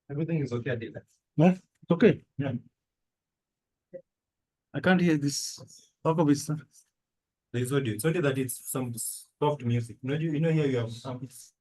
Everything is okay, Adila. No? It's okay. Yeah. I can't hear this. Talk of it, sir. There's audio. It's only that it's some soft music. You know here you have it's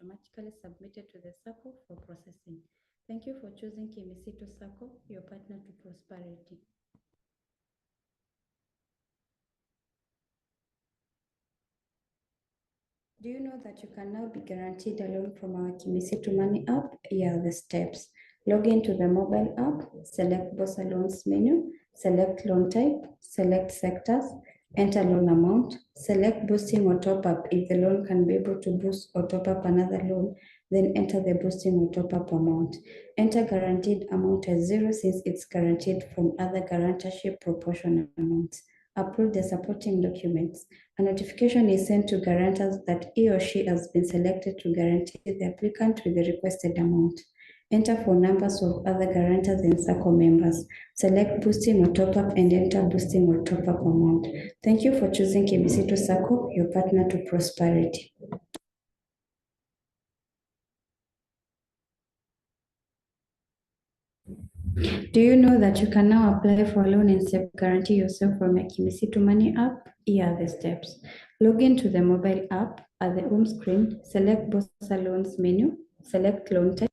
automatically submitted to the Sacco for processing. Thank you for choosing Kimisitu Sacco, your partner to prosperity. Do you know that you can now be guaranteed a loan from our Kimisitu Money app? Here are the steps. Log into the mobile app, select Bossa Loans menu, select loan type, select sectors, enter loan amount, select boosting or top up if the loan can be able to boost or top up another loan, then enter the boosting or top up amount. Enter guaranteed amount as 0 since it's guaranteed from other guarantorship proportional amounts. Upload the supporting documents. A notification is sent to guarantors that he or she has been selected to guarantee the applicant with the requested amount. Enter phone numbers of other guarantors and Sacco members. Select boosting or top up and enter boosting or top up amount. Thank you for choosing Kimisitu Sacco, your partner to prosperity. Do you know that you can now apply for a loan and self-guarantee yourself from your Kimisitu Money app? Here are the steps. Log into the mobile app. At the home screen, select Bossa Loans menu, select loan type.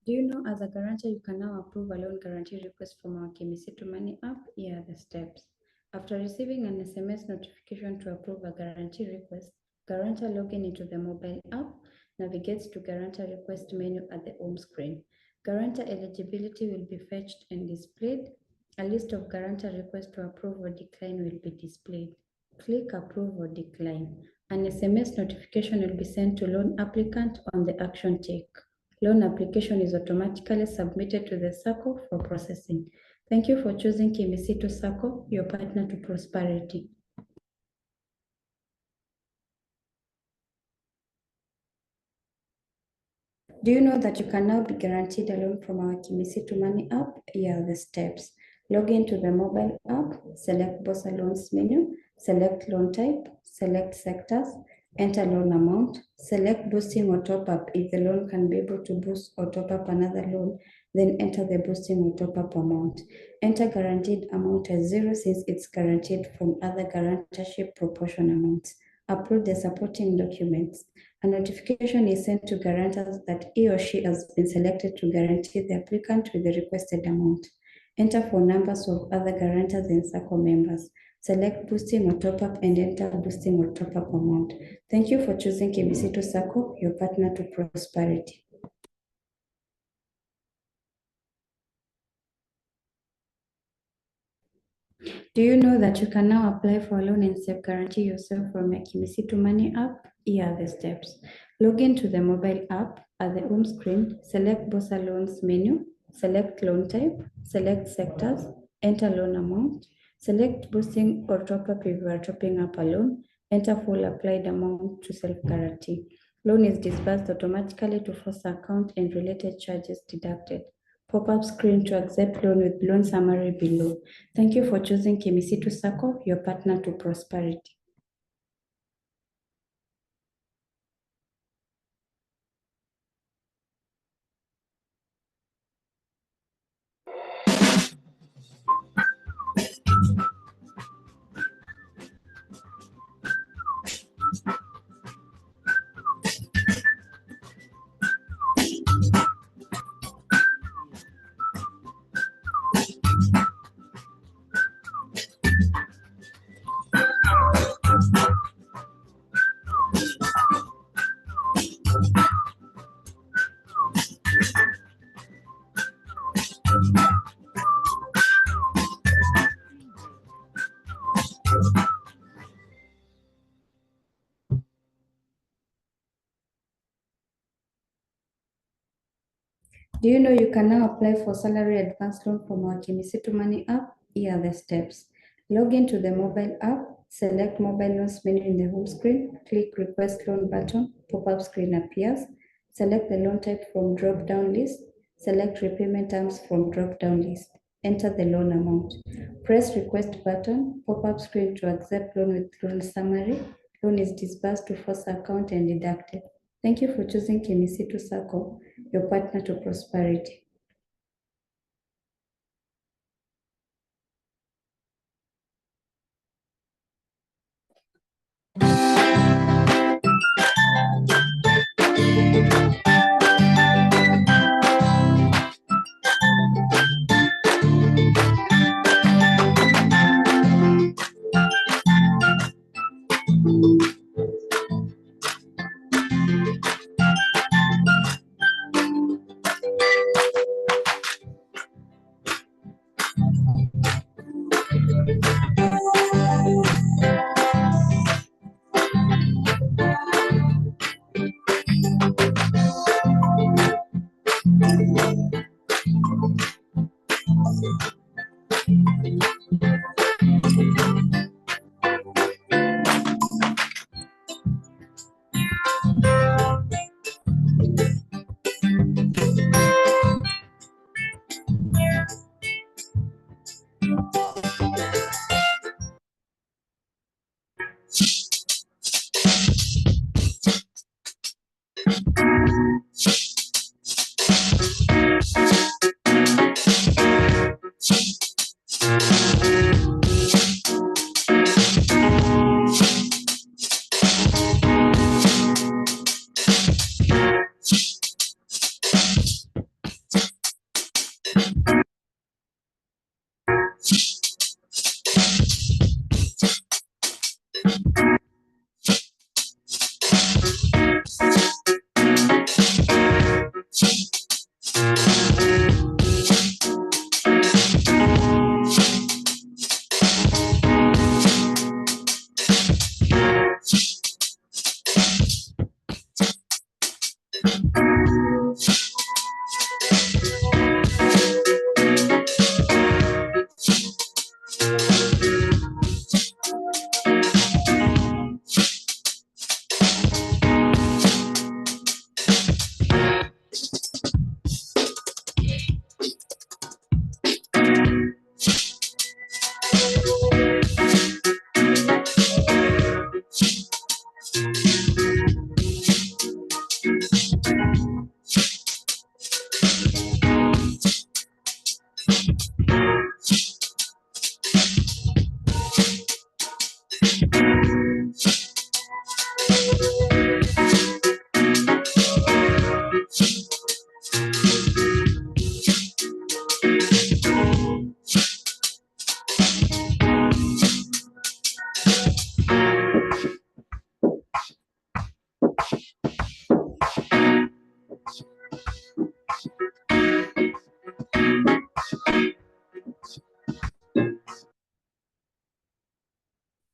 Do you know, as a guarantor, you can now approve a loan guarantee request from our Kimisitu Money app? Here are the steps. After receiving an SMS notification to approve a guarantee request, guarantor login into the mobile app, navigates to guarantor request menu at the home screen. Guarantor eligibility will be fetched and displayed. A list of guarantor requests to approve or decline will be displayed. Click approve or decline. An SMS notification will be sent to loan applicant on the action check. Loan application is automatically submitted to the Sacco for processing. Thank you for choosing Kimisitu Sacco, your partner to prosperity. Do you know that you can now be guaranteed a loan from our Kimisitu Money app? Here are the steps. Log into the mobile app, select Bossa Loans menu, select loan type, select sectors, enter loan amount, select boosting or top up if the loan can be able to boost or top up another loan, then enter the boosting or top up amount. Enter guaranteed amount as 0 since it's guaranteed from other guarantorship proportion amounts. Upload the supporting documents. A notification is sent to guarantors that he or she has been selected to guarantee the applicant with the requested amount. Enter phone numbers of other guarantors and Sacco members. Select boosting or top up and enter boosting or top up amount. Thank you for choosing Kimisitu Sacco, your partner to prosperity. Do you know that you can now apply for a loan and self-guarantee yourself from your Kimisitu Money app? Here are the steps. Log into the mobile app. At the home screen, select Bossa Loans menu, select loan type, select sectors, enter loan amount, select boosting or top up if you are topping up a loan, enter full applied amount to self-guarantee. Loan is disbursed automatically to force account and related charges deducted. Pop-up screen to accept loan with loan summary below. Thank you for choosing Kimisitu Sacco, your partner to prosperity. Do you know you can now apply for salary advance loan from our Kimisitu Money app? Here are the steps. Log into the mobile app, select mobile loans menu in the home screen, click request loan button, pop-up screen appears, select the loan type from drop-down list, select repayment terms from drop-down list, enter the loan amount. Press request button, pop-up screen to accept loan with loan summary. Loan is disbursed to first account and deducted. Thank you for choosing Kimisitu Sacco, your partner to prosperity.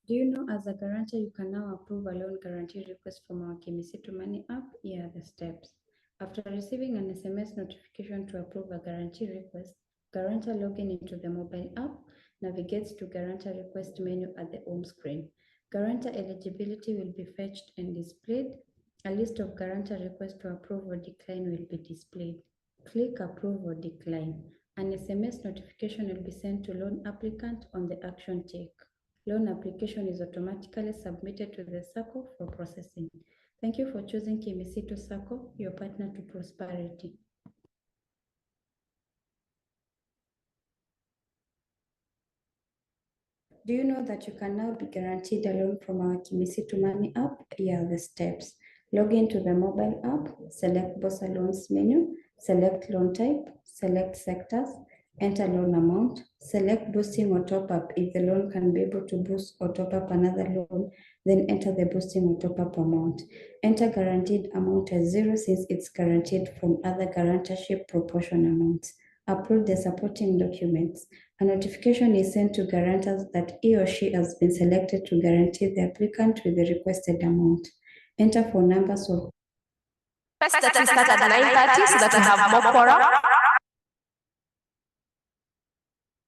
Do you know as a guarantor, you can now approve a loan guarantee request from our Kimisitu Money app? Here are the steps. After receiving an SMS notification to approve a guarantee request, guarantor login into the mobile app navigates to guarantor request menu at the home screen. Guarantor eligibility will be fetched and displayed. A list of guarantor requests to approve or decline will be displayed. Click approve or decline. An SMS notification will be sent to loan applicant on the action tick. Loan application is automatically submitted to the Sacco for processing. Thank you for choosing Kimisitu Sacco, your partner to prosperity. Do you know that you can now be guaranteed a loan from our Kimisitu Money app? Here are the steps. Log into the mobile app, select Bossa Loans menu, select loan type, select sectors, enter loan amount, select boosting or top up if the loan can be able to boost or top up another loan, then enter the boosting or top up amount. Enter guaranteed amount as 0 since it's guaranteed from other guarantorship proportion amounts. Upload the supporting documents. A notification is sent to guarantors that he or she has been selected to guarantee the applicant with the requested amount. Enter phone numbers of First, that we start at 9:30 so that we have more quorum.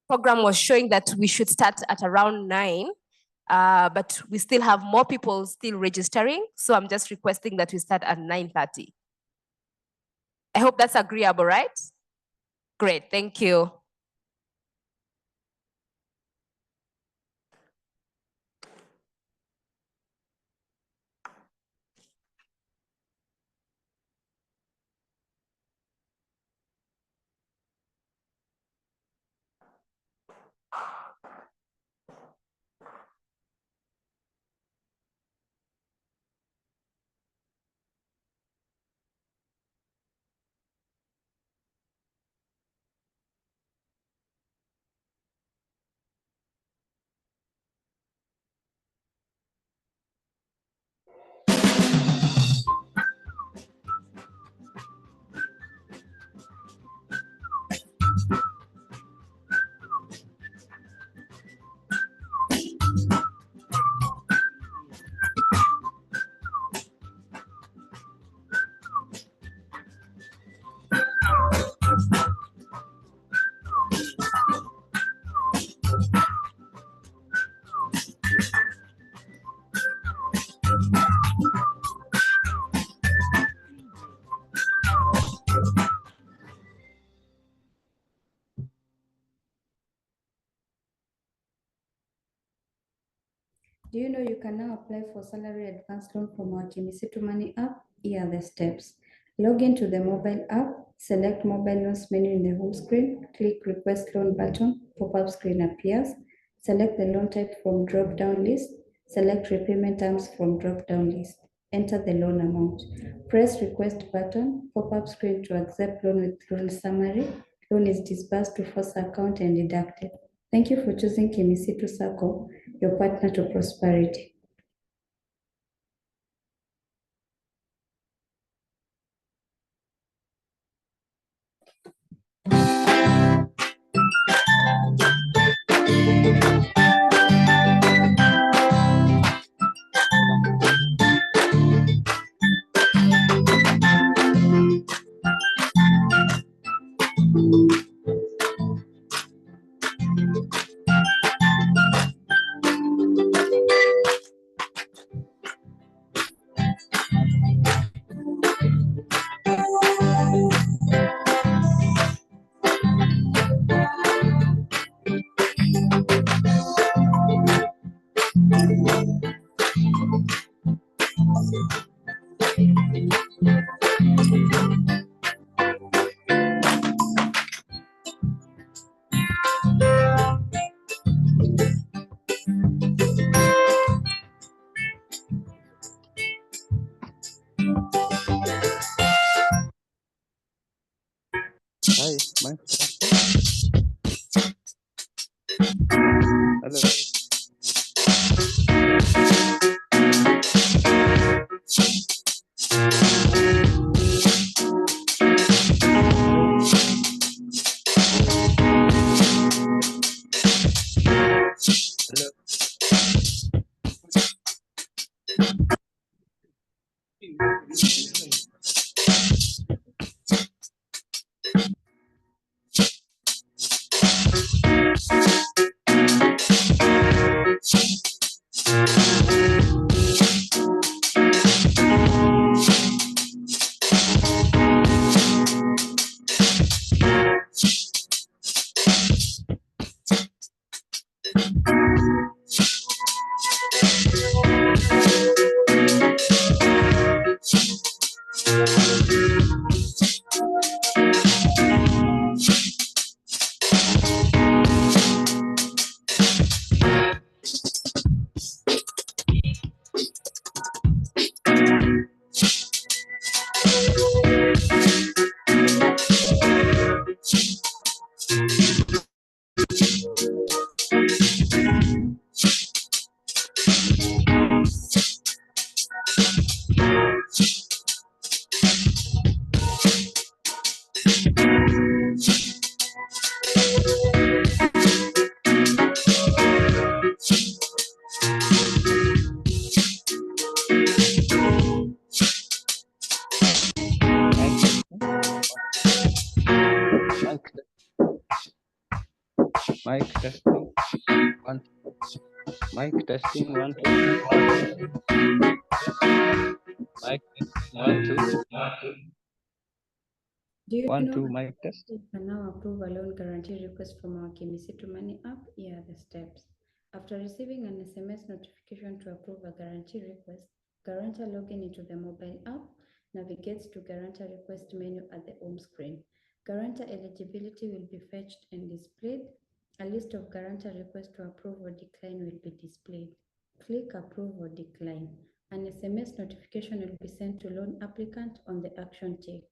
Program was showing that we should start at around 9, but we still have more people still registering. So I'm just requesting that we start at 9:30. I hope that's agreeable, right? Great, thank you. Do you know you can now apply for salary advance loan from our Kimisitu Money app? Here are the steps. Log into the mobile app, select mobile loans menu in the home screen, click request loan button, pop-up screen appears, select the loan type from drop-down list, select repayment terms from drop-down list, enter the loan amount. Press request button, pop-up screen to accept loan withdrawal summary. Loan is disbursed to first account and deducted. Thank you for choosing Kimisitu Sacco, your partner to prosperity. Hi, my hello. Mic testing. One. Mic testing. 1, 2. Mic testing. 1, 2. Do you 1, know 2. Mic test. you can now approve a loan guarantee request from our Kimisitu Money app? Here are the steps. After receiving an SMS notification to approve a guarantee request, guarantor login into the mobile app navigates to guarantor request menu at the home screen. Guarantor eligibility will be fetched and displayed. A list of guarantor requests to approve or decline will be displayed. Click approve or decline. An SMS notification will be sent to loan applicant on the action tick.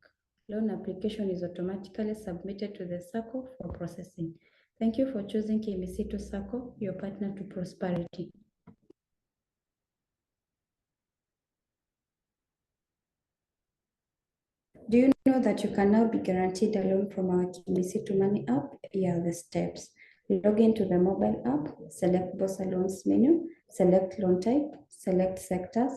Loan application is automatically submitted to the Sacco for processing. Thank you for choosing Kimisitu Sacco, your partner to prosperity. Do you know that you can now be guaranteed a loan from our Kimisitu Money app? Here are the steps. Log into the mobile app, select Bossa Loans menu, select loan type, select sectors,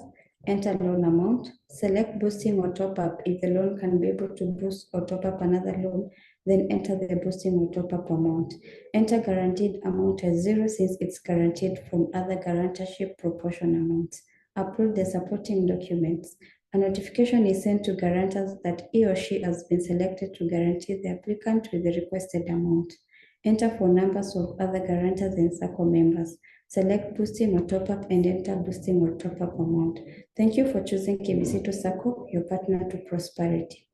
enter loan amount, select boosting or top up if the loan can be able to boost or top up another loan, then enter the boosting or top up amount. Enter guaranteed amount as 0 since it's guaranteed from other guarantorship proportion amounts. Upload the supporting documents. A notification is sent to guarantors that he or she has been selected to guarantee the applicant with the requested amount. Enter phone numbers of other guarantors and Sacco members. Select boosting or top up and enter boosting or top up amount. Thank you for choosing Kimisitu Sacco, your partner to prosperity.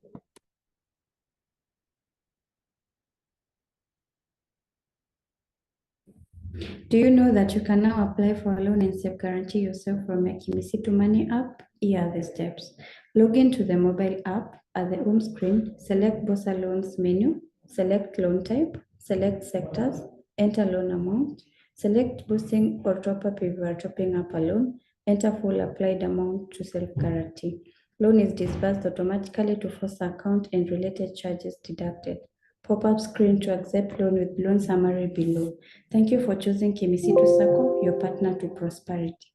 Do you know that you can now apply for a loan and self-guarantee yourself from your Kimisitu Money app? Here are the steps. Log into the mobile app. At the home screen, select Bossa Loans menu, select loan type, select sectors, enter loan amount, select boosting or top up if you are topping up a loan, enter full applied amount to self-guarantee. Loan is disbursed automatically to FOSA account and related charges deducted. Pop-up screen to accept loan with loan summary below. Thank you for choosing Kimisitu Sacco, your partner to prosperity.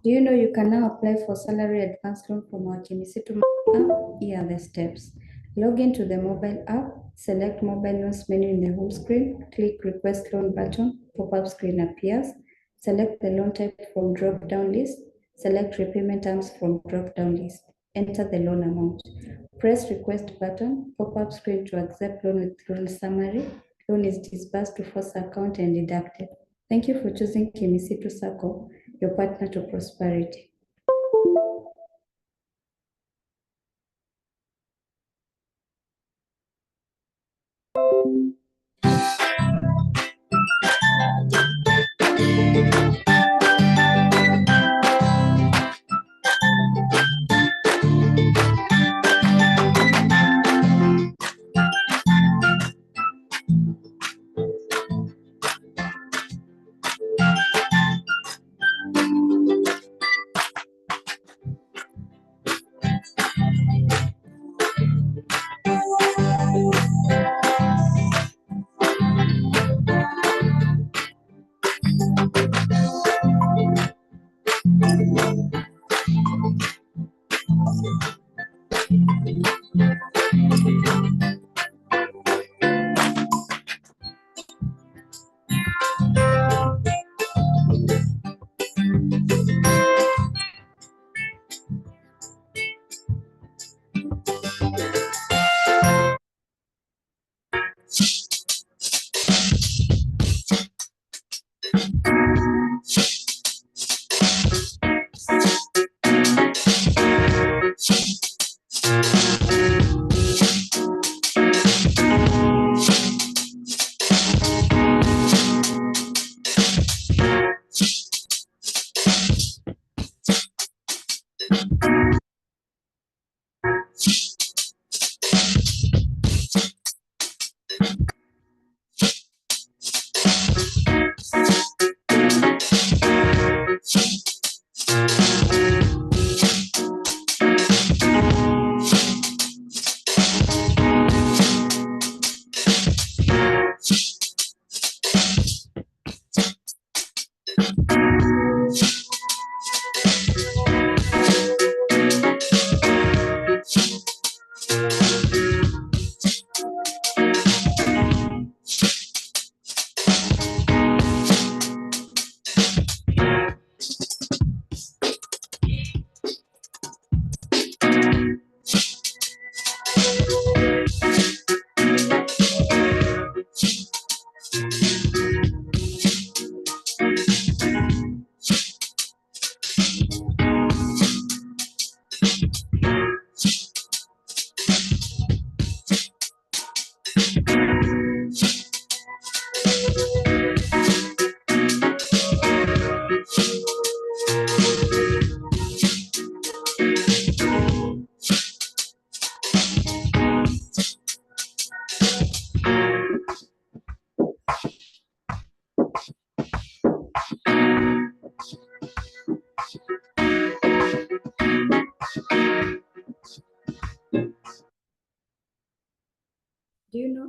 Do you know you can now apply for salary advance loan from our Kimisitu app? Here are the steps. Log into the mobile app, select mobile loans menu in the home screen, click request loan button, pop-up screen appears, select the loan type from drop-down list, select repayment terms from drop-down list, enter the loan amount. Press request button, pop-up screen to accept loan with loan summary. Loan is disbursed to FOSA account and deducted. Thank you for choosing Kimisitu Sacco, your partner to prosperity.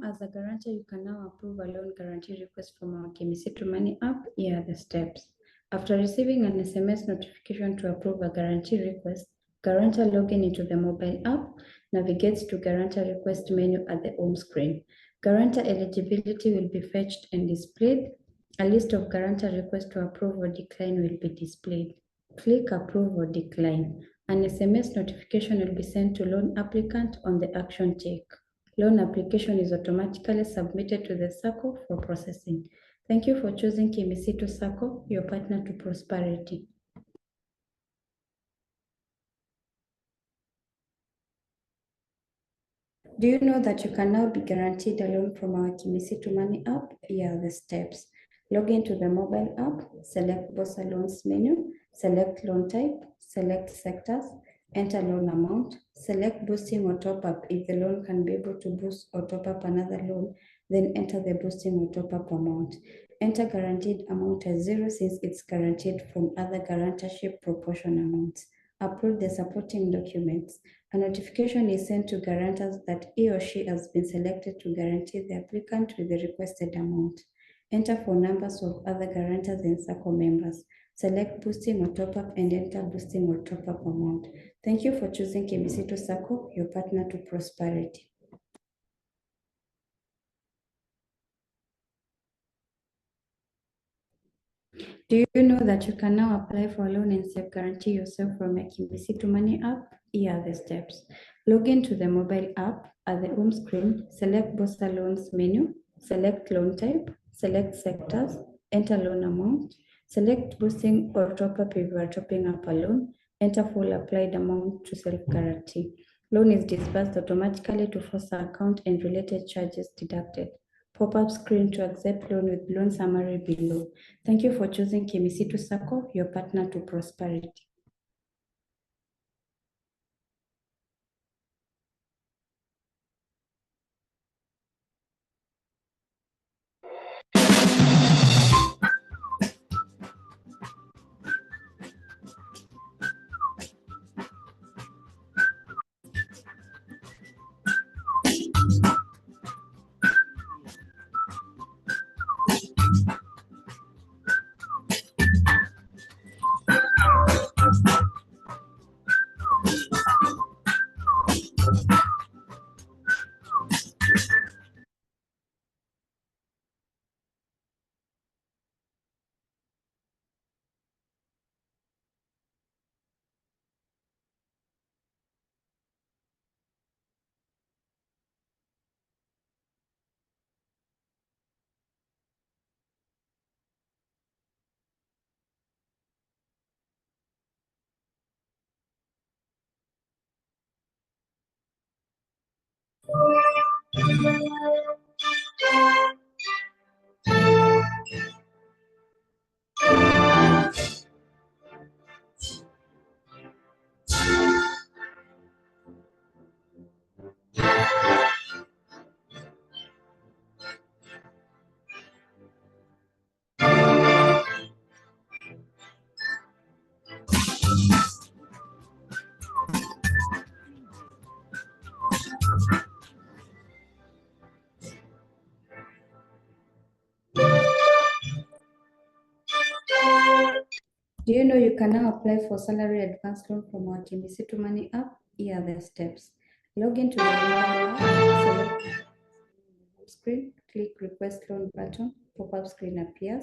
as a guarantor, you can now approve a loan guarantee request from our Kimisitu Money app. Here are the steps. After receiving an SMS notification to approve a guarantee request, guarantor login into the mobile app, navigates to guarantor request menu at the home screen. Guarantor eligibility will be fetched and displayed. A list of guarantor requests to approve or decline will be displayed. Click approve or decline. An SMS notification will be sent to loan applicant on the action tick. Loan application is automatically submitted to the Sacco for processing. Thank you for choosing Kimisitu Sacco, your partner to prosperity. Do you know that you can now be guaranteed a loan from our Kimisitu Money app? Here are the steps. Log into the mobile app, select Bossa Loans menu, select loan type, select sectors, enter loan amount, select boosting or top up if the loan can be able to boost or top up another loan, then enter the boosting or top up amount. Enter guaranteed amount as 0 since it's guaranteed from other guarantorship proportion amounts. Upload the supporting documents. A notification is sent to guarantors that he or she has been selected to guarantee the applicant with the requested amount. Enter phone numbers of other guarantors and Sacco members. Select boosting or top up and enter boosting or top up amount. Thank you for choosing Kimisitu Sacco, your partner to prosperity. Do you know that you can now apply for a loan and self-guarantee yourself from a Kimisitu Money app? Here are the steps. Log into the mobile app. At the home screen, select Bossa Loans menu, select loan type, select sectors, enter loan amount, select boosting or top up if you are topping up a loan, enter full applied amount to self-guarantee. Loan is disbursed automatically to FOSA account and related charges deducted. Pop-up screen to accept loan with loan summary below. Thank you for choosing Kimisitu Sacco, your partner to prosperity. Do you know you can now apply for salary advance loan from our Kimisitu Money app? Here are the steps. Log into the mobile app, select the screen, click request loan button, pop-up screen appears.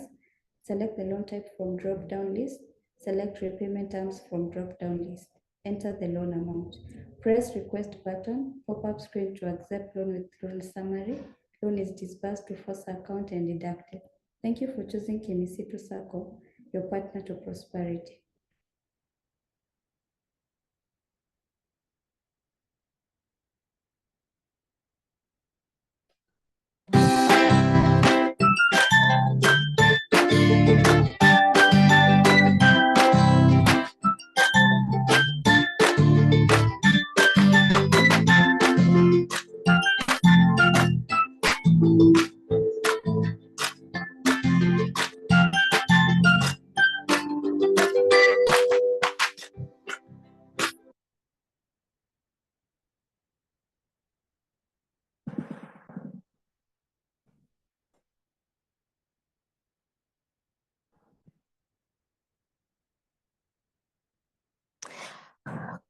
Select the loan type from drop-down list, select repayment terms from drop-down list. Enter the loan amount. Press request button, pop-up screen to accept loan with loan summary. Loan is disbursed to FOSA account and deducted. Thank you for choosing Kimisitu Sacco, your partner to prosperity.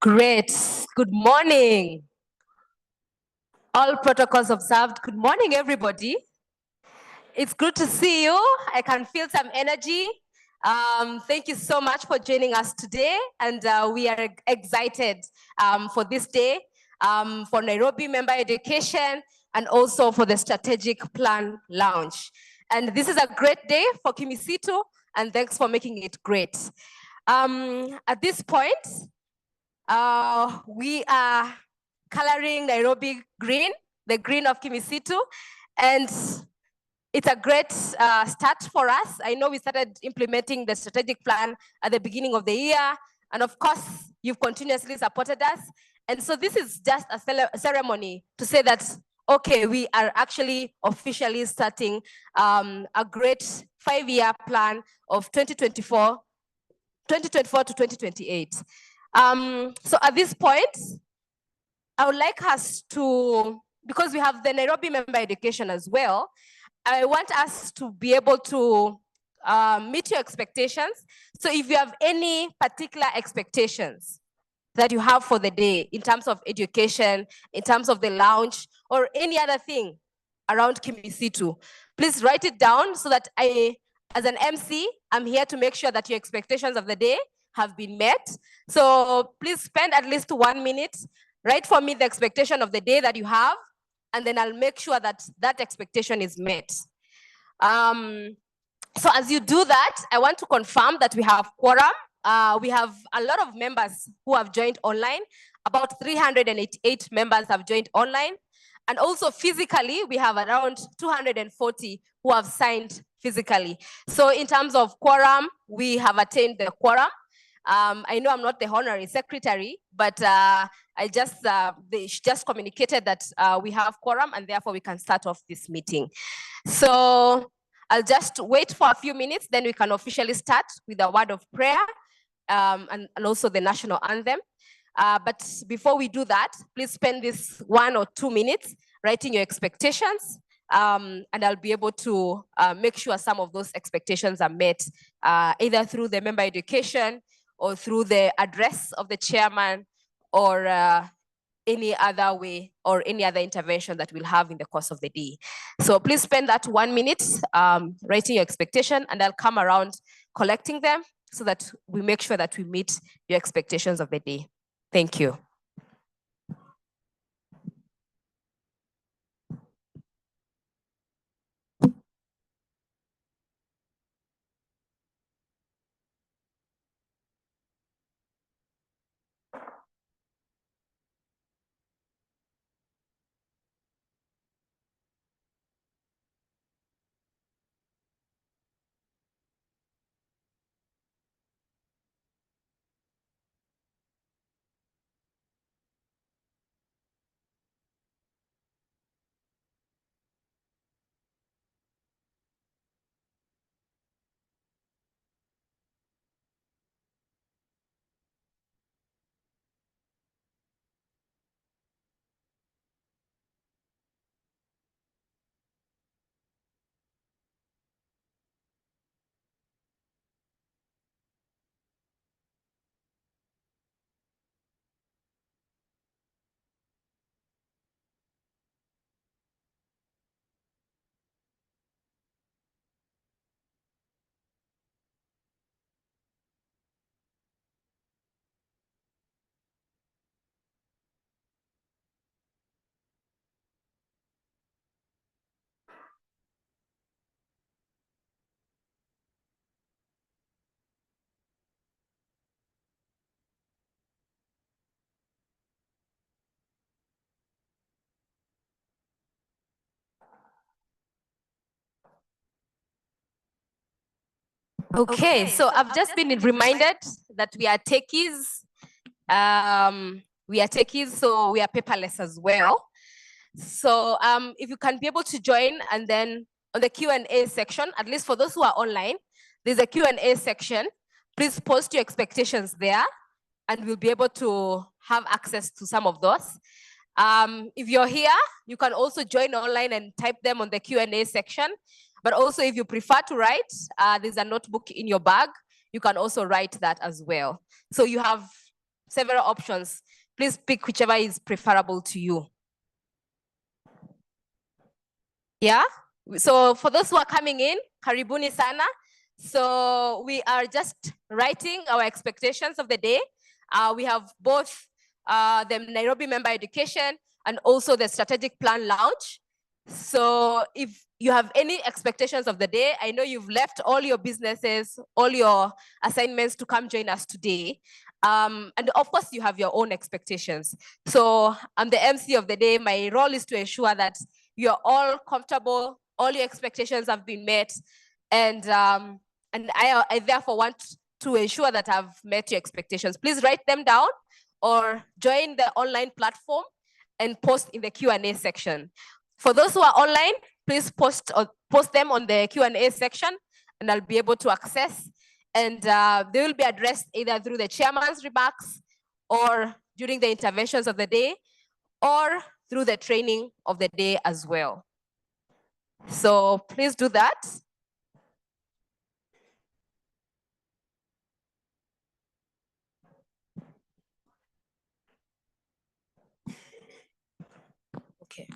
Great. Good morning. All protocols observed. Good morning, everybody. It's good to see you. I can feel some energy. Thank you so much for joining us today. And we are excited for this day, for Nairobi member education, and also for the strategic plan launch. And this is a great day for Kimisitu, and thanks for making it great. At this point, we are coloring Nairobi green, the green of Kimisitu, and it's a great start for us. I know we started implementing the strategic plan at the beginning of the year, and of course, you've continuously supported us. And so this is just a ceremony to say that, okay, we are actually officially starting a great 5-year plan of 2024 to 2028. So at this point, I would like us to, because we have the Nairobi member education as well, I want us to be able to meet your expectations. So if you have any particular expectations that you have for the day in terms of education, in terms of the launch, or any other thing around Kimisitu, please write it down so that I, as an MC, I'm here to make sure that your expectations of the day have been met. So please spend at least 1 minute, write for me the expectation of the day that you have, and then I'll make sure that that expectation is met. So as you do that, I want to confirm that we have quorum. We have a lot of members who have joined online. About 388 members have joined online. And also physically, we have around 240 who have signed physically. So in terms of quorum, we have attained the quorum. I know I'm not the honorary secretary, but they just communicated that we have quorum, and therefore we can start off this meeting. So I'll just wait for a few minutes, then we can officially start with a word of prayer and also the national anthem. But before we do that, please spend this 1 or 2 minutes writing your expectations, and I'll be able to make sure some of those expectations are met, either through the member education or through the address of the chairman, or any other way, or any other intervention that we'll have in the course of the day. So please spend that 1 minute writing your expectation, and I'll come around collecting them so that we make sure that we meet your expectations of the day. Thank you. Okay, so I've just been reminded that we are techies. So we are paperless as well. So if you can be able to join, and then on the Q&A section, at least for those who are online, there's a Q&A section. Please post your expectations there, and we'll be able to have access to some of those. If you're here, you can also join online and type them on the Q&A section. But also, if you prefer to write, there's a notebook in your bag. You can also write that as well. So you have several options. Please pick whichever is preferable to you. Yeah, so for those who are coming in, karibuni sana. So we are just writing our expectations of the day. We have both the Nairobi member education and also the strategic plan launch. So if you have any expectations of the day, I know you've left all your businesses, all your assignments to come join us today. And of course, you have your own expectations. So I'm the MC of the day. My role is to ensure that you're all comfortable, all your expectations have been met, and I therefore want to ensure that I've met your expectations. Please write them down or join the online platform and post in the Q&A section. For those who are online, please post them on the Q&A section, and I'll be able to access. And they will be addressed either through the chairman's remarks or during the interventions of the day or through the training of the day as well. So please do that. Okay.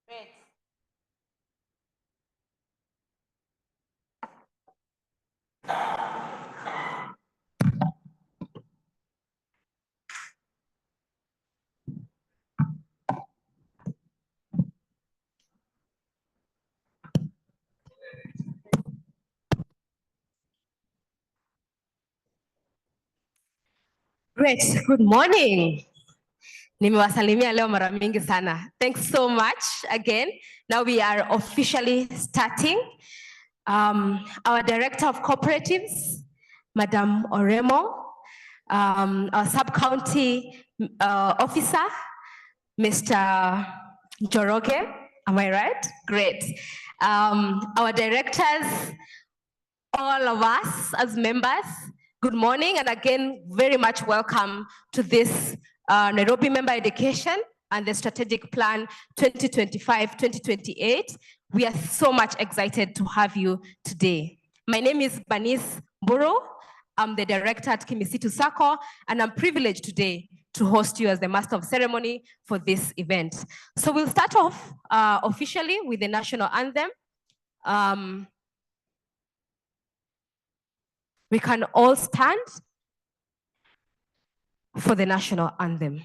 Great. Great. Good morning. Nimewasalimia leo mara mingi sana. Thanks so much again. Now we are officially starting. Our Director of Cooperatives, Madam Oremo, our Sub-County Officer, Mr. Joroge, am I right? Great. Our directors, all of us as members, good morning, and again, very much welcome to this Nairobi Member Education and the Strategic Plan 2025-2028. We are so much excited to have you today. My name is Banis Mburu. I'm the director at Kimisitu Sacco, and I'm privileged today to host you as the Master of Ceremony for this event. So we'll start off officially with the national anthem. We can all stand for the national anthem.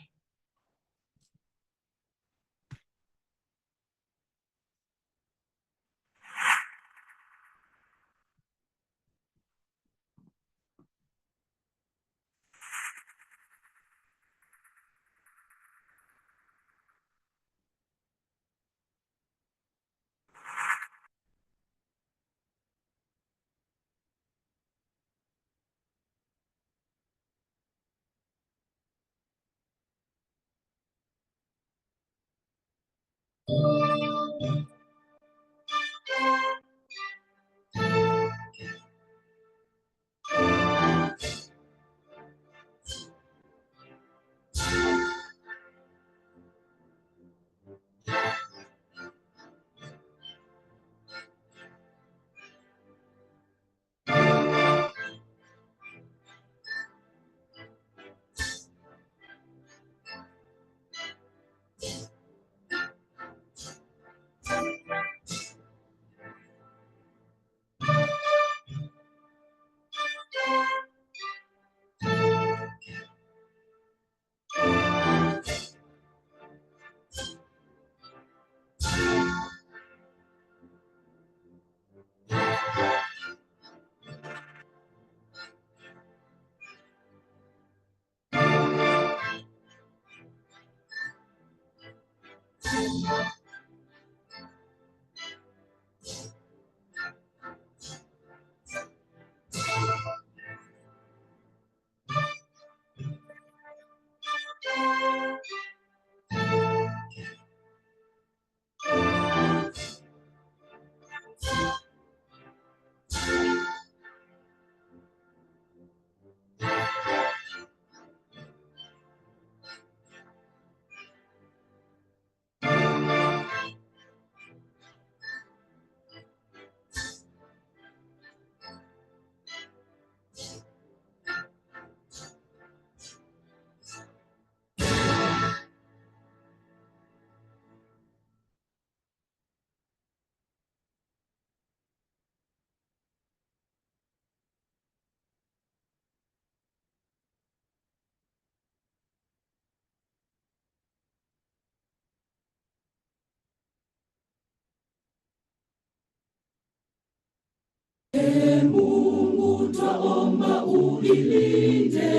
Mungu twaomba uilinde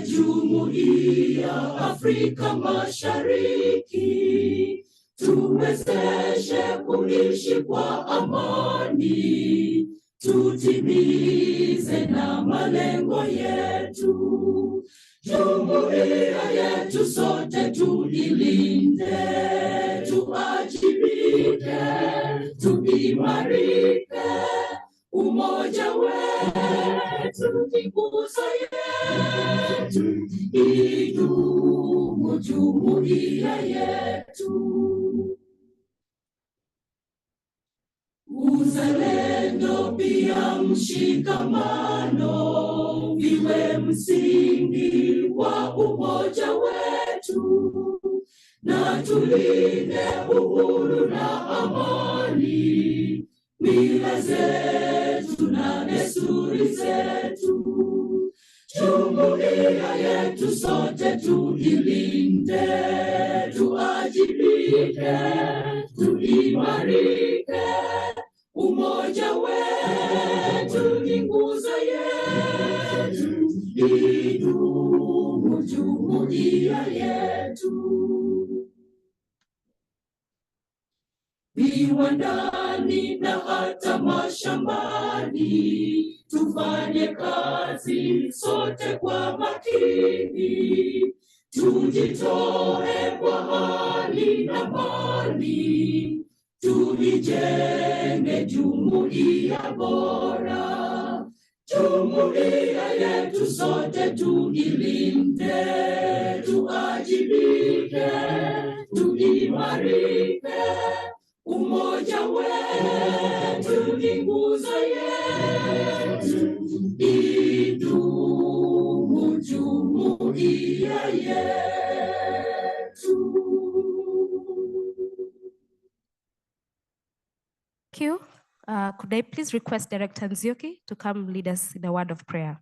Jumuiya Afrika Mashariki, tuwezeshe kuishi kwa amani, tutimize na malengo yetu. Jumuiya yetu sote tuilinde, tuajibike, tuimarike. Umoja wetu ni nguzo yetu, idumu jumuiya yetu. Uzalendo pia mshikamano viwe msingi wa umoja wetu, na tulinde uhuru na amani, mila zetu na desturi zetu. Jumuiya yetu sote tuilinde, tuajibike, tuimarike. Umoja wetu ni nguzo yetu, idumu jumuiya yetu. Viwandani na hata mashambani, tufanye kazi sote kwa makini, tujitoe kwa hali na mali, tuijenge jumuiya bora. Jumuiya yetu sote tuilinde, tuajibike, tuimarike. Umoja wetu ni nguzo yetu, idumu jumuiya yetu. Thank you. Could I please request Director Nzioki to come lead us in a word of prayer?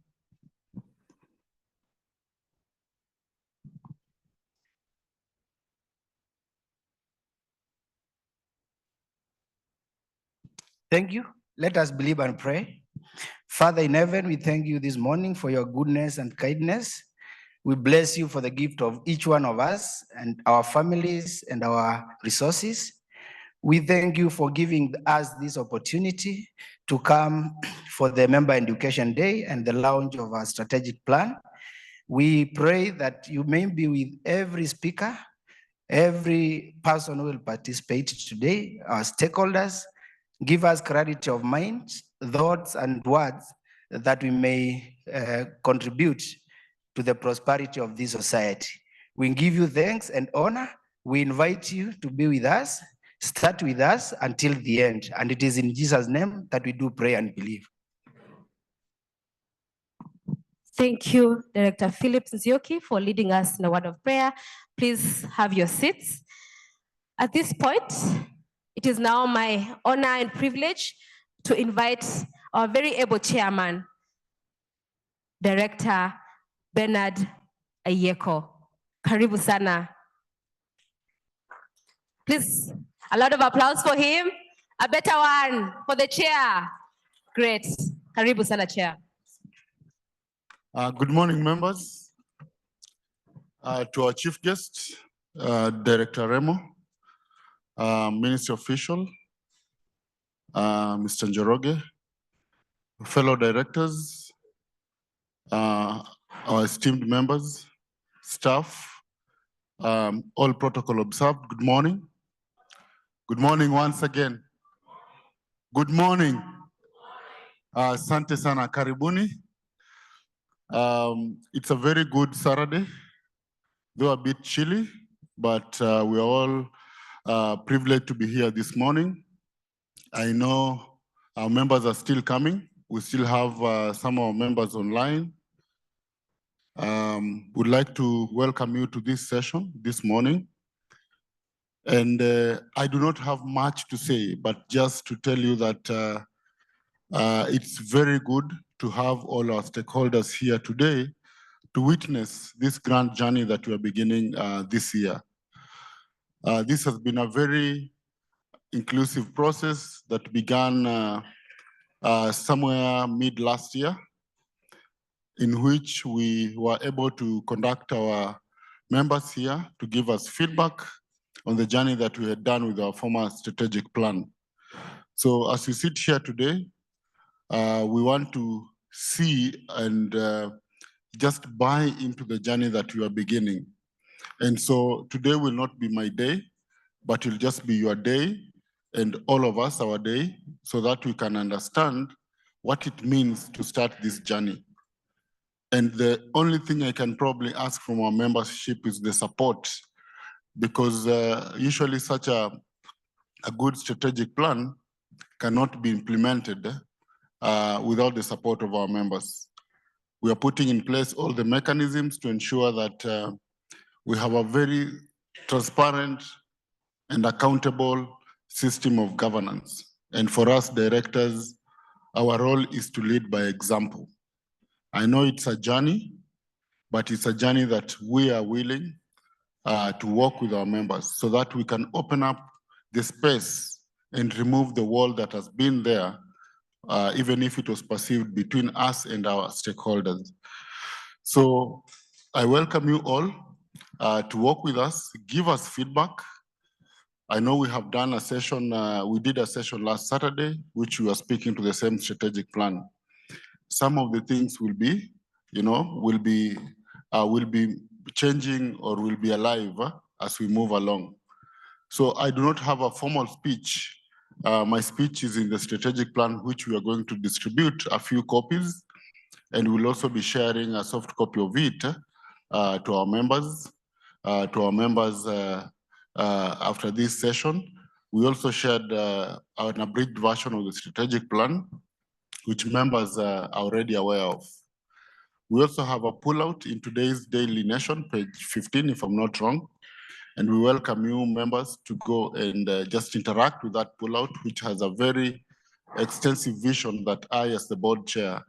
Thank you. Let us believe and pray. Father in heaven, we thank you this morning for your goodness and kindness. We bless you for the gift of each one of us and our families and our resources. We thank you for giving us this opportunity to come for the Member Education Day and the launch of our strategic plan. We pray that you may be with every speaker, every person who will participate today, our stakeholders. Give us clarity of mind, thoughts, and words that we may contribute to the prosperity of this society. We give you thanks and honor. We invite you to be with us, start with us until the end. And it is in Jesus' name that we do pray and believe. Thank you, Director Philip Nzioki, for leading us in a word of prayer. Please have your seats. At this point, it is now my honor and privilege to invite our very able chairman, Director Bernard Ayeko. Karibu sana. Please, a lot of applause for him. A better one for the chair. Great. Karibu sana, chair. Good morning, members. To our chief guest, Director Remo, ministry official, Mr. Njoroge, fellow directors, our esteemed members, staff, all protocol observed. Good morning. Good morning once again. Good morning. Asante sana, karibuni. It's a very good Saturday, though a bit chilly, but we are all privileged to be here this morning. I know our members are still coming. We still have some of our members online. Would like to welcome you to this session this morning. And I do not have much to say, but just to tell you that it's very good to have all our stakeholders here today to witness this grand journey that we are beginning this year. This has been a very inclusive process that began somewhere mid last year, in which we were able to conduct our members here to give us feedback on the journey that we had done with our former strategic plan. So as we sit here today, we want to see and just buy into the journey that we are beginning. And so today will not be my day, but it will just be your day and all of us our day, so that we can understand what it means to start this journey. And the only thing I can probably ask from our membership is the support, because usually such a good strategic plan cannot be implemented without the support of our members. We are putting in place all the mechanisms to ensure that we have a very transparent and accountable system of governance. And for us directors, our role is to lead by example. I know it's a journey, but it's a journey that we are willing to work with our members so that we can open up the space and remove the wall that has been there, even if it was perceived between us and our stakeholders. So I welcome you all to work with us, give us feedback. I know we have done a session, we did a session last Saturday, which we were speaking to the same strategic plan. Some of the things will be, will be changing or will be alive as we move along. So I do not have a formal speech. My speech is in the strategic plan, which we are going to distribute a few copies, and we'll also be sharing a soft copy of it to our members, after this session. We also shared an abridged version of the strategic plan, which members are already aware of. We also have a pullout in today's Daily Nation, page 15, if I'm not wrong. And we welcome you members to go and just interact with that pullout, which has a very extensive vision that I, as the board chair,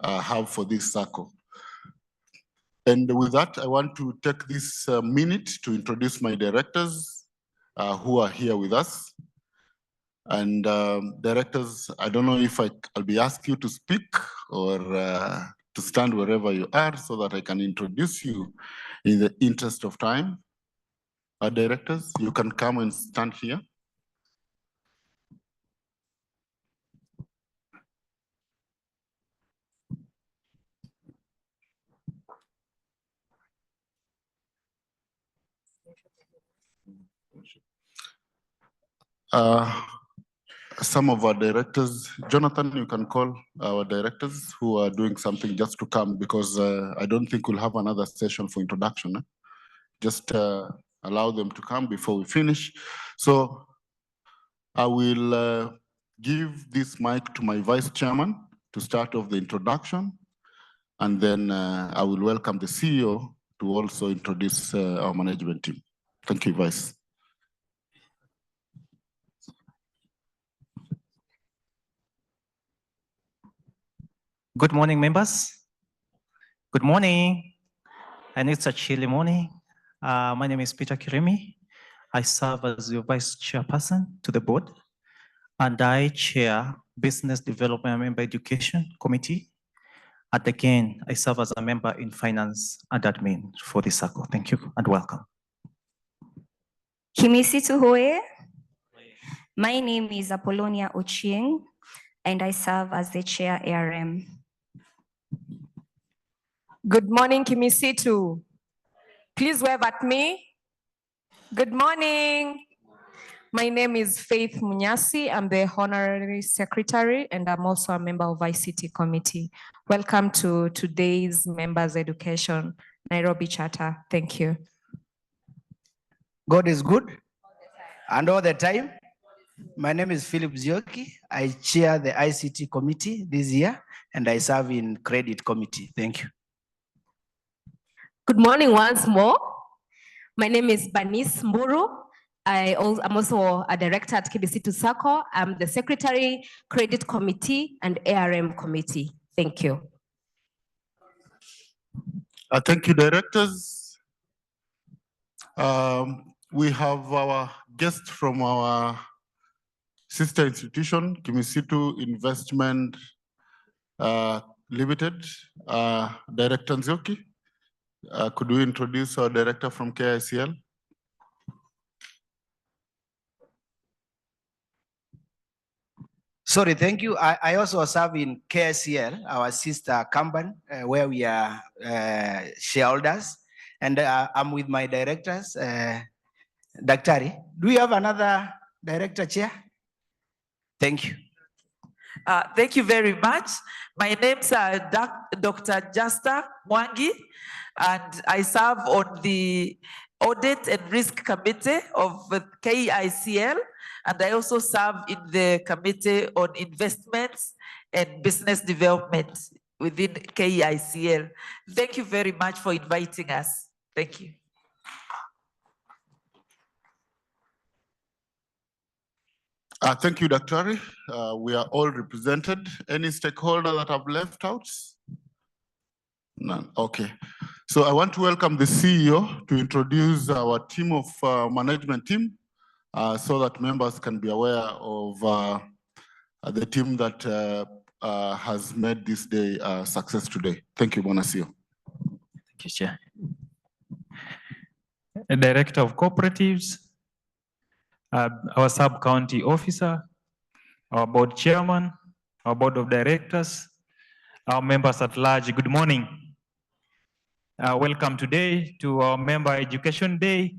have for this circle. And with that, I want to take this minute to introduce my directors who are here with us. And directors, I don't know if I'll be asked you to speak or to stand wherever you are so that I can introduce you in the interest of time. Directors, you can come and stand here. Some of our directors, Jonathan, you can call our directors who are doing something just to come, because I don't think we'll have another session for introduction. Just allow them to come before we finish. So I will give this mic to my vice chairman to start off the introduction, and then I will welcome the CEO to also introduce our management team. Thank you, Vice. Good morning, members. Good morning. I know it's a chilly morning. My name is Peter Kirimi. I serve as your vice chairperson to the board, and I chair Business Development and Member Education Committee. And again, I serve as a member in finance and admin for the circle. Thank you and welcome. Kimisitu hoye. My name is Apollonia Ochieng, and I serve as the chair ARM. Good morning, Kimisitu. Please wave at me. Good morning. My name is Faith Munyasi. I'm the honorary secretary, and I'm also a member of ICT committee. Welcome to today's members education, Nairobi Charter. Thank you. God is good, and all the time. My name is Philip Zioki. I chair the ICT committee this year, and I serve in credit committee. Thank you. Good morning once more. My name is Banis Mburu. I'm also a director at Kimisitu Sacco. I'm the secretary, credit committee, and ARM committee. Thank you. Thank you, directors. We have our guest from our sister institution, Kimisitu Investment Limited, Director Nzioki. Could we introduce our director from KICL? Sorry, thank you. I also serve in KICL, our sister company, where we are shareholders. And I'm with my directors. Daktari, do we have another director chair? Thank you. Thank you very much. My name's Dr. Justa Mwangi, and I serve on the Audit and Risk Committee of KICL, and I also serve in the Committee on Investments and Business Development within KICL. Thank you very much for inviting us. Thank you. Thank you, Daktari. We are all represented. Any stakeholder that have left out? None. Okay. So I want to welcome the CEO to introduce our team of management team so that members can be aware of the team that has made this day a success today. Thank you, Bwana CEO. Thank you, Chair. Director of Cooperatives, our sub-county officer, our board chairman, our board of directors, our members at large, good morning. Welcome today to our Member Education Day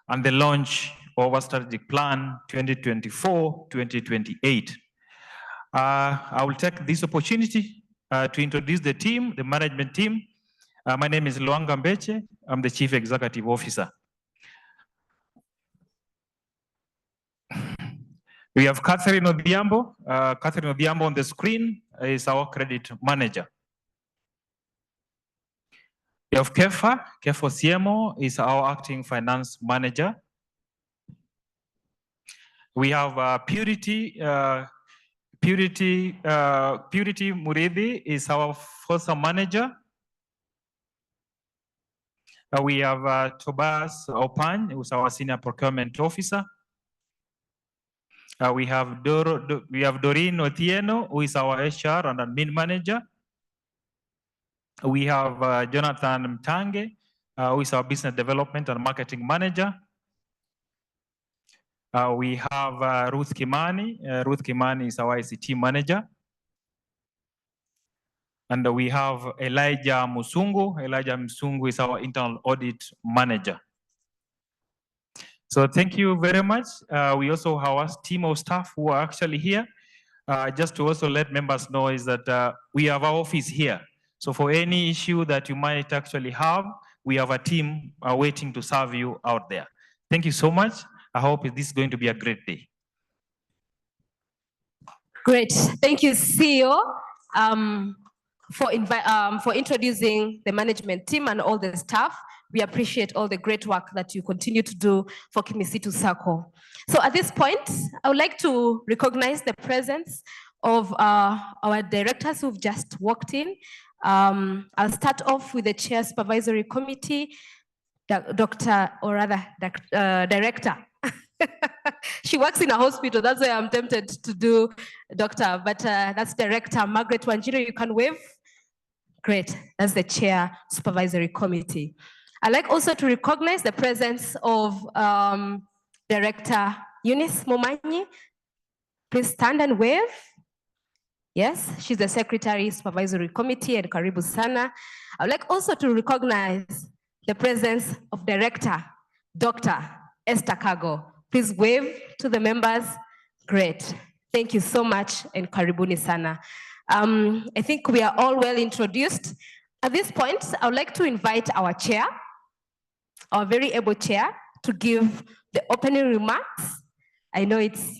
and the launch of our strategic plan 2024-2028. I will take this opportunity to introduce the team, the management team. My name is Luanga Mbeche. I'm the Chief Executive Officer. We have Catherine Odhiambo. Catherine Odhiambo on the screen is our credit manager. We have Kefo Siemo is our acting finance manager. We have Purity Muridi is our FOSA manager. We have Tobias Opan, who's our senior procurement officer. We have Doreen Otieno, who is our HR and admin manager. We have Jonathan Mtange, who is our business development and marketing manager. We have Ruth Kimani. Ruth Kimani is our ICT manager. And we have Elijah Musungu. Elijah Musungu is our internal audit manager. So thank you very much. We also have a team of staff who are actually here. Just to also let members know is that we have our office here. So for any issue that you might actually have, we have a team waiting to serve you out there. Thank you so much. I hope this is going to be a great day. Great. Thank you, CEO, for introducing the management team and all the staff. We appreciate all the great work that you continue to do for Kimisitu Sacco. So at this point, I would like to recognize the presence of our directors who've just walked in. I'll start off with the Chair Supervisory Committee, Director. She works in a hospital, that's why I'm tempted to do doctor, but that's Director Margaret Wanjiru. You can wave. Great, that's the Chair Supervisory Committee. I'd like also to recognize the presence of Director Eunice Momanyi, please stand and wave. Yes, she's the Secretary, Supervisory Committee, and Karibu Sana. I would like also to recognize the presence of Director, Dr. Esther Kago. Please wave to the members. Great. Thank you so much, and Karibuni Sana. I think we are all well introduced. At this point, I would like to invite our chair, our very able chair, to give the opening remarks. I know it's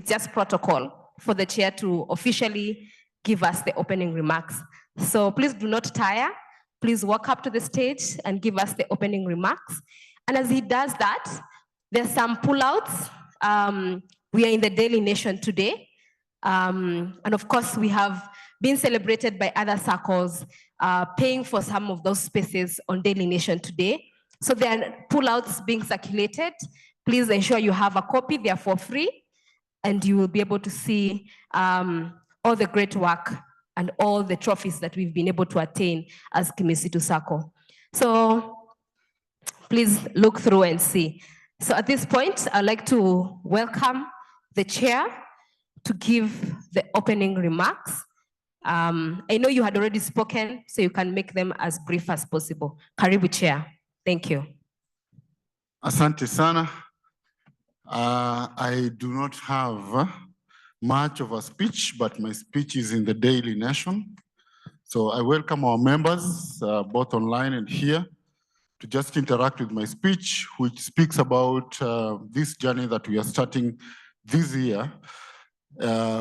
just protocol for the chair to officially give us the opening remarks. So please do not tire. Please walk up to the stage and give us the opening remarks. And as he does that, there's some pullouts. We are in the Daily Nation today. And of course, we have been celebrated by other circles paying for some of those spaces on Daily Nation today. So there are pullouts being circulated. Please ensure you have a copy. They are for free. And you will be able to see all the great work and all the trophies that we've been able to attain as Kimisitu Sacco. So please look through and see. So at this point, I'd like to welcome the chair to give the opening remarks. I know you had already spoken, so you can make them as brief as possible. Karibu, Chair. Thank you. Asante sana. I do not have much of a speech, but my speech is in the Daily Nation. So I welcome our members, both online and here, to just interact with my speech, which speaks about this journey that we are starting this year,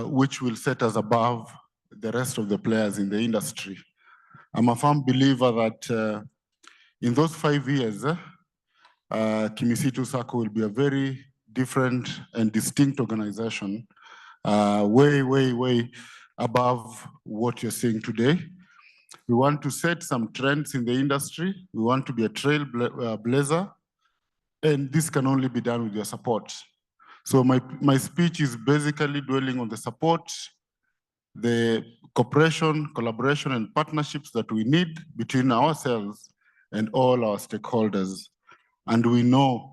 which will set us above the rest of the players in the industry. I'm a firm believer that in those 5 years, Kimisitu Sacco will be a very different and distinct organization, way above what you're seeing today. We want to set some trends in the industry. We want to be a trailblazer, and this can only be done with your support. So my speech is basically dwelling on the support, the cooperation, collaboration, and partnerships that we need between ourselves and all our stakeholders. And we know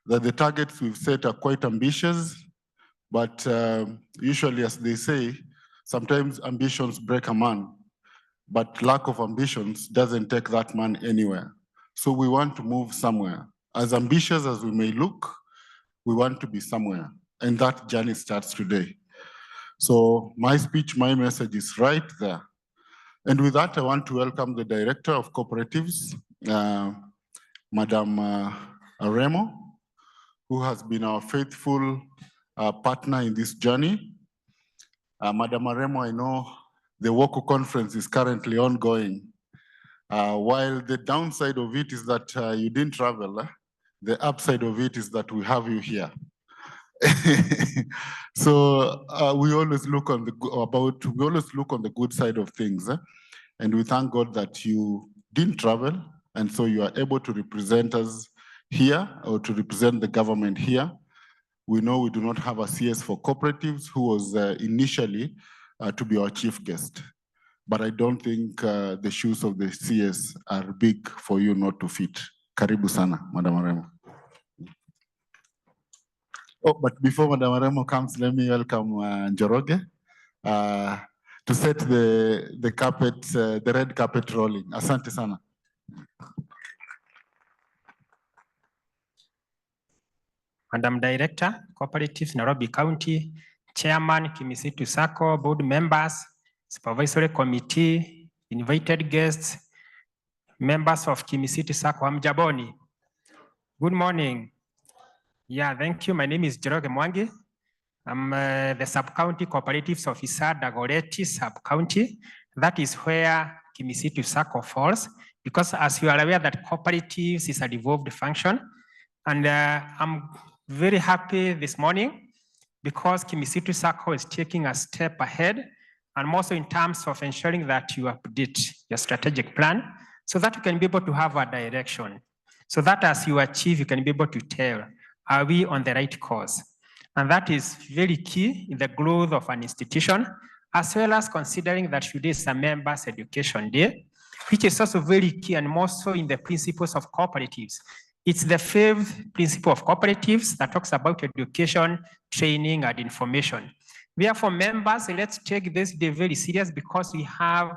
that the targets we've set are quite ambitious, but usually, as they say, sometimes ambitions break a man, but lack of ambitions doesn't take that man anywhere. So we want to move somewhere. As ambitious as we may look, we want to be somewhere, and that journey starts today. So my speech, my message is right there. And with that, I want to welcome the Director of Cooperatives, Madam Remo, who has been our faithful partner in this journey. Madam Remo, I know the WOCO conference is currently ongoing. While the downside of it is that you didn't travel, the upside of it is that we have you here. So we always look on the good side of things, and we thank God that you didn't travel, and so you are able to represent us here, or to represent the government here. We know we do not have a CS for cooperatives, who was initially to be our chief guest, but I don't think the shoes of the CS are big for you not to fit. Karibu sana, Madam Remo. Oh, but before Madam Remo comes, let me welcome Njoroge to set the carpet, the red carpet rolling. Asante sana. Madam Director, Cooperatives, Nairobi County, Chairman, Kimisitu Sacco, board members, Supervisory Committee, invited guests, members of Kimisitu Sacco, Hamjaboni. Good morning. Yeah, thank you. My name is Njoroge Mwangi. I'm the Sub-County Cooperatives Officer, Dagoretti Sub-County. That is where Kimisitu Sacco falls, because as you are aware that cooperatives is a devolved function. And I'm very happy this morning because Kimisitu Sacco is taking a step ahead, and also in terms of ensuring that you update your strategic plan so that you can be able to have a direction. So that as you achieve, you can be able to tell, are we on the right course? And that is very key in the growth of an institution, as well as considering that today is a members' education day, which is also very key, and more so in the principles of cooperatives. It's the 5th principle of cooperatives that talks about education, training, and information. Therefore, members, let's take this day very serious because we have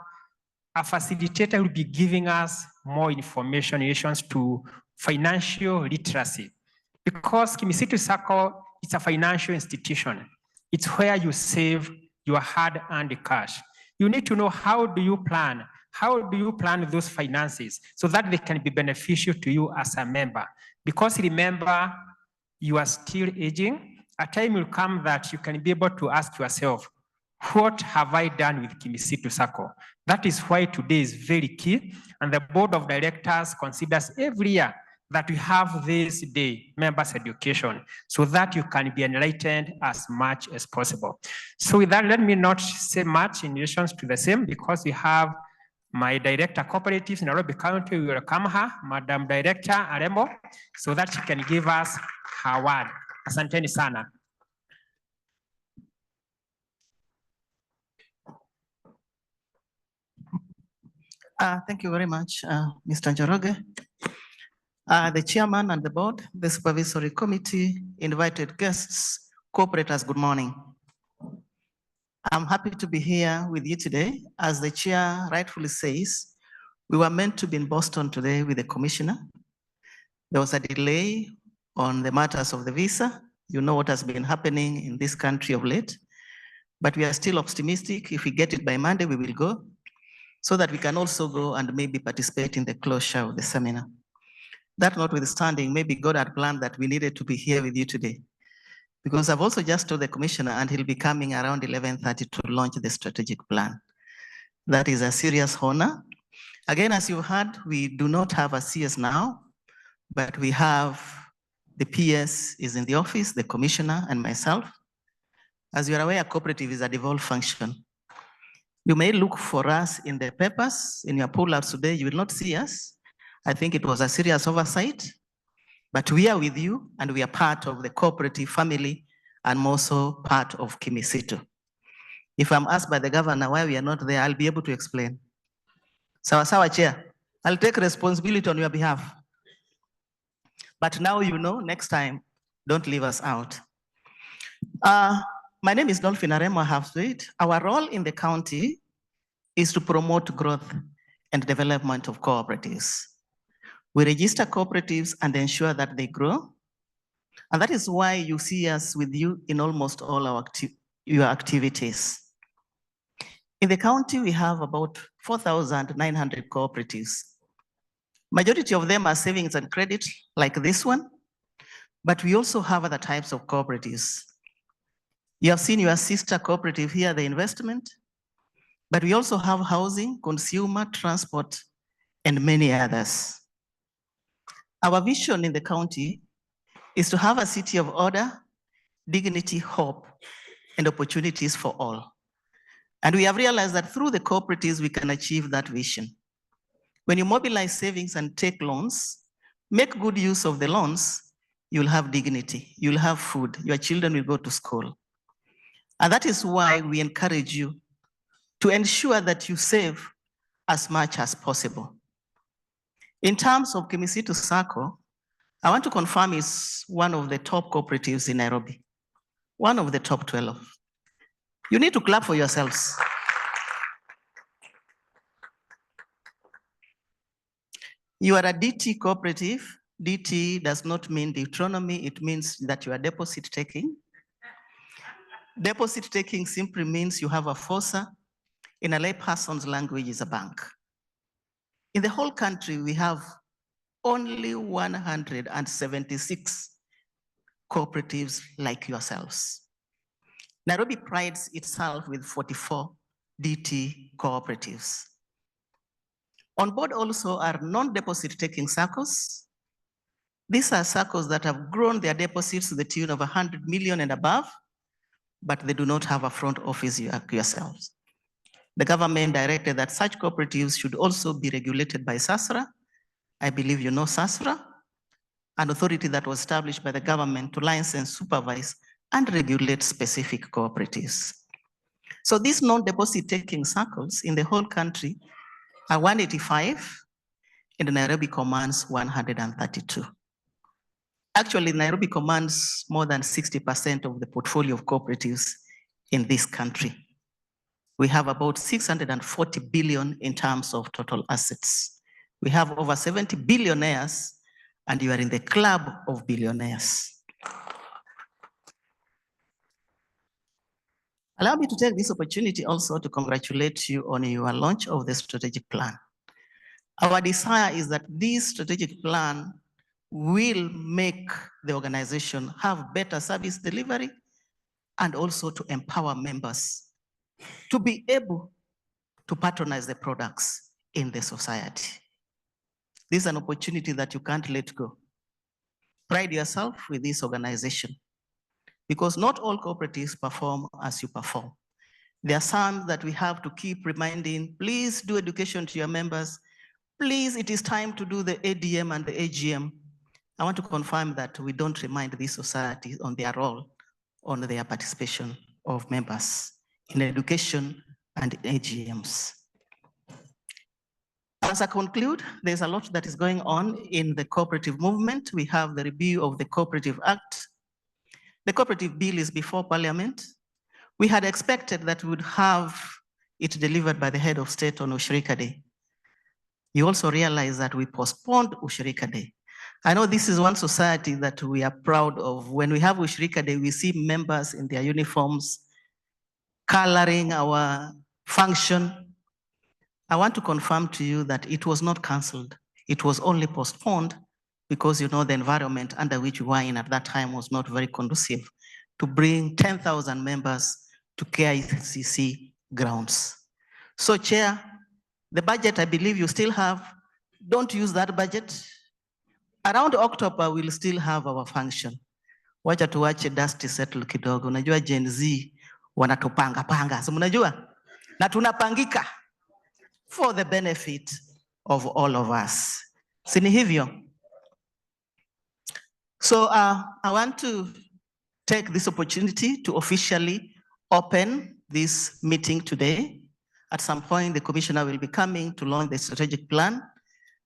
a facilitator who will be giving us more information in relation to financial literacy. Because Kimisitu Sacco is a financial institution. It's where you save your hard-earned cash. You need to know how do you plan those finances so that they can be beneficial to you as a member. Because remember, you are still aging. A time will come that you can be able to ask yourself, what have I done with Kimisitu Sacco? That is why today is very key, and the board of directors considers every year that we have this day, members education, so that you can be enlightened as much as possible. So with that, let me not say much in relation to the same, because we have my director cooperatives in Nairobi County. We welcome her, Madam Director Aremo, so that she can give us her word. Asanteni sana. Thank you very much, Mr. Njoroge. The chairman and the board, the supervisory committee, invited guests, cooperators, good morning. I'm happy to be here with you today. As the chair rightfully says, we were meant to be in Boston today with the commissioner. There was a delay on the matters of the visa. You know what has been happening in this country of late, but we are still optimistic. If we get it by Monday, we will go, so that we can also go and maybe participate in the closure of the seminar. That notwithstanding, maybe God had planned that we needed to be here with you today, because I've also just told the commissioner, and he'll be coming around 11:30 to launch the strategic plan. That is a serious honor. Again, as you heard, we do not have a CS now, but we have the PS is in the office, the commissioner and myself. As you are aware, cooperative is a devolved function. You may look for us in the papers, in your pull-outs today, you will not see us. I think it was a serious oversight, but we are with you and we are part of the cooperative family and also part of Kimisitu. If I'm asked by the governor why we are not there, I'll be able to explain. Sawa Chair, I'll take responsibility on your behalf. But now you know, next time, don't leave us out. My name is Dolphin Aremo Halfsweet. Our role in the county is to promote growth and development of cooperatives. We register cooperatives and ensure that they grow. And that is why you see us with you in almost all our your activities. In the county, we have about 4,900 cooperatives. Majority of them are savings and credit, like this one, but we also have other types of cooperatives. You have seen your sister cooperative here, the investment, but we also have housing, consumer, transport, and many others. Our vision in the county is to have a city of order, dignity, hope, and opportunities for all. And we have realized that through the cooperatives, we can achieve that vision. When you mobilize savings and take loans, make good use of the loans, you'll have dignity, you'll have food, your children will go to school. And that is why we encourage you to ensure that you save as much as possible. In terms of Kimisitu Sacco, I want to confirm it's one of the top cooperatives in Nairobi, one of the top 12. You need to clap for yourselves. You are a DT cooperative. DT does not mean Deuteronomy, it means that you are deposit taking. Deposit taking simply means you have a FOSA. In a layperson's language, is a bank. In the whole country, we have only 176 cooperatives like yourselves. Nairobi prides itself with 44 DT cooperatives. On board also are non-deposit taking SACCOs. These are SACCOs that have grown their deposits to the tune of 100 million and above, but they do not have a front office yourselves. The government directed that such cooperatives should also be regulated by SASRA. I believe you know SASRA, an authority that was established by the government to license, supervise, and regulate specific cooperatives. So these non-deposit taking circles in the whole country are 185, and Nairobi commands 132. Actually, Nairobi commands more than 60% of the portfolio of cooperatives in this country. We have about 640 billion in terms of total assets. We have over 70 billionaires, and you are in the club of billionaires. Allow me to take this opportunity also to congratulate you on your launch of the strategic plan. Our desire is that this strategic plan will make the organization have better service delivery and also to empower members to be able to patronize the products in the society. This is an opportunity that you can't let go. Pride yourself with this organization, because not all cooperatives perform as you perform. There are some that we have to keep reminding, please do education to your members. Please, it is time to do the ADM and the AGM. I want to confirm that we don't remind this society on their role, on their participation of members in education and AGMs. As I conclude, there's a lot that is going on in the cooperative movement. We have the review of the Cooperative Act. The cooperative bill is before Parliament. We had expected that we would have it delivered by the head of state on Ushirika Day. You also realize that we postponed Ushirika Day. I know this is one society that we are proud of. When we have Ushirika Day, we see members in their uniforms coloring our function. I want to confirm to you that it was not cancelled. It was only postponed because you know the environment under which we were in at that time was not very conducive to bring 10,000 members to KICC grounds. So Chair, the budget I believe you still have, don't use that budget. Around October, we'll still have our function. Wacha tuache dust settle kidogo. Unajua Gen Z wanatupanga panga. So mnajua? Na tunapangika for the benefit of all of us. Sini hivyo? So I want to take this opportunity to officially open this meeting today. At some point, the commissioner will be coming to launch the strategic plan.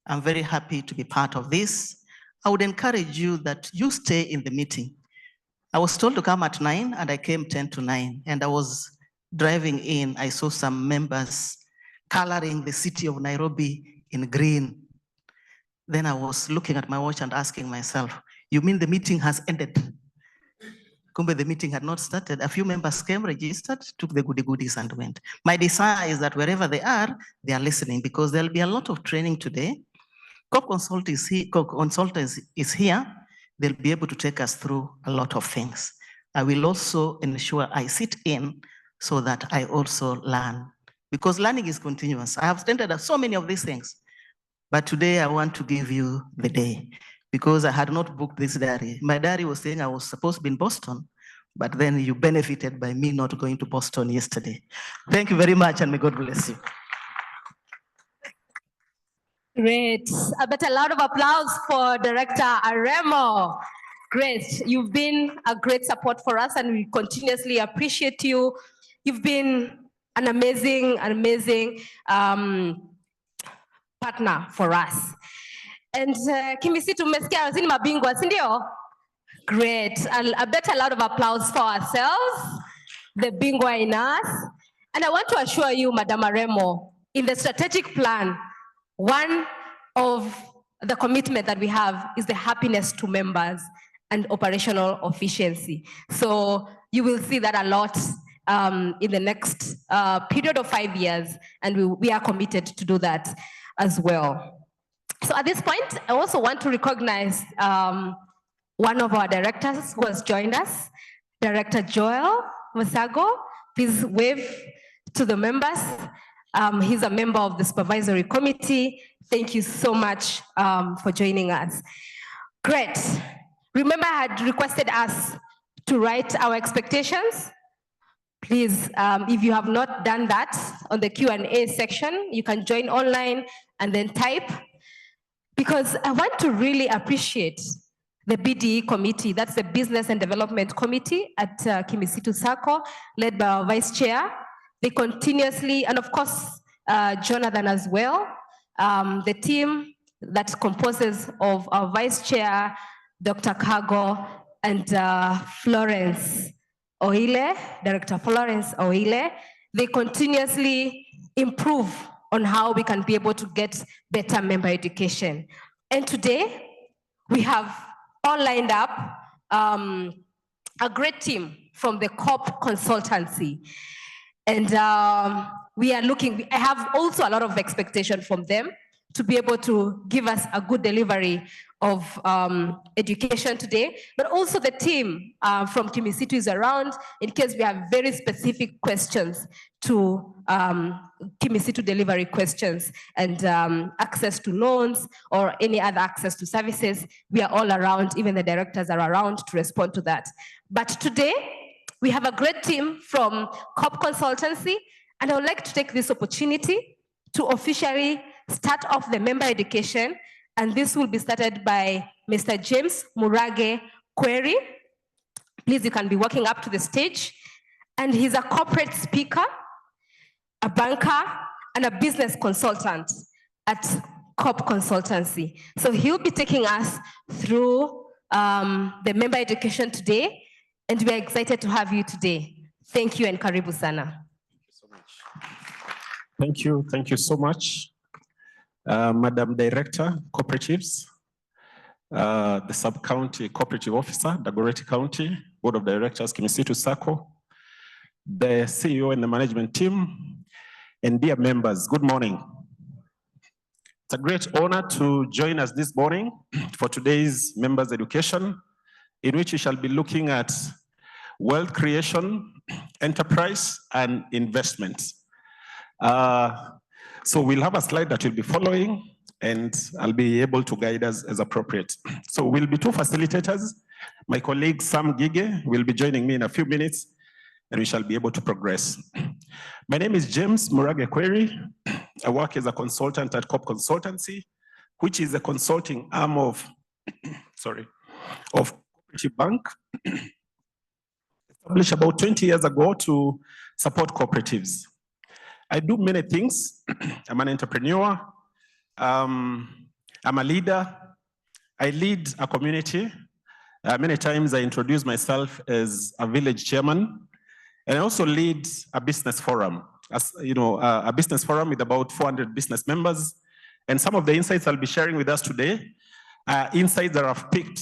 I'm very happy to be part of this. I would encourage you that you stay in the meeting. I was told to come at 9 and I came 10 to 9. And I was driving in, I saw some members coloring the city of Nairobi in green. Then I was looking at my watch and asking myself, you mean the meeting has ended? Kumbe, the meeting had not started. A few members came, registered, took the goodies and went. My desire is that wherever they are listening, because there'll be a lot of training today. Co-consultant is here. They'll be able to take us through a lot of things. I will also ensure I sit in so that I also learn, because learning is continuous. I have attended so many of these things, but today I want to give you the day, because I had not booked this diary. My diary was saying I was supposed to be in Boston, but then you benefited by me not going to Boston yesterday. Thank you very much, and may God bless you. Great. But a lot of applause for Director Aremo. Great. You've been a great support for us, and we continuously appreciate you. You've been an amazing partner for us. And Kimisitu, umesikia sisi ni mabingwa, si ndio? Great. I bet a lot of applause for ourselves, the bingwa in us. And I want to assure you, Madam Aremo, in the strategic plan, one of the commitment that we have is the happiness to members and operational efficiency. So you will see that a lot in the next period of 5 years, and we are committed to do that as well. So at this point, I also want to recognize one of our directors who has joined us, Director Joel Musago. Please wave to the members. He's a member of the supervisory committee. Thank you so much for joining us. Great. Remember, I had requested us to write our expectations. Please, if you have not done that on the Q&A section, you can join online and then type. Because I want to really appreciate the BDE committee, that's the Business and Development Committee at Kimisitu Sacco, led by our Vice Chair. They continuously, and of course, Jonathan as well, the team that composes of our Vice Chair, Dr. Kago, and Florence. Oile, Director Florence Oile, they continuously improve on how we can be able to get better member education. And today, we have all lined up a great team from the COP consultancy. And we are looking, I have also a lot of expectation from them to be able to give us a good delivery of education today, but also the team from Kimisitu is around in case we have very specific questions to Kimisitu delivery questions and access to loans or any other access to services. We are all around, even the directors are around to respond to that. But today, we have a great team from COP Consultancy, and I would like to take this opportunity to officially start off the member education, and this will be started by Mr. James Murage Query. Please, you can be walking up to the stage. And he's a corporate speaker, a banker, and a business consultant at COP Consultancy. So he'll be taking us through the member education today, and we're excited to have you today. Thank you and karibu sana. Thank you so much. Madam Director, Cooperatives, the Sub-County Cooperative Officer, Dagoretti County, Board of Directors, Kimisitu Sacco, the CEO and the management team, and dear members, good morning. It's a great honor to join us this morning for today's members education, in which we shall be looking at wealth creation, enterprise, and investment. So we'll have a slide that will be following, and I'll be able to guide us as appropriate. So we'll be two facilitators. My colleague Sam Gige will be joining me in a few minutes, and we shall be able to progress. My name is James Murage Query. I work as a consultant at COP Consultancy, which is a consulting arm of, of Cooperative Bank, established about 20 years ago to support cooperatives. I do many things. I'm an entrepreneur. I'm a leader. I lead a community. Many times I introduce myself as a village chairman. And I also lead a business forum. As you know, a business forum with about 400 business members. And some of the insights I'll be sharing with us today are insights that I've picked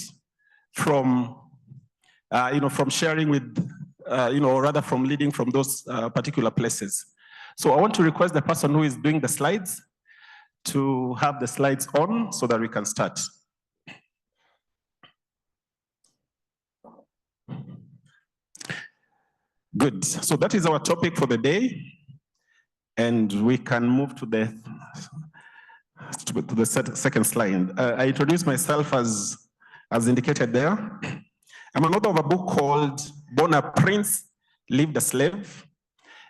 from, from sharing with, or rather from leading from those particular places. So I want to request the person who is doing the slides to have the slides on so that we can start. Good. So that is our topic for the day. And we can move to the second slide. I introduced myself as indicated there. I'm an author of a book called Born a Prince, Lived a Slave.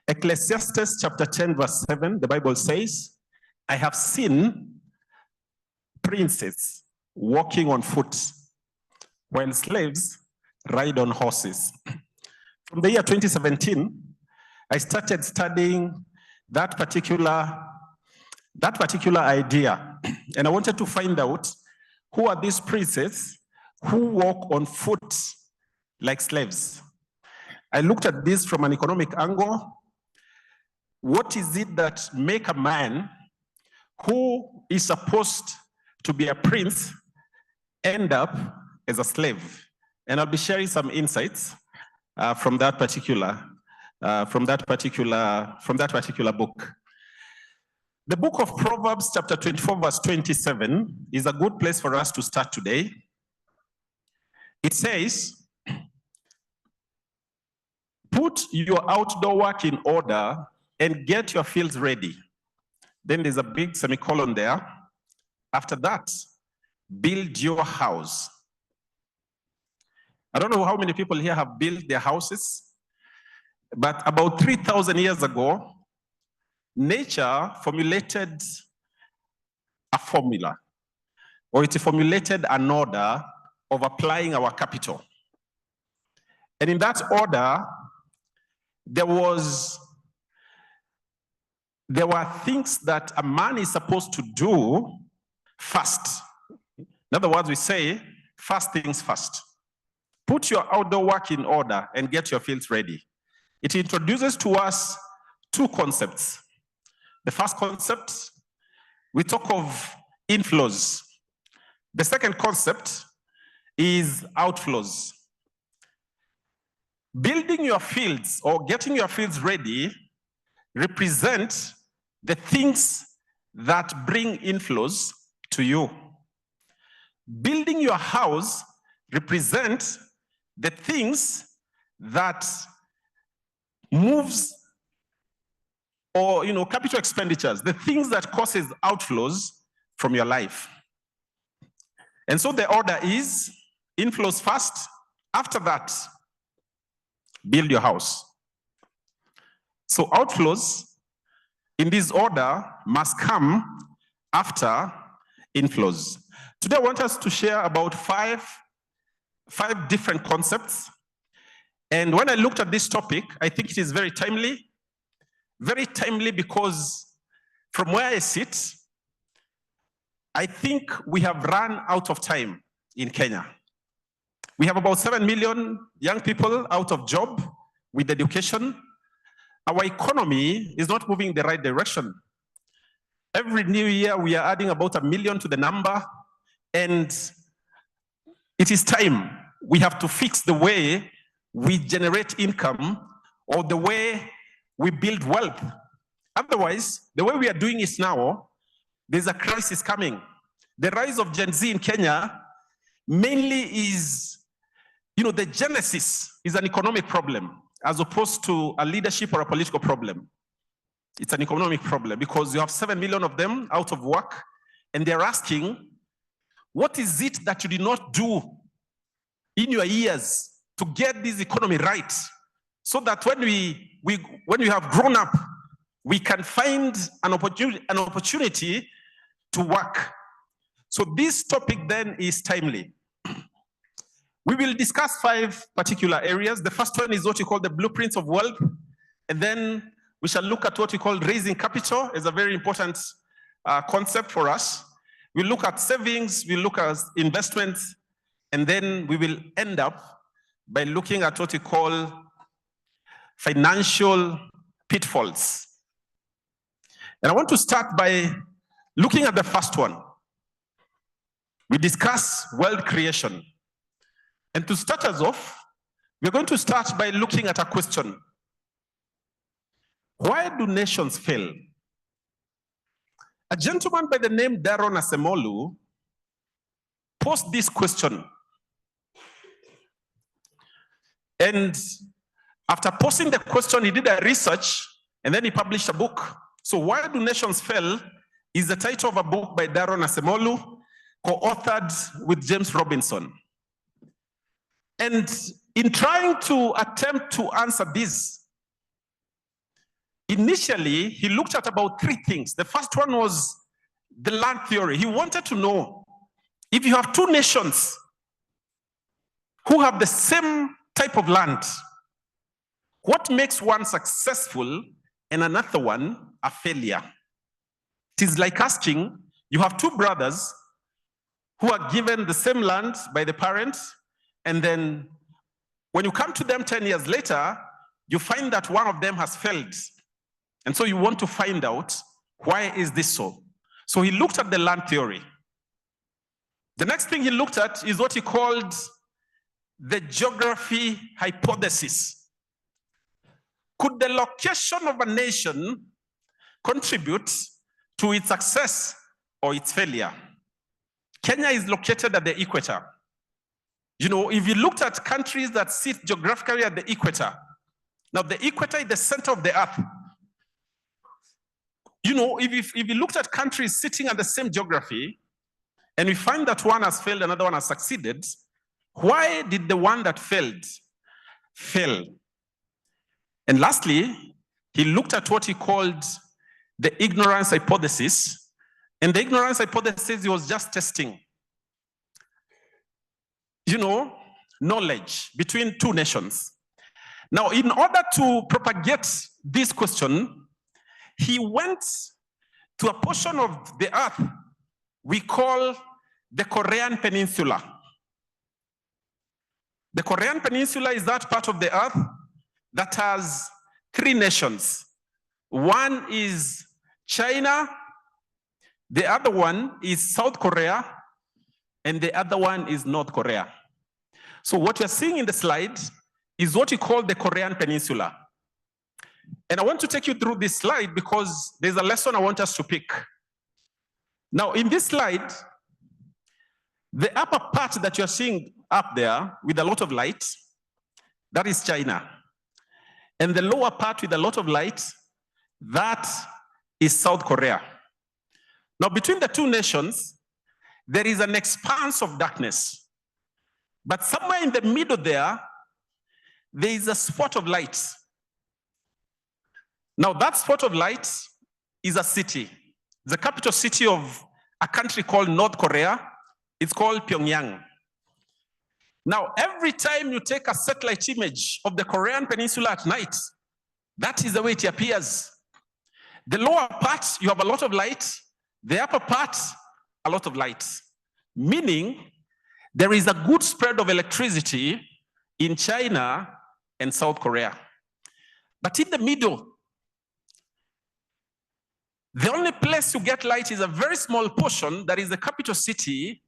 Ecclesiastes chapter 10 verse 7, the Bible says, I have seen princes walking on foot, while slaves ride on horses. From the year 2017, I started studying that particular idea. And I wanted to find out who are these princes who walk on foot like slaves. I looked at this from an economic angle. What is it that make a man who is supposed to be a prince end up as a slave? And I'll be sharing some insights from that particular book. The book of Proverbs, chapter 24, verse 27, is a good place for us to start today. It says, put your outdoor work in order and get your fields ready. Then there's a big semicolon there. After that, build your house. I don't know how many people here have built their houses, but about 3,000 years ago, nature formulated a formula, or it formulated an order of applying our capital. And in that order, there were things that a man is supposed to do first. In other words, we say, first things first. put your outdoor work in order and get your fields ready. It introduces to us two concepts. The first concept, we talk of inflows. The second concept is outflows. Building your fields or getting your fields ready represent the things that bring inflows to you. Building your house represents the things that moves or capital expenditures, the things that causes outflows from your life. And so the order is inflows first, after that, build your house. So outflows in this order must come after inflows. Today I want us to share about five different concepts. And when I looked at this topic, I think it is very timely because from where I sit, I think we have run out of time in Kenya. We have about 7 million young people out of job with education. Our economy is not moving in the right direction. Every new year, we are adding about 1 million to the number, and it is time we have to fix the way we generate income or the way we build wealth. Otherwise, the way we are doing it now, there's a crisis coming. The rise of Gen Z in Kenya mainly is, the genesis is an economic problem as opposed to a leadership or a political problem. It's an economic problem because you have 7 million of them out of work, and they're asking, what is it that you did not do in your years to get this economy right, so that when we have grown up, we can find an opportunity to work. So this topic then is timely. We will discuss 5 particular areas. The first one is what we call the blueprints of wealth. And then we shall look at what we call raising capital as a very important concept for us. We'll look at savings, we'll look at investments, and then we will end up by looking at what we call financial pitfalls. And I want to start by looking at the first one. We discuss wealth creation. And to start us off, we're going to start by looking at a question. Why do nations fail? A gentleman by the name Daron Asemolu posed this question. And after posing the question, he did a research and then he published a book. So Why Do Nations Fail is the title of a book by Daron Asemolu, co-authored with James Robinson. And in trying to attempt to answer this, initially, he looked at about 3 things. The first one was the land theory. He wanted to know if you have 2 nations who have the same type of land, what makes one successful and another one a failure? It is like asking, you have 2 brothers who are given the same land by the parents, and then when you come to them 10 years later, you find that one of them has failed. And so you want to find out, why is this so? So he looked at the land theory. The next thing he looked at is what he called the geography hypothesis. Could the location of a nation contribute to its success or its failure? Kenya is located at the equator. If you looked at countries that sit geographically at the equator, now the equator is the center of the earth. If you looked at countries sitting at the same geography, and we find that one has failed, another one has succeeded, why did the one that failed fail? And lastly, he looked at what he called the ignorance hypothesis. And the ignorance hypothesis, he was just testing, knowledge between 2 nations. Now, in order to propagate this question, he went to a portion of the earth we call the Korean Peninsula. The Korean Peninsula is that part of the earth that has 3 nations. One is China, the other one is South Korea, and the other one is North Korea. So what you're seeing in the slide is what we call the Korean Peninsula. And I want to take you through this slide because there's a lesson I want us to pick. Now, in this slide, the upper part that you're seeing up there with a lot of light, that is China. And the lower part with a lot of light, that is South Korea. Now, between the 2 nations, there is an expanse of darkness. But somewhere in the middle there is a spot of light. Now, that spot of light is a city, the capital city of a country called North Korea. It's called Pyongyang. Now, every time you take a satellite image of the Korean Peninsula at night, that is the way it appears. The lower part, you have a lot of light. The upper part, a lot of light. Meaning, there is a good spread of electricity in China and South Korea. But in the middle, the only place you get light is a very small portion, that is the capital city.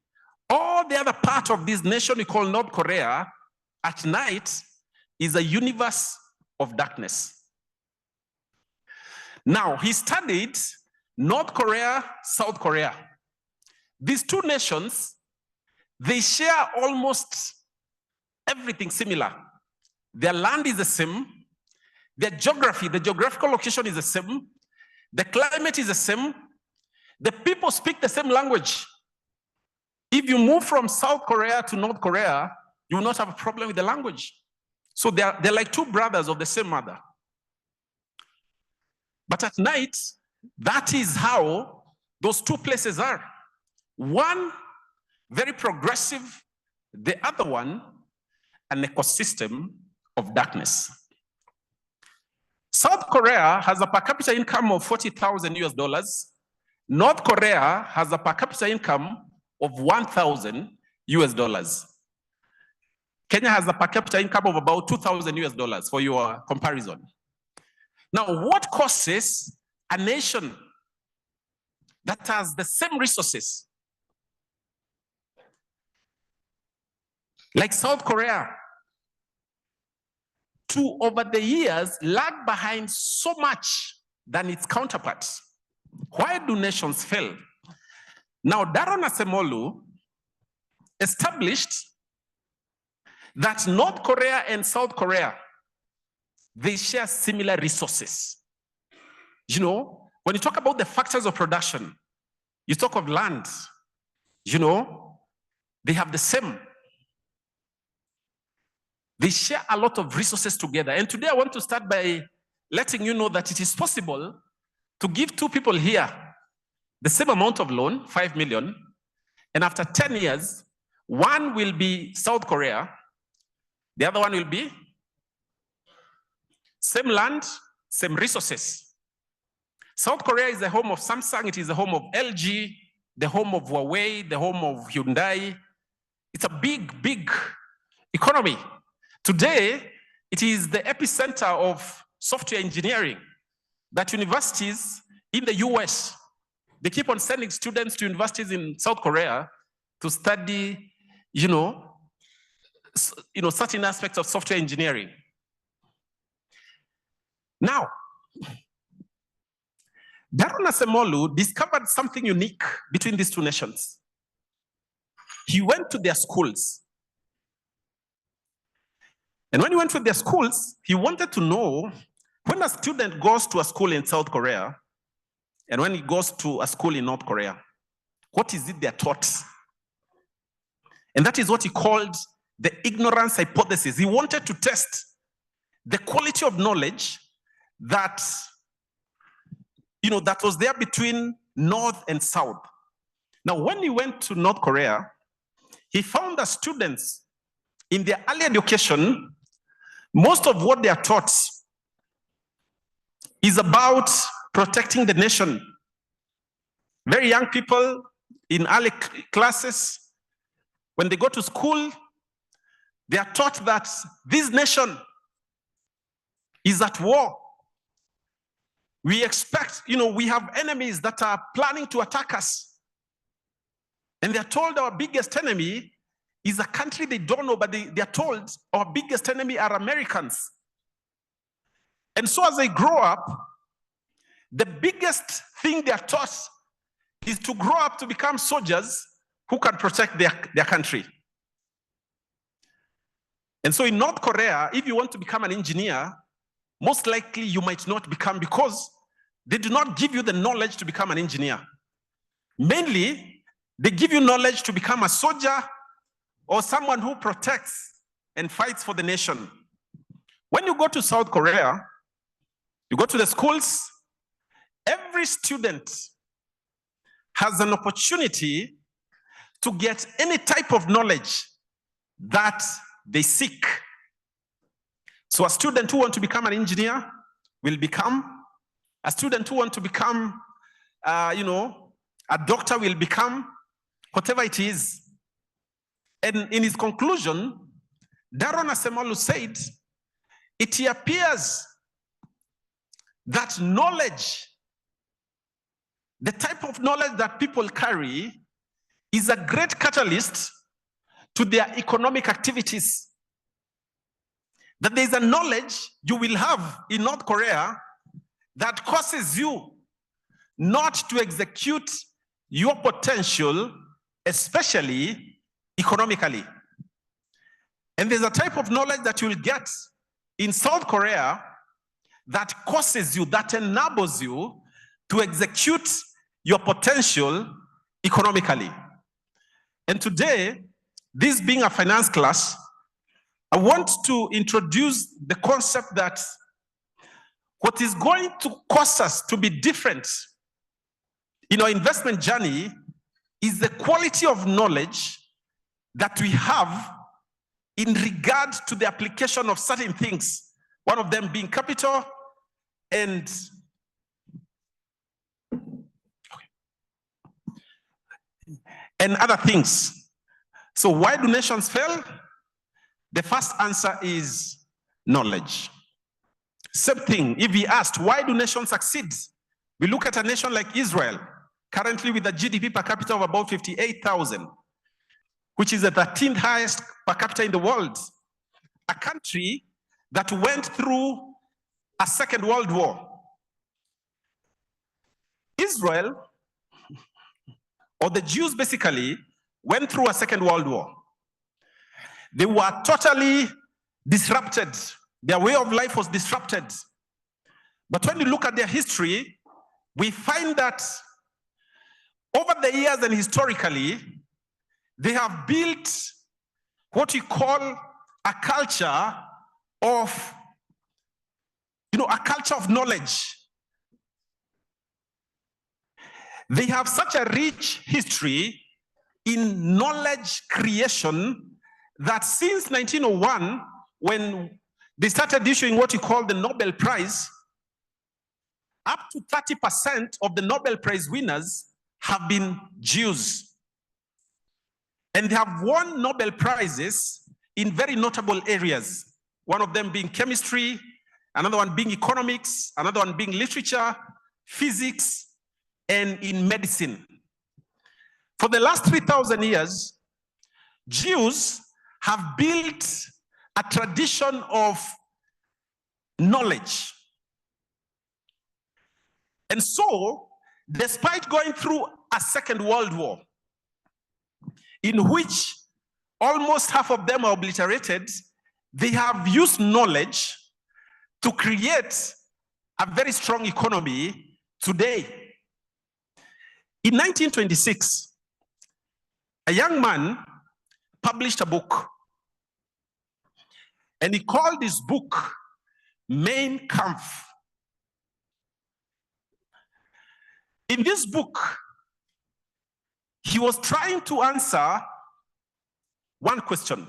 All the other part of this nation we call North Korea, at night, is a universe of darkness. Now, he studied North Korea, South Korea. These 2 nations, they share almost everything similar. Their land is the same. Their geography, the geographical location is the same. The climate is the same. The people speak the same language. If you move from South Korea to North Korea, you will not have a problem with the language. So they're like 2 brothers of the same mother. But at night, that is how those 2 places are. One, very progressive. The other one, an ecosystem of darkness. South Korea has a per capita income of $40,000. North Korea has a per capita income of $1,000. Kenya has a per capita income of about $2,000 for your comparison. Now, what causes a nation that has the same resources, like South Korea, to over the years lag behind so much than its counterparts? Why do nations fail? Now, Daron Asemolu established that North Korea and South Korea, they share similar resources. You know, when you talk about the factors of production, you talk of land, you know, they have the same. They share a lot of resources together. And today I want to start by letting you know that it is possible to give 2 people here the same amount of loan, 5 million, and after 10 years, one will be South Korea, the other one will be same land, same resources. South Korea is the home of Samsung, it is the home of LG, the home of Huawei, the home of Hyundai. It's a big, big economy. Today, it is the epicenter of software engineering that universities in the US, they keep on sending students to universities in South Korea to study, certain aspects of software engineering. Now, Daron Asemolu discovered something unique between these 2 nations. He went to their schools. And when he went to their schools, he wanted to know, when a student goes to a school in South Korea, and when he goes to a school in North Korea, what is it they're taught? And that is what he called the ignorance hypothesis. He wanted to test the quality of knowledge that, that was there between North and South. Now, when he went to North Korea, he found that students in their early education, most of what they are taught is about protecting the nation. Very young people in early classes, when they go to school, They are taught that this nation is at war. We expect, we have enemies that are planning to attack us. And they're told our biggest enemy is a country they don't know, but they are told our biggest enemy are Americans. And so as they grow up, the biggest thing they are taught is to grow up to become soldiers who can protect their country. And so in North Korea, if you want to become an engineer, most likely you might not become, because they do not give you the knowledge to become an engineer. Mainly, they give you knowledge to become a soldier or someone who protects and fights for the nation. When you go to South Korea, you go to the schools, every student has an opportunity to get any type of knowledge that they seek. So a student who wants to become an engineer will become. A student who wants to become, a doctor will become, whatever it is. And in his conclusion, Daron Asemolu said, it appears that knowledge, the type of knowledge that people carry, is a great catalyst to their economic activities. That there's a knowledge you will have in North Korea that causes you not to execute your potential, especially economically. And there's a type of knowledge that you'll get in South Korea that causes you, that enables you to execute your potential economically. And today, this being a finance class, I want to introduce the concept that what is going to cause us to be different in our investment journey is the quality of knowledge that we have in regard to the application of certain things, one of them being capital and other things. So why do nations fail? The first answer is knowledge. Same thing, if we asked, why do nations succeed? We look at a nation like Israel, currently with a GDP per capita of about 58,000, which is the 13th highest per capita in the world. A country that went through a Second World War. Israel, or the Jews basically, went through a Second World War. They were totally disrupted. Their way of life was disrupted. But when you look at their history, we find that over the years and historically, they have built what we call a culture of, a culture of knowledge. They have such a rich history in knowledge creation that since 1901, when they started issuing what you call the Nobel Prize, up to 30% of the Nobel Prize winners have been Jews. And they have won Nobel Prizes in very notable areas. One of them being chemistry, another one being economics, another one being literature, physics, and in medicine. For the last 3,000 years, Jews have built a tradition of knowledge. And so, despite going through a Second World War, in which almost half of them are obliterated, they have used knowledge to create a very strong economy today. In 1926, a young man published a book, and he called his book Mein Kampf. In this book, he was trying to answer one question.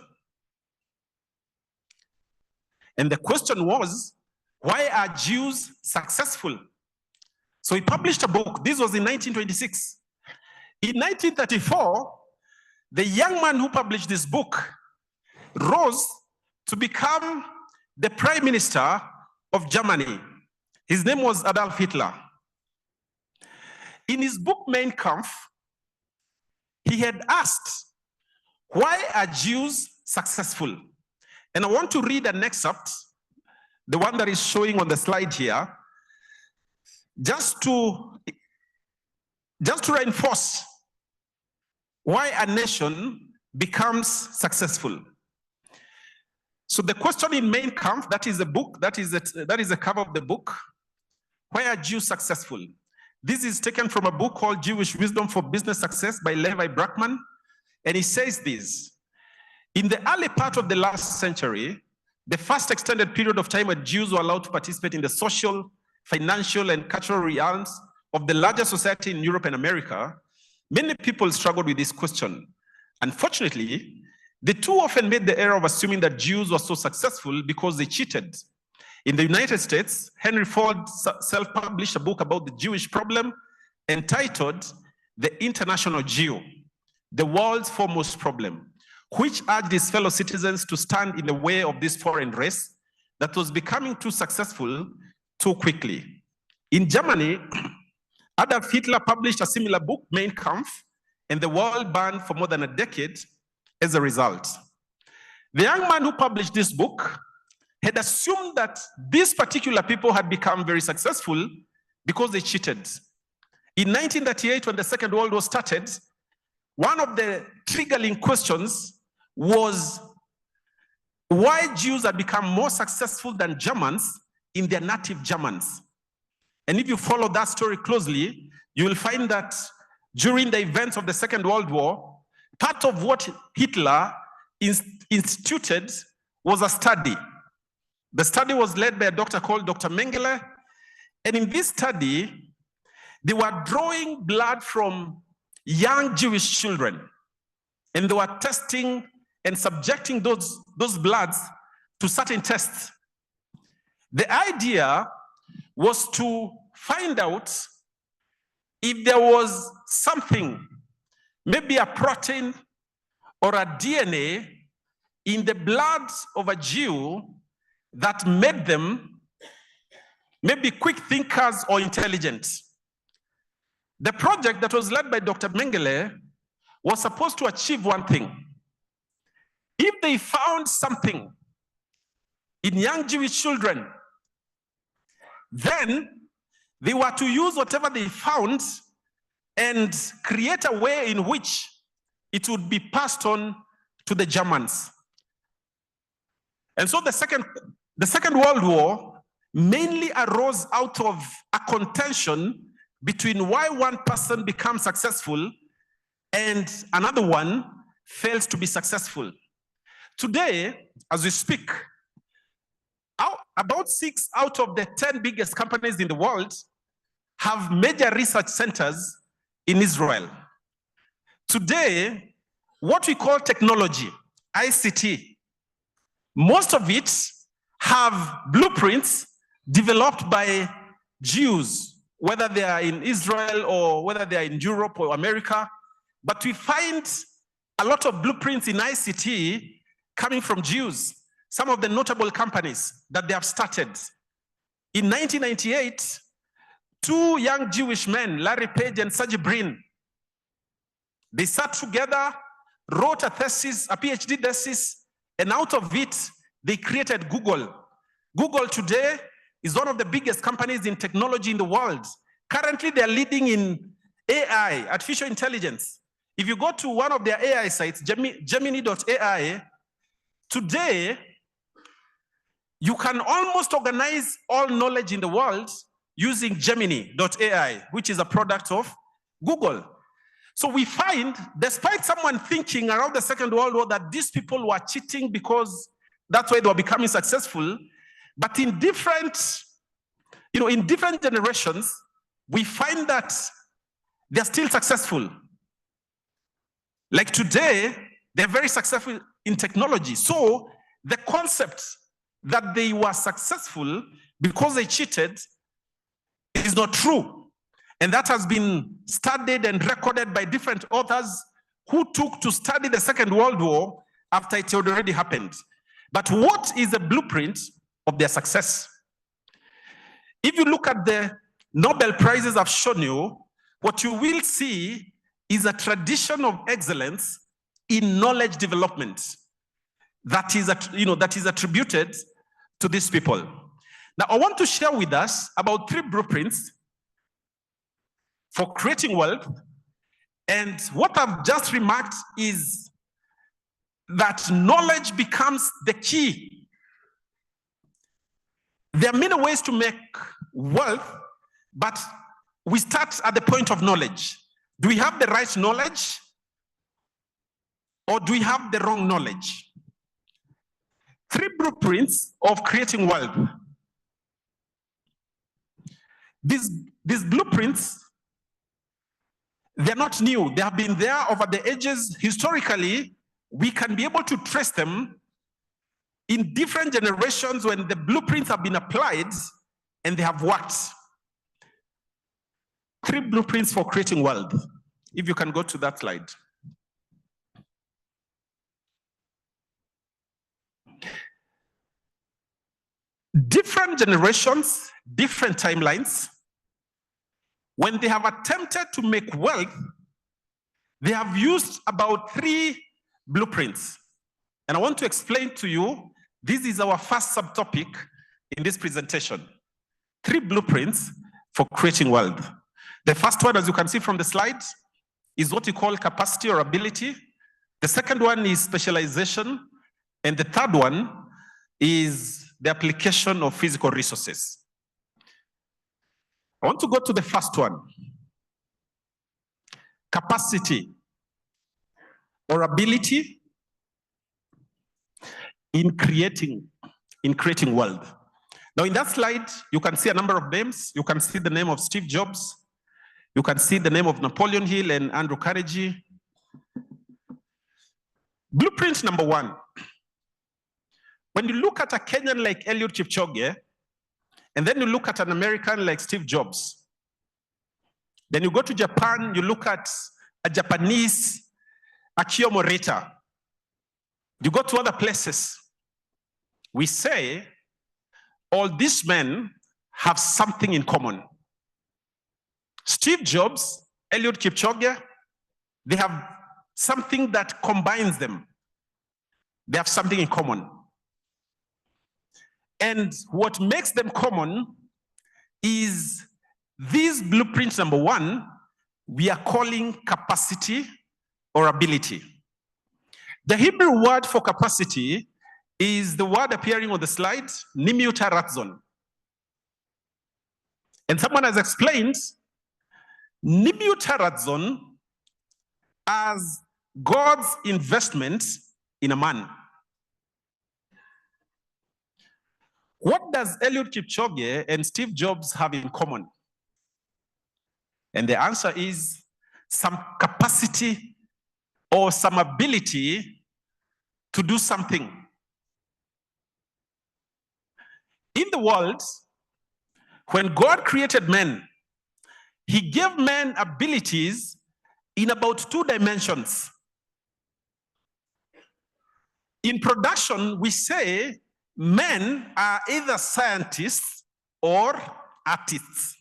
And the question was, why are Jews successful? So he published a book. This was in 1926. In 1934, the young man who published this book rose to become the prime minister of Germany. His name was Adolf Hitler. In his book, Mein Kampf, he had asked, why are Jews successful? And I want to read an excerpt, the one that is showing on the slide here, just to reinforce why a nation becomes successful. So the question in Mein Kampf, that is the book, that is the cover of the book. Why are Jews successful? This is taken from a book called Jewish Wisdom for Business Success by Levi Brackman. And he says this: in the early part of the last century, the first extended period of time when Jews were allowed to participate in the social, financial, and cultural realms of the larger society in Europe and America, many people struggled with this question. Unfortunately, they too often made the error of assuming that Jews were so successful because they cheated. In the United States, Henry Ford self-published a book about the Jewish problem entitled The International Jew, the World's Foremost Problem, which urged his fellow citizens to stand in the way of this foreign race that was becoming too successful too quickly. In Germany, Adolf Hitler published a similar book, Mein Kampf, and the world banned for more than a decade as a result. The young man who published this book had assumed that these particular people had become very successful because they cheated. In 1938, when the Second World War started, one of the triggering questions was why Jews had become more successful than Germans in their native Germans. And if you follow that story closely, you will find that during the events of the Second World War, part of what Hitler instituted was a study. The study was led by a doctor called Dr. Mengele. And in this study, they were drawing blood from young Jewish children. And they were testing and subjecting those bloods to certain tests. The idea was to find out if there was something, maybe a protein or a DNA in the blood of a Jew that made them maybe quick thinkers or intelligent. The project that was led by Dr. Mengele was supposed to achieve one thing. If they found something in young Jewish children, then they were to use whatever they found and create a way in which it would be passed on to the Germans. And so the Second World War mainly arose out of a contention between why one person becomes successful and another one fails to be successful. Today, as we speak, about 6 out of the 10 biggest companies in the world have major research centers in Israel. Today, what we call technology, ICT, most of it have blueprints developed by Jews, whether they are in Israel or whether they are in Europe or America. But we find a lot of blueprints in ICT coming from Jews. Some of the notable companies that they have started. In 1998, 2 young Jewish men, Larry Page and Sergey Brin, they sat together, wrote a thesis, a PhD thesis, and out of it, they created Google. Google today is one of the biggest companies in technology in the world. Currently, they're leading in AI, artificial intelligence. If you go to one of their AI sites, Gemini.ai, today, you can almost organize all knowledge in the world using Gemini.ai, which is a product of Google. So we find, despite someone thinking around the Second World War that these people were cheating because that's why they were becoming successful, but in different generations, we find that they're still successful. Like today, they're very successful in technology. So the concept that they were successful because they cheated is not true. And that has been studied and recorded by different authors who took to study the Second World War after it had already happened. But what is the blueprint of their success? If you look at the Nobel Prizes I've shown you, what you will see is a tradition of excellence in knowledge development that is, that is attributed to these people. Now, I want to share with us about 3 blueprints for creating wealth. And what I've just remarked is that knowledge becomes the key. There are many ways to make wealth, but we start at the point of knowledge. Do we have the right knowledge, or do we have the wrong knowledge? 3 blueprints of creating wealth. These blueprints, they're not new. They have been there over the ages. Historically, we can be able to trace them in different generations when the blueprints have been applied and they have worked. 3 blueprints for creating wealth. If you can go to that slide. Different generations, different timelines, when they have attempted to make wealth, they have used about 3 blueprints. And I want to explain to you, this is our first subtopic in this presentation. 3 blueprints for creating wealth. The first one, as you can see from the slide, is what you call capacity or ability. The second one is specialization. And the third one is the application of physical resources. I want to go to the first one. Capacity or ability in creating wealth. Now in that slide, you can see a number of names. You can see the name of Steve Jobs. You can see the name of Napoleon Hill and Andrew Carnegie. Blueprint number 1. When you look at a Kenyan like Eliud Kipchoge, and then you look at an American like Steve Jobs, then you go to Japan, you look at a Japanese Akio Morita. You go to other places. We say all these men have something in common. Steve Jobs, Eliud Kipchoge, they have something that combines them. They have something in common. And what makes them common is these blueprints, number 1, we are calling capacity or ability. The Hebrew word for capacity is the word appearing on the slide, nimiuta ratzon. And someone has explained nimiuta ratzon as God's investment in a man. What does Eliud Kipchoge and Steve Jobs have in common? And the answer is some capacity or some ability to do something. In the world, when God created men, he gave men abilities in about 2 dimensions. In production, we say men are either scientists or artists.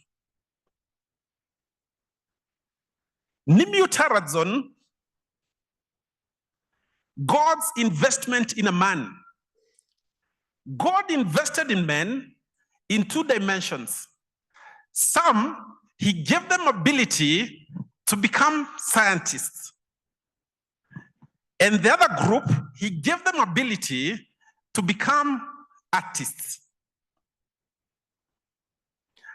Nimiuta ratzon, God's investment in a man. God invested in men in 2 dimensions. Some, he gave them ability to become scientists. And the other group, he gave them ability to become artists.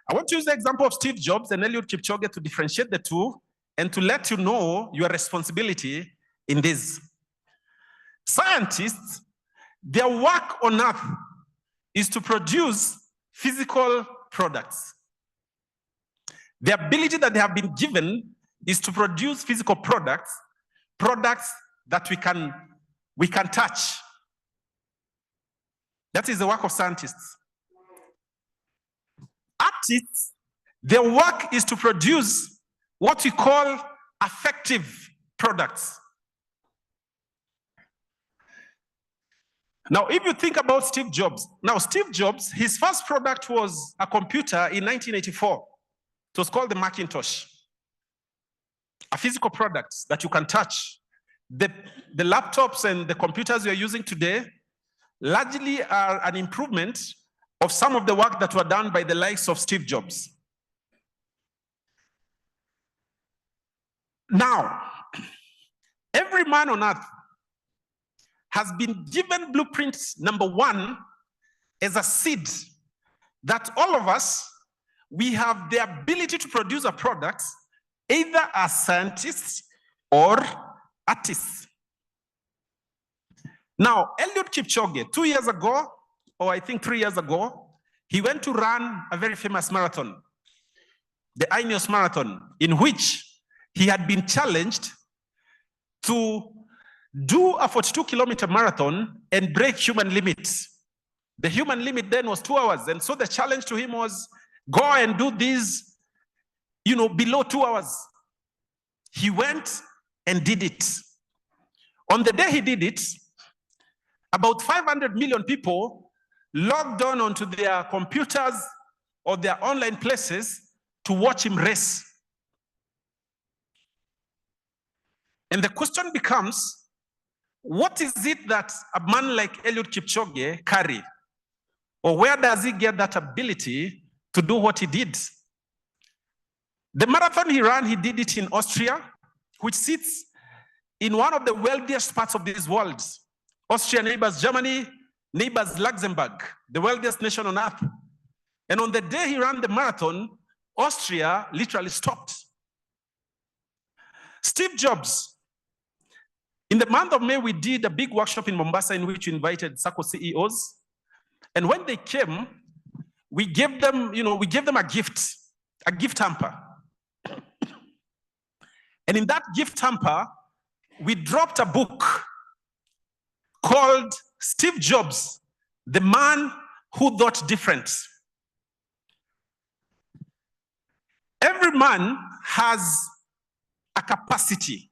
I want to use the example of Steve Jobs and Eliud Kipchoge to differentiate the 2 and to let you know your responsibility in this. Scientists, their work on earth is to produce physical products. The ability that they have been given is to produce physical products that we can touch. That is the work of scientists. Artists, their work is to produce what we call affective products. Now, if you think about Steve Jobs, his first product was a computer in 1984. It was called the Macintosh, a physical product that you can touch. The laptops and the computers you're using today largely are an improvement of some of the work that were done by the likes of Steve Jobs. Now, every man on earth has been given blueprint number 1 as a seed that all of us, we have the ability to produce a product either as scientists or artists. Now, Eliud Kipchoge, 2 years ago, or I think 3 years ago, he went to run a very famous marathon, the Ineos Marathon, in which he had been challenged to do a 42-kilometer marathon and break human limits. The human limit then was 2 hours. And so the challenge to him was, go and do this, below 2 hours. He went and did it. On the day he did it, about 500 million people logged on onto their computers or their online places to watch him race. And the question becomes, what is it that a man like Eliud Kipchoge carry? Or where does he get that ability to do what he did? The marathon he ran, he did it in Austria, which sits in one of the wealthiest parts of this world. Austria neighbors Germany, neighbors Luxembourg, the wealthiest nation on earth. And on the day he ran the marathon, Austria literally stopped. Steve Jobs, in the month of May, we did a big workshop in Mombasa in which we invited Sacco CEOs. And when they came, we gave them, a gift hamper. And in that gift hamper, we dropped a book called Steve Jobs, the Man Who Thought Different. Every man has a capacity.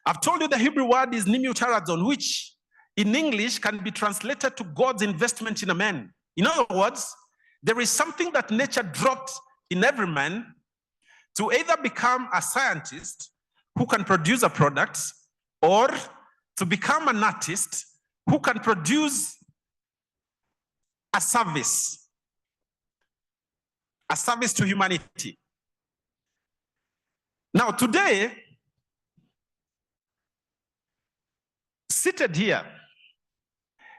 I've told you the Hebrew word is nimutarazon, which in English can be translated to God's investment in a man. In other words, there is something that nature dropped in every man to either become a scientist who can produce a product, or to become an artist who can produce a service to humanity. Now today, seated here,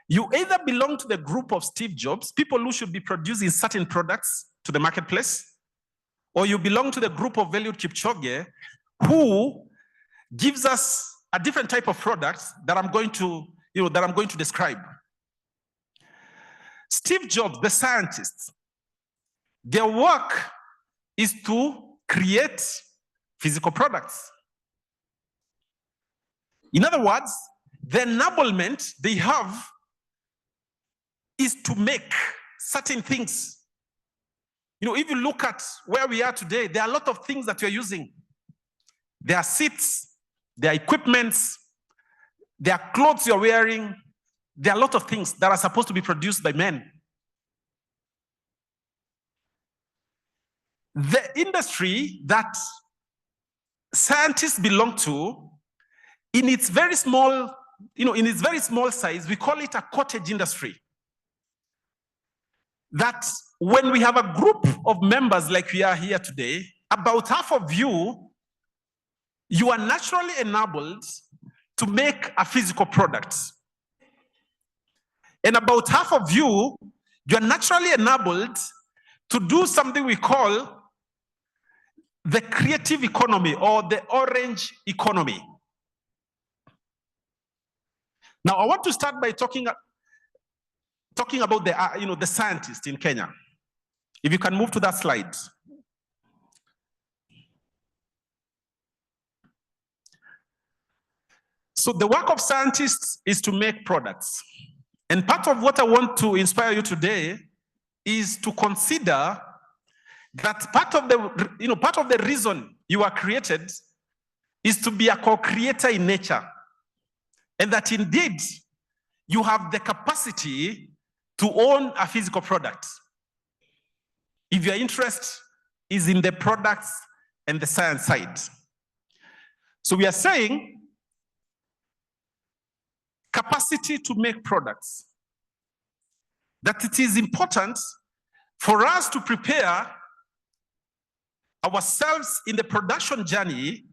you either belong to the group of Steve Jobs, people who should be producing certain products to the marketplace, or you belong to the group of Eliud Kipchoge, who gives us a different type of products that I'm going to describe. Steve Jobs, the scientists, their work is to create physical products. In other words, the enablement they have is to make certain things. If you look at where we are today, there are a lot of things that we're using. There are seats, there are equipments, there are clothes you're wearing. There are a lot of things that are supposed to be produced by men. The industry that scientists belong to, in its very small, size, we call it a cottage industry. That when we have a group of members like we are here today, about half of you are naturally enabled to make a physical product. And about half of you are naturally enabled to do something we call the creative economy or the orange economy. Now, I want to start by talking about the scientists in Kenya. If you can move to that slide. So the work of scientists is to make products. And part of what I want to inspire you today is to consider that part of the reason you are created is to be a co-creator in nature. And that indeed, you have the capacity to own a physical product. If your interest is in the products and the science side. So we are saying capacity to make products. That it is important for us to prepare ourselves in the production journey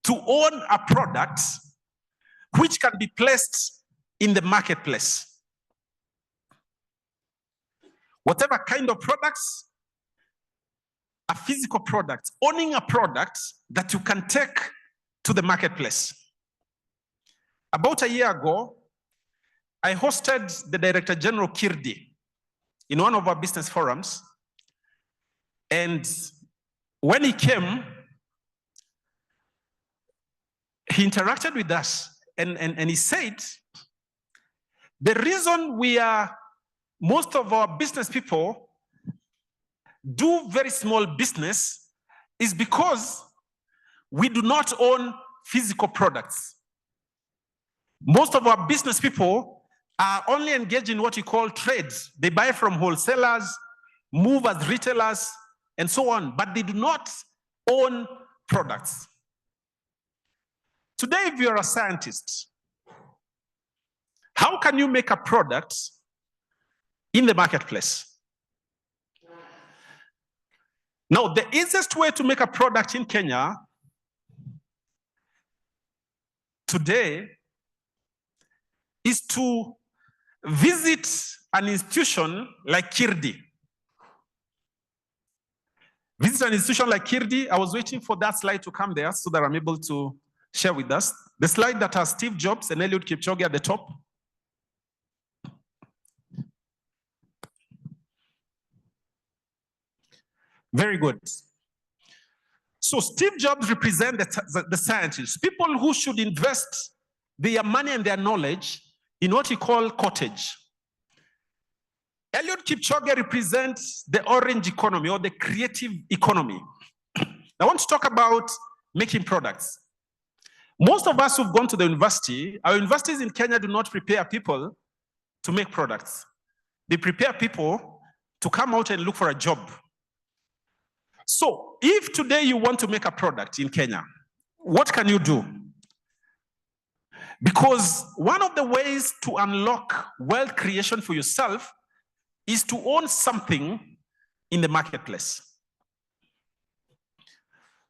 to own a product which can be placed in the marketplace. Whatever kind of products, a physical product, owning a product that you can take to the marketplace. About a year ago, I hosted the Director General Kirdi in one of our business forums. And when he came, he interacted with us and he said, the reason most of our business people do very small business is because we do not own physical products. Most of our business people are only engaged in what we call trades. They buy from wholesalers, move as retailers, and so on, but they do not own products. Today, if you're a scientist, how can you make a product in the marketplace? Now, the easiest way to make a product in Kenya today is to visit an institution like Kirdi. Visit an institution like Kirdi. I was waiting for that slide to come there so that I'm able to share with us. The slide that has Steve Jobs and Eliud Kipchoge at the top. Very good. So Steve Jobs represents the scientists, people who should invest their money and their knowledge in what we call cottage. Eliud Kipchoge represents the orange economy or the creative economy. I want to talk about making products. Most of us who've gone to the university, our universities in Kenya do not prepare people to make products. They prepare people to come out and look for a job. So if today you want to make a product in Kenya, what can you do? Because one of the ways to unlock wealth creation for yourself is to own something in the marketplace.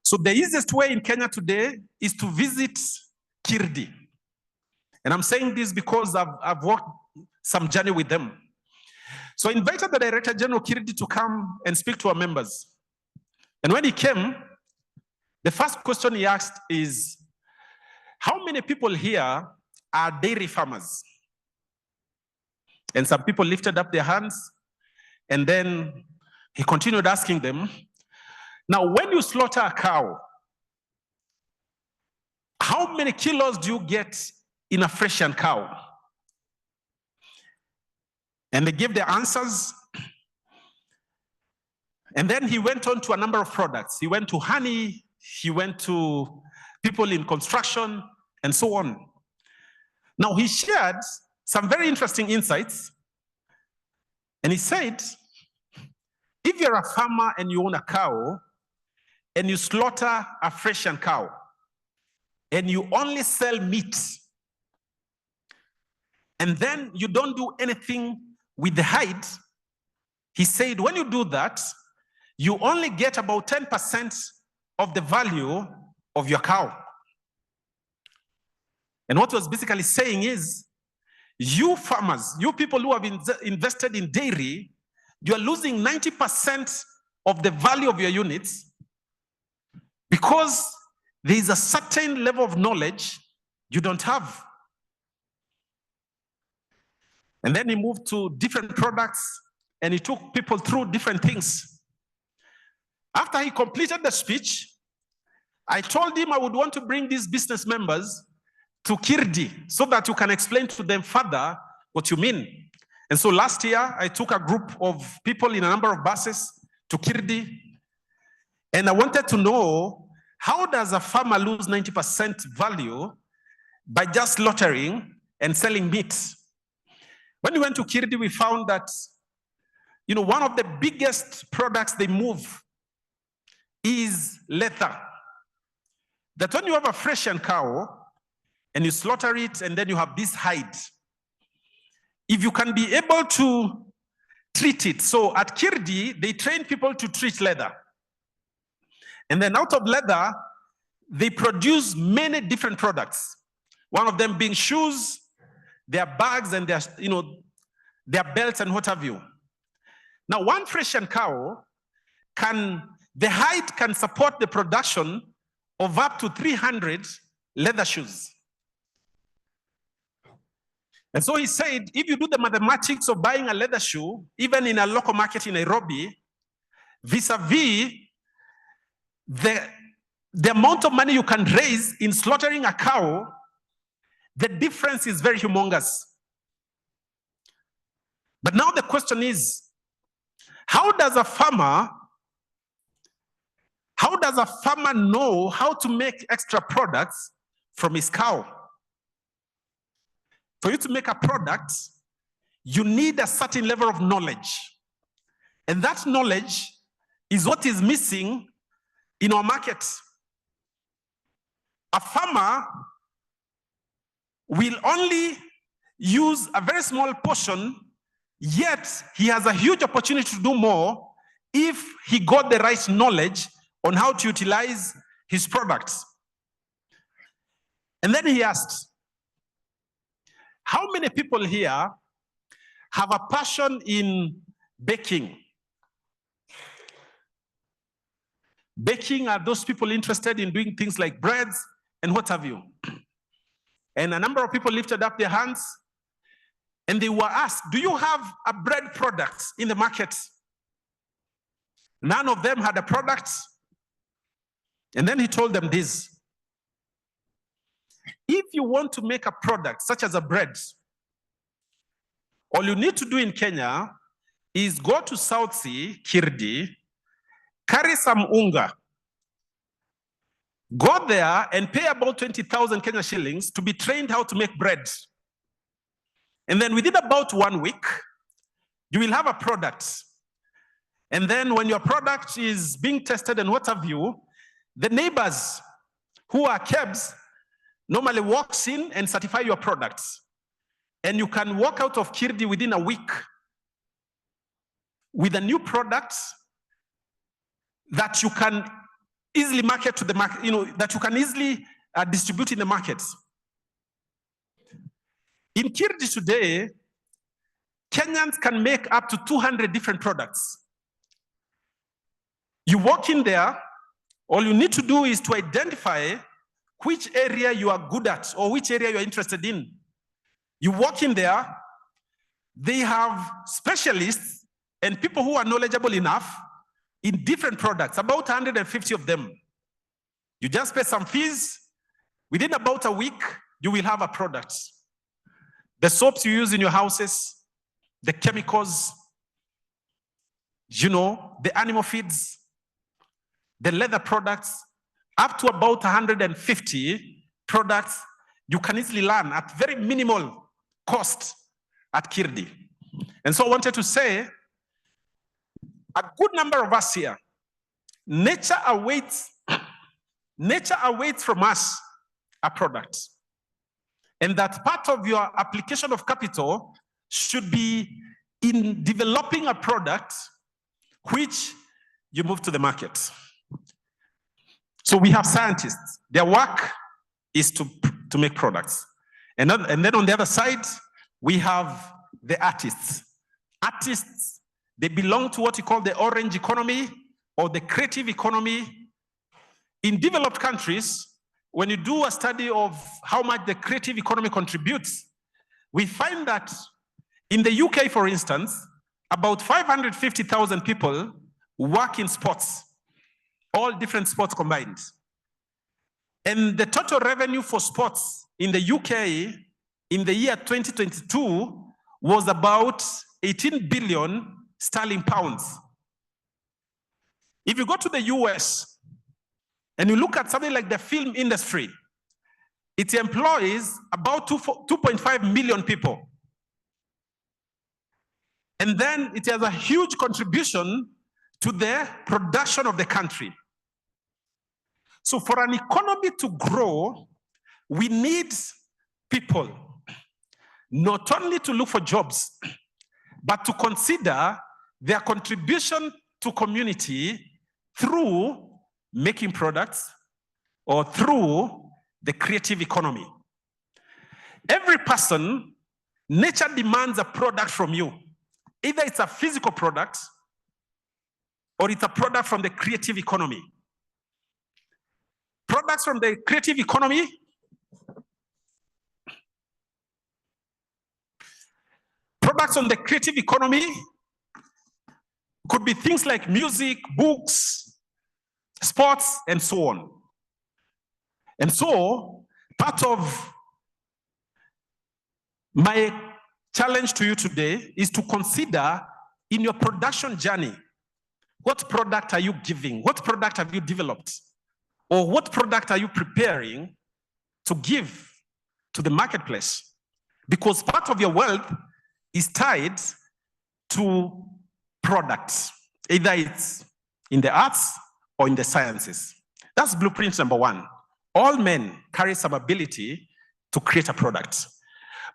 So the easiest way in Kenya today is to visit Kirdi. And I'm saying this because I've walked some journey with them. So I invited the Director General Kirdi to come and speak to our members. And when he came, the first question he asked is, how many people here are dairy farmers? And some people lifted up their hands, and then he continued asking them, now when you slaughter a cow, how many kilos do you get in a Frisian cow? And they gave their answers. And then he went on to a number of products. He went to honey, he went to people in construction, and so on. Now he shared some very interesting insights. And he said, if you're a farmer and you own a cow, and you slaughter a Frisian cow, and you only sell meat, and then you don't do anything with the hide, he said, when you do that, you only get about 10% of the value of your cow. And what he was basically saying is, you farmers, you people who have invested in dairy, you are losing 90% of the value of your units because there is a certain level of knowledge you don't have. And then he moved to different products and he took people through different things. After he completed the speech, I told him I would want to bring these business members to Kirdi so that you can explain to them further what you mean. And so last year, I took a group of people in a number of buses to Kirdi, and I wanted to know, how does a farmer lose 90% value by just slaughtering and selling meat? When we went to Kirdi, we found that, one of the biggest products they move is leather. That when you have a Frisian cow and you slaughter it and then you have this hide, if you can be able to treat it. So at Kirdi, they train people to treat leather. And then out of leather, they produce many different products. One of them being shoes, their bags and their, their belts and what have you. Now, one Frisian cow the hide can support the production of up to 300 leather shoes. And so he said, if you do the mathematics of buying a leather shoe, even in a local market in Nairobi, vis-a-vis the amount of money you can raise in slaughtering a cow, the difference is very humongous. But now the question is, how does a farmer know how to make extra products from his cow? For you to make a product, you need a certain level of knowledge. And that knowledge is what is missing in our market. A farmer will only use a very small portion, yet he has a huge opportunity to do more if he got the right knowledge on how to utilize his products. And then he asked, how many people here have a passion in baking? Baking are those people interested in doing things like breads and what have you. And a number of people lifted up their hands and they were asked, do you have a bread product in the market? None of them had a product. And then he told them this. If you want to make a product such as a bread, all you need to do in Kenya is go to South Sea, Kirdi, carry some unga, go there and pay about 20,000 Kenya shillings to be trained how to make bread. And then within about 1 week, you will have a product. And then when your product is being tested and what have you, the neighbors who are KEBs normally walks in and certify your products. And you can walk out of Kirdi within a week with a new product that you can easily market to the market, that you can easily distribute in the markets. In Kirdi today, Kenyans can make up to 200 different products. You walk in there, all you need to do is to identify which area you are good at or which area you are interested in. You walk in there, they have specialists and people who are knowledgeable enough in different products, about 150 of them. You just pay some fees. Within about a week, you will have a product. The soaps you use in your houses, the chemicals, the animal feeds, the leather products, up to about 150 products you can easily learn at very minimal cost at Kirdi. And so I wanted to say, a good number of us here, nature awaits from us a product. And that part of your application of capital should be in developing a product which you move to the market. So we have scientists. Their work is to make products. And then on the other side, we have the artists. Artists, they belong to what we call the orange economy or the creative economy. In developed countries, when you do a study of how much the creative economy contributes, we find that in the UK, for instance, about 550,000 people work in sports, all different sports combined. And the total revenue for sports in the UK in the year 2022 was about 18 billion sterling pounds. If you go to the US and you look at something like the film industry, it employs about 2.5 million people. And then it has a huge contribution to the production of the country. So for an economy to grow, we need people not only to look for jobs, but to consider their contribution to community through making products or through the creative economy. Every person, nature demands a product from you. Either it's a physical product or it's a product from the creative economy. Products from the creative economy could be things like music, books, sports, and so on. And so, part of my challenge to you today is to consider in your production journey, what product are you giving? What product have you developed? Or what product are you preparing to give to the marketplace? Because part of your wealth is tied to products, either it's in the arts or in the sciences. That's blueprint number one. All men carry some ability to create a product.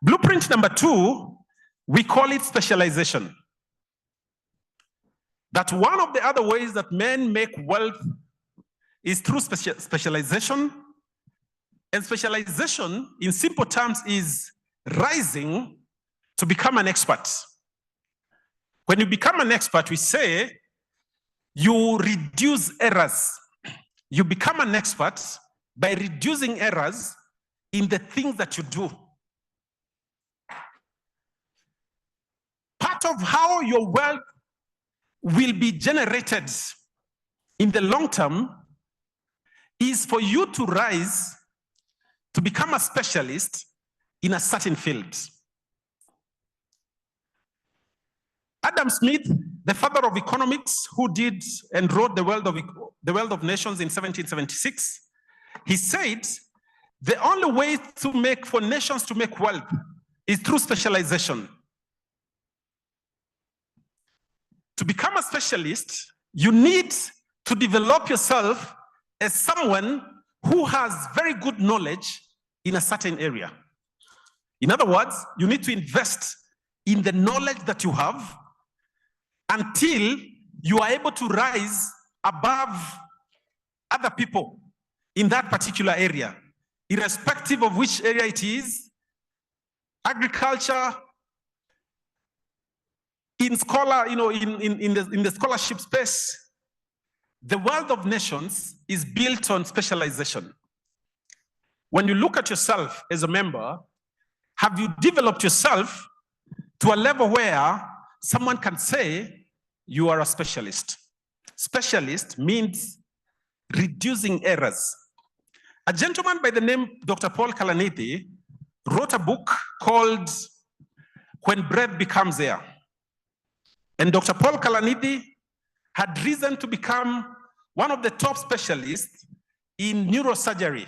Blueprint number two, we call it specialization. That one of the other ways that men make wealth is through specialization. And specialization, in simple terms, is rising to become an expert. When you become an expert, we say you reduce errors. You become an expert by reducing errors in the things that you do. Part of how your wealth will be generated in the long term is for you to rise to become a specialist in a certain field. Adam Smith, the father of economics, who did and wrote The Wealth of Nations in 1776, he said, the only way for nations to make wealth is through specialization. To become a specialist, you need to develop yourself as someone who has very good knowledge in a certain area. In other words, you need to invest in the knowledge that you have until you are able to rise above other people in that particular area, irrespective of which area it is, agriculture, in the scholarship space. The Wealth of Nations is built on specialization. When you look at yourself as a member, have you developed yourself to a level where someone can say you are a specialist? Specialist means reducing errors. A gentleman by the name Dr. Paul Kalanithi wrote a book called When Breath Becomes Air. And Dr. Paul Kalanithi had reason to become one of the top specialists in neurosurgery.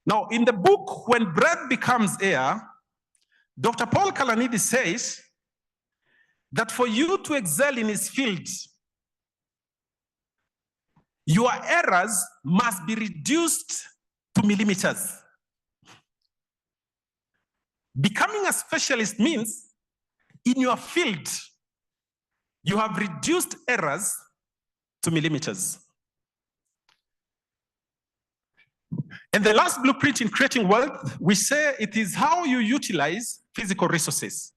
Now, in the book, When Breath Becomes Air, Dr. Paul Kalanithi says that for you to excel in his field, your errors must be reduced to millimeters. Becoming a specialist means in your field, you have reduced errors to millimeters. And the last blueprint in creating wealth, we say it is how you utilize physical resources.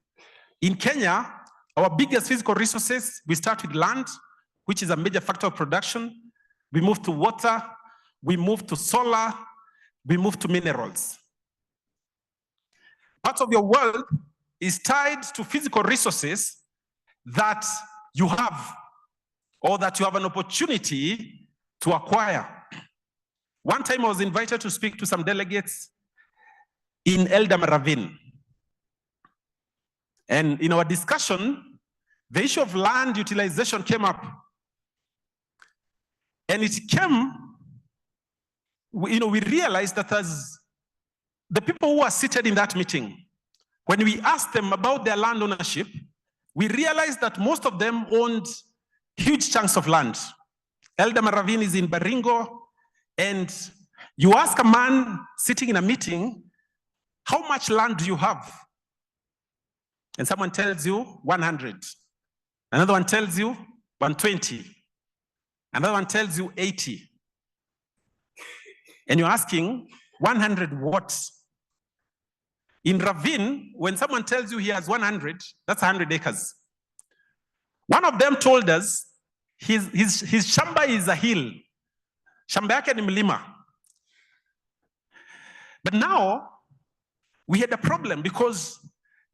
In Kenya, our biggest physical resources, we start with land, which is a major factor of production. We move to water, we move to solar, we move to minerals. Part of your wealth is tied to physical resources that you have or that you have an opportunity to acquire. One time I was invited to speak to some delegates in Eldama Ravine. And in our discussion, the issue of land utilization came up. And it came, we realized that as the people who are seated in that meeting, when we asked them about their land ownership, we realized that most of them owned huge chunks of land. Eldama Ravine is in Baringo, and you ask a man sitting in a meeting, how much land do you have? And someone tells you 100. Another one tells you 120. Another one tells you 80. And you're asking 100 what? In Ravine, when someone tells you he has 100, that's 100 acres. One of them told us his shamba is a hill. Shamba yake ni mlima. But now, we had a problem because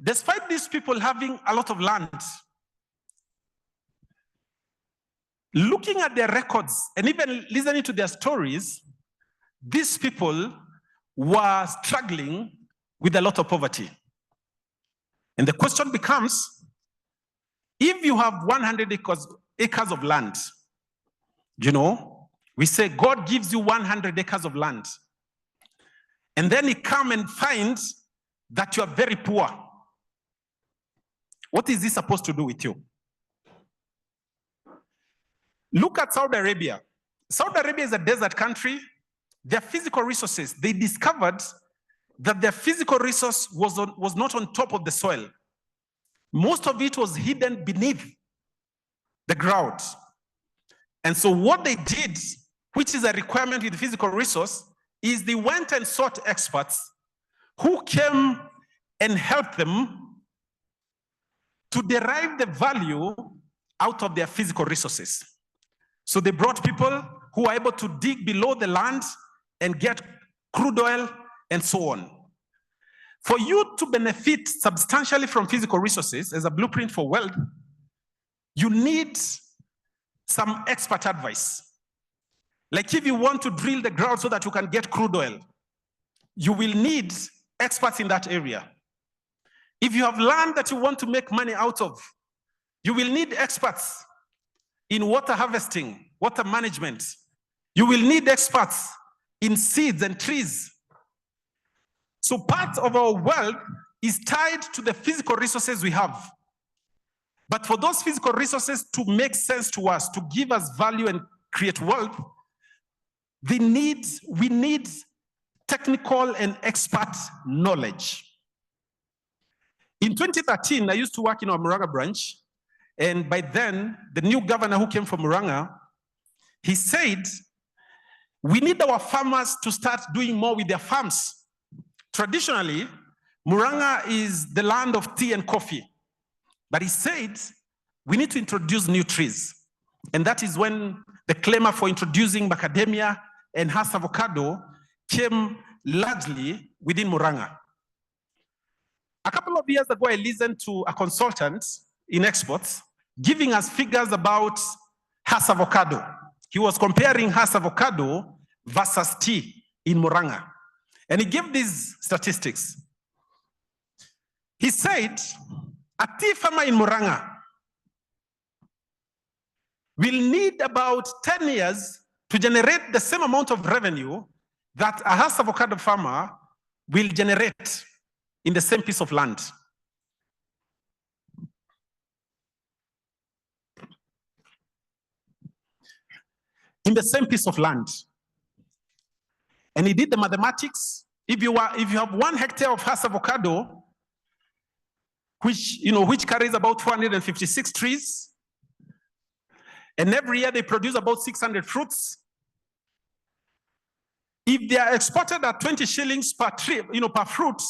despite these people having a lot of land, looking at their records and even listening to their stories, these people were struggling with a lot of poverty. And the question becomes, if you have 100 acres of land, you know, we say God gives you 100 acres of land, and then he comes and finds that you are very poor. What is this supposed to do with you? Look at Saudi Arabia. Saudi Arabia is a desert country. Their physical resources, they discovered that their physical resource was not on top of the soil. Most of it was hidden beneath the ground. And so what they did, which is a requirement with the physical resource, is they went and sought experts who came and helped them to derive the value out of their physical resources. So they brought people who are able to dig below the land and get crude oil and so on. For you to benefit substantially from physical resources as a blueprint for wealth, you need some expert advice. Like if you want to drill the ground so that you can get crude oil, you will need experts in that area. If you have land that you want to make money out of, you will need experts in water harvesting, water management. You will need experts in seeds and trees. So part of our wealth is tied to the physical resources we have. But for those physical resources to make sense to us, to give us value and create wealth, we need technical and expert knowledge. In 2013, I used to work in our Muranga branch, and by then, the new governor who came from Muranga, he said, we need our farmers to start doing more with their farms. Traditionally, Muranga is the land of tea and coffee. But he said, we need to introduce new trees. And that is when the clamor for introducing macadamia and Hass avocado came largely within Muranga. A couple of years ago, I listened to a consultant in exports giving us figures about Hass avocado. He was comparing Hass avocado versus tea in Muranga. And he gave these statistics. He said, a tea farmer in Muranga will need about 10 years to generate the same amount of revenue that a Hass avocado farmer will generate in the same piece of land. In the same piece of land. And he did the mathematics. If you have 1 hectare of Hass avocado, which carries about 456 trees, and every year they produce about 600 fruits. If they are exported at 20 shillings per tree, per fruit,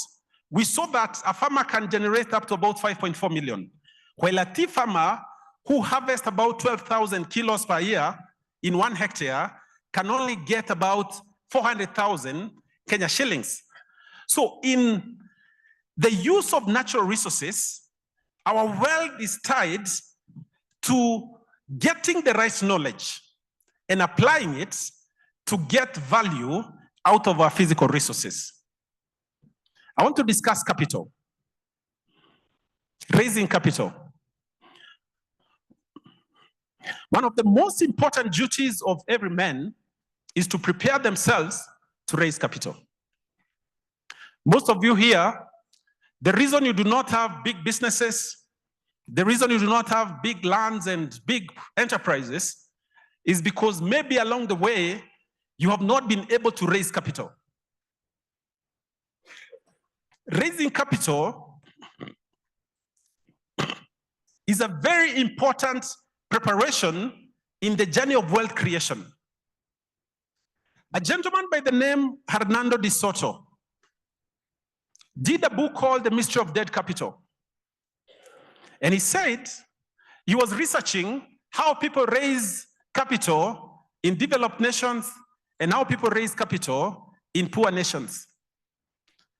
we saw that a farmer can generate up to about 5.4 million. While a tea farmer who harvests about 12,000 kilos per year in 1 hectare can only get about 400,000 Kenya shillings. So in the use of natural resources, our wealth is tied to getting the right knowledge and applying it to get value out of our physical resources. I want to discuss capital, raising capital. One of the most important duties of every man is to prepare themselves to raise capital. Most of you here, The reason you do not have big businesses, the reason you do not have big lands and big enterprises is because maybe along the way, you have not been able to raise capital. Raising capital is a very important preparation in the journey of wealth creation. A gentleman by the name Hernando de Soto did a book called The Mystery of Dead Capital. And he said he was researching how people raise capital in developed nations and how people raise capital in poor nations.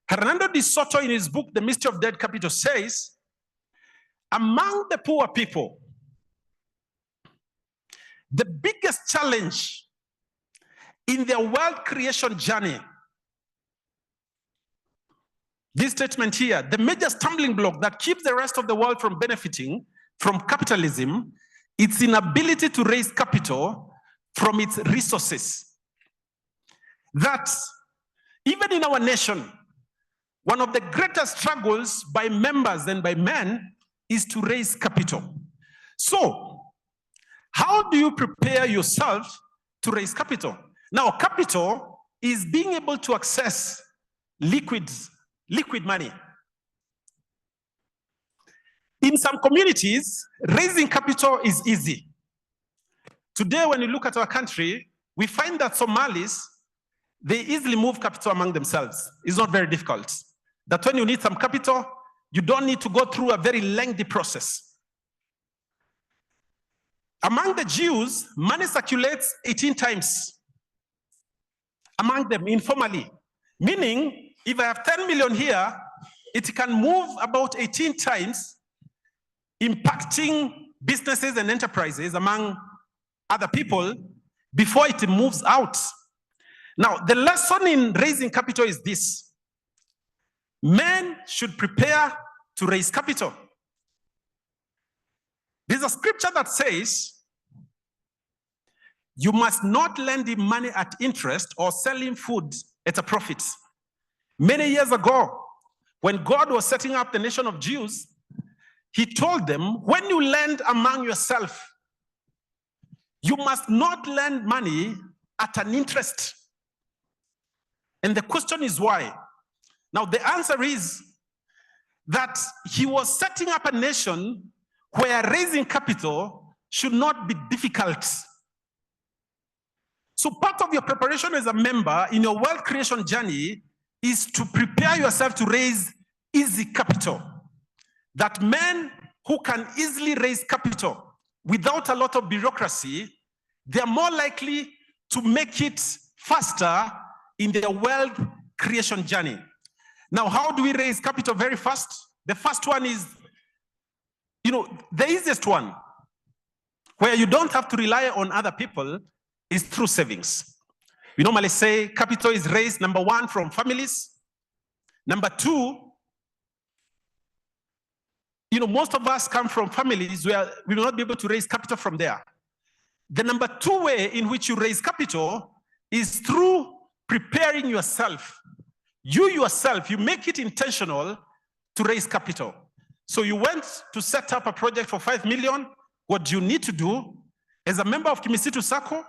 Hernando de Soto, in his book, The Mystery of Dead Capital, says, among the poor people, the biggest challenge in their wealth creation journey, this statement here, the major stumbling block that keeps the rest of the world from benefiting from capitalism, its inability to raise capital from its resources. That even in our nation, one of the greatest struggles by members and by men is to raise capital. So, how do you prepare yourself to raise capital? Now, capital is being able to access liquid money. In some communities, raising capital is easy. Today, when you look at our country, we find that Somalis, they easily move capital among themselves. It's not very difficult. That when you need some capital, you don't need to go through a very lengthy process. Among the Jews, money circulates 18 times among them informally. Meaning, if I have 10 million here, it can move about 18 times, impacting businesses and enterprises among other people before it moves out. Now, the lesson in raising capital is this. Men should prepare to raise capital. There's a scripture that says, you must not lend him money at interest or sell him food at a profit. Many years ago, when God was setting up the nation of Jews, he told them, when you lend among yourself, you must not lend money at an interest. And the question is why? Now, the answer is that he was setting up a nation where raising capital should not be difficult. So part of your preparation as a member in your wealth creation journey is to prepare yourself to raise easy capital. That men who can easily raise capital without a lot of bureaucracy, they are more likely to make it faster in their wealth creation journey. Now, how do we raise capital very fast? The first one is, the easiest one, where you don't have to rely on other people, is through savings. We normally say capital is raised, number one, from families. Number two, most of us come from families where we will not be able to raise capital from there. The number two way in which you raise capital is through preparing yourself. You yourself, you make it intentional to raise capital. So you went to set up a project for 5 million. What do you need to do? As a member of Kimisitu Sacco,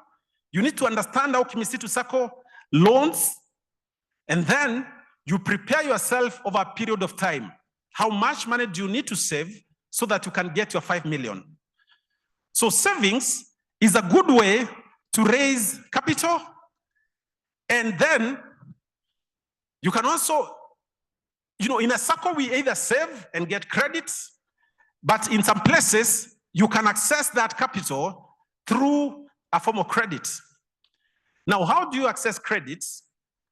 you need to understand how Kimisitu Sacco loans, and then you prepare yourself over a period of time. How much money do you need to save so that you can get your 5 million? So savings is a good way to raise capital, and then you can also, in a Sacco, we either save and get credits, but in some places, you can access that capital through a form of credit. Now, how do you access credits?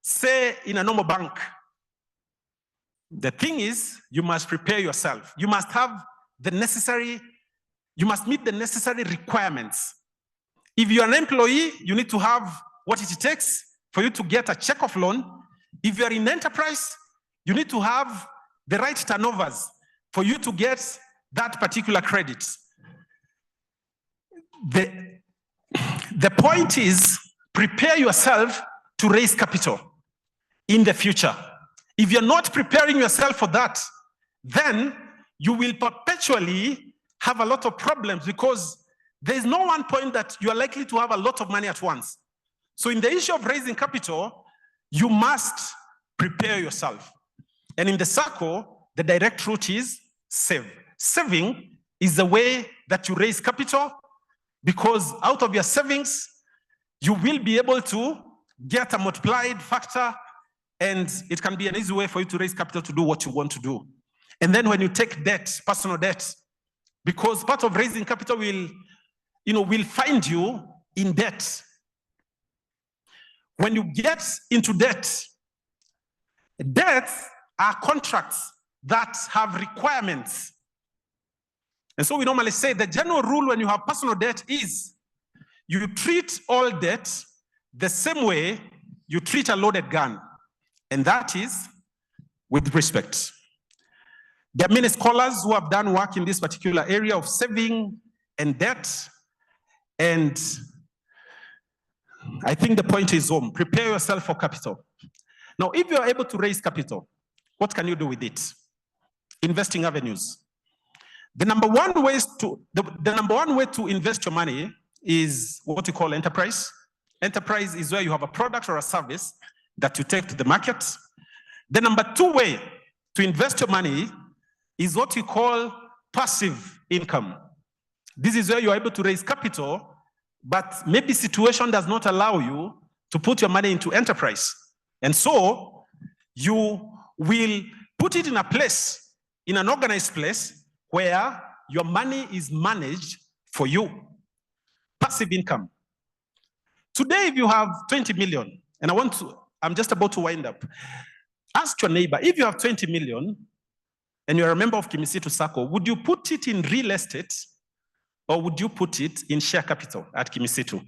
Say in a normal bank. The thing is, you must prepare yourself. You must have you must meet the necessary requirements. If you're an employee, you need to have what it takes for you to get a check of loan. If you're in enterprise, you need to have the right turnovers for you to get that particular credit. The point is, prepare yourself to raise capital in the future. If you're not preparing yourself for that, then you will perpetually have a lot of problems because there's no one point that you are likely to have a lot of money at once. So in the issue of raising capital, you must prepare yourself. And in the Sacco, the direct route is save. Saving is the way that you raise capital, because out of your savings, you will be able to get a multiplied factor, and it can be an easy way for you to raise capital to do what you want to do. And then when you take debt, personal debt, because part of raising capital will find you in debt. When you get into debt, debts are contracts that have requirements. And so we normally say the general rule when you have personal debt is you treat all debt the same way you treat a loaded gun, and that is with respect. There are many scholars who have done work in this particular area of saving and debt, and I think the point is home. Prepare yourself for capital. Now, if you are able to raise capital, what can you do with it? Investing avenues. The number one way to invest your money is what you call enterprise. Enterprise is where you have a product or a service that you take to the market. The number two way to invest your money is what you call passive income. This is where you're able to raise capital, but maybe situation does not allow you to put your money into enterprise. And so you will put it in a place, in an organized place, where your money is managed for you. Passive income. Today, if you have 20 million, and I'm just about to wind up. Ask your neighbor, if you have 20 million, and you're a member of Kimisitu Sacco, would you put it in real estate, or would you put it in share capital at Kimisitu?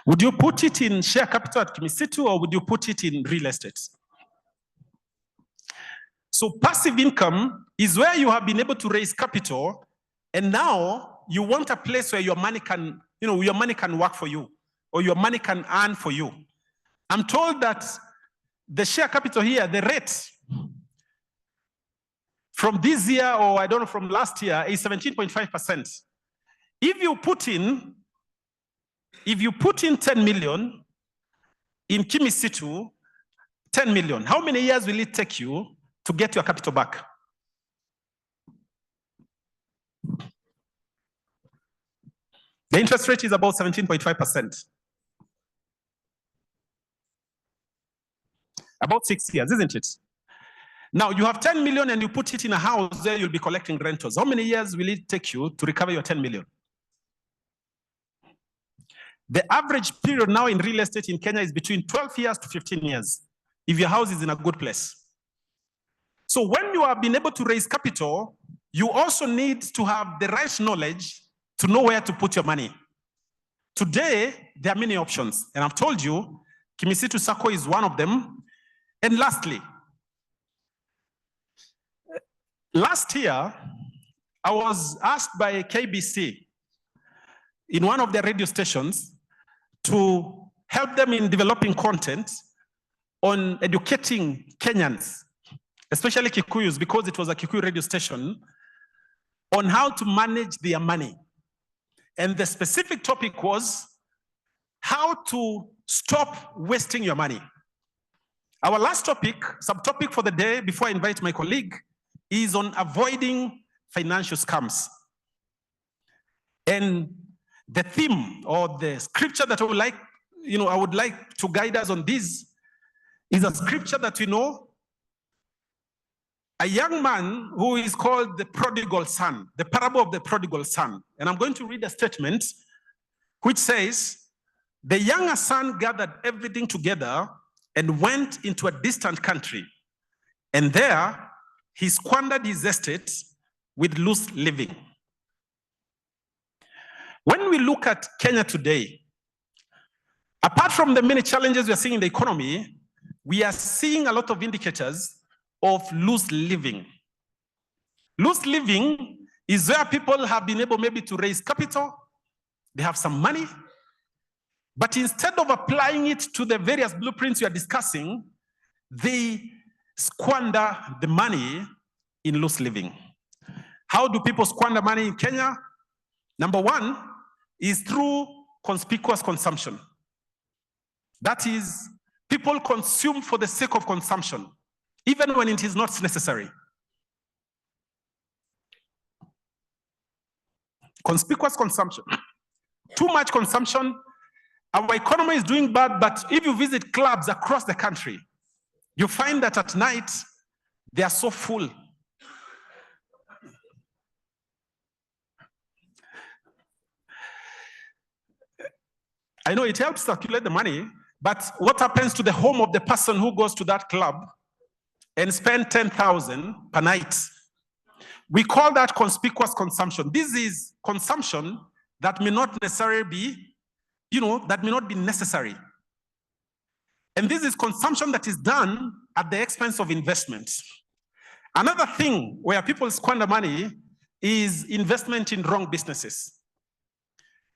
Would you put it in share capital at Kimisitu, or would you put it in real estate? So passive income is where you have been able to raise capital, and now you want a place where your money can, your money can work for you, or your money can earn for you. I'm told that the share capital here, the rate from this year, or I don't know, from last year, is 17.5%. If you put in 10 million in Kimisitu, 10 million, how many years will it take you to get your capital back? The interest rate is about 17.5%. About 6 years, isn't it? Now you have 10 million and you put it in a house where you'll be collecting rentals. How many years will it take you to recover your 10 million? The average period now in real estate in Kenya is between 12 years to 15 years, if your house is in a good place. So when you have been able to raise capital, you also need to have the right knowledge to know where to put your money. Today, there are many options, and I've told you, Kimisitu Sacco is one of them. And lastly, last year, I was asked by KBC in one of their radio stations to help them in developing content on educating Kenyans, especially Kikuyus, because it was a Kikuyu radio station, on how to manage their money. And the specific topic was how to stop wasting your money. Our last topic, subtopic for the day, before I invite my colleague, is on avoiding financial scams. And the theme or the scripture that I would like to guide us on this is a scripture that we know, a young man who is called the prodigal son, the parable of the prodigal son. And I'm going to read a statement which says, the younger son gathered everything together and went into a distant country. And there he squandered his estate with loose living. When we look at Kenya today, apart from the many challenges we are seeing in the economy, we are seeing a lot of indicators of loose living. Loose living is where people have been able maybe to raise capital, they have some money, but instead of applying it to the various blueprints we are discussing, they squander the money in loose living. How do people squander money in Kenya? Number one is through conspicuous consumption. That is, people consume for the sake of consumption, even when it is not necessary. Conspicuous consumption. Too much consumption. Our economy is doing bad, but if you visit clubs across the country, you find that at night, they are so full. I know it helps circulate the money, but what happens to the home of the person who goes to that club and spend 10,000 per night? We call that conspicuous consumption. This is consumption that may not necessarily be, that may not be necessary. And this is consumption that is done at the expense of investment. Another thing where people squander money is investment in wrong businesses.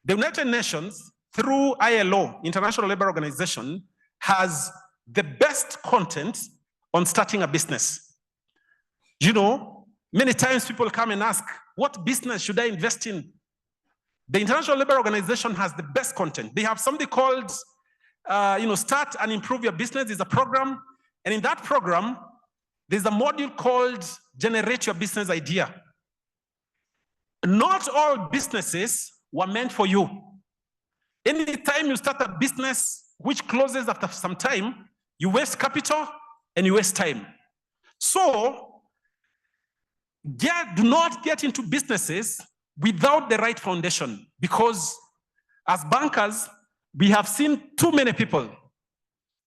The United Nations, through ILO, International Labour Organization, has the best content on starting a business. Many times people come and ask, what business should I invest in? The International Labour Organization has the best content. They have something called, Start and Improve Your Business is a program. And in that program, there's a module called Generate Your Business Idea. Not all businesses were meant for you. Anytime you start a business which closes after some time, you waste capital and you waste time. So, do not get into businesses without the right foundation, because as bankers, we have seen too many people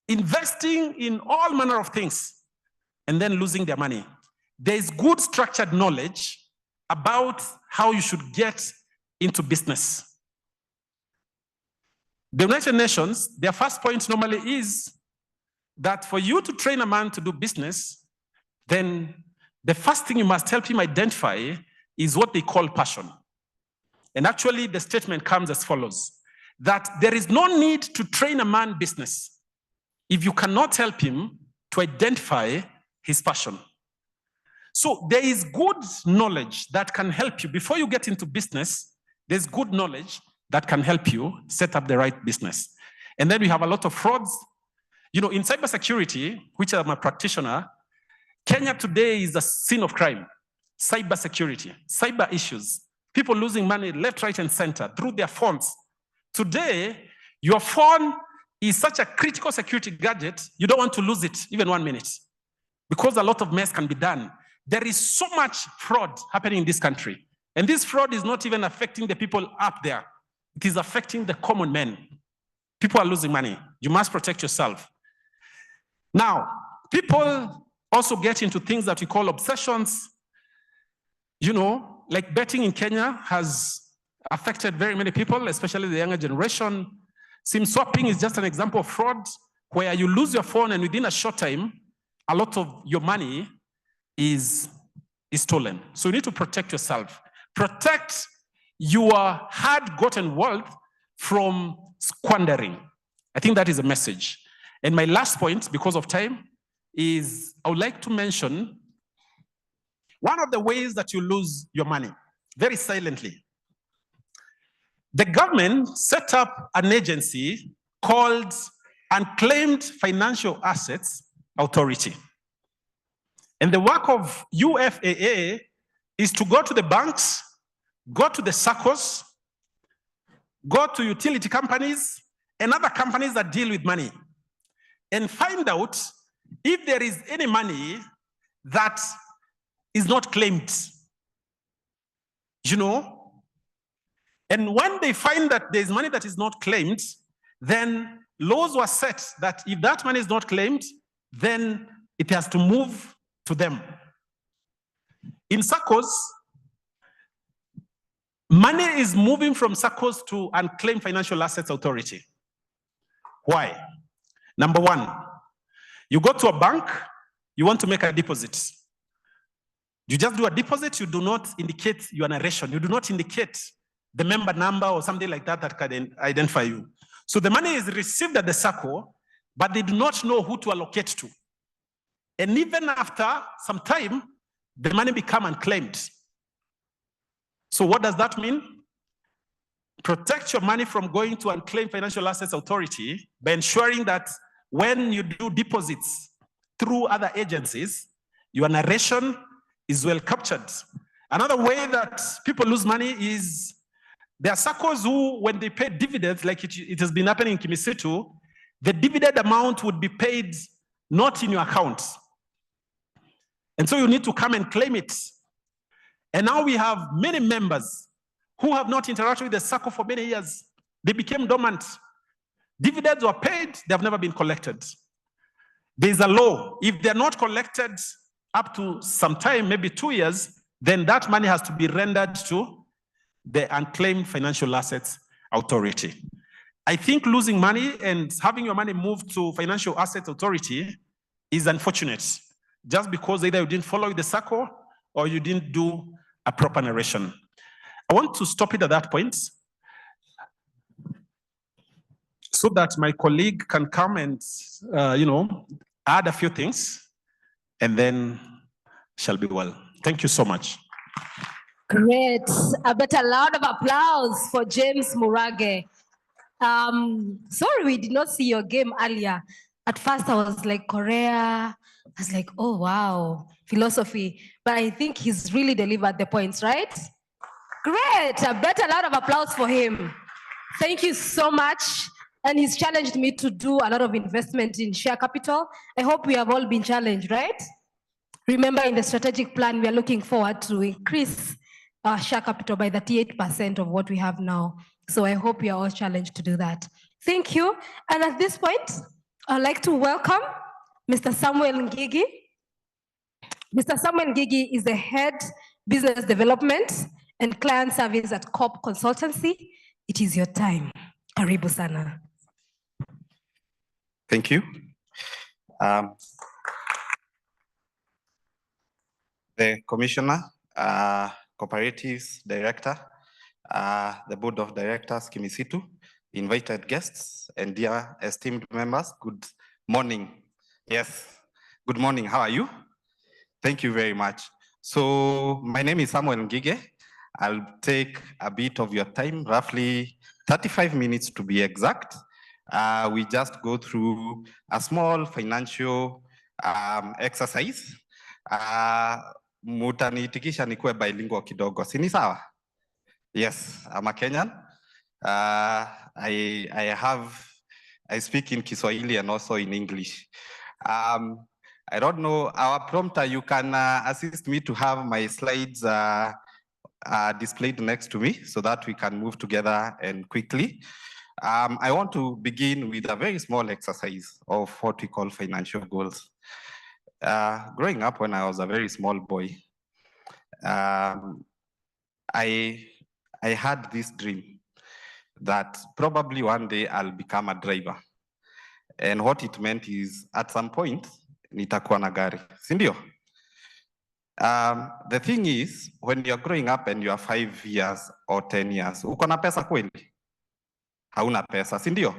investing in all manner of things and then losing their money. There is good structured knowledge about how you should get into business. The United Nations, their first point normally is that for you to train a man to do business, then the first thing you must help him identify is what they call passion. And actually, the statement comes as follows, that there is no need to train a man business if you cannot help him to identify his passion. So there is good knowledge that can help you. Before you get into business, there's good knowledge that can help you set up the right business. And then we have a lot of frauds. In cybersecurity, which I'm a practitioner, Kenya today is a scene of crime. Cybersecurity, cyber issues, people losing money left, right, and center through their phones. Today, your phone is such a critical security gadget, you don't want to lose it even 1 minute, because a lot of mess can be done. There is so much fraud happening in this country. And this fraud is not even affecting the people up there. It is affecting the common man. People are losing money. You must protect yourself. Now, people also get into things that we call obsessions. Like betting in Kenya has affected very many people, especially the younger generation. SIM swapping is just an example of fraud where you lose your phone and within a short time, a lot of your money is stolen. So you need to protect yourself. Protect your hard-gotten wealth from squandering. I think that is a message. And my last point, because of time, is I would like to mention one of the ways that you lose your money, very silently. The government set up an agency called Unclaimed Financial Assets Authority. And the work of UFAA is to go to the banks, go to the SACCOs, go to utility companies and other companies that deal with money, and find out if there is any money that is not claimed. And when they find that there is money that is not claimed, then laws were set that if that money is not claimed, then it has to move to them. In SACCOs, money is moving from SACCOs to Unclaimed Financial Assets Authority. Why? Number one, you go to a bank, you want to make a deposit. You just do a deposit, you do not indicate your narration. You do not indicate the member number or something like that that can identify you. So the money is received at the Sacco, but they do not know who to allocate to. And even after some time, the money become unclaimed. So what does that mean? Protect your money from going to Unclaimed Financial Assets Authority by ensuring that when you do deposits through other agencies, your narration is well captured. Another way that people lose money is there are SACCOs who, when they pay dividends, like it has been happening in Kimisitu, the dividend amount would be paid not in your account. And so you need to come and claim it. And now we have many members who have not interacted with the SACCO for many years. They became dormant. Dividends were paid, they have never been collected. There's a law. If they're not collected up to some time, maybe 2 years, then that money has to be rendered to the Unclaimed Financial Assets Authority. I think losing money and having your money moved to Financial Assets Authority is unfortunate, just because either you didn't follow the SACCO or you didn't do a proper narration. I want to stop it at that point so that my colleague can come and, add a few things, and then shall be well. Thank you so much. Great. I bet a lot of applause for James Murage. Sorry, we did not see your game earlier. At first, I was like, Korea. I was like, oh, wow, philosophy. But I think he's really delivered the points, right? Great. I bet a lot of applause for him. Thank you so much. And he's challenged me to do a lot of investment in share capital. I hope we have all been challenged, right? Remember, in the strategic plan, we are looking forward to increase our share capital by 38% of what we have now. So I hope you are all challenged to do that. Thank you. And at this point, I'd like to welcome Mr. Samuel Ngigi. Mr. Samuel Ngigi is the head business development and client service at COP Consultancy. It is your time. Karibu sana. Thank you. The Commissioner, Cooperatives Director, the Board of Directors, Kimisitu, invited guests, and dear esteemed members, good morning. Yes, good morning. How are you? Thank you very much. So my name is Samuel Ngige. I'll take a bit of your time, roughly 35 minutes to be exact. We just go through a small financial exercise. Mutaniitikisha nikuwe bilingual kidogo, sini sawa? Yes, I'm a Kenyan. I speak in Kiswahili and also in English. I don't know, our prompter, you can assist me to have my slides displayed next to me so that we can move together and quickly. I want to begin with a very small exercise of what we call financial goals. Growing up when I was a very small boy, I had this dream that probably one day I'll become a driver. And what it meant is at some point, nitakuwa na gari, si ndio? The thing is, when you're growing up and you're 5 years or 10 years, uko na pesa kweli? Hauna pesa, si ndio?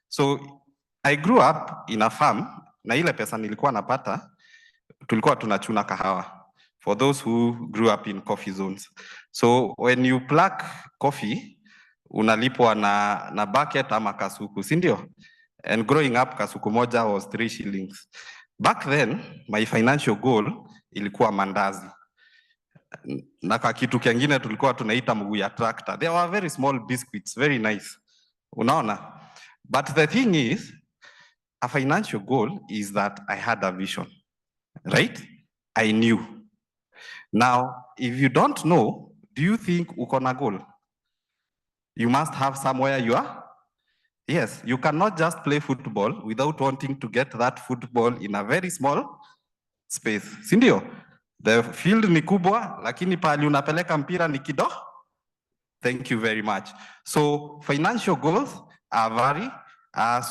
So I grew up in a farm, na ile pesa nilikuwa napata, tulikuwa tunachuna kahawa. For those who grew up in coffee zones. So when you pluck coffee, unalipwa na bucket ama kasuku, si ndio? And growing up, kasuku moja was 3 shillings. Back then, my financial goal ilikuwa mandazi. Na kitu kingine tulikuwa tunaita mguu ya tractor. They were very small biscuits, very nice. Unaona? But the thing is, a financial goal is that I had a vision, right? I knew. Now, if you don't know, do you think uko na goal? You must have somewhere you are. Yes, you cannot just play football without wanting to get that football in a very small space. Sindio? The field ni kubwa, lakini pali unapeleka mpira ni kidogo. Thank you very much. So financial goals are vary.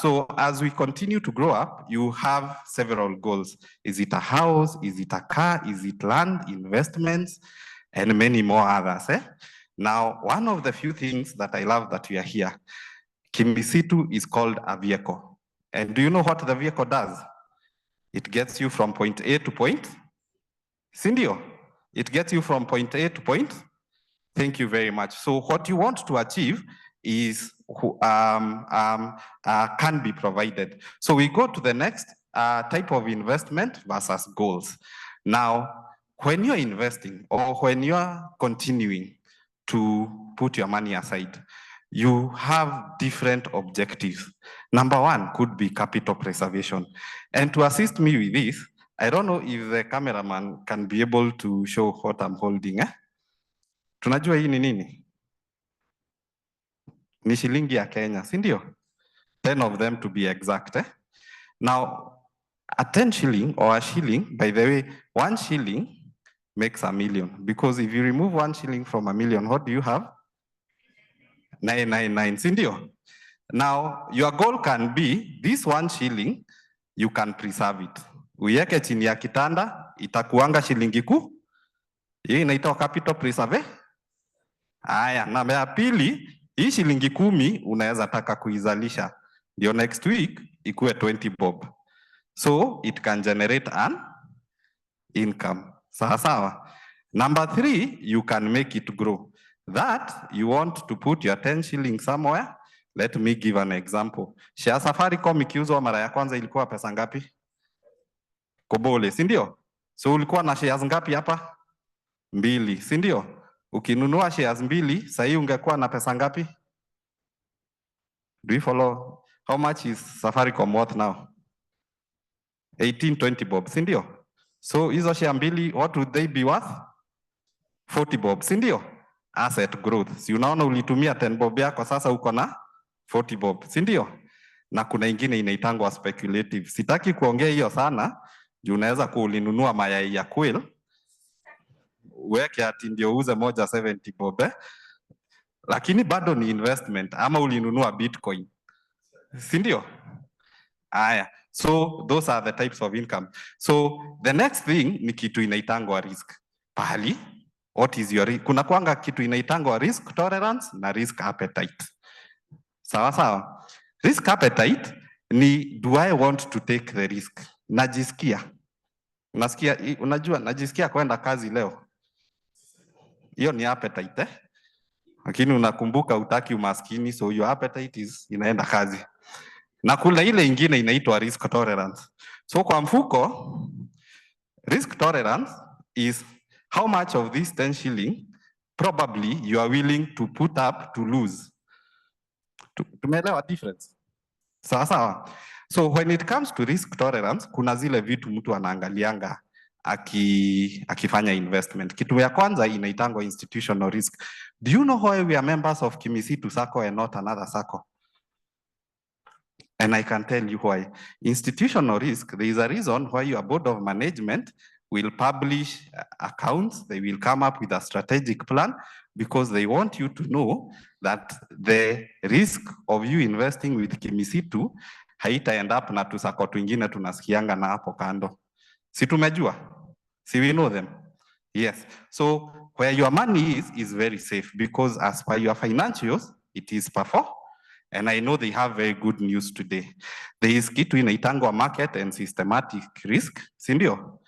So as we continue to grow up, you have several goals. Is it a house? Is it a car? Is it land, investments, and many more others? Now, one of the few things that I love that we are here, Kimisitu is called a vehicle. And do you know what the vehicle does? It gets you from point A to point. Sindio, it gets you from point A to point. Thank you very much. So what you want to achieve is can be provided. So we go to the next type of investment versus goals. Now, when you're investing or when you're continuing to put your money aside, you have different objectives. Number one could be capital preservation. And to assist me with this, I don't know if the cameraman can be able to show what I'm holding. Tunajua hii ni nini? Ni shilingi ya Kenya, si ndio? 10 of them to be exact. Now, a 10 shilling or a shilling, by the way, 1 shilling makes a million. Because if you remove 1 shilling from a million, what do you have? 999, si ndio? Now, your goal can be, this 1 shilling, you can preserve it. Uiweke chini ya kitanda, itakuanga shilingi kuu. Hii inaitwa capital preserve. Aya, na ya pili, hii shilingi 10 unaweza taka kuizalisha. Ndio next week ikuwe 20 bob. So it can generate an income. Sawa sawa. Number 3, you can make it grow. That you want to put your 10 shillings somewhere. Let me give an example. Share Safaricom ikiuzwa mara ya kwanza ilikuwa pesa ngapi? Kobole, si ndio? So ulikuwa na shares ngapi hapa? 2, si ndio? Ukinunua shares 2, sasa hii ungekuwa na pesa ngapi? Do you follow? How much is Safaricom worth now? 18-20 bob, si ndio? So hizo share 2, what would they be worth? 40 bob, si ndio? Asset growth. Si unaona ulitumia 10 bob yako, sasa uko na 40 bob, si ndio? Na kuna ingine inaitangwa speculative. Sitaki kuongea hiyo sana, juu unaweza kuulinunua mayai ya quail, uweke ati ndio uuze moja 70 bob, lakini bado ni investment, ama ulinunua Bitcoin, si ndio? Aya, so those are the types of income. So the next thing ni kitu inaitangwa risk. Pahali, what is your risk? Kuna kuanga kitu inaitangwa risk tolerance na risk appetite. Sawa sawa. Risk appetite ni, do I want to take the risk? Najisikia. Unajua, najisikia kwenda kazi leo. Hiyo ni appetite, lakini unakumbuka utaki umaskini, so your appetite is inaenda kazi. Na kuna ile ingine inaitwa risk tolerance. So kwa mfuko, risk tolerance is how much of this 10 shilling probably you are willing to put up to lose. Tumeelewa difference? Sawa sawa. So when it comes to risk tolerance, kuna zile vitu mtu anaangalianga akifanya investment. Kitu ya kwanza inaitangwa institutional risk. Do you know why we are members of Kimisitu Sacco and not another Sacco? And I can tell you why. Institutional risk, there is a reason why your board of management will publish accounts, they will come up with a strategic plan, because they want you to know that the risk of you investing with Kimisitu haita end up na tusako twingine tunasikianga na hapo kando. Si tumejua? Si we know them? Yes. So where your money is very safe, because as per your financials, it is perform. And I know they have very good news today. There is kitu inaitangwa market and systematic risk, si ndio?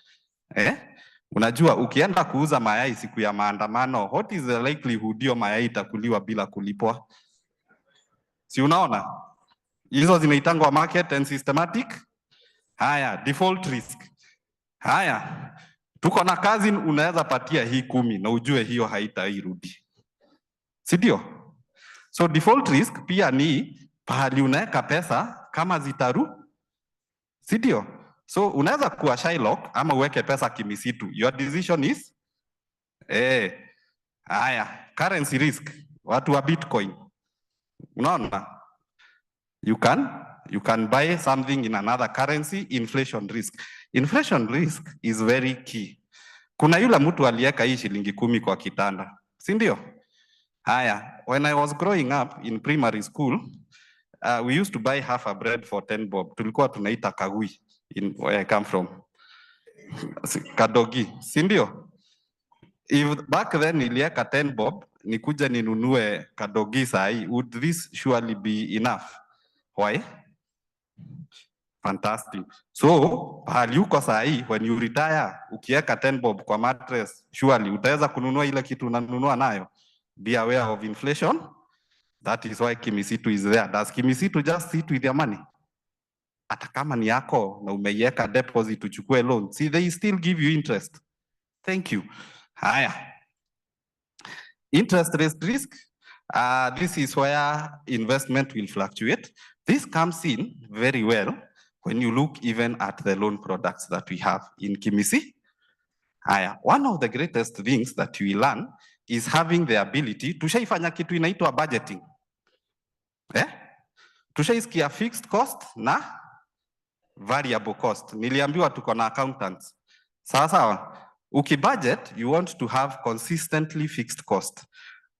Unajua ukienda kuuza mayai siku ya maandamano, what is the likelihood hiyo mayai itakuliwa bila kulipwa? Si unaona? Hizo zinaitangwa market and systematic. Haya, default risk. Haya, tuko na kazi, unaweza patia hii 10 na ujue hiyo haitairudi. Si ndio? So default risk pia ni pahali unaweka pesa kama zitaru. Si ndio? So unaweza kuwa Shylock ama uweke pesa Kimisitu. Your decision is haya, currency risk, watu wa Bitcoin. Unaona? You can buy something in another currency. Inflation risk. Inflation risk is very key. Kuna yule mtu aliweka hii shilingi 10 kwa kitanda. Si ndio? Haya, when I was growing up in primary school, we used to buy half a bread for 10 bob. Tulikuwa tunaita kagui in where I come from. Kadogi, si ndio? If back then niliweka 10 bob, nikuja ninunue kadogi sahi, would this surely be enough? Why? Fantastic. So, pahali uko sahi, when you retire, ukieka 10 bob kwa mattress, surely utaweza kununua ile kitu unanunua nayo. Be aware of inflation. That is why Kimisitu is there. Does Kimisitu just sit with your money? Hata kama ni yako na umeiweka deposit uchukue loan, see they still give you interest. Thank you. Haya. Interest rate risk. This is where investment will fluctuate. This comes in very well when you look even at the loan products that we have in Kimisi. One of the greatest things that we learn is having the ability to shaifanya kitu inaitwa budgeting. Tushaisikia fixed cost na variable cost. Niliambiwa tuko na accountants. Sawa. Ukibudget, you want to have consistently fixed cost.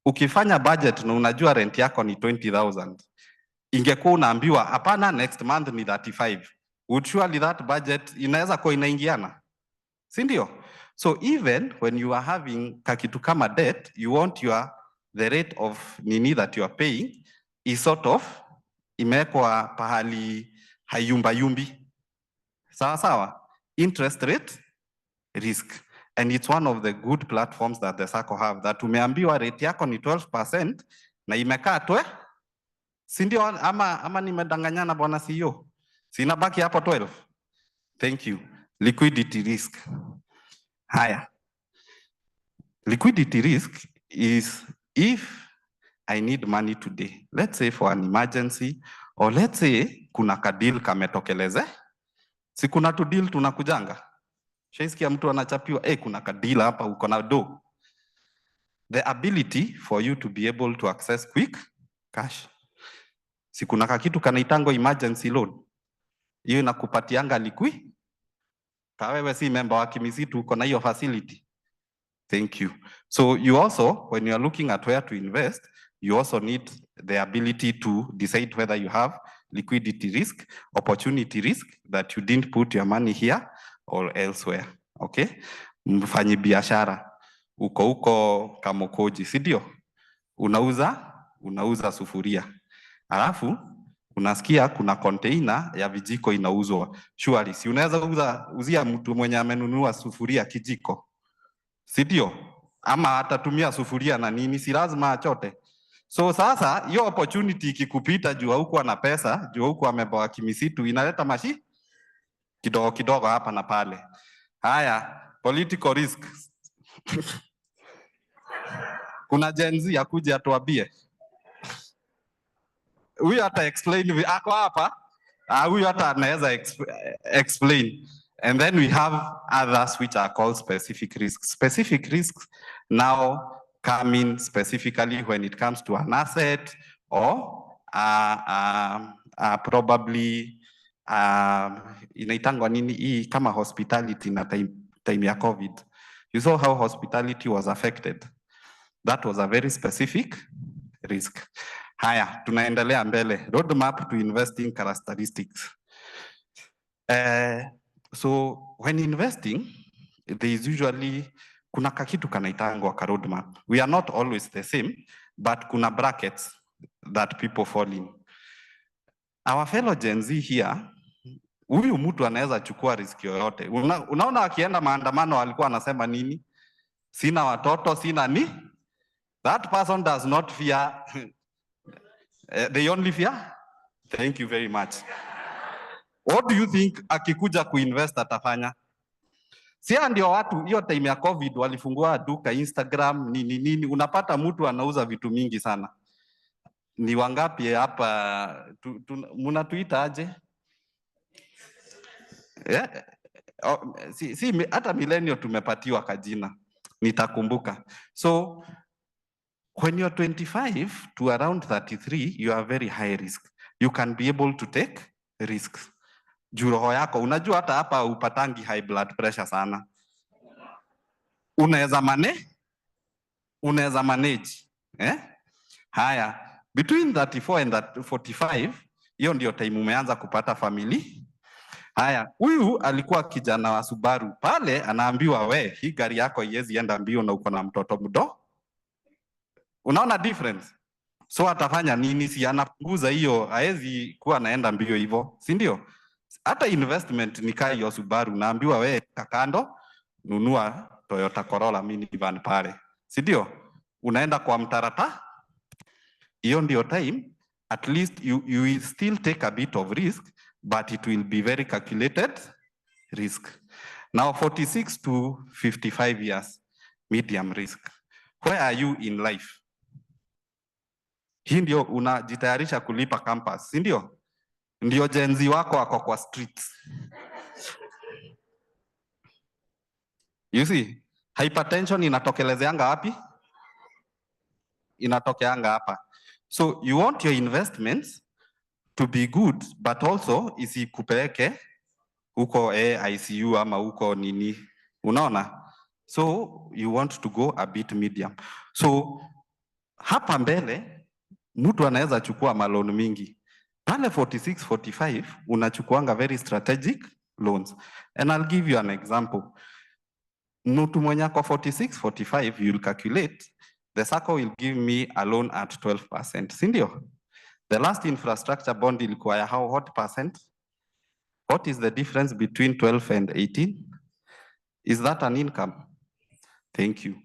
Ukifanya budget na unajua rent yako ni 20,000. Ingekuwa unaambiwa hapana next month ni 35. Would surely that budget inaweza kuwa inaingiana? Si ndio? So even when you are having kakitu kama debt, you want the rate of nini that you are paying is sort of imekwa pahali hayumba yumbi. Sawa. Interest rate risk. And it's one of the good platforms that the Sacco have, that umeambiwa rate yako ni 12% na imekaa tu si ndio? Ama nimedanganyana bwana CEO? Sina baki hapo 12. Thank you. Liquidity risk. Haya. Liquidity risk is if I need money today, let's say for an emergency, or let's say kuna kadil kametokeleze. Si kuna tu deal tunakujanga. Shaisikia mtu anachapiwa, kuna kadila hapa uko na do. The ability for you to be able to access quick cash. Si kuna kakitu kanaitango emergency loan. Hiyo inakupatianga liquid. Kawewe si member wa Kimisitu uko na hiyo facility. Thank you. So you also, when you are looking at where to invest, you also need the ability to decide whether you have liquidity risk, opportunity risk, that you didn't put your money here or elsewhere. Okay? Mfanyi biashara. Uko Kamokoji, si ndio? Unauza sufuria. Alafu unasikia kuna container ya vijiko inauzwa. Surely, si unaweza uzia mtu mwenye amenunua sufuria kijiko. Si ndio? Ama atatumia sufuria na nini, si lazima achote. So sasa hiyo opportunity ikikupita juu huko ana pesa, juu huko amebawa Kimisitu, inaleta mashi kidogo hapa na pale. Haya, political risk. Kuna Gen Z akuje atuambie. Huyu hata explain ako hapa. Huyu hata anaweza explain. And then we have others which are called specific risks. Specific risks now come in specifically when it comes to an asset or probably inaitangwa nini hii kama hospitality na time ya COVID. You saw how hospitality was affected. That was a very specific risk. Haya, tunaendelea mbele. Roadmap to investing characteristics. So when investing, there is usually kuna kakitu kanaitangwa ka roadmap. We are not always the same, but kuna brackets that people fall in. Our fellow Gen Z here, huyu mtu anaweza chukua risk yoyote. Unaona akienda maandamano alikuwa anasema nini? Sina watoto, sina ni? That person does not fear. They only fear? Thank you very much. What do you think akikuja kuinvest atafanya? Sia ndio watu hiyo time ya COVID walifungua duka Instagram nini unapata mtu anauza vitu mingi sana. Ni wangapi hapa mnatuita aje? Si hata millennial tumepatiwa kajina. Nitakumbuka. So when you're 25 to around 33, you are very high risk. You can be able to take risks. Juu roho yako, unajua hata hapa upatangi high blood pressure sana. Unaweza manage. Haya, between 34 and 45, hiyo ndio time umeanza kupata family. Haya, huyu alikuwa kijana wa Subaru. Pale anaambiwa hii gari yako haiwezi enda mbio na uko na mtoto mdogo. Unaona difference? So atafanya nini? Si anapunguza hiyo, haezi kuwa anaenda mbio hivyo, si ndio? Hata investment ni kai ya Subaru, naambiwa we kakando, nunua Toyota Corolla minivan pale, si ndio? Unaenda kwa mtarata, hiyo ndio time, at least you will still take a bit of risk, but it will be very calculated risk. Now 46 to 55 years, medium risk. Where are you in life? Hii ndio unajitayarisha kulipa campus, si ndio? Ndio jenzi wako wako kwa streets. You see, hypertension inatokelezeanga wapi? Inatokeanga hapa. So you want your investments to be good, but also isikupeleke huko ICU ama huko nini. Unaona? So you want to go a bit medium. So hapa mbele mtu anaweza chukua maloni mingi. Pale 46, 45 unachukuanga very strategic loans. And I'll give you an example. Mtu mwenye kwa 46, 45 you'll calculate the Sacco will give me a loan at 12%. Si ndio? The last infrastructure bond ilikuwa ya what percent? What is the difference between 12 and 18? Is that an income? Thank you.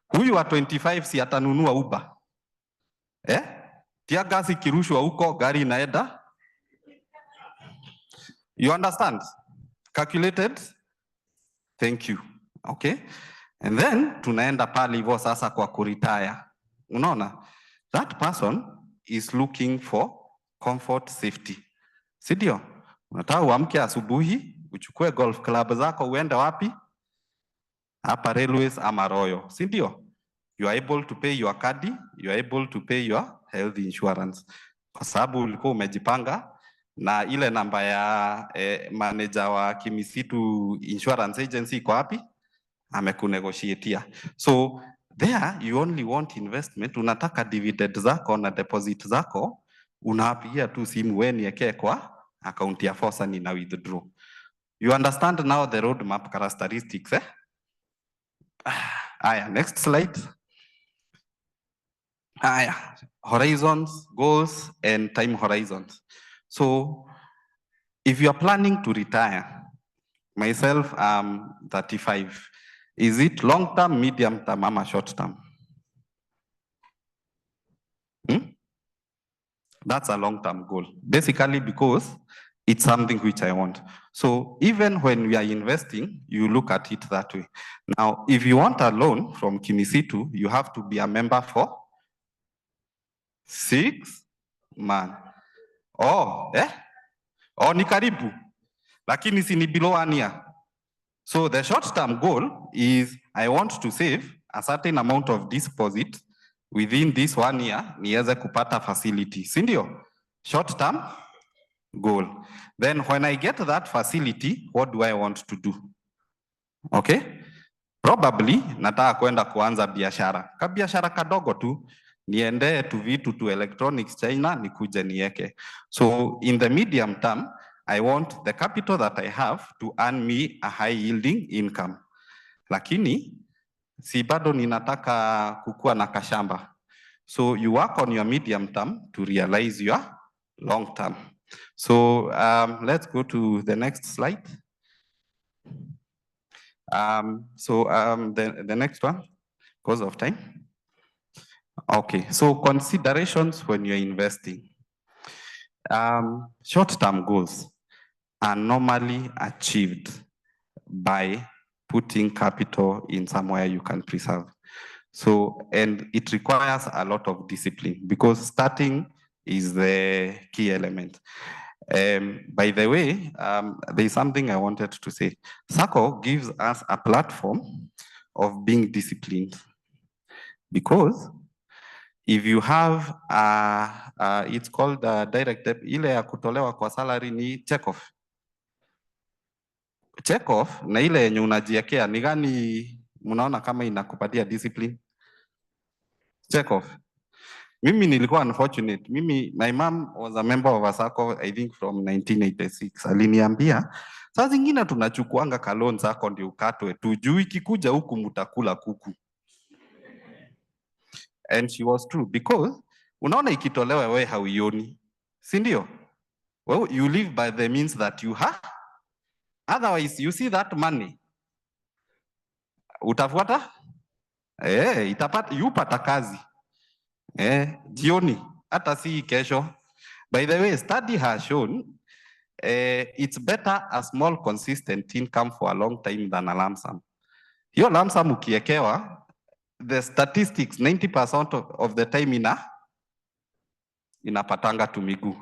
Huyu wa 25 si atanunua Uber. Tia gasi kirushwa huko, gari inaenda. You understand? Calculated? Thank you. Okay? And then tunaenda pale hivyo sasa kwa kuretire. Unaona? That person is looking for comfort, safety. Si ndio? Unataka uamke asubuhi, uchukue golf club zako uende wapi? Hapa Railways ama Royal. Si ndio? You are able to pay your card, you are able to pay your health insurance. Kwa sababu ulikuwa umejipanga na ile namba ya manager wa Kimisitu Insurance Agency iko wapi? Amekunegotiatea. So there you only want investment, unataka dividend zako na deposit zako, unapigia tu simu wewe niwekee kwa account ya Fosa na withdraw. You understand now the roadmap characteristics, eh? Aya, next slide. Aya, horizons, goals, and time horizons. So, if you are planning to retire, myself, I'm 35. Is it long term, medium term, or short term? That's a long term goal. Basically, because it's something which I want. So even when we are investing, you look at it that way. Now, if you want a loan from Kimisitu, you have to be a member for 6 months. Oh, ni karibu. Lakini si ni below 1 year. So the short-term goal is I want to save a certain amount of deposit within this 1 year, niweze kupata facility. Si ndio? Short-term goal. Then when I get that facility, what do I want to do? Okay? Probably nataka kwenda kuanza biashara. Kabiashara kadogo tu, niende tu vitu tu electronics China, nikuje nieke. So in the medium term, I want the capital that I have to earn me a high yielding income. Lakini si bado ninataka kukua na kashamba. So you work on your medium term to realize your long term. So let's go to the next slide. The next one, because of time. Okay, so considerations when you're investing. Short-term goals are normally achieved by putting capital in somewhere you can preserve. So, and it requires a lot of discipline because starting is the key element. By the way, there's something I wanted to say. Sacco gives us a platform of being disciplined because if you have it's called direct debt, ile ya kutolewa kwa salary ni check off. Check off na ile yenye unajiwekea ni gani mnaona kama inakupatia discipline? Check off. Mimi nilikuwa unfortunate. My mom was a member of a Sacco, I think from 1986. Aliniambia, saa zingine tunachukuanga kalon zako ndio ukatwe. Tujui kikuja huku mutakula kuku. and she was true because unaona ikitolewa wewe hauioni, si ndio? Well, you live by the means that you have. Otherwise, you see that money. Utafuata? Itapata, yupata kazi. Jioni, hata si kesho. By the way, study has shown it's better a small consistent income for a long time than a lump sum. Hiyo lump sum ukiekewa, the statistics 90% of the time inapatanga tu miguu.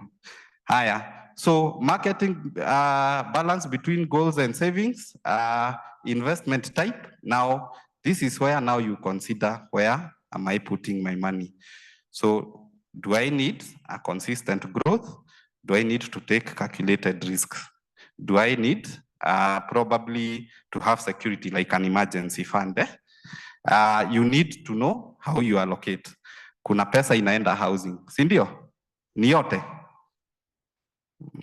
Haya. So marketing balance between goals and savings, investment type. Now, this is where now you consider where am I putting my money. So do I need a consistent growth? Do I need to take calculated risks? Do I need probably to have security like an emergency fund? You need to know how you allocate. Kuna pesa inaenda housing, si ndio? Ni yote?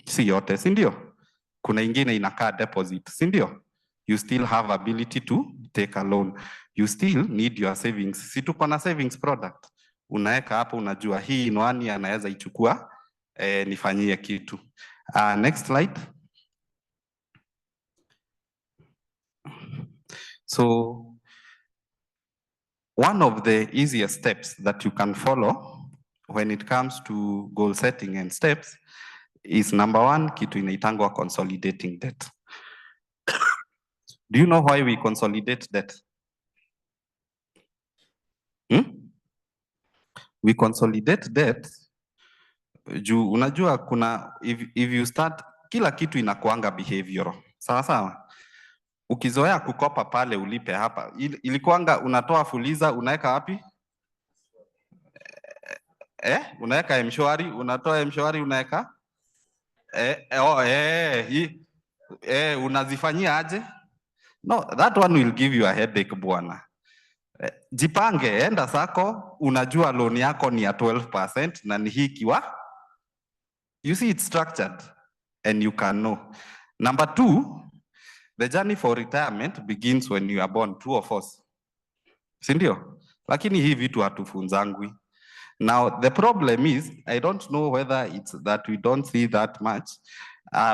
Si yote, si ndio? Kuna ingine inakaa deposit, si ndio? You still have ability to take a loan. You still need your savings. Si tuko na savings product. Unaeka hapo, unajua hii inwani anaweza ichukua nifanyie kitu. Next slide. So one of the easiest steps that you can follow when it comes to goal setting and steps is number one, kitu inaitangwa consolidating debt. Do you know why we consolidate debt? We consolidate debt juu unajua kuna if you start, kila kitu inakuanga behavioral. Sawa sawa. Ukizoea kukopa pale ulipe hapa, ilikuanga unatoa fuliza unaweka wapi? Unaweka mshwari, unatoa mshwari unaweka unazifanyia aje? No, that one will give you a headache bwana. Jipange, enda sako, unajua loan yako ni ya 12% na ni hii kiwa. You see it's structured and you can know. Number two, the journey for retirement begins when you are born, true or false? Si ndio? Lakini hii vitu hatufunzangwi. Now, the problem is, I don't know whether it's that we don't see that much,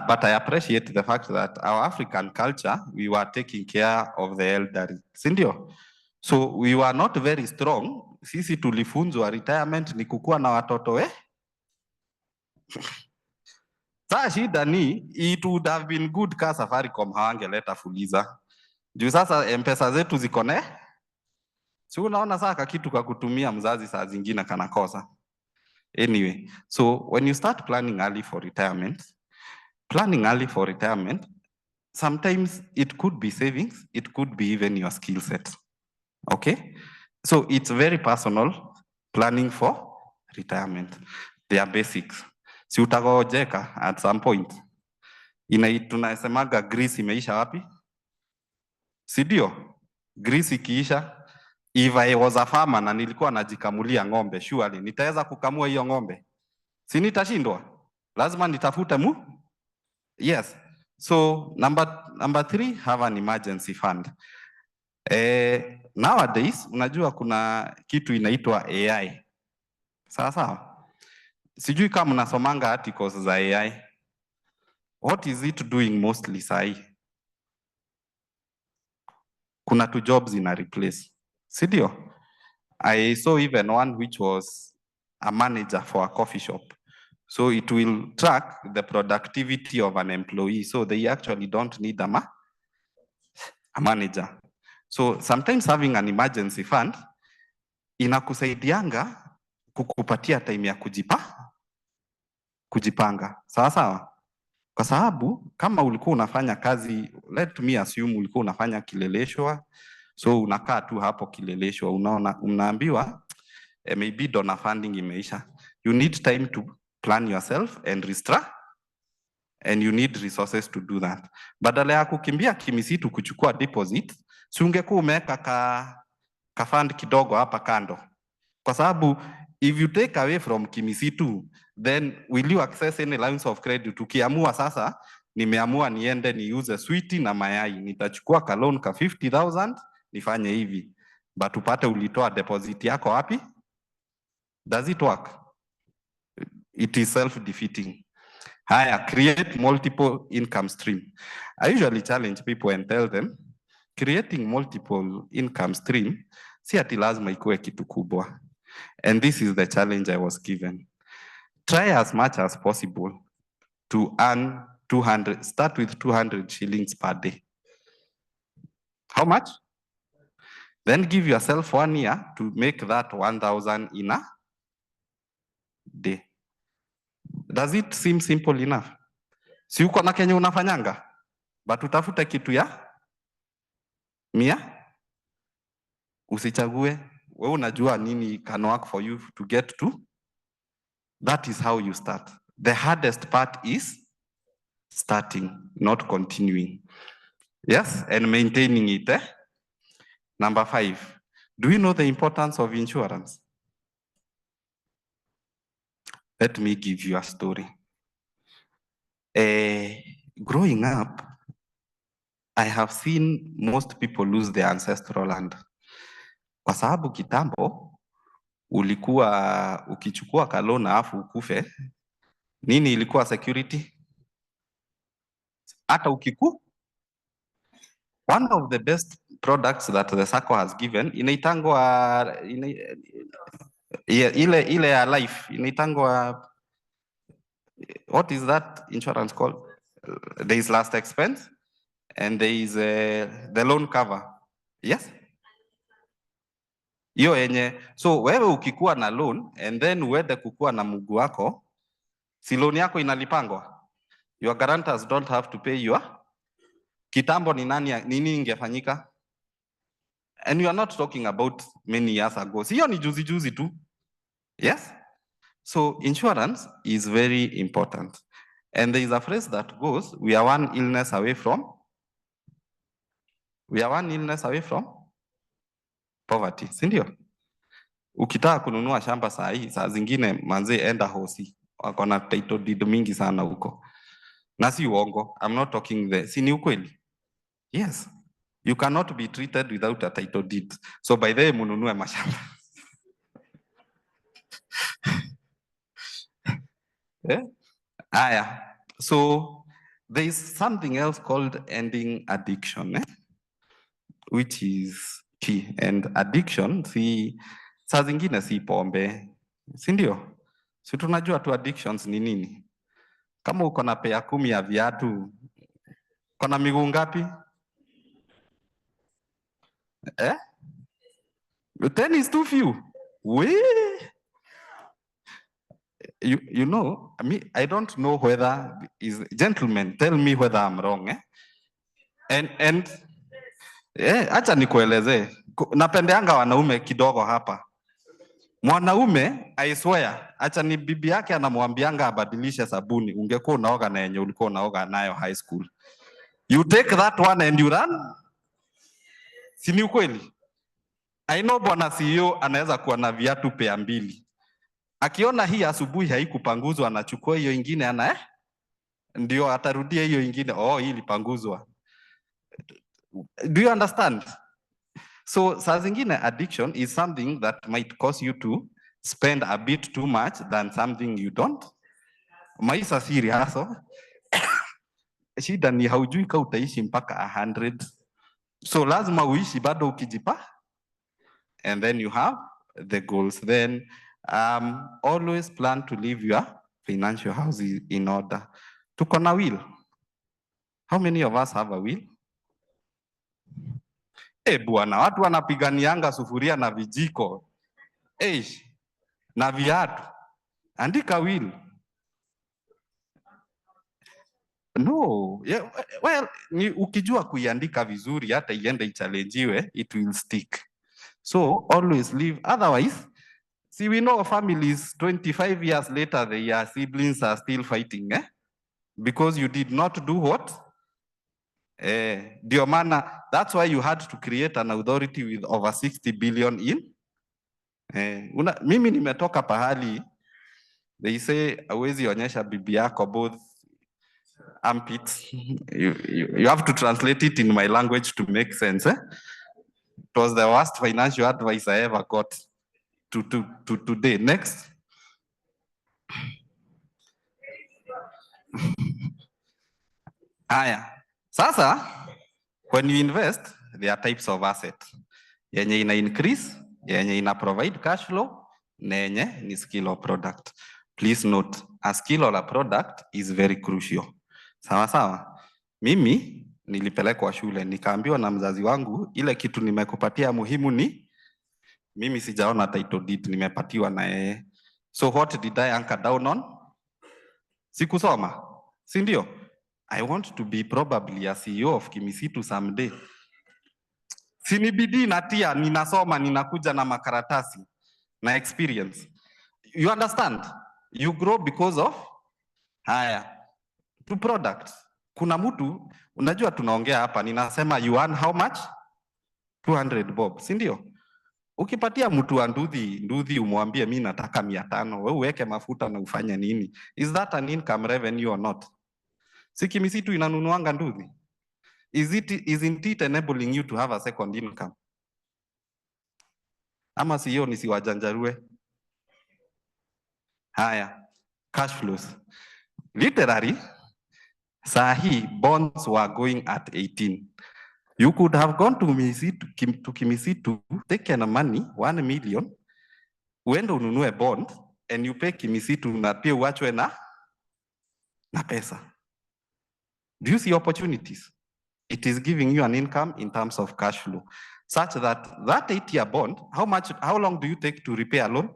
but I appreciate the fact that our African culture, we were taking care of the elderly. Si ndio? So we were not very strong. Sisi tulifunzwa retirement ni kukua na watoto Saa shida ni, it would have been good ka Safaricom hawangeleta fuliza. Juu sasa mpesa zetu zikone. Si unaona saka kitu kakutumia mzazi saa zingine kanakosa. Anyway, so when you start planning early for retirement, sometimes it could be savings, it could be even your skill set. Okay? So it's very personal planning for retirement. They are basics. Si utagojeka at some point. Tunasemaga grease imeisha wapi? Si ndio? Grease ikiisha, if I was a farmer na nilikuwa najikamulia ng'ombe, surely nitaweza kukamua hiyo ng'ombe? Si nitashindwa? Lazima nitafute Yes. So number 3, have an emergency fund. Nowadays, unajua kuna kitu inaitwa AI. Sawa sawa? Sijui kama mnasomanga articles za AI. What is it doing mostly sahi? Kuna two jobs in a replace. Si ndio? I saw even one which was a manager for a coffee shop. So it will track the productivity of an employee. So they actually don't need a manager. So sometimes having an emergency fund inakusaidianga kukupatia time ya kujipanga. Sawa sawa? Kwa sababu kama ulikuwa unafanya kazi, let me assume ulikuwa unafanya Kileleshwa, so unakaa tu hapo Kileleshwa, unaambiwa maybe donor funding imeisha. You need time to plan yourself and restructure, and you need resources to do that. Badala ya kukimbia Kimisitu kuchukua deposit, si ungekuwa umeweka ka fund kidogo hapa kando. Kwa sababu if you take away from Kimisitu, then will you access any lines of credit? Ukiamua sasa, nimeamua niende niuze switi na mayai, nitachukua ka loan ka 50,000, nifanye hivi. But upate ulitoa deposit yako wapi? Does it work? It is self-defeating. Haya, create multiple income stream. I usually challenge people and tell them, creating multiple income stream, si ati lazima ikuwe kitu kubwa. And this is the challenge I was given. Try as much as possible to earn 200, start with 200 shillings per day. How much? Then give yourself 1 year to make that 1,000 in a day. Does it seem simple enough? Si uko na Kenya unafanyanga, but utafuta kitu ya 100. Usichague, wewe unajua nini can work for you to get to. That is how you start. The hardest part is starting, not continuing. Yes, and maintaining it. Number 5, do you know the importance of insurance? Let me give you a story. Growing up, I have seen most people lose their ancestral land. Kwa sababu kitambo, ulikuwa ukichukua kalona afu ukufe, nini ilikuwa security? Hata ukiku, one of the best products that the Sacco has given, inaitangwa, ile ya life, inaitangwa, what is that insurance called? There is last expense and there is the loan cover. Yes? Hiyo yenye, so wewe ukikuwa na loan and then uende kukua na mguu wako, si loan yako inalipangwa. Your guarantors don't have to pay your. Kitambo ni nini ingefanyika? And you are not talking about many years ago. Siyo ni juzi tu. Yes? So insurance is very important. And there is a phrase that goes, we are one illness away from poverty. Sindio? Ukitaka kununua shamba saa zingine manze enda hosi. Wako na title deed mingi sana huko. Na si uongo. I'm not talking there. Si ni ukweli? Yes. You cannot be treated without a title deed. So by the way, mununue mashamba. Yeah? Yeah. So there is something else called ending addiction, which is key. And addiction, saa zingine si pombe. Si ndio? Si tunajua tu addictions ni nini? Kama uko na pea 10 ya viatu, uko na miguu ngapi? 10 is too few. You know, I don't know whether gentlemen, tell me whether I'm wrong. And acha nikueleze. Napendeanga wanaume kidogo hapa. Mwanaume, I swear, acha ni bibi yake anamwambianga abadilishe sabuni. Ungekuwa unaoga na yenye ulikuwa unaoga nayo high school. You take that one and you run. Si ni ukweli? I know bwana CEO anaweza kuwa na viatu pea 2. Akiona hii asubuhi haikupanguzwa anachukua hiyo ingine ndio atarudia hiyo ingine. Oh, hii ilipanguzwa. Do you understand? So saa zingine addiction is something that might cause you to spend a bit too much than something you don't. Maisha siri haso. Shida ni haujui ka utaishi mpaka 100. So lazima uishi bado ukijipa. And then you have the goals. Then always plan to leave your financial house in order. Tuko na will. How many of us have a will? Bwana, watu wanapiganianga sufuria na vijiko. Na viatu. Andika will. No. Yeah, well, ukijua kuiandika vizuri hata iende ichallenjiwe, it will stick. So always leave. Otherwise, see, we know families 25 years later, their siblings are still fighting, because you did not do what? Ndio maana, that's why you had to create an authority with over 60 billion in. Mimi nimetoka pahali, they say, hawezi onyesha bibi yako both armpits. You have to translate it in my language to make sense. It was the worst financial advice I ever got. to today. Next. Haya. Sasa, when you invest, there are types of assets. Yenye ina increase, yenye ina provide cash flow, na yenye ni skill or product. Please note, a skill or a product is very crucial. Sawa sawa. Mimi nilipelekwa shule nikaambiwa na mzazi wangu ile kitu nimekupatia muhimu ni mimi sijaona title deed nimepatiwa na yeye. So what did I anchor down on? Sikusoma. Si ndio? I want to be probably a CEO of Kimisitu someday. Sinibidi natia, ninasoma, ninakuja na makaratasi, na experience. You understand? You grow because of haya. To product. Kuna mtu, unajua tunaongea hapa, ninasema you earn how much? 200 bob, si ndio? Ukipatia mtu wa nduthi umwambie mimi nataka 500, wewe uweke mafuta na ufanye nini? Is that an income revenue or not? Si Kimisitu inanunuanga nduthi? Isn't it enabling you to have a second income? Ama siyo nisiwajanjarue? Haya, cash flows. Literally, sahi bonds were going at 18. You could have gone to Kimisitu, taken money, 1 million, uende ununue bond, and you pay Kimisitu na pia uachwe na pesa. Do you see opportunities? It is giving you an income in terms of cash flow, such that 8-year bond, how long do you take to repay a loan?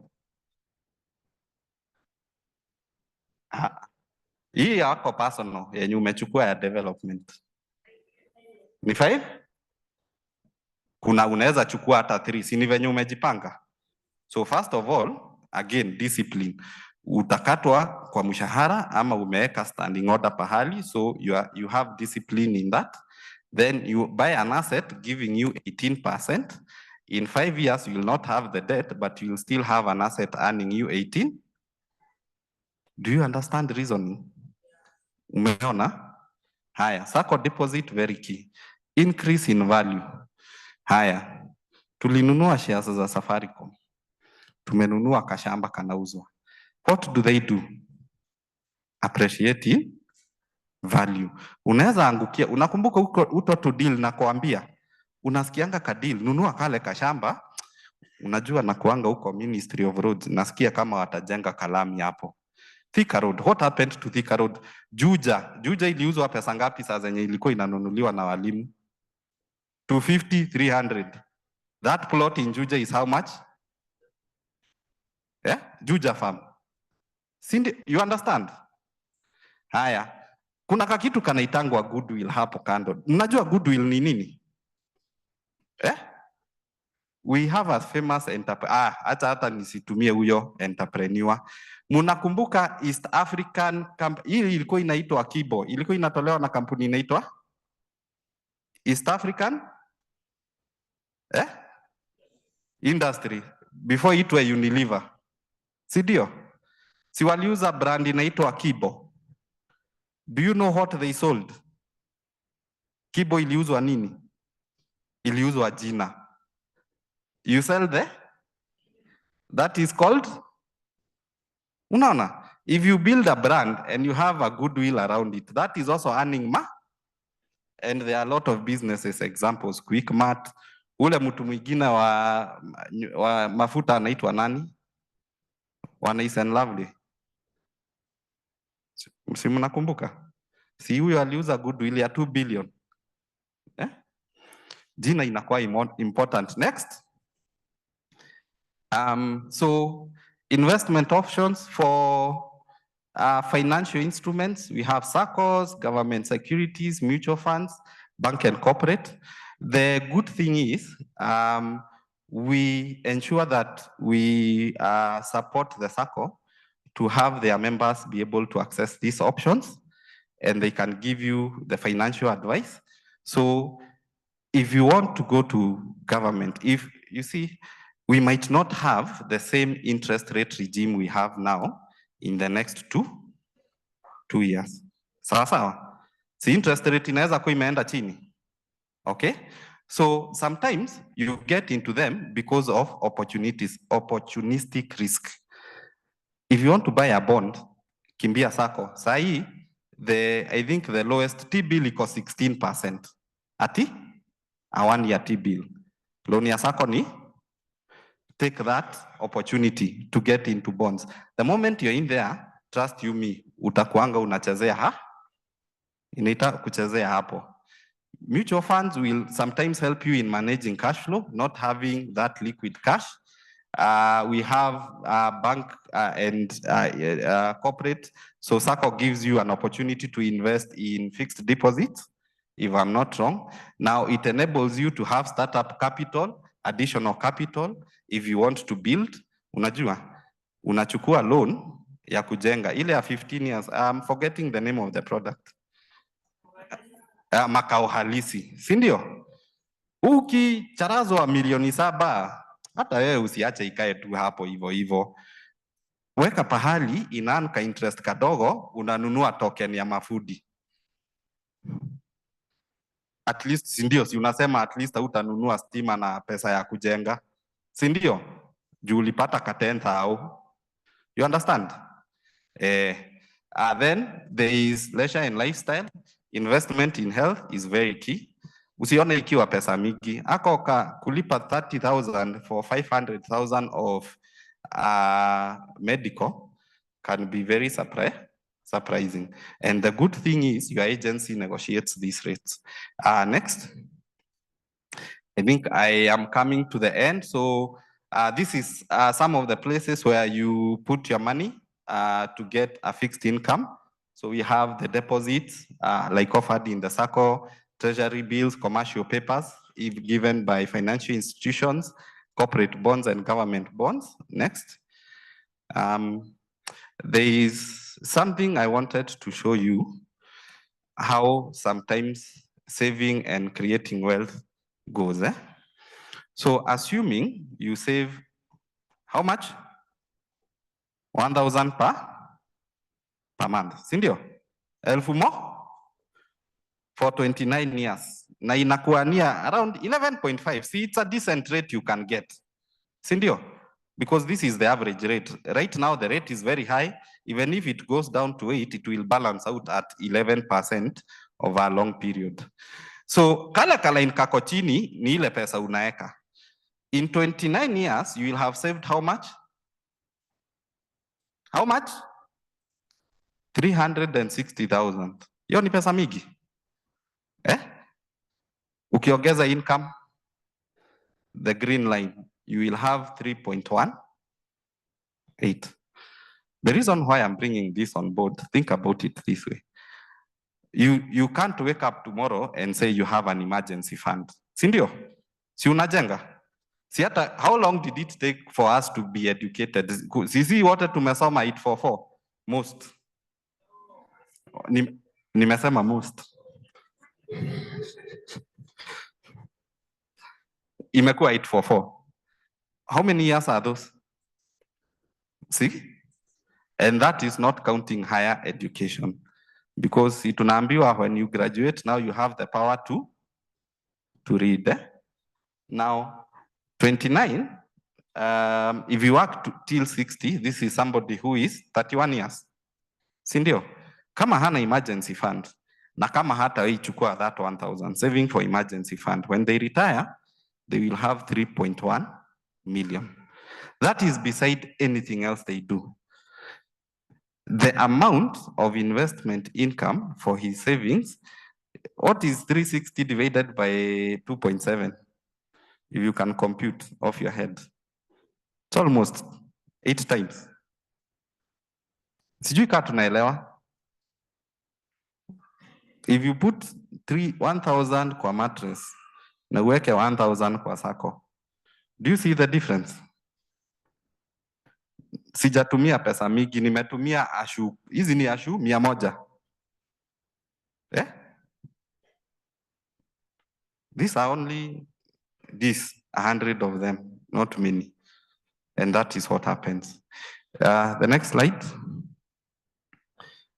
Hii yako personal, yenye umechukua ya development. Ni 5? Kuna unaweza chukua hata 3, si ni venye umejipanga. So first of all, again, discipline. Utakatwa kwa mshahara ama umeweka standing order pahali, so you have discipline in that. Then you buy an asset giving you 18%. In 5 years, you will not have the debt, but you will still have an asset earning you 18. Do you understand the reasoning? Umeona? Haya, Sacco deposit very key. Increase in value. Haya, tulinunua shares za Safaricom. Tumenunua kashamba kanauzwa. What do they do? Appreciate value. Unaweza angukia, unakumbuka uto to deal na kuambia, unasikianga ka deal, nunua kale kashamba, unajua na kuanga huko Ministry of Roads, nasikia kama watajenga kalami hapo. Thika Road, what happened to Thika Road? Juja iliuzwa pesa ngapi saa zenye ilikuwa inanunuliwa na walimu? 250, 300. That plot in Juja is how much? Yeah? Juja farm. You understand? Haya. Kuna kakitu kanaitangwa goodwill hapo kando. Mnajua goodwill ni nini? We have a famous entrepreneur. Hata nisitumie huyo entrepreneur. Mnakumbuka East African hii ilikuwa inaitwa Kibo. Ilikuwa inatolewa na kampuni inaitwa East African Industry before itwe Unilever. Si ndio? Si waliuza brand inaitwa Kibo. Do you know what they sold? Kibo iliuzwa nini? Iliuzwa jina. You sell that is called? Unaona? If you build a brand and you have a goodwill around it, that is also earning and there are a lot of businesses, examples, Quickmart, ule mtu mwingine wa mafuta anaitwa nani? Wa Nice and Lovely. Si mnakumbuka? Si huyo aliuza goodwill ya 2 billion. Jina inakuwa important. Next. So investment options for financial instruments, we have SACCOs, government securities, mutual funds, bank and corporate. The good thing is we ensure that we support the SACCO to have their members be able to access these options, and they can give you the financial advice. So if you want to go to government, if you see, we might not have the same interest rate regime we have now in the next two years. Sawa sawa. Si interest rate inaweza kuwa imeenda chini. Okay? So sometimes you get into them because of opportunistic risk. If you want to buy a bond, kimbia sacco. Sahi, I think the lowest T-bill equals 16%. Ati? A 1-year T-bill. Loan ya sacco ni? Take that opportunity to get into bonds. The moment you're in there, trust you me, utakuanga unachezea inaita kuchezea hapo. Mutual funds will sometimes help you in managing cash flow, not having that liquid cash. We have bank and corporate. So Sacco gives you an opportunity to invest in fixed deposits, if I'm not wrong. Now it enables you to have startup capital, additional capital, if you want to build. Unajua, unachukua loan ya kujenga, ile ya 15 years, I'm forgetting the name of the product. Makao halisi, si ndio? Ukicharazwa milioni 7, hata wewe usiache ikae tu hapo hivyo hivyo. Weka pahali inaanka interest kadogo, unanunua token ya mafudi. At least, si ndio? Si unasema at least utanunua stima na pesa ya kujenga, si ndio? Juu ulipata ka 10,000. You understand? Then there is leisure and lifestyle. Investment in health is very key. Usione ikiwa pesa mingi. Ako kulipa 30,000 for 500,000 of medical can be very surprising. And the good thing is your agency negotiates these rates. Next. I think I am coming to the end. So this is some of the places where you put your money to get a fixed income. So we have the deposits, like offered in the Sacco, treasury bills, commercial papers, if given by financial institutions, corporate bonds and government bonds. Next. There is something I wanted to show you, how sometimes saving and creating wealth goes. So assuming you save how much? 1,000 per month, sindio? Elfu mo? For 29 years. Na inakuwa near around 11.5. See, it's a decent rate you can get. Sindio? Because this is the average rate. Right now, the rate is very high. Even if it goes down to 8, it will balance out at 11% over a long period. So, kala in kako chini, ni ile pesa unaeka. In 29 years, you will have saved how much? How much? 360,000. Hiyo ni pesa mingi. Ukiongeza income, the green line, you will have 3.18. The reason why I'm bringing this on board, think about it this way. You can't wake up tomorrow and say you have an emergency fund. Sindio? Si unajenga? Si hata, how long did it take for us to be educated? Sisi wote tumesoma 844? Most. Nimesema most. Imekuwa 844. How many years are those? See? And that is not counting higher education. Because tunaambiwa when you graduate, now you have the power to read. Now, 29, if you work till 60, this is somebody who is 31 years. Sindio? Kama hana emergency fund, na kama hata ichukua that 1,000, saving for emergency fund, when they retire, they will have 3.1 million. That is beside anything else they do. The amount of investment income for his savings, what is 360 divided by 2.7? If you can compute off your head. It's almost 8 times. Sijui kaa tunaelewa. If you put 1,000 kwa mattress, na uweke 1,000 kwa Sacco, do you see the difference? Sijatumia pesa mingi, nimetumia ashu. Hizi ni ashu 100. These are only 100 of them, not many. And that is what happens. The next slide.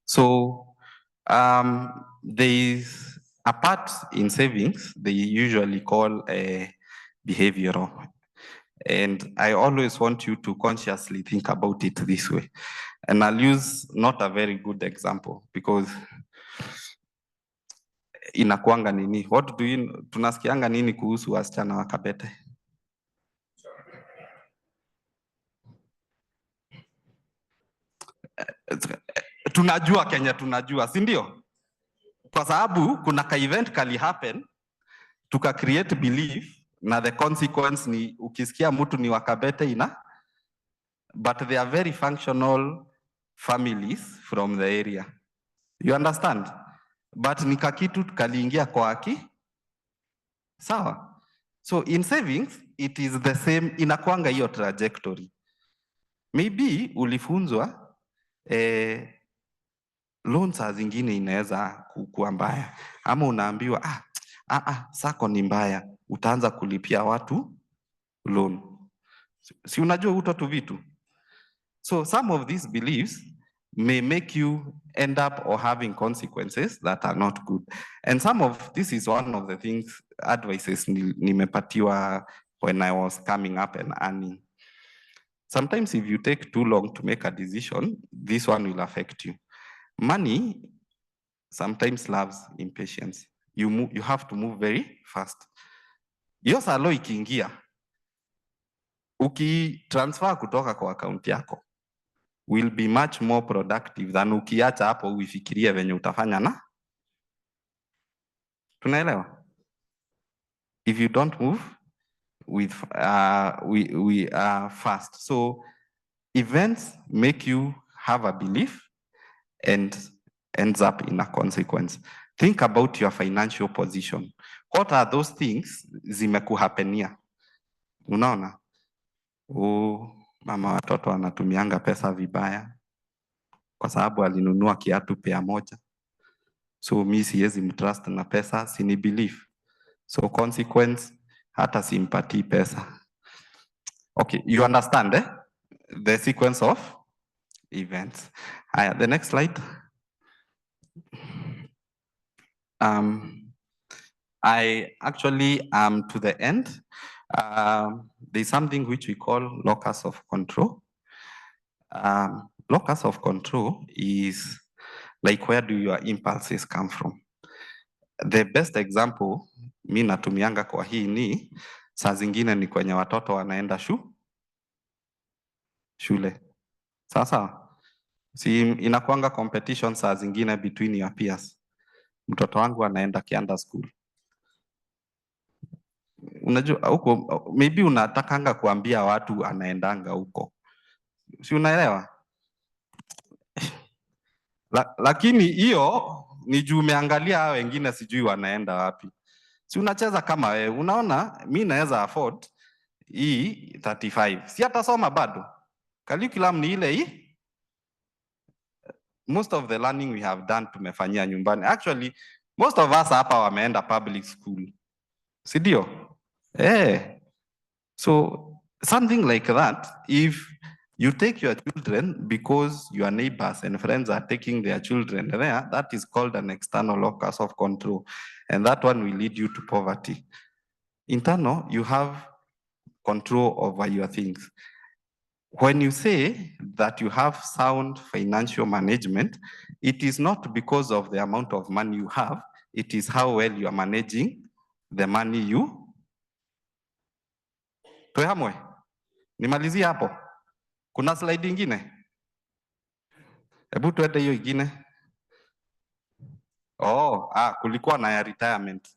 So there is a part in savings, they usually call behavioral. And I always want you to consciously think about it this way. And I'll use not a very good example because inakuanga nini? What do you, tunasikianga nini kuhusu wasichana wa Kabete? Tunajua Kenya, tunajua, si ndio? Kwa sababu kuna ka event kali happen, tuka create belief, na the consequence ni ukisikia mtu ni wa Kabete ina, but they are very functional families from the area. You understand? But ni kakitu kaliingia kwa aki. Sawa? So in savings, it is the same, inakuanga hiyo trajectory. Maybe ulifunzwa loan saa zingine inaweza kuwa mbaya. Ama unaambiwa sako ni mbaya, utaanza kulipia watu loan. Si unajua uto tu vitu. So some of these beliefs may make you end up or having consequences that are not good. And some of this is one of the things, advices nimepatiwa when I was coming up and earning. Sometimes if you take too long to make a decision, this one will affect you. Money sometimes loves impatience. You have to move very fast. Hiyo salo ikiingia, ukitransfer kutoka kwa account yako, will be much more productive than ukiacha hapo uifikirie venye utafanya na. Tunaelewa? If you don't move with fast. So events make you have a belief and ends up in a consequence. Think about your financial position. What are those things zimekuhapenia? Unaona? Mama watoto anatumianga pesa vibaya kwa sababu alinunua kiatu pea moja. So mi siwezi mtrust na pesa, sini belief. So consequence, hata simpatii pesa. Okay, you understand the sequence of events. The next slide. I actually am to the end. There's something which we call locus of control. Locus of control is like, where do your impulses come from? The best example mi natumianga kwa hii ni saa zingine ni kwenye watoto wanaenda shule. Sasa si inakuanga competition saa zingine between your peers. Mtoto wangu anaenda kianda school. Unajua huko maybe unatakanga kuambia watu anaendanga huko. Si unaelewa? Lakini hiyo ni juu umeangalia hao wengine sijui wanaenda wapi. Si unacheza kama wewe, unaona mimi naweza afford hii 35. Si atasoma bado. Curriculum ni ile hii. Most of the learning we have done tumefanyia nyumbani. Actually, most of us hapa wameenda public school. Si ndio? So something like that, if you take your children because your neighbors and friends are taking their children there, that is called an external locus of control. And that one will lead you to poverty. Internal, you have control over your things. When you say that you have sound financial management, it is not because of the amount of money you have, it is how well you are managing the money you. Tuhamwe, nimalizie hapo. Kuna slide ingine? Hebu tuende hiyo ingine. Kulikuwa na ya retirement.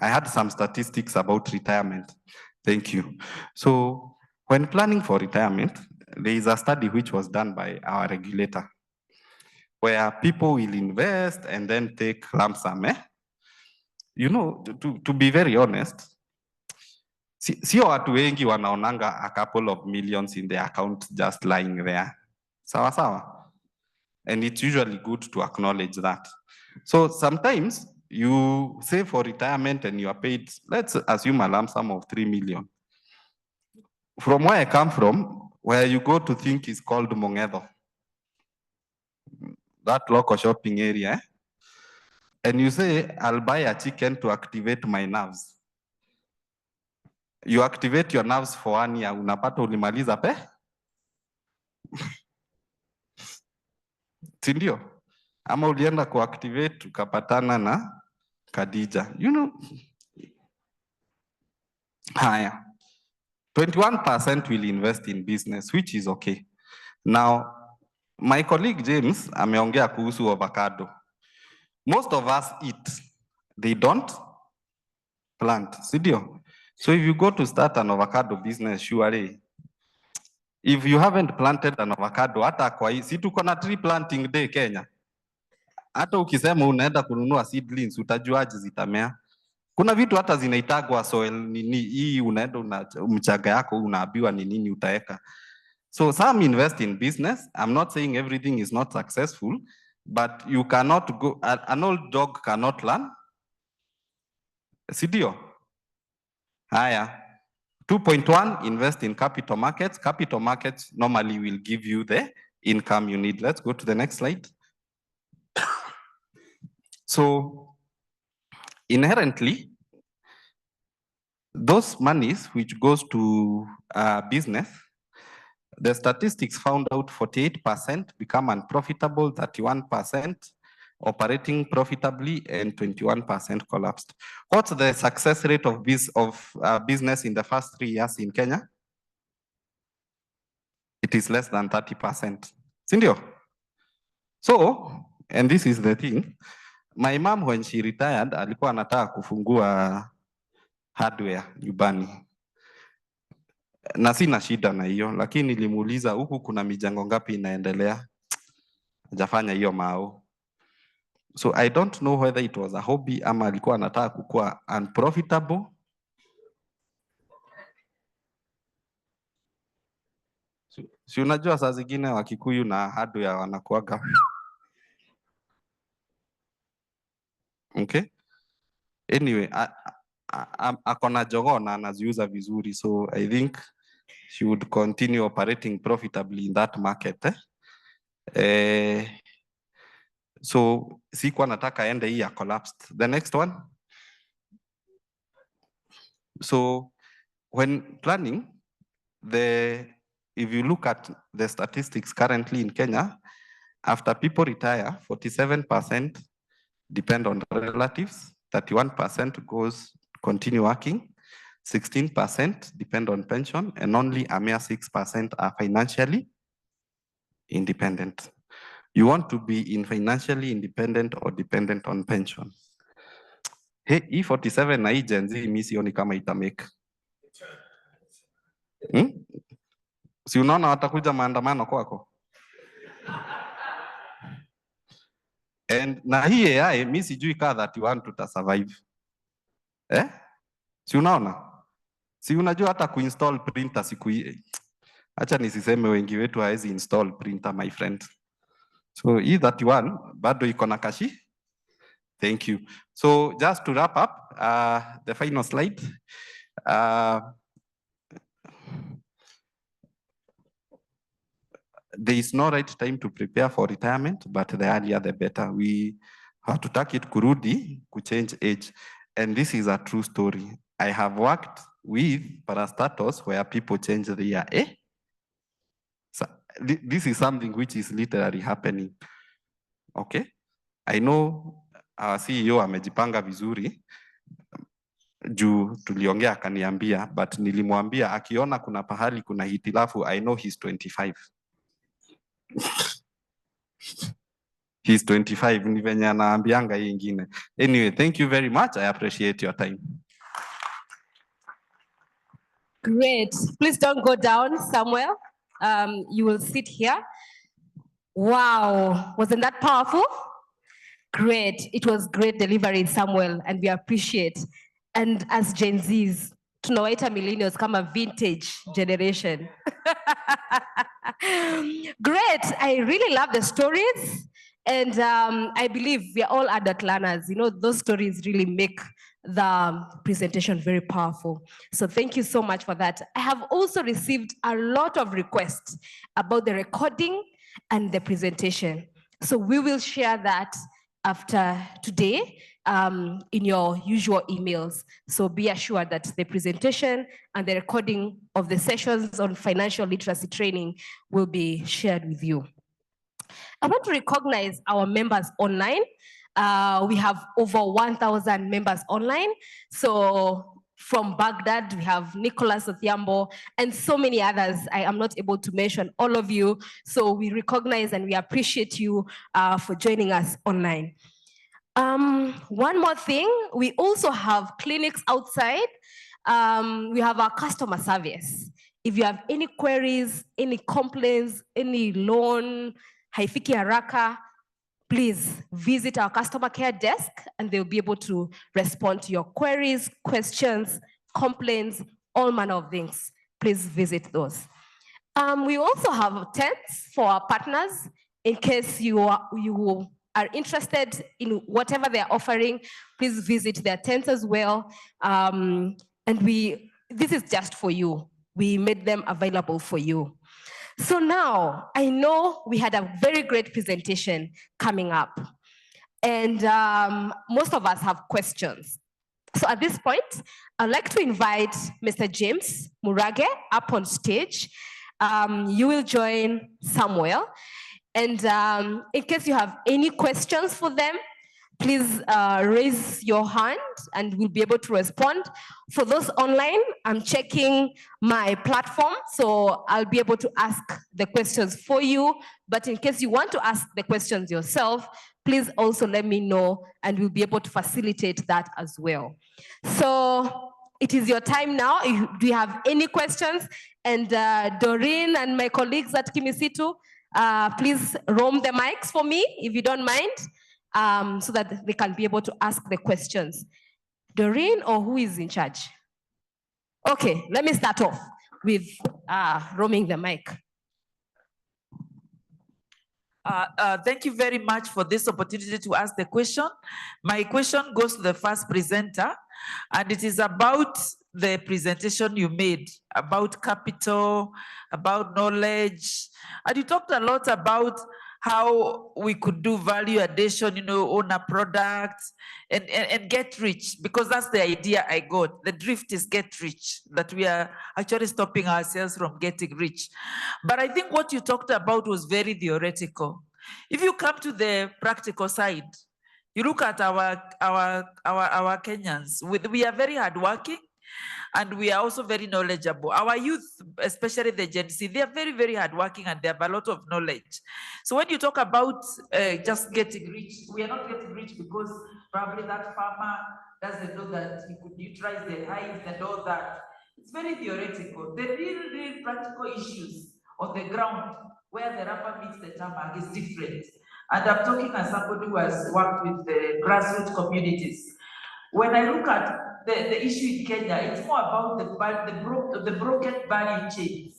I had some statistics about retirement. Thank you. So when planning for retirement, there is a study which was done by our regulator where people will invest and then take lump sum. You know, to be very honest, sio watu wengi wanaonanga a couple of millions in their account just lying there. Sawa sawa. And it's usually good to acknowledge that. So sometimes you save for retirement and you are paid, let's assume a lump sum of 3 million. From where I come from, where you go to think is called Mongedo. That local shopping area. and you say, I'll buy a chicken to activate my nerves. You activate your nerves for 1 year, unapata ulimaliza pe? Si ndio? Ama ulienda kuactivate ukapatana na Khadija. You know. Haya. 21% will invest in business, which is okay. Now, my colleague James ameongea kuhusu avocado. Most of us eat, they don't plant, si ndio? So if you go to start an avocado business, surely, if you haven't planted an avocado, hata kwa hii, si tuko na tree planting day Kenya. Hata ukisema unaenda kununua seedlings, utajuaje zitamea? Kuna vitu hata zinaitagwa soil nini, hii unaenda mchaga yako unaambiwa ni nini utaeka. So some invest in business. I'm not saying everything is not successful, but you cannot go, an old dog cannot learn. Sidio? Haya. 2.1, invest in capital markets. Capital markets normally will give you the income you need. Let's go to the next slide. So inherently, those monies which goes to business, the statistics found out 48% become unprofitable, 31% operating profitably, and 21% collapsed. What's the success rate of business in the first 3 years in Kenya? It is less than 30%. Sindio? So, and this is the thing, my mom when she retired, alikuwa anataka kufungua hardware nyumbani. Na sina shida na hiyo, lakini nilimuuliza huku kuna mijengo ngapi inaendelea? Hajafanya hiyo mao. So I don't know whether it was a hobby ama alikuwa anataka kukua unprofitable. Si unajua saa zingine Wakikuyu na hardware wanakuaga. Okay? Anyway, akona jogoo na anaziuza vizuri, so I think she would continue operating profitably in that market. So sikuwa nataka ende hii ya collapsed. The next one. So when planning, if you look at the statistics currently in Kenya, after people retire, 47% depend on relatives, 31% continue working, 16% depend on pension, and only a mere 6% are financially independent. You want to be financially independent or dependent on pension. Hey, E47 na hii Gen Z mi sioni kama itamake. Si unaona watakuja maandamano kwako? And na hii AI mi sijui kaa 31 tutasurvive. Si unaona? Si unajua hata kuinstall printer siku hii. Acha nisiseme wengi wetu haezi install printer, my friend. So E31 bado iko na kashi. Thank you. So just to wrap up, the final slide. There is no right time to prepare for retirement, but the earlier the better. We have to take it kurudi, change age. And this is a true story. I have worked with parastatals where people change the year. So this is something which is literally happening. Okay? I know our CEO amejipanga vizuri, juu tuliongea akaniambia, but nilimwambia akiona kuna pahali kuna hitilafu, I know he's 25. He's 25, ni venye anaambianga hii ingine. Anyway, thank you very much. I appreciate your time. Great. Please don't go down somewhere. You will sit here. Wow. Wasn't that powerful? Great. It was great delivery, Samuel, and we appreciate. And as Gen Zs, tunawaita millennials kama vintage generation. Great. I really love the stories. And I believe we are all adult learners. You know, those stories really make the presentation very powerful. So thank you so much for that. I have also received a lot of requests about the recording and the presentation. So we will share that after today in your usual emails. So be assured that the presentation and the recording of the sessions on financial literacy training will be shared with you. I want to recognize our members online. We have over 1,000 members online. So from Baghdad, we have Nicholas Othiambo and so many others. I am not able to mention all of you. So we recognize and we appreciate you for joining us online. One more thing, we also have clinics outside. We have our customer service. If you have any queries, any complaints, any loan, haifiki haraka, please visit our customer care desk and they'll be able to respond to your queries, questions, complaints, all manner of things. Please visit those. We also have tents for our partners in case you are interested in whatever they're offering. Please visit their tents as well. And this is just for you. We made them available for you. So now, I know we had a very great presentation coming up, and most of us have questions. So at this point, I'd like to invite Mr. James Murage up on stage. You will join Samuel, and in case you have any questions for them, please raise your hand and we'll be able to respond. For those online, I'm checking my platform, so I'll be able to ask the questions for you. But in case you want to ask the questions yourself, please also let me know and we'll be able to facilitate that as well. So it is your time now. Do you have any questions? And Doreen and my colleagues at Kimisitu, please roam the mics for me, if you don't mind. So that they can be able to ask the questions. Doreen, or who is in charge? Okay, let me start off with roaming the mic. Thank you very much for this opportunity to ask the question. My question goes to the first presenter, and it is about the presentation you made about capital, about knowledge, and you talked a lot about how we could do value addition, own a product and get rich, because that's the idea I got. The drift is get rich, that we are actually stopping ourselves from getting rich. But I think what you talked about was very theoretical. If you come to the practical side, you look at our Kenyans, we are very hardworking, and we are also very knowledgeable. Our youth, especially the Gen Z, they are very, very hardworking and they have a lot of knowledge. So when you talk about just getting rich, we are not getting rich because probably that farmer doesn't know that he could utilize the hives and all that. It's very theoretical. The real practical issues on the ground where the rubber meets the tarmac is different. And I'm talking as somebody who has worked with the grassroots communities. When I look at the issue in Kenya, it's more about the broken value chains,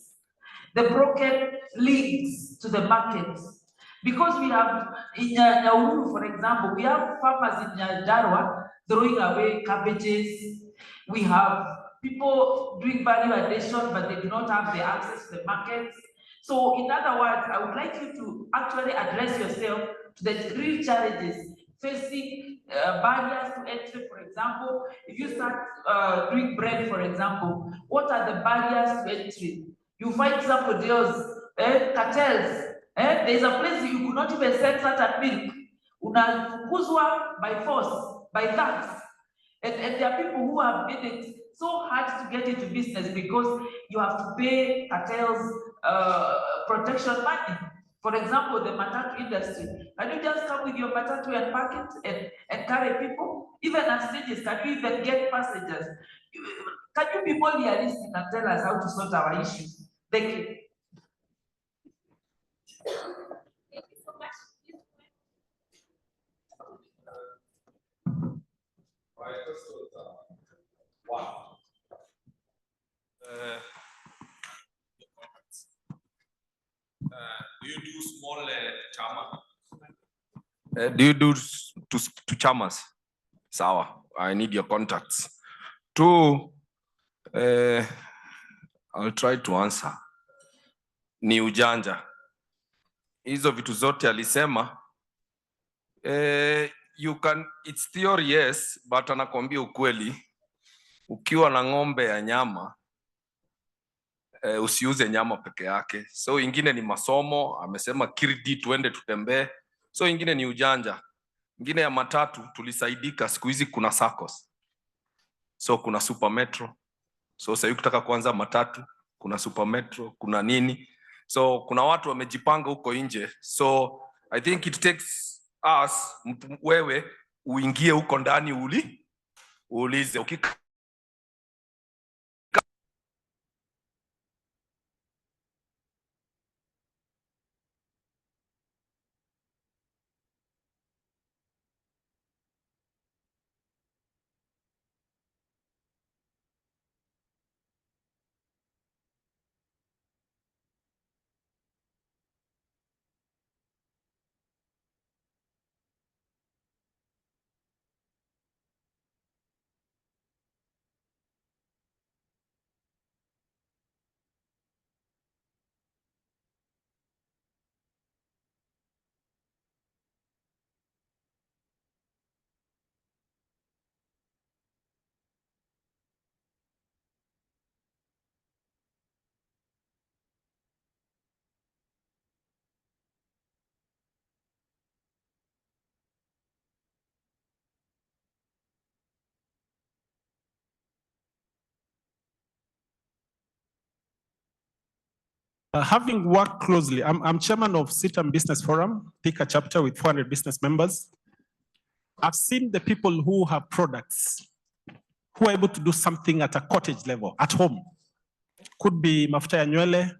the broken links to the markets. Because we have, in Nauru, for example, we have farmers in Darwa throwing away cabbages. We have people doing value addition, but they do not have the access to the markets. So in other words, I would like you to actually address yourself to the real challenges facing barriers to entry. For example, if you start doing bread, for example, what are the barriers to entry? You find somebody else, cartels. There's a place you could not even sell certain milk. Unafukuzwa by force, by tax. And there are people who have made it so hard to get into business because you have to pay cartels protection money. For example, the matatu industry. Can you just come with your matatu and park it and carry people? Even at stages, can you even get passengers? Can you be more realistic and tell us how to sort our issues? Thank you. Thank you so much. Wow. Do you do small chama? Do you do to chamas? Sawa, I need your contacts. Two, I'll try to answer. Ni ujanja. Hizo vitu zote alisema You can, it's theory yes, but anakwambia ukweli, ukiwa na ng'ombe ya nyama, usiuze nyama peke yake. So ingine ni masomo, amesema kirdi tuende tutembee. So ingine ni ujanja. Ingine ya matatu tulisaidika, siku hizi kuna SACCOS. So kuna super metro. So sasa ukitaka kuanza matatu, kuna super metro, kuna nini. So kuna watu wamejipanga huko nje. So I think it takes us, wewe uingie huko ndani uulize. Having worked closely, I'm chairman of Sitam Business Forum, Thika chapter with 400 business members. I've seen the people who have products, who are able to do something at a cottage level, at home. Could be mafuta ya nywele,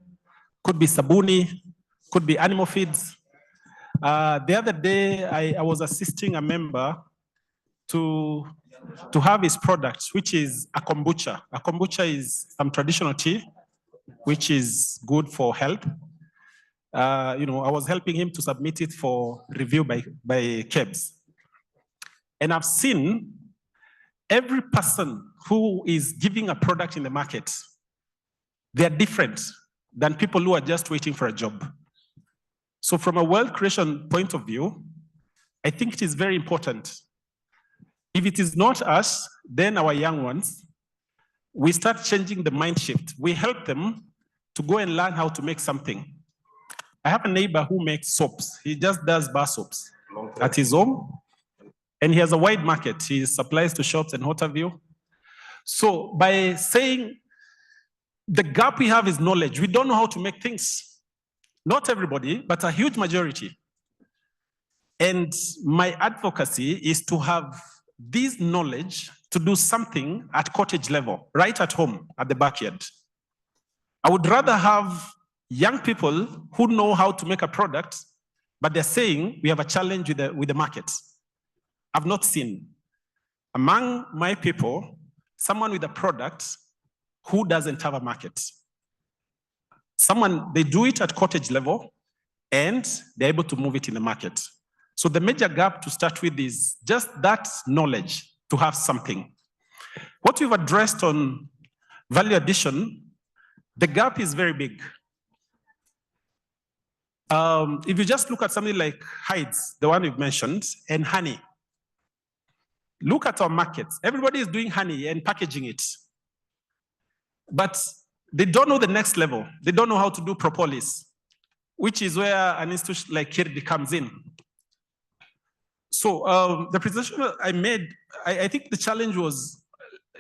could be sabuni, could be animal feeds. The other day, I was assisting a member to have his product, which is a kombucha. A kombucha is some traditional tea, which is good for health. I was helping him to submit it for review by KEBS. And I've seen every person who is giving a product in the market, they're different than people who are just waiting for a job. So from a wealth creation point of view, I think it is very important. If it is not us, then our young ones, we start changing the mind shift. We help them to go and learn how to make something. I have a neighbor who makes soaps. He just does bar soaps at his home. And he has a wide market. He supplies to shops in Hotterview. So by saying the gap we have is knowledge, we don't know how to make things. Not everybody, but a huge majority. And my advocacy is to have this knowledge to do something at cottage level, right at home, at the backyard. I would rather have young people who know how to make a product, but they're saying we have a challenge with the market. I've not seen among my people someone with a product who doesn't have a market. Someone, they do it at cottage level and they're able to move it in the market. So the major gap to start with is just that knowledge to have something. What we've addressed on value addition, the gap is very big. If you just look at something like hides, the one you've mentioned, and honey, look at our markets. Everybody is doing honey and packaging it. But they don't know the next level. They don't know how to do propolis, which is where an institution like Kirdi comes in. So the presentation I made, I think the challenge was,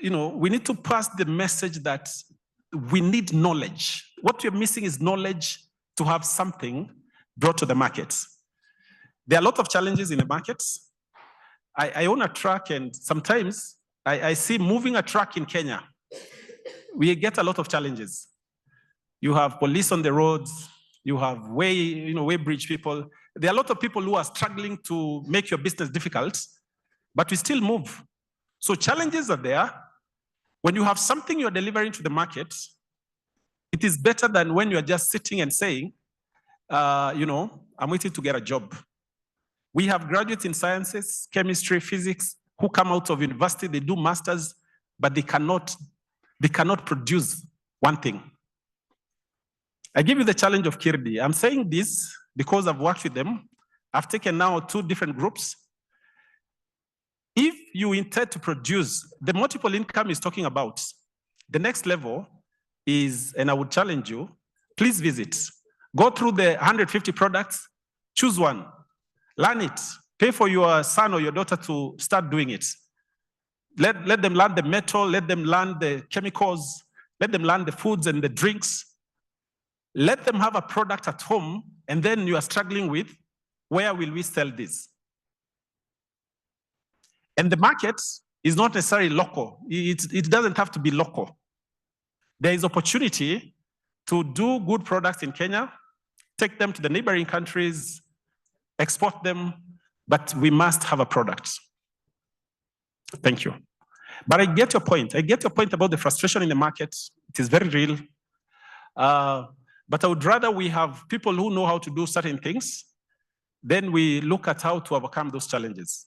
we need to pass the message that we need knowledge. What we're missing is knowledge to have something brought to the market. There are a lot of challenges in the markets. I own a truck, and sometimes I see moving a truck in Kenya, we get a lot of challenges. You have police on the roads, you have weighbridge people. There are a lot of people who are struggling to make your business difficult, but we still move. So challenges are there. When you have something you're delivering to the market, it is better than when you're just sitting and saying, I'm waiting to get a job. We have graduates in sciences, chemistry, physics, who come out of university, they do masters, but they cannot produce one thing. I give you the challenge of Kirdi. I'm saying this because I've worked with them I've taken now 2 different groups. If you intend to produce, the multiple income is talking about. The next level is, and I would challenge you, please visit. Go through the 150 products, choose one, learn it, pay for your son or your daughter to start doing it. Let them learn the metal, let them learn the chemicals, let them learn the foods and the drinks. Let them have a product at home, and then you are struggling with, where will we sell this? And the market is not necessarily local. It doesn't have to be local. There is opportunity to do good products in Kenya, take them to the neighboring countries, export them, but we must have a product. Thank you. But I get your point. I get your point about the frustration in the market. It is very real. But I would rather we have people who know how to do certain things, then we look at how to overcome those challenges.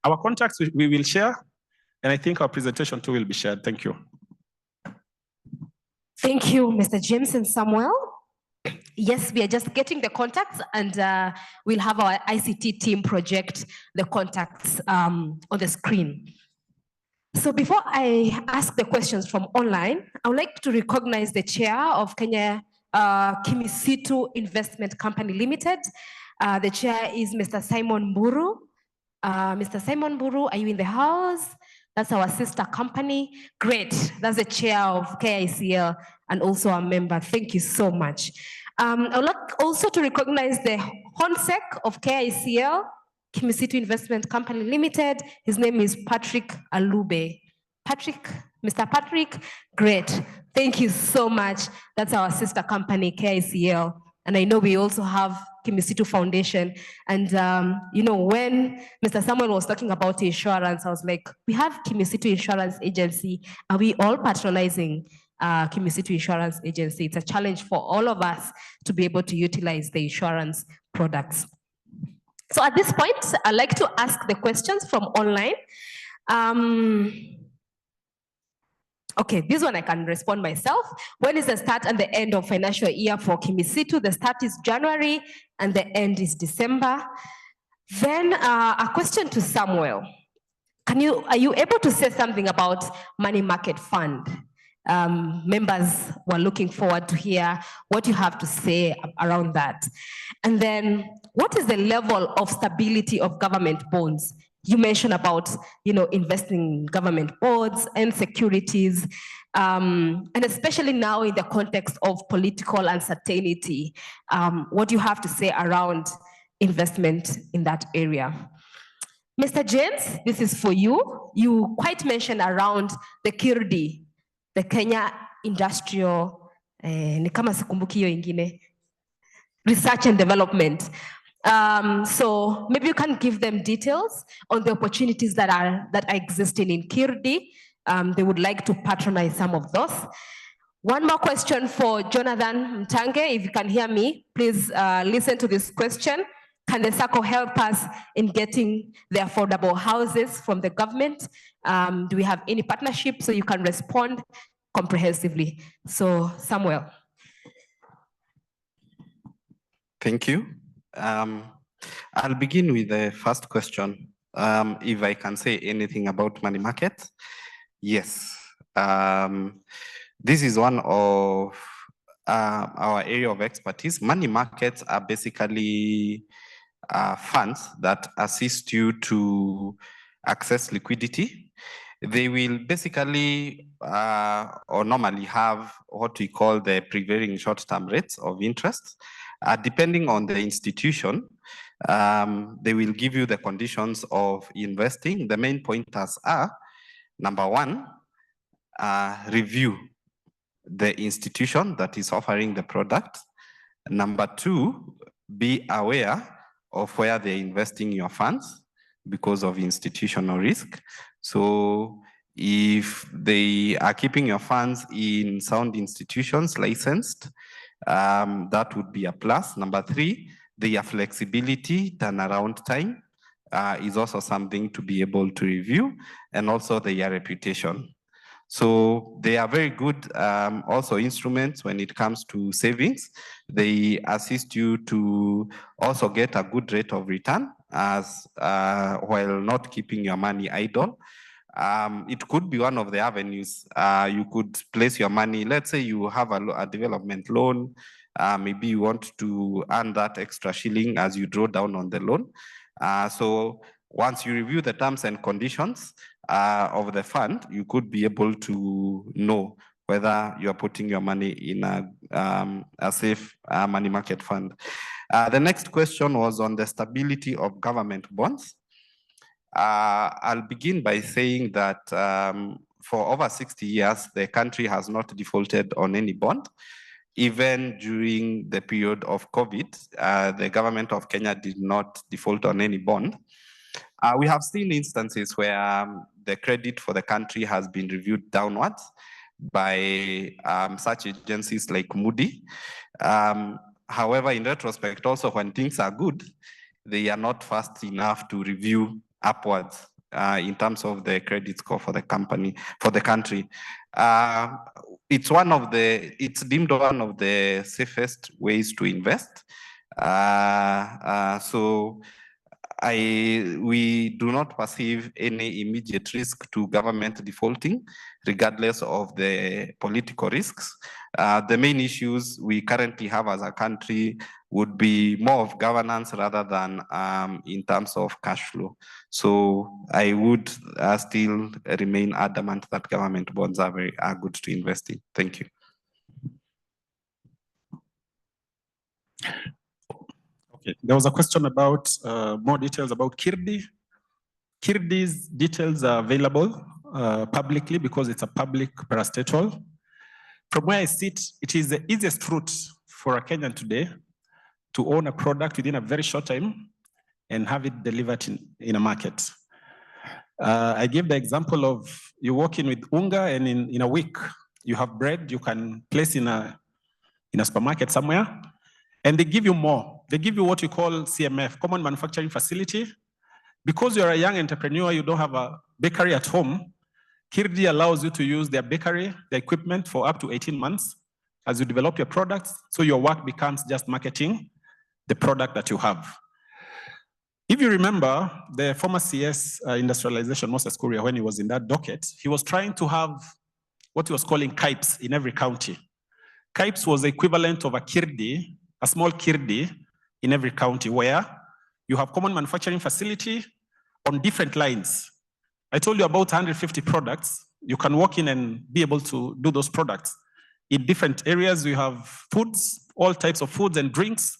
Our contacts we will share, and I think our presentation too will be shared. Thank you. Thank you, Mr. James and Samuel. Yes, we are just getting the contacts, and we'll have our ICT team project the contacts on the screen. So before I ask the questions from online, I would like to recognize the chair of Kenya Kimisitu Investment Company Limited. The chair is Mr. Simon Mburu. Mr. Simon Mburu, are you in the house? That's our sister company. Great. That's the chair of KICL and also a member. Thank you so much. I would like also to recognize the Honsec of KICL, Kimisitu Investment Company Limited. His name is Patrick Alube. Patrick, Mr. Patrick, great. Thank you so much. That's our sister company, KICL. And I know we also have Kimisitu Foundation. And, you know, when Mr. Samuel was talking about insurance, I was like, we have Kimisitu Insurance Agency. Are we all patronizing Kimisitu Insurance Agency? It's a challenge for all of us to be able to utilize the insurance products. So at this point, I'd like to ask the questions from online. Okay, this one I can respond myself. When is the start and the end of financial year for Kimisitu? The start is January and the end is December. Then a question to Samuel. Are you able to say something about money market fund? Members were looking forward to hear what you have to say around that. And then what is the level of stability of government bonds? You mentioned about, you know, investing in government bonds and securities, and especially now in the context of political uncertainty, what do you have to say around investment in that area? Mr. James, this is for you. You quite mentioned around the KIRDI, the Kenya Industrial, ni kama sikumbuki hiyo ingine, Research and Development. So maybe you can give them details on the opportunities that are existing in KIRDI. They would like to patronize some of those. One more question for Jonathan Mtange. If you can hear me, please listen to this question. Can the Sacco help us in getting the affordable houses from the government? Do we have any partnership so you can respond comprehensively? So Samuel. Thank you. I'll begin with the first question. If I can say anything about money market. Yes. This is one of our area of expertise. Money markets are basically funds that assist you to access liquidity. They will basically or normally have what we call the prevailing short-term rates of interest. Depending on the institution, they will give you the conditions of investing. The main pointers are, number one, review the institution that is offering the product. Number two, be aware of where they're investing your funds because of institutional risk. So if they are keeping your funds in sound institutions licensed, that would be a plus. Number three, their flexibility, turnaround time is also something to be able to review, and also their reputation. So they are very good also instruments when it comes to savings. They assist you to also get a good rate of return as while not keeping your money idle. It could be one of the avenues. You could place your money, let's say you have a development loan, maybe you want to earn that extra shilling as you draw down on the loan. So once you review the terms and conditions of the fund, you could be able to know whether you are putting your money in a safe money market fund. The next question was on the stability of government bonds. I'll begin by saying that for over 60 years, the country has not defaulted on any bond. Even during the period of COVID, the government of Kenya did not default on any bond. We have seen instances where the credit for the country has been reviewed downwards by such agencies like Moody. However, in retrospect, also when things are good, they are not fast enough to review upwards in terms of the credit score for the country. It's deemed one of the safest ways to invest. So we do not perceive any immediate risk to government defaulting, regardless of the political risks. The main issues we currently have as a country would be more of governance rather than in terms of cash flow. So I would still remain adamant that government bonds are good to invest in. Thank you. Okay, there was a question about more details about Kirdi. Kirdi's details are available publicly because it's a public parastatal. From where I sit, it is the easiest route for a Kenyan today to own a product within a very short time and have it delivered in a market. I gave the example of you walk in with unga and in a week, you have bread you can place in a supermarket somewhere, and they give you more. They give you what you call CMF, Common Manufacturing Facility. Because you're a young entrepreneur, you don't have a bakery at home, Kirdi allows you to use their bakery, the equipment for up to 18 months as you develop your products. So your work becomes just marketing the product that you have. If you remember, the former CS industrialization, Moses Kuria, when he was in that docket, he was trying to have what he was calling KIPES in every county. KIPES was the equivalent of a Kirdi, a small Kirdi in every county where you have common manufacturing facility on different lines. I told you about 150 products. You can walk in and be able to do those products. In different areas, you have foods, all types of foods and drinks.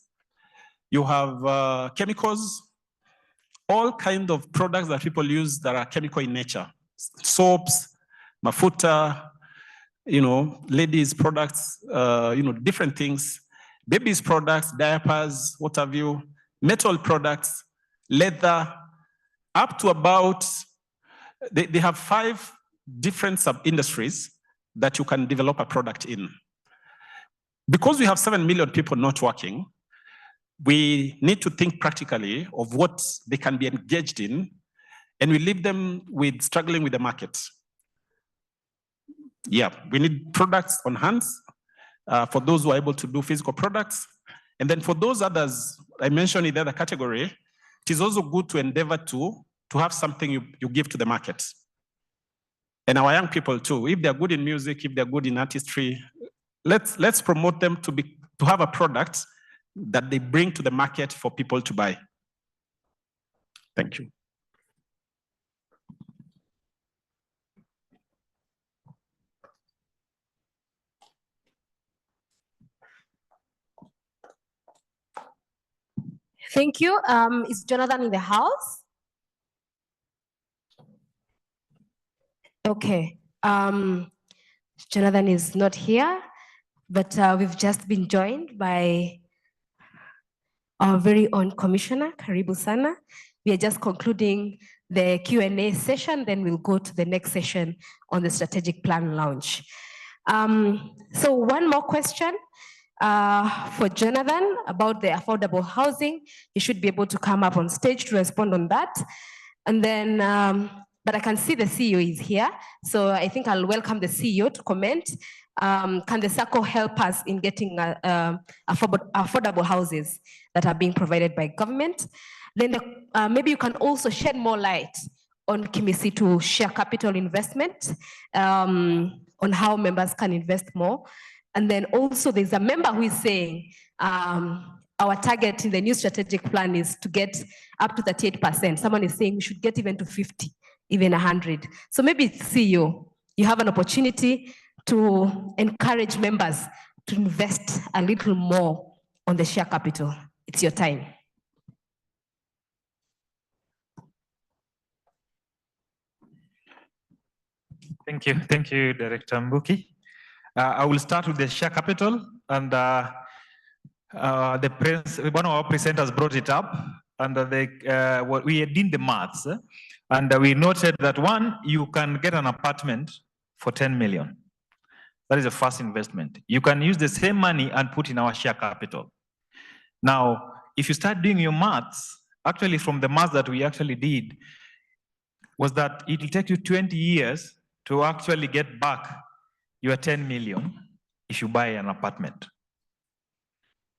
You have chemicals, all kinds of products that people use that are chemical in nature. Soaps, mafuta, ladies' products, different things. Babies' products, diapers, what have you, metal products, leather, up to about, they have 5 different sub-industries that you can develop a product in. Because we have 7 million people not working, we need to think practically of what they can be engaged in, and we leave them with struggling with the market. Yeah, we need products on hands for those who are able to do physical products. And then for those others, I mentioned in the other category, it is also good to endeavor to have something you give to the market. And our young people too, if they're good in music, if they're good in artistry, let's promote them to have a product that they bring to the market for people to buy. Thank you. Thank you. Is Jonathan in the house? Okay. Jonathan is not here, but we've just been joined by our very own commissioner, Karibu Sana. We are just concluding the Q&A session, then we'll go to the next session on the strategic plan launch. So one more question for Jonathan about the affordable housing. You should be able to come up on stage to respond on that. And then but I can see the CEO is here. So I think I'll welcome the CEO to comment. Can the Sacco help us in getting affordable houses that are being provided by government? Then maybe you can also shed more light on Kimisitu share capital investment, on how members can invest more. And then also there's a member who is saying our target in the new strategic plan is to get up to 38%. Someone is saying we should get even to 50, even 100. So maybe CEO, you have an opportunity to encourage members to invest a little more on the share capital. It's your time. Thank you, Director Mbuki. I will start with the share capital, and one of our presenters brought it up, and we did the maths, and we noted that one, you can get an apartment for 10 million. That is the first investment. You can use the same money and put in our share capital. Now, if you start doing your maths, actually from the maths that we actually did, was that it will take you 20 years to actually get back your 10 million if you buy an apartment.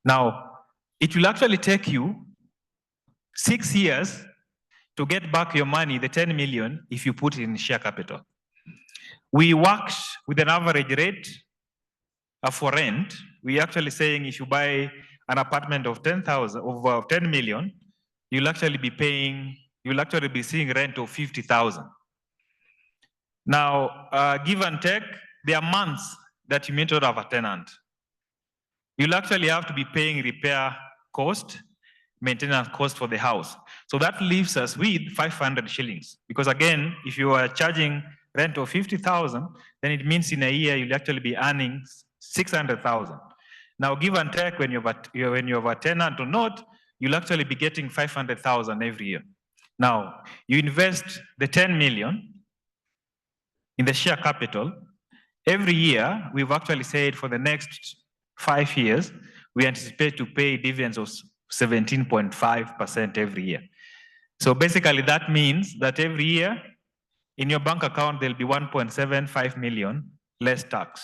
Now, it will actually take you 6 years to get back your money, the 10 million, if you put it in share capital. We worked with an average rate for rent. We actually saying if you buy an apartment of 10 million, you'll actually be seeing rent of 50,000. Now, give and take, there are months that you may not have a tenant. You'll actually have to be paying repair cost, maintenance cost for the house. So that leaves us with 500 shillings. Because again, if you are charging rent of 50,000, then it means in a year you'll actually be earning 600,000. Now, give and take, when you have a tenant or not, you'll actually be getting 500,000 every year. Now, you invest the 10 million in the share capital. Every year, we've actually said for the next 5 years, we anticipate to pay dividends of 17.5% every year. So basically, that means that every year in your bank account, there'll be 1.75 million less tax.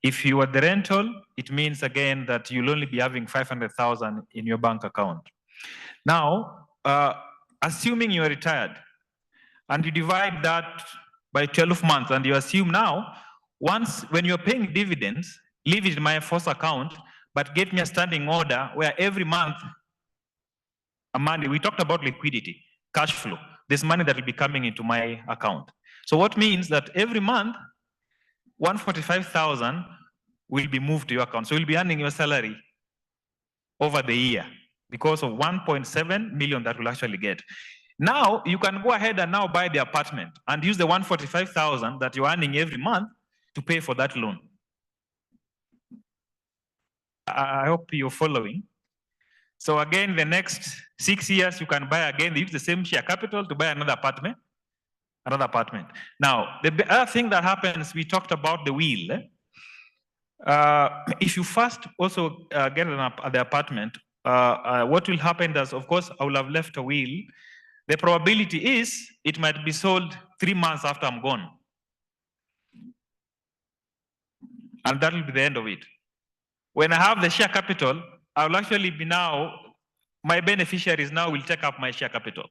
If you are the rental, it means again that you'll only be having 500,000 in your bank account. Now, assuming you are retired and you divide that by 12 months and you assume now, when you're paying dividends, leave it in my first account, but get me a standing order where every month, we talked about liquidity, cash flow. There's money that will be coming into my account. So what means that every month, 145,000 will be moved to your account. So you'll be earning your salary over the year because of 1.7 million that will actually get. Now, you can go ahead and now buy the apartment and use the 145,000 that you're earning every month to pay for that loan. I hope you're following. So again, the next 6 years, you can buy again, use the same share capital to buy another apartment. Now, the other thing that happens, we talked about the will. If you first also get the apartment, what will happen is, of course, I will have left a will. The probability is it might be sold 3 months after I'm gone. And that will be the end of it. When I have the share capital, I will actually be now, my beneficiaries now will take up my share capital.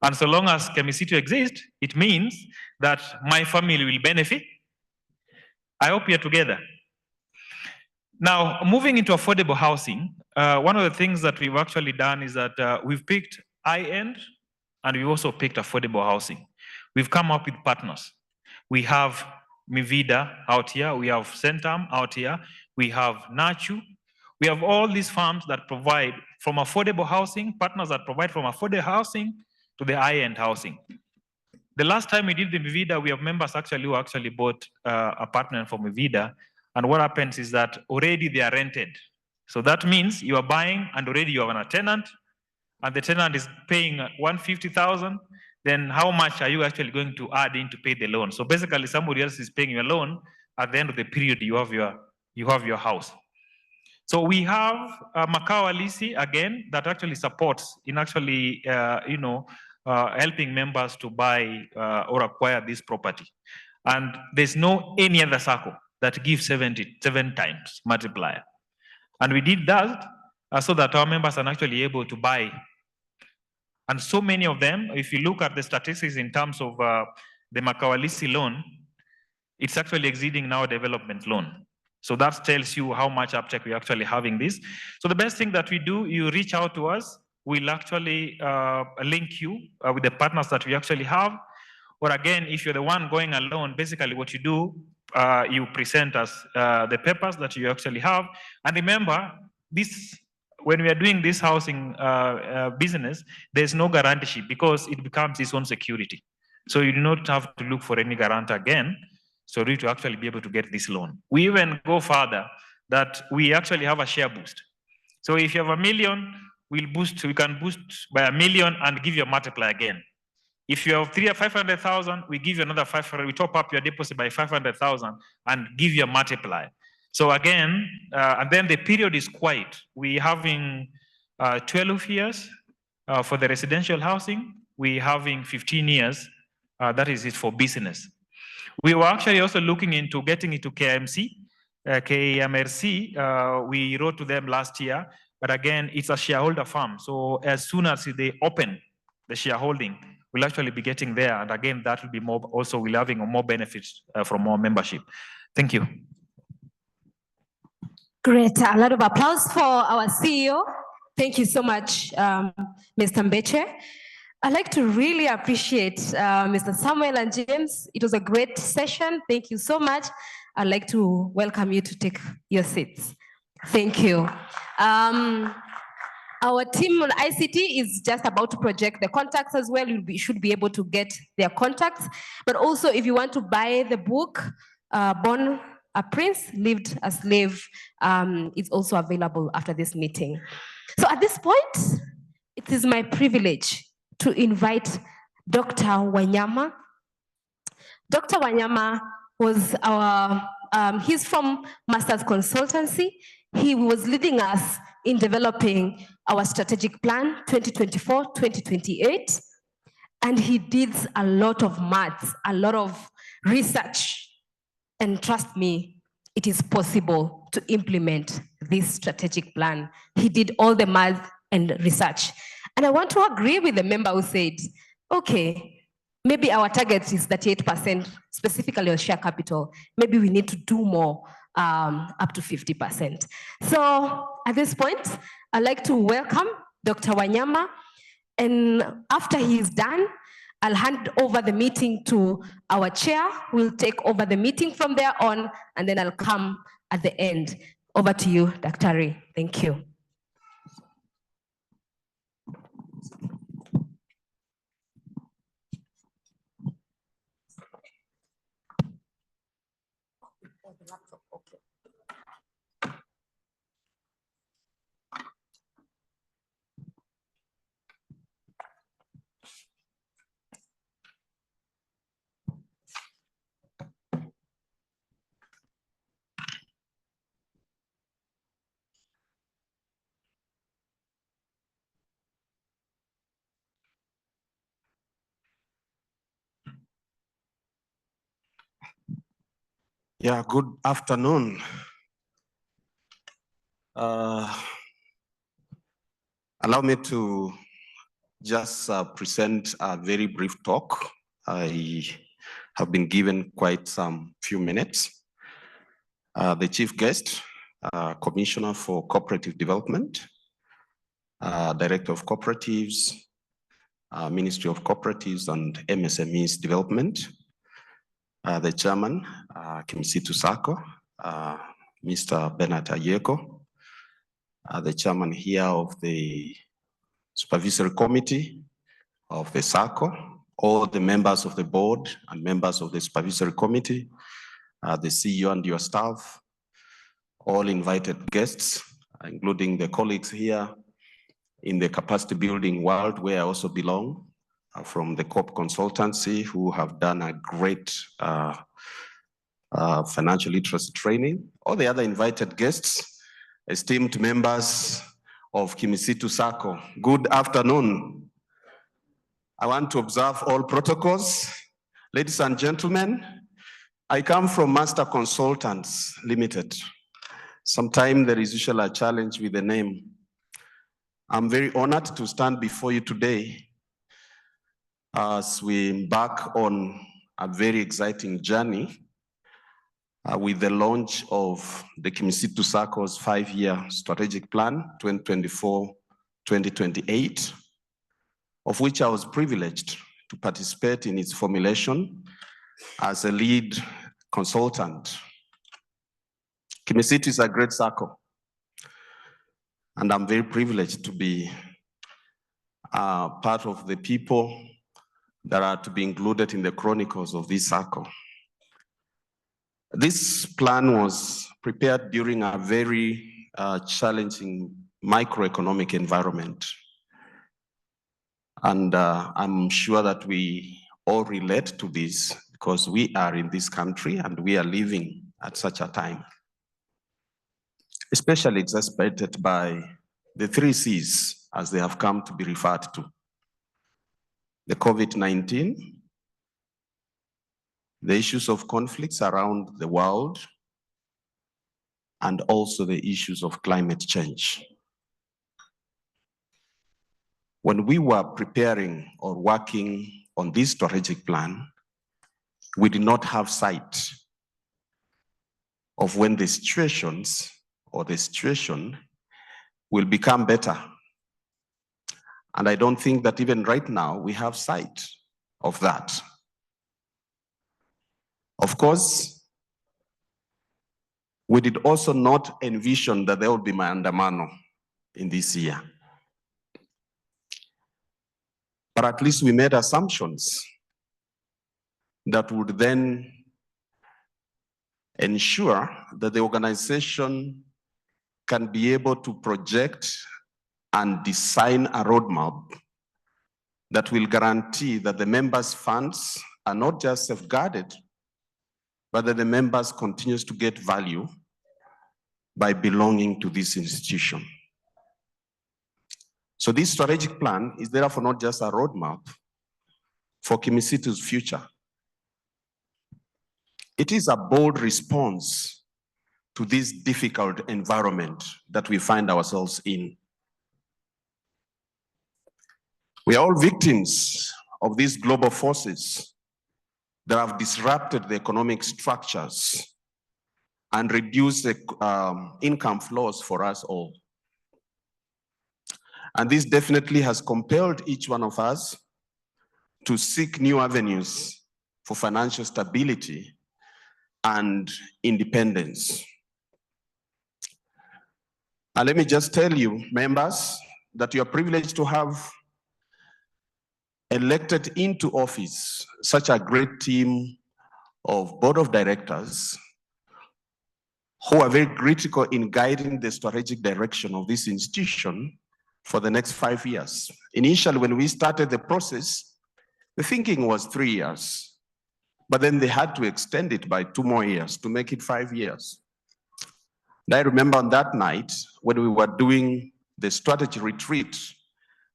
And so long as Kimisitu exists, it means that my family will benefit. I hope you're together. Now, moving into affordable housing, one of the things that we've actually done is that we've picked high-end and we also picked affordable housing. We've come up with partners. We have Mivida out here, we have Centum out here, we have Nachu. We have all these firms that provide from affordable housing, partners that provide from affordable housing to the high-end housing. The last time we did the Mivida, we have members actually who actually bought a partner from Mivida. And what happens is that already they are rented. So that means you are buying and already you have a tenant and the tenant is paying 150,000. Then how much are you actually going to add in to pay the loan? So basically somebody else is paying your loan. At the end of the period, you have your house. So we have Makao Alisi again that actually supports in actually helping members to buy or acquire this property. And there's no any other Sacco that gives 7 times multiplier. And we did that so that our members are actually able to buy. And so many of them, if you look at the statistics in terms of the Makawalisi loan, it's actually exceeding now development loan. So that tells you how much uptake we're actually having this. So the best thing that we do, you reach out to us, we'll actually link you with the partners that we actually have. Or again, if you're the one going alone, basically what you do, you present us the papers that you actually have. And remember, this, when we are doing this housing business, there's no guarantee because it becomes its own security. So you do not have to look for any guarantee again. So you to actually be able to get this loan. We even go further that we actually have a share boost. So if you have $1 million, we can boost by $1 million and give you a multiplier again. If you have 500,000, we give you another 500. We top up your deposit by 500,000 and give you a multiplier. So again, and then the period is quiet. We're having 12 years for the residential housing. We're having 15 years. That is it for business. We were actually also looking into getting into KMC, KMRC. We wrote to them last year, but again, it's a shareholder firm. So as soon as they open the shareholding, we'll actually be getting there. And again, that will be more, also we'll having more benefits from our membership. Thank you. Great, a lot of applause for our CEO. Thank you so much, Mr. Mbeche. I'd like to really appreciate Mr. Samuel and James. It was a great session. Thank you so much. I'd like to welcome you to take your seats. Thank you. Our team on ICT is just about to project the contacts as well. You should be able to get their contacts. But also, if you want to buy the book, Born a Prince, Lived a Slave, it's also available after this meeting. So at this point, it is my privilege to invite Dr. Wanyama. Dr. Wanyama was he's from Masters Consultancy. He was leading us in developing our strategic plan 2024-2028. And he did a lot of maths, a lot of research. And trust me, it is possible to implement this strategic plan. He did all the math and research. And I want to agree with the member who said, okay, maybe our target is 38%, specifically on share capital. Maybe we need to do more, up to 50%. So at this point, I'd like to welcome Dr. Wanyama. And after he is done, I'll hand over the meeting to our chair. We'll take over the meeting from there on, and then I'll come at the end. Over to you, Dr. Thank you. Yeah, good afternoon. Allow me to just present a very brief talk. I have been given quite some few minutes. The chief guest, Commissioner for Cooperative Development, Director of Cooperatives, Ministry of Cooperatives and MSMEs Development, the Chairman, Kimisitu Sacco, Mr. Bernard Ayeko, the Chairman here of the Supervisory Committee of the Sacco, all the members of the board and members of the Supervisory Committee, the CEO and your staff, all invited guests, including the colleagues here in the capacity building world where I also belong, from the COP consultancy who have done a great financial literacy training, all the other invited guests, esteemed members of Kimisitu Sacco. Good afternoon. I want to observe all protocols. Ladies and gentlemen, I come from Master Consultants Limited. Sometimes there is usually a challenge with the name. I'm very honored to stand before you today as we embark on a very exciting journey with the launch of the Kimisitu Sacco's 5-year strategic plan, 2024-2028, of which I was privileged to participate in its formulation as a lead consultant. Kimisitu is a great Sacco, and I'm very privileged to be part of the people that are to be included in the chronicles of this Sacco. This plan was prepared during a very challenging microeconomic environment. And I'm sure that we all relate to this because we are in this country and we are living at such a time, especially exacerbated by the 3 C's as they have come to be referred to. The COVID-19, the issues of conflicts around the world, and also the issues of climate change. When we were preparing or working on this strategic plan, we did not have sight of when the situations or the situation will become better. And I don't think that even right now we have sight of that. Of course, we did also not envision that there would be maandamano in this year. But at least we made assumptions that would then ensure that the organization can be able to project and design a roadmap that will guarantee that the members' funds are not just safeguarded, but that the members continues to get value by belonging to this institution. So this strategic plan is therefore not just a roadmap for Kimisitu's future. It is a bold response to this difficult environment that we find ourselves in. We are all victims of these global forces that have disrupted the economic structures and reduced the income flows for us all. And this definitely has compelled each one of us to seek new avenues for financial stability and independence. And let me just tell you, members, that you are privileged to have elected into office such a great team of board of directors who are very critical in guiding the strategic direction of this institution for the next 5 years. Initially, when we started the process, the thinking was 3 years, but then they had to extend it by 2 more years to make it 5 years. And I remember on that night when we were doing the strategy retreat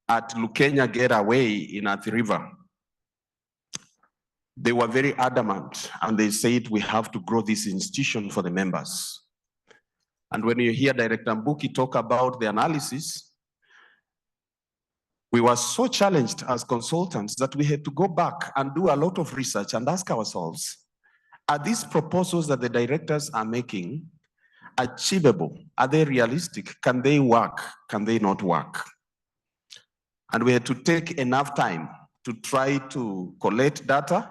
at Lukenya Getaway in Athi River, they were very adamant and they said we have to grow this institution for the members. And when you hear Director Mbuki talk about the analysis, we were so challenged as consultants that we had to go back and do a lot of research and ask ourselves, are these proposals that the directors are making achievable? Are they realistic? Can they work? Can they not work? And we had to take enough time to try to collect data,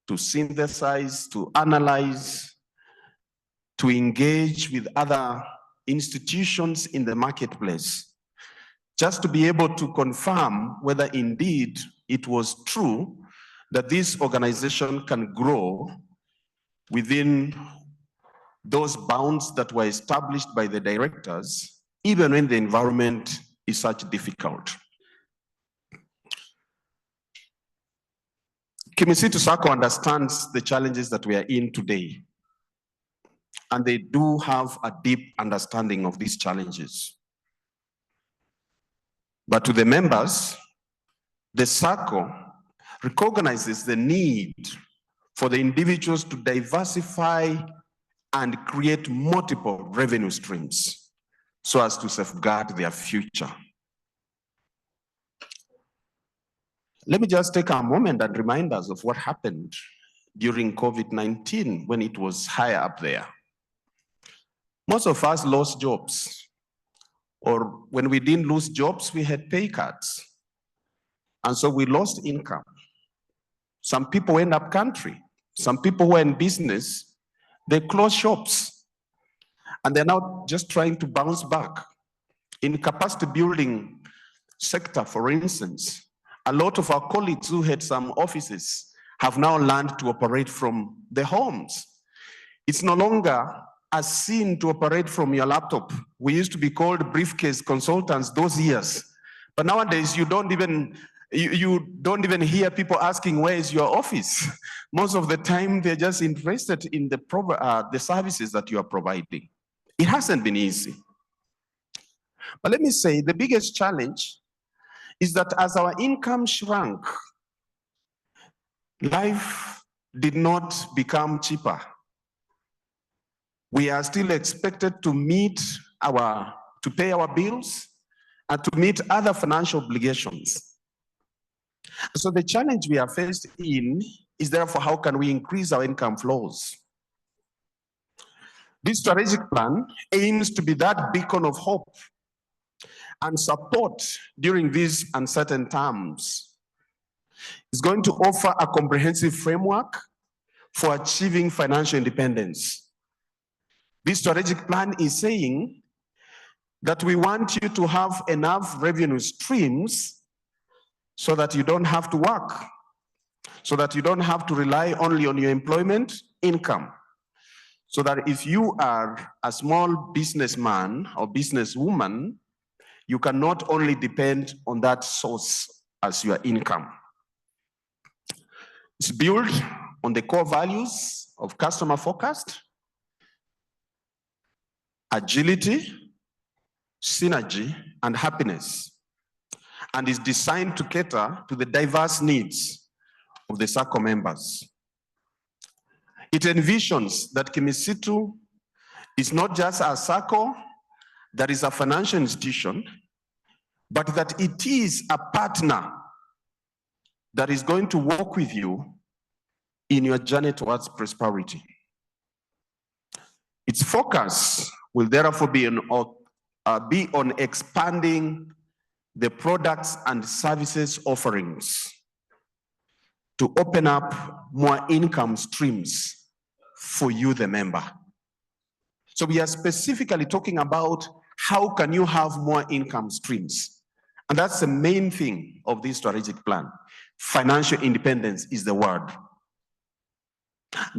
to synthesize, to analyze, to engage with other institutions in the marketplace, just to be able to confirm whether indeed it was true that this organization can grow within those bounds that were established by the directors, even when the environment is such difficult. Kimisitu Sacco understands the challenges that we are in today, and they do have a deep understanding of these challenges. But to the members, The Sacco recognizes the need for the individuals to diversify and create multiple revenue streams so as to safeguard their future. Let me just take a moment and remind us of what happened during COVID-19 when it was higher up there. Most of us lost jobs, or when we didn't lose jobs, we had pay cuts. And so we lost income. Some people went up country. Some people who were in business, they closed shops. And they're now just trying to bounce back. In capacity building sector, for instance, a lot of our colleagues who had some offices have now learned to operate from their homes. It's no longer a sin to operate from your laptop. We used to be called briefcase consultants those years. But nowadays, you don't even hear people asking, where is your office? Most of the time, they're just interested in the services that you are providing. It hasn't been easy. But let me say, the biggest challenge is that as our income shrunk, life did not become cheaper. We are still expected to pay our bills and to meet other financial obligations. So the challenge we are faced in is therefore, how can we increase our income flows? This strategic plan aims to be that beacon of hope and support during these uncertain times. It's going to offer a comprehensive framework for achieving financial independence. This strategic plan is saying that we want you to have enough revenue streams so that you don't have to work, so that you don't have to rely only on your employment income, so that if you are a small businessman or businesswoman, you can not only depend on that source as your income. It's built on the core values of customer focused, agility, synergy, and happiness, and is designed to cater to the diverse needs of the Sacco members. It envisions that Kimisitu is not just a Sacco that is a financial institution, but that it is a partner that is going to work with you in your journey towards prosperity. Its focus will therefore be on expanding the products and services offerings to open up more income streams for you, the member. So we are specifically talking about how can you have more income streams? And that's the main thing of this strategic plan. Financial independence is the word.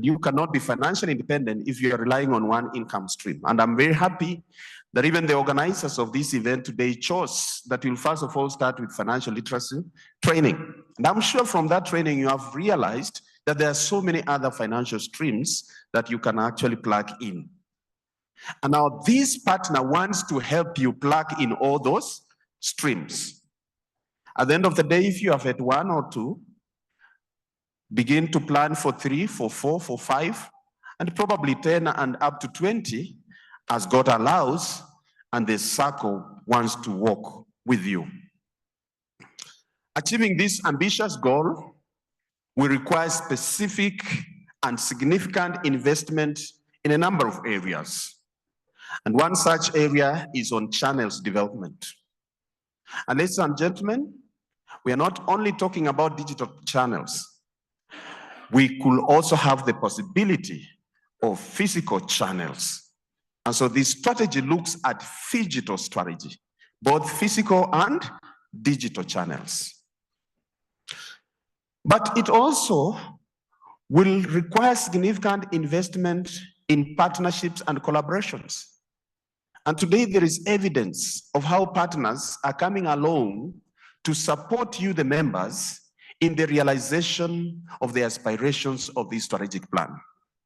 You cannot be financially independent if you are relying on one income stream. And I'm very happy that even the organizers of this event today chose that we'll first of all start with financial literacy training. And I'm sure from that training you have realized that there are so many other financial streams that you can actually plug in. And now this partner wants to help you plug in all those streams. At the end of the day, if you have had one or two, begin to plan for 3, for 4, for 5, and probably 10 and up to 20 as God allows, and the Sacco wants to work with you. Achieving this ambitious goal will require specific and significant investment in a number of areas. And one such area is on channels development. And ladies and gentlemen, we are not only talking about digital channels. We could also have the possibility of physical channels. And so this strategy looks at phygital strategy, both physical and digital channels. But it also will require significant investment in partnerships and collaborations. And today there is evidence of how partners are coming along to support you, the members, in the realization of the aspirations of this strategic plan.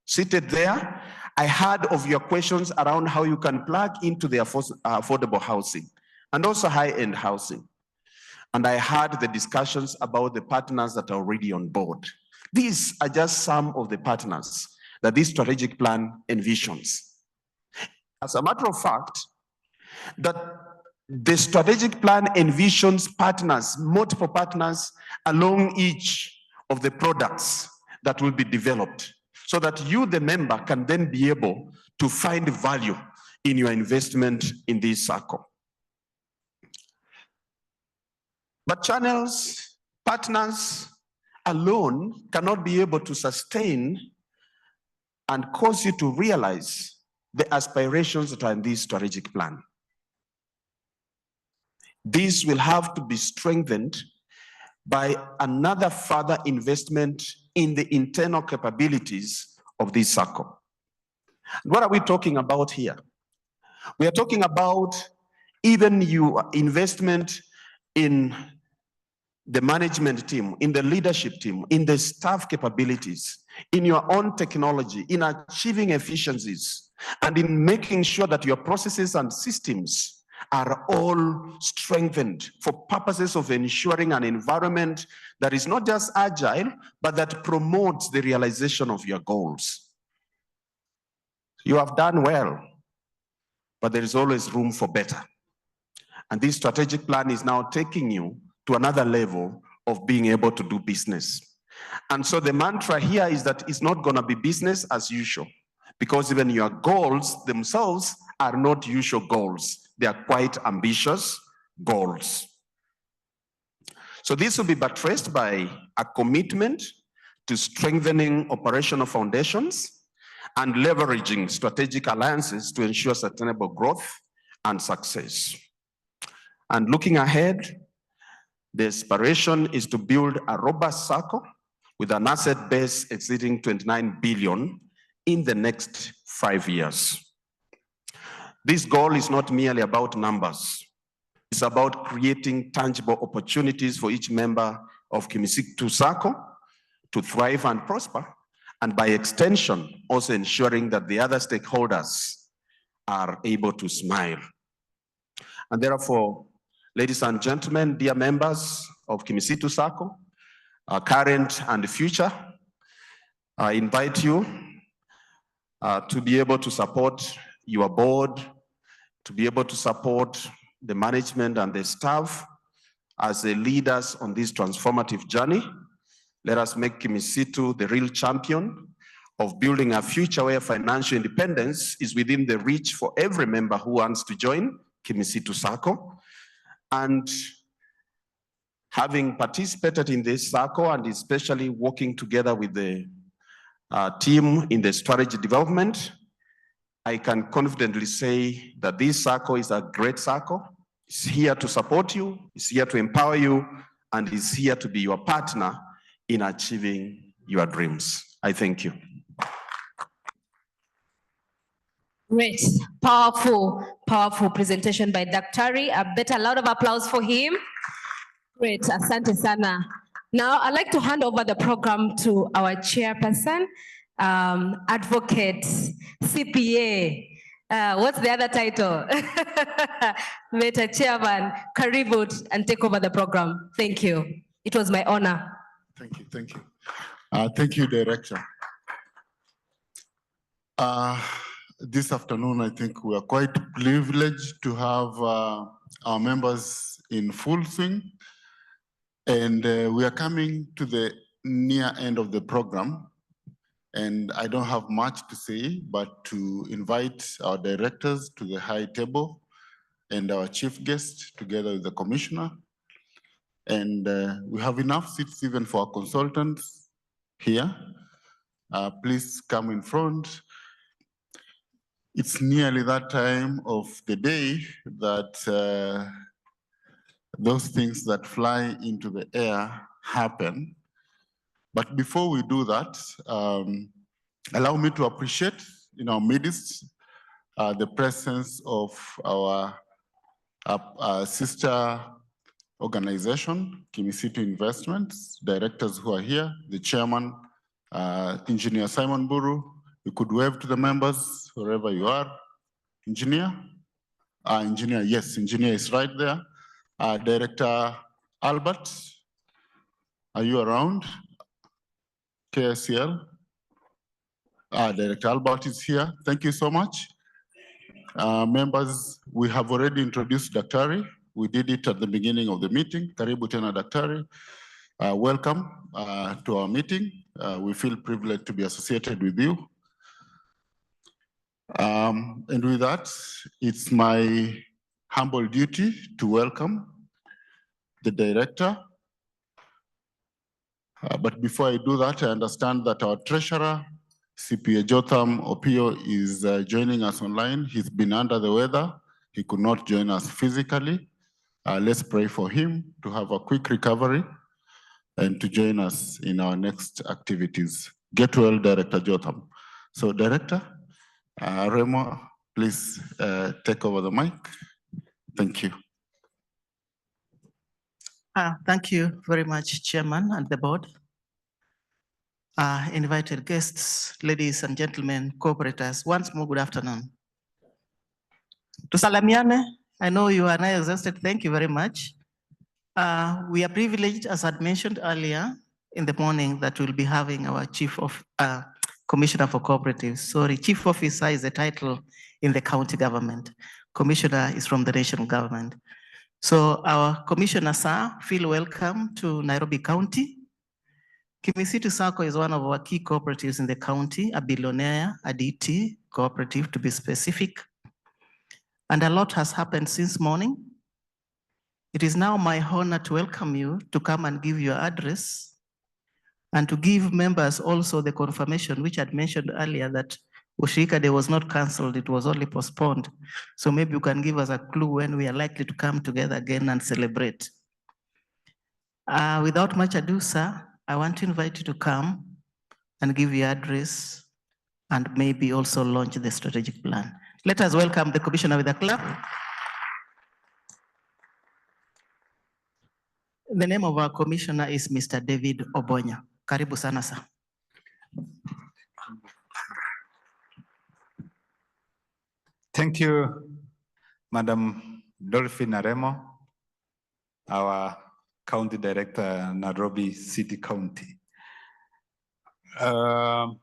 Seated there, I heard of your questions around how you can plug into the affordable housing and also high-end housing. And I heard the discussions about the partners that are already on board. These are just some of the partners that this strategic plan envisions. As a matter of fact, that the strategic plan envisions partners, multiple partners along each of the products that will be developed, so that you, the member, can then be able to find value in your investment in this Sacco. But channels, partners alone cannot be able to sustain and cause you to realize the aspirations that are in this strategic plan. This will have to be strengthened by another further investment in the internal capabilities of this Sacco. What are we talking about here? We are talking about even your investment in the management team, in the leadership team, in the staff capabilities, in your own technology, in achieving efficiencies, and in making sure that your processes and systems are all strengthened for purposes of ensuring an environment that is not just agile, but that promotes the realization of your goals. You have done well, but there is always room for better. And this strategic plan is now taking you to another level of being able to do business. And so the mantra here is that it's not going to be business as usual, because even your goals themselves are not usual goals. They are quite ambitious goals. So this will be buttressed by a commitment to strengthening operational foundations and leveraging strategic alliances to ensure sustainable growth and success. And looking ahead, the aspiration is to build a robust Sacco with an asset base exceeding 29 billion in the next 5 years. This goal is not merely about numbers. It's about creating tangible opportunities for each member of Kimisitu Sacco to thrive and prosper, and by extension, also ensuring that the other stakeholders are able to smile. And therefore, ladies and gentlemen, dear members of Kimisitu Sacco, current and future, I invite you to be able to support your board, to be able to support the management and the staff as the leaders on this transformative journey. Let us make Kimisitu the real champion of building a future where financial independence is within the reach for every member who wants to join Kimisitu Sacco. And having participated in this Sacco and especially working together with the team in the strategy development, I can confidently say that this Sacco is a great Sacco. It's here to support you, it's here to empower you, and it's here to be your partner in achieving your dreams. I thank you. Great, powerful, powerful presentation by Daktari. A better round of applause for him. Great, asante sana. Now I'd like to hand over the program to our chairperson, advocate, CPA. What's the other title? Meta Chairman, Karibut, and take over the program. Thank you. It was my honor. Thank you, thank you. Thank you, Director. This afternoon, I think we are quite privileged to have our members in full swing. And we are coming to the near end of the program. And I don't have much to say, but to invite our directors to the high table and our chief guest together with the commissioner. And we have enough seats even for our consultants here. Please come in front. It's nearly that time of the day that those things that fly into the air happen. But before we do that, allow me to appreciate in our midst the presence of our sister organization, Kimisitu Investments, directors who are here, the chairman, Engineer Simon Buru. You could wave to the members wherever you are. Engineer? Engineer, yes, engineer is right there. Director Albert, are you around? KSCL? Director Albert is here. Thank you so much. Members, we have already introduced Daktari. We did it at the beginning of the meeting. Karibu tena Daktari. Welcome to our meeting. We feel privileged to be associated with you. And with that, it's my humble duty to welcome the director. But before I do that, I understand that our treasurer, CPA Jotham Opio, is joining us online. He's been under the weather. He could not join us physically. Let's pray for him to have a quick recovery and to join us in our next activities. Get well, Director Jotham. So, Director, Remo, please take over the mic. Thank you. Thank you very much, Chairman and the board. Invited guests, ladies and gentlemen, cooperators, once more, good afternoon. Tusalamiane, I know you are now exhausted. Thank you very much. We are privileged, as I mentioned earlier in the morning, that we'll be having our Commissioner for Cooperatives. Sorry, Chief Officer is the title in the county government. Commissioner is from the national government. So our Commissioner, sir, feel welcome to Nairobi County. Kimisitu Sacco is one of our key cooperatives in the county, a billionaire, a DT cooperative to be specific. And a lot has happened since morning. It is now my honor to welcome you to come and give your address and to give members also the confirmation, which I'd mentioned earlier, that Ushirika Day was not cancelled, it was only postponed. So maybe you can give us a clue when we are likely to come together again and celebrate. Without much ado, sir, I want to invite you to come and give your address and maybe also launch the strategic plan. Let us welcome the Commissioner with a clap. The name of our Commissioner is Mr. David Obonya. Karibu sana, sir. Thank you, Madam Dolphin Aremo, our County Director, Nairobi City County. Our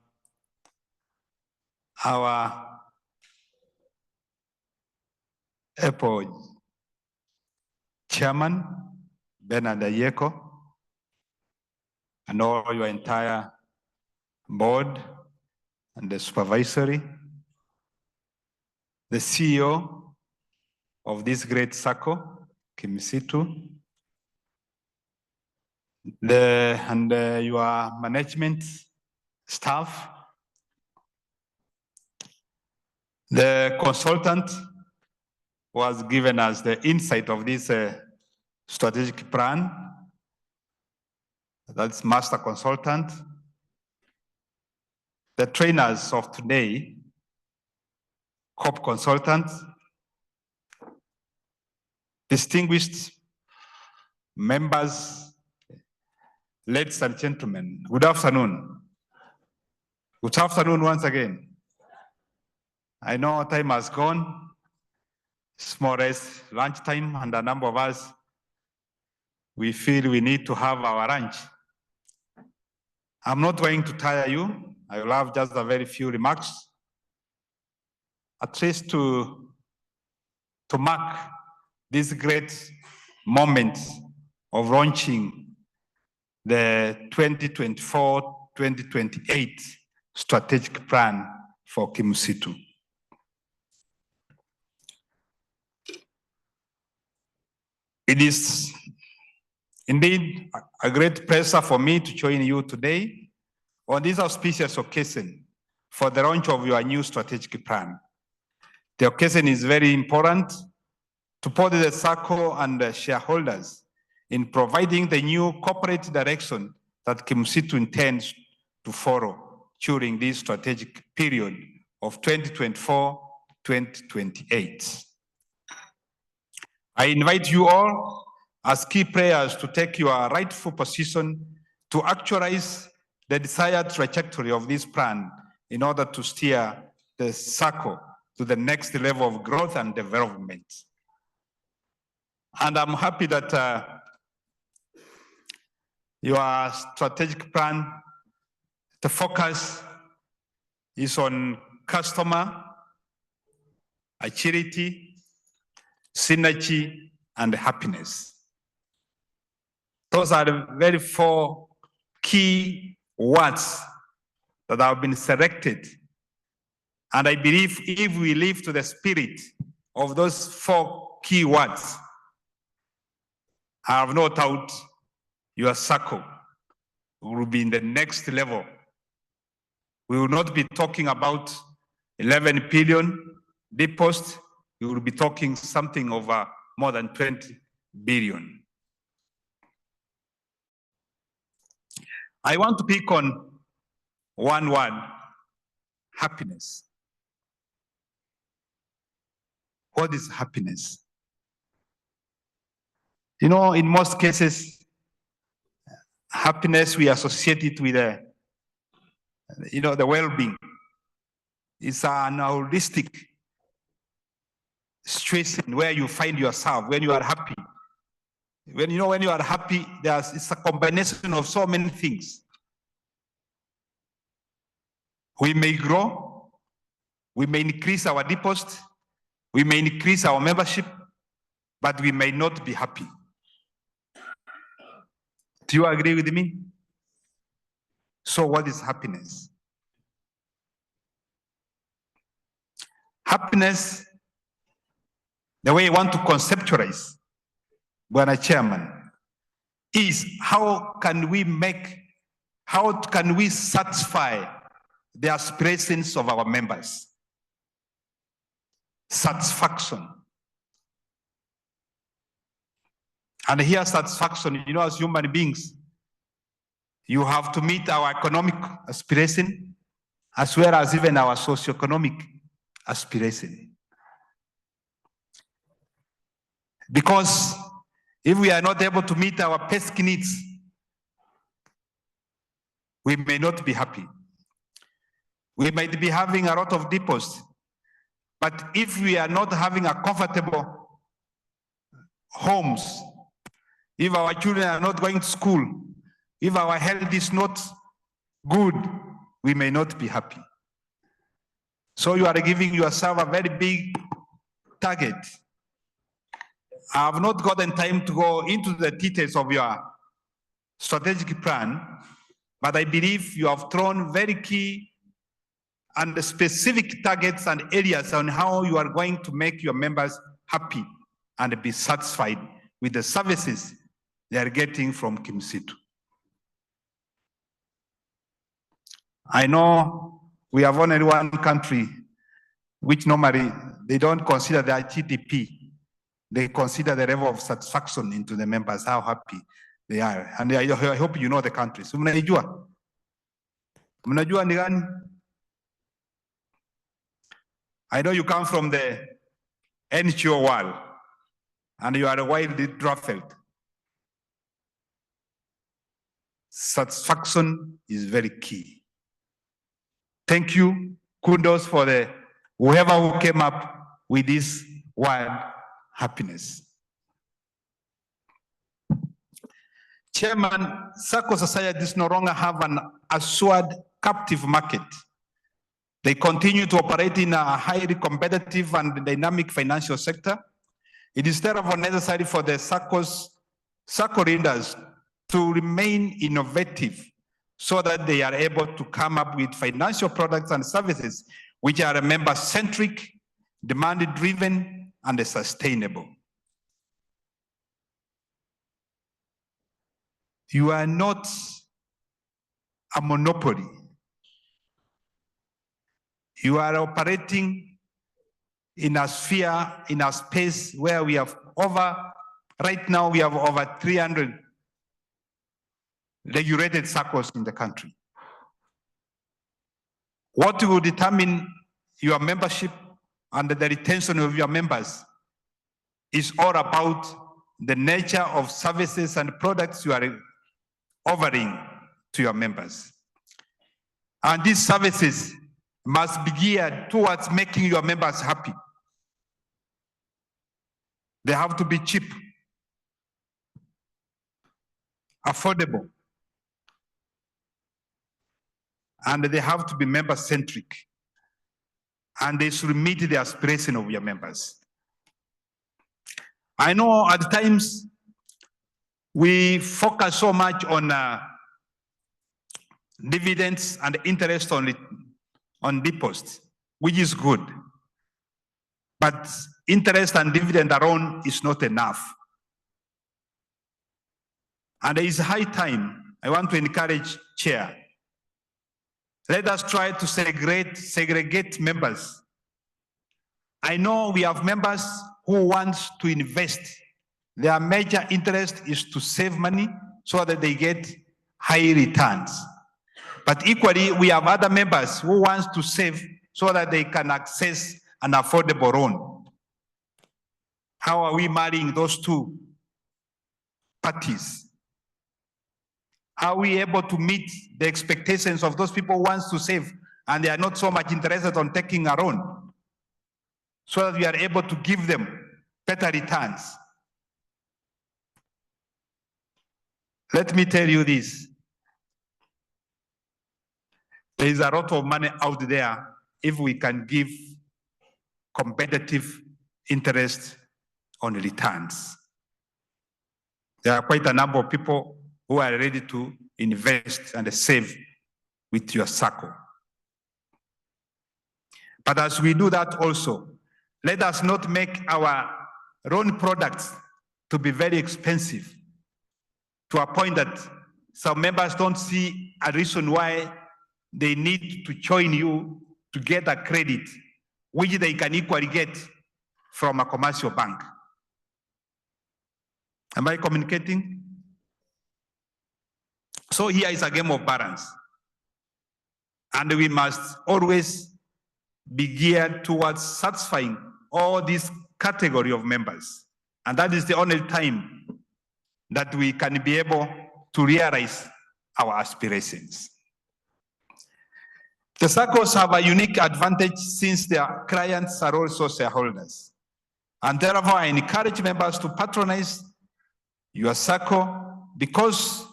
Apple Chairman, Bernard Ayeko, and all your entire board and the supervisory, the CEO of this great Sacco, Kimisitu, your management staff, the consultant was given us the insight of this strategic plan. That's master consultant. The trainers of today, COP consultants, distinguished members, ladies and gentlemen, good afternoon. Good afternoon once again. I know time has gone. It's more or less lunchtime, and a number of us, we feel we need to have our lunch. I'm not going to tire you. I will have just a very few remarks, at least to mark this great moment of launching the 2024-2028 strategic plan for Kimisitu. It is indeed a great pleasure for me to join you today on this auspicious occasion for the launch of your new strategic plan. The occasion is very important to support the Sacco and the shareholders in providing the new corporate direction that Kimisitu intends to follow during this strategic period of 2024-2028. I invite you all as key players to take your rightful position to actualize the desired trajectory of this plan in order to steer the Sacco to the next level of growth and development. And I'm happy that Your strategic plan, the focus is on customer, agility, synergy, and happiness. Those are the very 4 key words that have been selected. And I believe if we live to the spirit of those 4 key words, I have no doubt your circle will be in the next level. We will not be talking about 11 billion deposit. We will be talking something over more than 20 billion. I want to pick on one word, happiness. What is happiness? You know, in most cases, happiness we associate it with the well-being. It's an holistic situation where you find yourself when you are happy. When you are happy, it's a combination of so many things. We may grow, we may increase our deposit, we may increase our membership, but we may not be happy. Do you agree with me? So what is happiness? Happiness, the way I want to conceptualize, Bwana Chairman, is how can we satisfy the aspirations of our members? Satisfaction. And here satisfaction, as human beings, you have to meet our economic aspiration as well as even our socioeconomic aspiration. Because if we are not able to meet our basic needs, we may not be happy. We might be having a lot of deposits, but if we are not having a comfortable homes, if our children are not going to school, if our health is not good, we may not be happy. So you are giving yourself a very big target. I have not gotten time to go into the details of your strategic plan, but I believe you have thrown very key and specific targets and areas on how you are going to make your members happy and be satisfied with the services they are getting from Kimisitu. I know we have only one country which normally they don't consider their GDP. They consider the level of satisfaction into the members, how happy they are. And I hope you know the country. So mnajua ni gani? I know you come from the NGO world and you are widely traveled. Satisfaction is very key. Thank you. Kudos for whoever who came up with this word, happiness. Chairman, Sacco societies no longer have an assured captive market. They continue to operate in a highly competitive and dynamic financial sector. It is therefore necessary for the Sacco leaders to remain innovative so that they are able to come up with financial products and services which are member-centric, demand-driven, and sustainable. You are not a monopoly. You are operating in a sphere, in a space where we have right now we have over 300 regulated circles in the country. What will determine your membership and the retention of your members is all about the nature of services and products you are offering to your members. And these services must be geared towards making your members happy. They have to be cheap, affordable, and they have to be member-centric, and they should meet the aspiration of your members. I know at times we focus so much on dividends and interest on deposits, which is good. But interest and dividend alone is not enough. And it is high time, I want to encourage Chair, let us try to segregate members. I know we have members who want to invest. Their major interest is to save money so that they get high returns. But equally, we have other members who want to save so that they can access an affordable loan. How are we marrying those two parties? Are we able to meet the expectations of those people who want to save and they are not so much interested on taking a loan, so that we are able to give them better returns? Let me tell you this. There is a lot of money out there if we can give competitive interest on returns. There are quite a number of people who are ready to invest and save with your Sacco. But as we do that also, let us not make our own products to be very expensive to a point that some members don't see a reason why they need to join you to get a credit, which they can equally get from a commercial bank. Am I communicating? So here is a game of balance. And we must always be geared towards satisfying all these category of members. And that is the only time that we can be able to realize our aspirations. The SACCOs have a unique advantage since their clients are also shareholders. And therefore, I encourage members to patronize your SACCO, because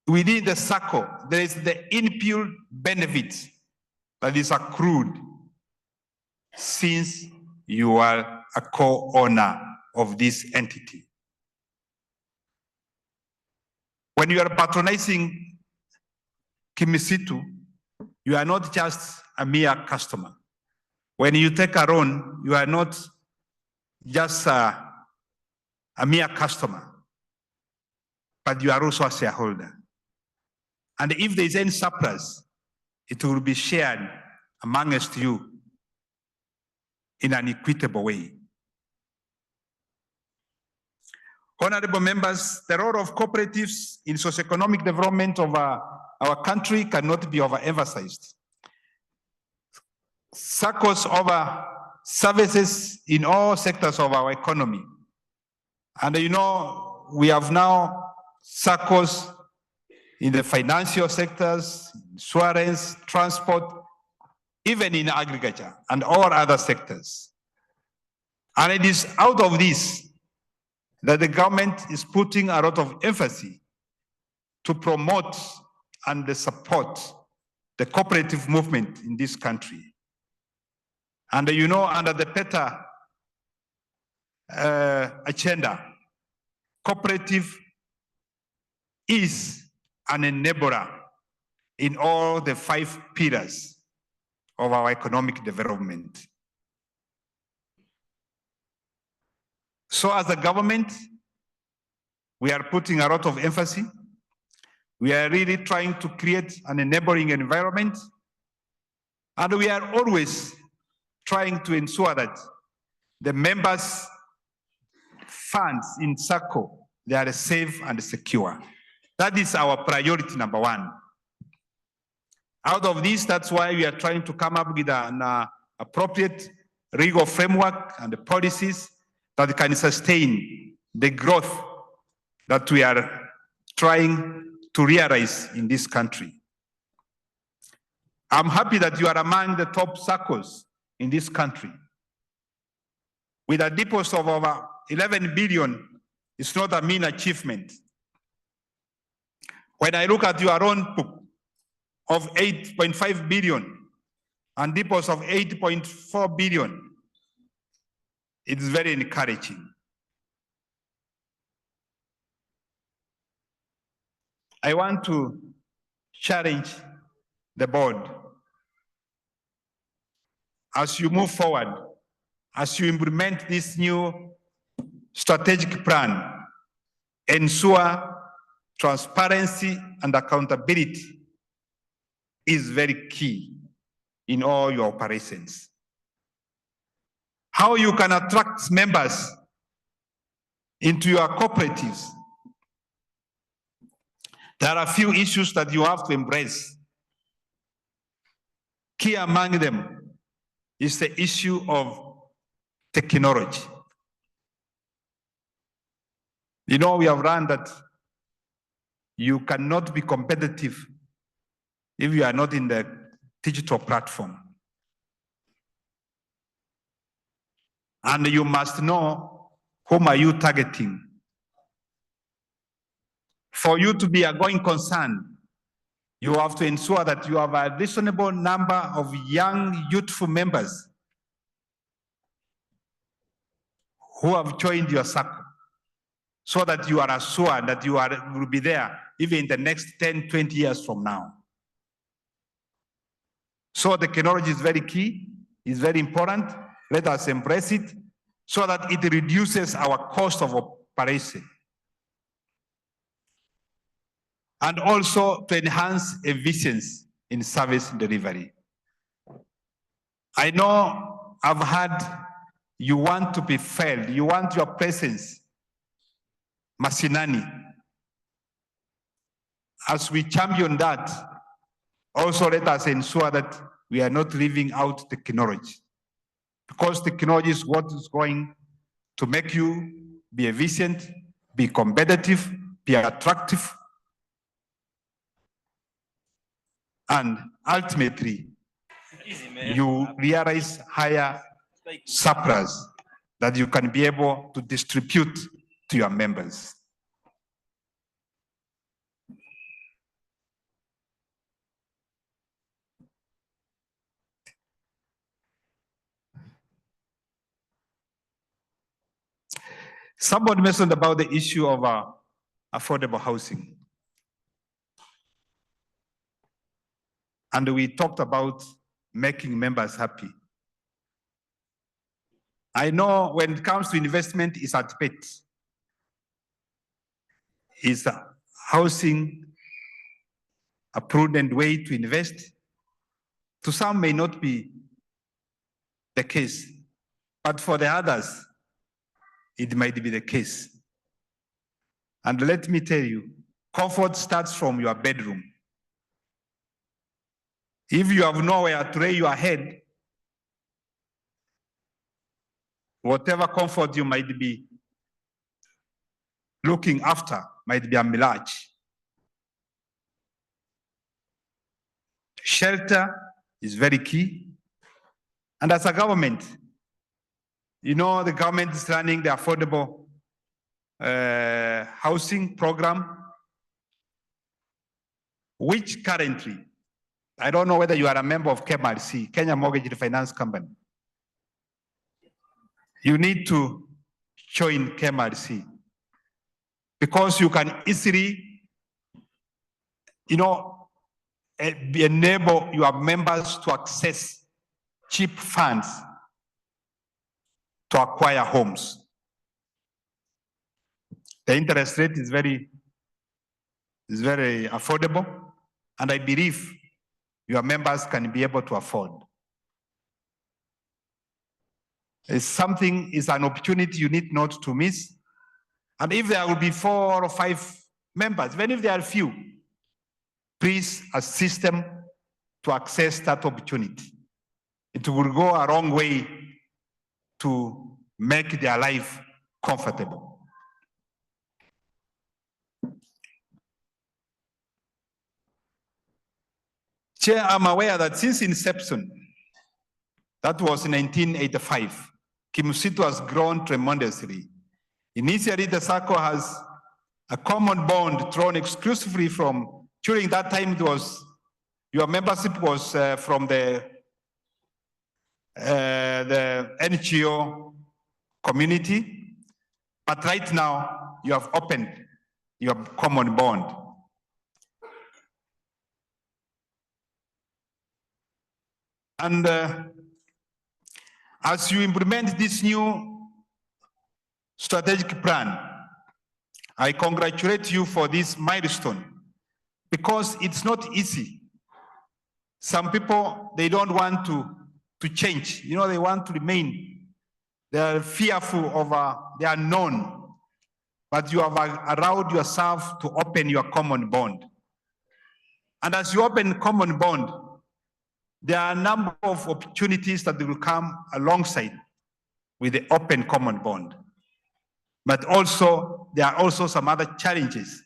within the SACCO, there is the inbuilt benefit that is accrued since you are a co-owner of this entity. When you are patronizing Kimisitu, you are not just a mere customer. When you take a loan, you are not just a mere customer, but you are also a shareholder. And if there is any surplus, it will be shared amongst you in an equitable way. Honorable members, the role of cooperatives in socioeconomic development of our country cannot be overemphasized. SACCOs offer services in all sectors of our economy. And you know, we have now SACCOs in the financial sectors, insurance, transport, even in agriculture and all other sectors. And it is out of this that the government is putting a lot of emphasis to promote and support the cooperative movement in this country. And you know, under the better agenda, cooperative is an enabler in all the 5 pillars of our economic development. So as a government, we are putting a lot of emphasis. We are really trying to create an enabling environment. And we are always trying to ensure that the members' funds in SACCO, they are safe and secure. That is our priority number 1. Out of this, that's why we are trying to come up with an appropriate legal framework and the policies that can sustain the growth that we are trying to realize in this country. I'm happy that you are among the top SACCOs in this country. With a deposit of over 11 billion, it's not a mean achievement. When I look at your own book, of 8.5 billion and deposits of 8.4 billion. It's very encouraging. I want to challenge the board. As you move forward, as you implement this new strategic plan, ensure transparency and accountability is very key in all your operations. How you can attract members into your cooperatives. There are a few issues that you have to embrace. Key among them is the issue of technology. You know, we have learned that you cannot be competitive if you are not in the digital platform. And you must know whom are you targeting. For you to be a going concern, you have to ensure that you have a reasonable number of young, youthful members who have joined your circle, so that you are assured that you will be there even in the next 10, 20 years from now. So the technology is very key, is very important. Let us embrace it so that it reduces our cost of operation. And also to enhance efficiency in service delivery. I know I've heard you want to be felt, you want your presence mashinani. As we champion that, also let us ensure that we are not leaving out technology. Because technology is what is going to make you be efficient, be competitive, be attractive, and ultimately, you realize higher surplus that you can be able to distribute to your members. Somebody mentioned about the issue of affordable housing. And we talked about making members happy. I know when it comes to investment, it's at bit. Is housing a prudent way to invest? To some may not be the case, but for the others, it might be the case. And let me tell you, comfort starts from your bedroom. If you have nowhere to lay your head, whatever comfort you might be looking after might be a mirage. Shelter is very key. And as a government, you know, the government is running the affordable housing program, which currently, I don't know whether you are a member of KMRC, Kenya Mortgage Refinance Company. You need to join KMRC because you can easily, you know, enable your members to access cheap funds to acquire homes. The interest rate is very affordable, and I believe your members can be able to afford. It's an opportunity you need not to miss. And if there will be 4 or 5 members, even if there are few, please assist them to access that opportunity. It will go a long way to make their life comfortable. Chair, I'm aware that since inception, that was in 1985, Kimisitu has grown tremendously. Initially, the Sacco has a common bond drawn exclusively from, during that time it was Your membership was from the NGO community, but right now you have opened your common bond. And as you implement this new strategic plan, I congratulate you for this milestone because it's not easy. Some people, they don't want to change. You know, they want to remain. They are fearful of the unknown, but you have allowed yourself to open your common bond. And as you open common bond, there are a number of opportunities that will come alongside with the open common bond. But also, there are also some other challenges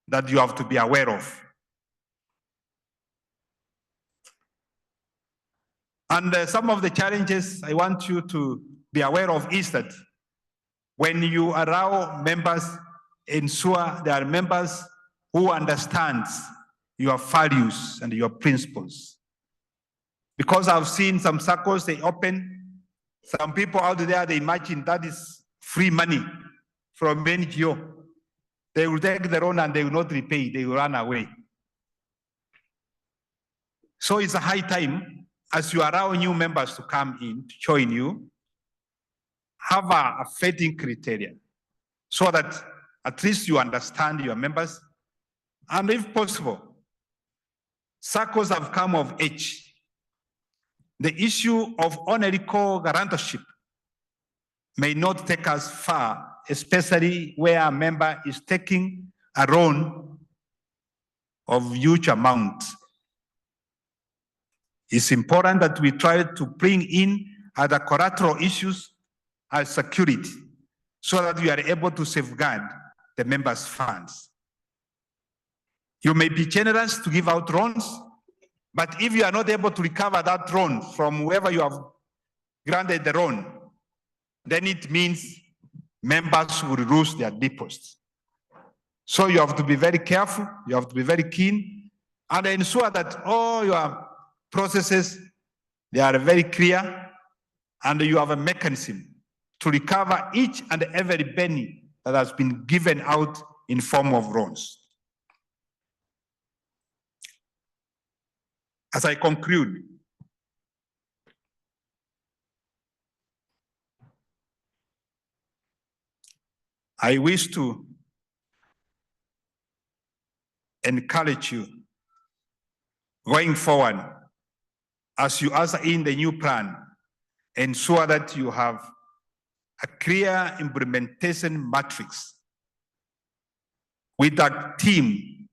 that you have to be aware of. And some of the challenges I want you to be aware of is that when you allow members, ensure there are members who understand your values and your principles. Because I've seen some circles, they open, some people out there, they imagine that is free money from NGO. They will take the loan and they will not repay, they will run away. So it's a high time, as you allow new members to come in, to join you, have a vetting criteria so that at least you understand your members. And if possible, circles have come of age. The issue of honorical guarantorship may not take us far, especially where a member is taking a loan of huge amount. It's important that we try to bring in other collateral issues as security so that we are able to safeguard the members' funds. You may be generous to give out loans, but if you are not able to recover that loan from whoever you have granted the loan, then it means members will lose their deposits. So you have to be very careful, you have to be very keen, and ensure that all your processes, they are very clear, and you have a mechanism to recover each and every penny that has been given out in form of loans. As I conclude, I wish to encourage you going forward as you usher in the new plan, ensure that you have a clear implementation matrix with a team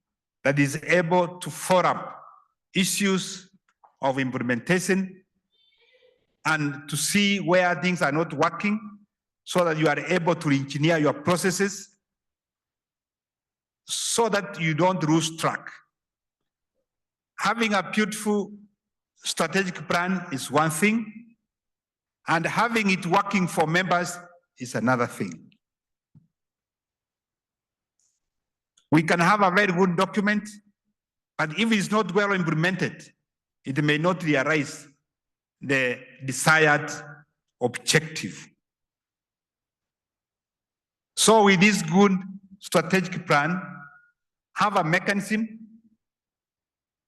that is able to follow up issues of implementation and to see where things are not working so that you are able to engineer your processes so that you don't lose track. Having a beautiful strategic plan is one thing, and having it working for members is another thing. We can have a very good document, but if it's not well implemented, it may not realize the desired objective. So with this good strategic plan, have a mechanism,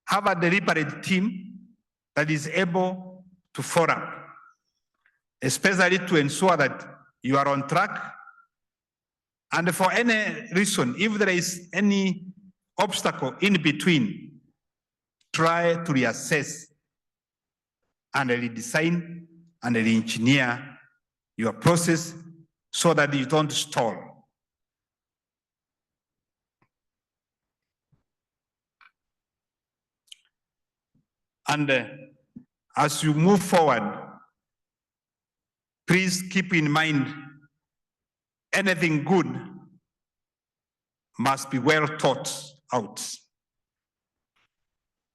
have a deliberate team that is able to follow up, especially to ensure that you are on track. And for any reason, if there is any obstacle in between, try to reassess and redesign and re-engineer your process so that you don't stall. And as you move forward, please keep in mind anything good must be well thought out.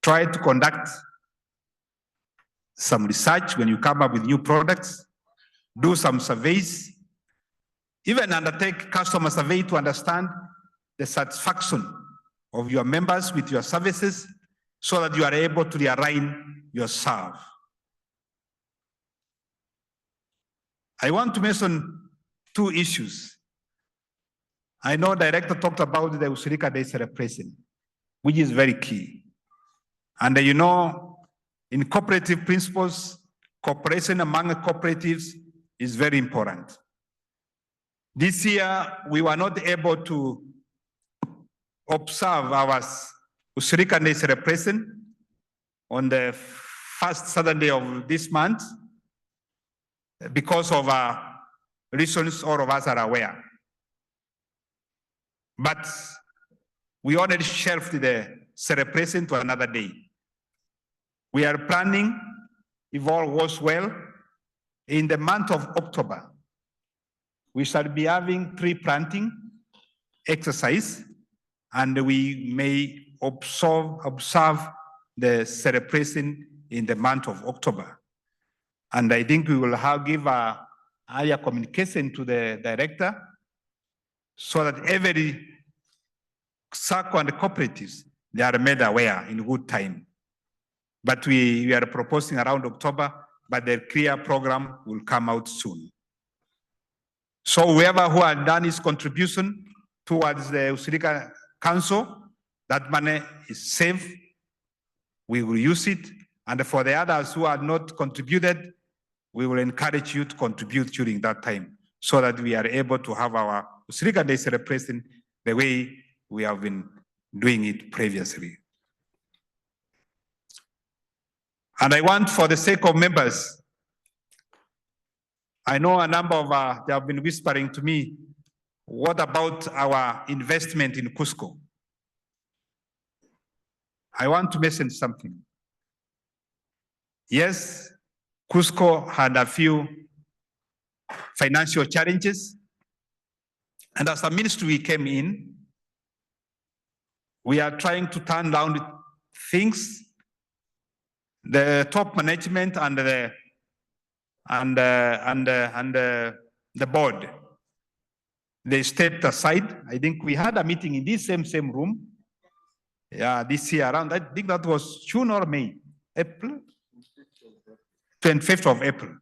Try to conduct some research when you come up with new products, do some surveys, even undertake customer survey to understand the satisfaction of your members with your services, so that you are able to realign yourself. I want to mention two issues. I know Director talked about the Ushirika Day celebration, which is very key. And you know, in cooperative principles, cooperation among cooperatives is very important. This year, we were not able to observe our Ushirika Day celebration on the first Saturday of this month because of reasons all of us are aware. But we already shelved the celebration to another day. We are planning, if all goes well, in the month of October, we shall be having tree planting exercise, and we may observe the celebration in the month of October. And I think we will give a higher communication to the director so that every SACCO and the cooperatives, they are made aware in good time. But we are proposing around October, but the clear program will come out soon. So whoever who has done his contribution towards the Ushirika Council, that money is safe, we will use it. And for the others who are not contributed, we will encourage you to contribute during that time so that we are able to have our Ushirika Day celebration the way we have been doing it previously. And I want, for the sake of members, I know a number of they have been whispering to me, what about our investment in Cusco? I want to mention something. Yes, Cusco had a few financial challenges. And as a ministry we came in, we are trying to turn around things. The top management and the board, they stepped aside. I think we had a meeting in this same room. Yeah, this year around, I think that was June or May, April, 25th of April.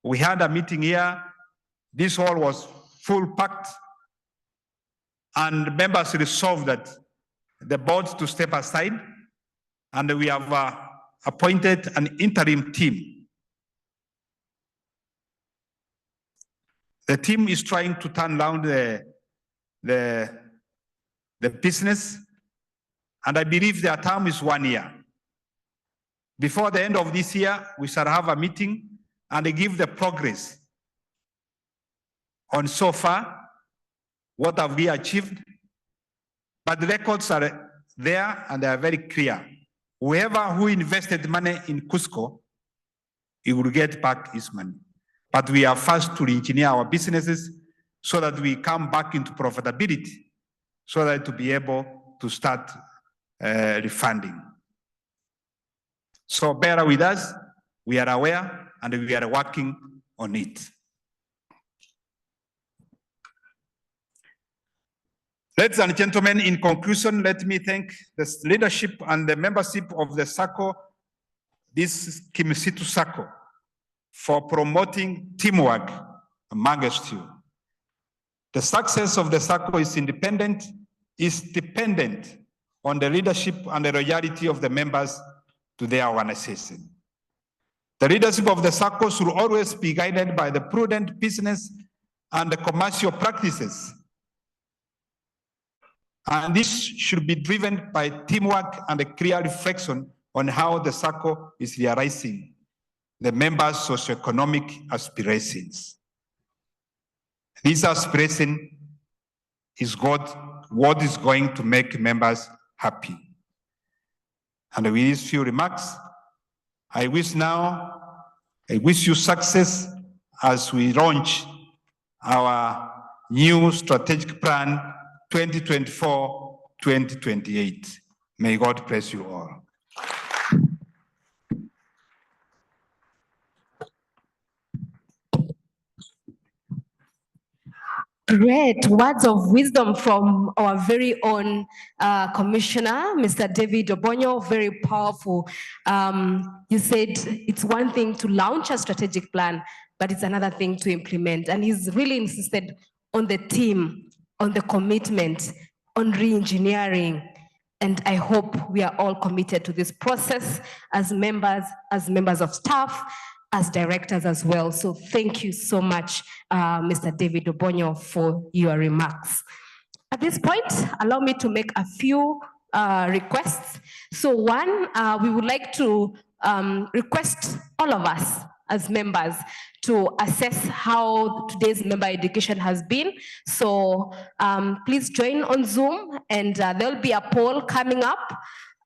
We had a meeting here. This hall was full packed, and members resolved that the board to step aside, and we have appointed an interim team. The team is trying to turn around the business, and I believe their term is 1 year. Before the end of this year, we shall have a meeting and give the progress on so far, what have we achieved. But the records are there and they are very clear. Whoever who invested money in Cusco, he will get back his money. But we are first to re-engineer our businesses so that we come back into profitability, so that to be able to start refunding. So bear with us, we are aware and we are working on it. Ladies and gentlemen, in conclusion, let me thank the leadership and the membership of the Sacco, this Kimisitu Sacco, for promoting teamwork amongst you. The success of the Sacco is dependent on the leadership and the loyalty of the members to their organization. The leadership of the Sacco should always be guided by the prudent business and the commercial practices. And this should be driven by teamwork and a clear reflection on how the Sacco is realizing the members' socioeconomic aspirations. This aspiration is what is going to make members happy. And with these few remarks, I wish you success as we launch our new strategic plan 2024-2028. May God bless you all. Great words of wisdom from our very own commissioner, Mr. David Obonyo, very powerful. You said it's one thing to launch a strategic plan, but it's another thing to implement. And he's really insisted on the team, on the commitment, on re-engineering. And I hope we are all committed to this process as members of staff, as directors as well. So thank you so much, Mr. David Obonyo, for your remarks. At this point, allow me to make a few requests. So one, we would like to request all of us as members to assess how today's member education has been. So please join on Zoom, and there'll be a poll coming up.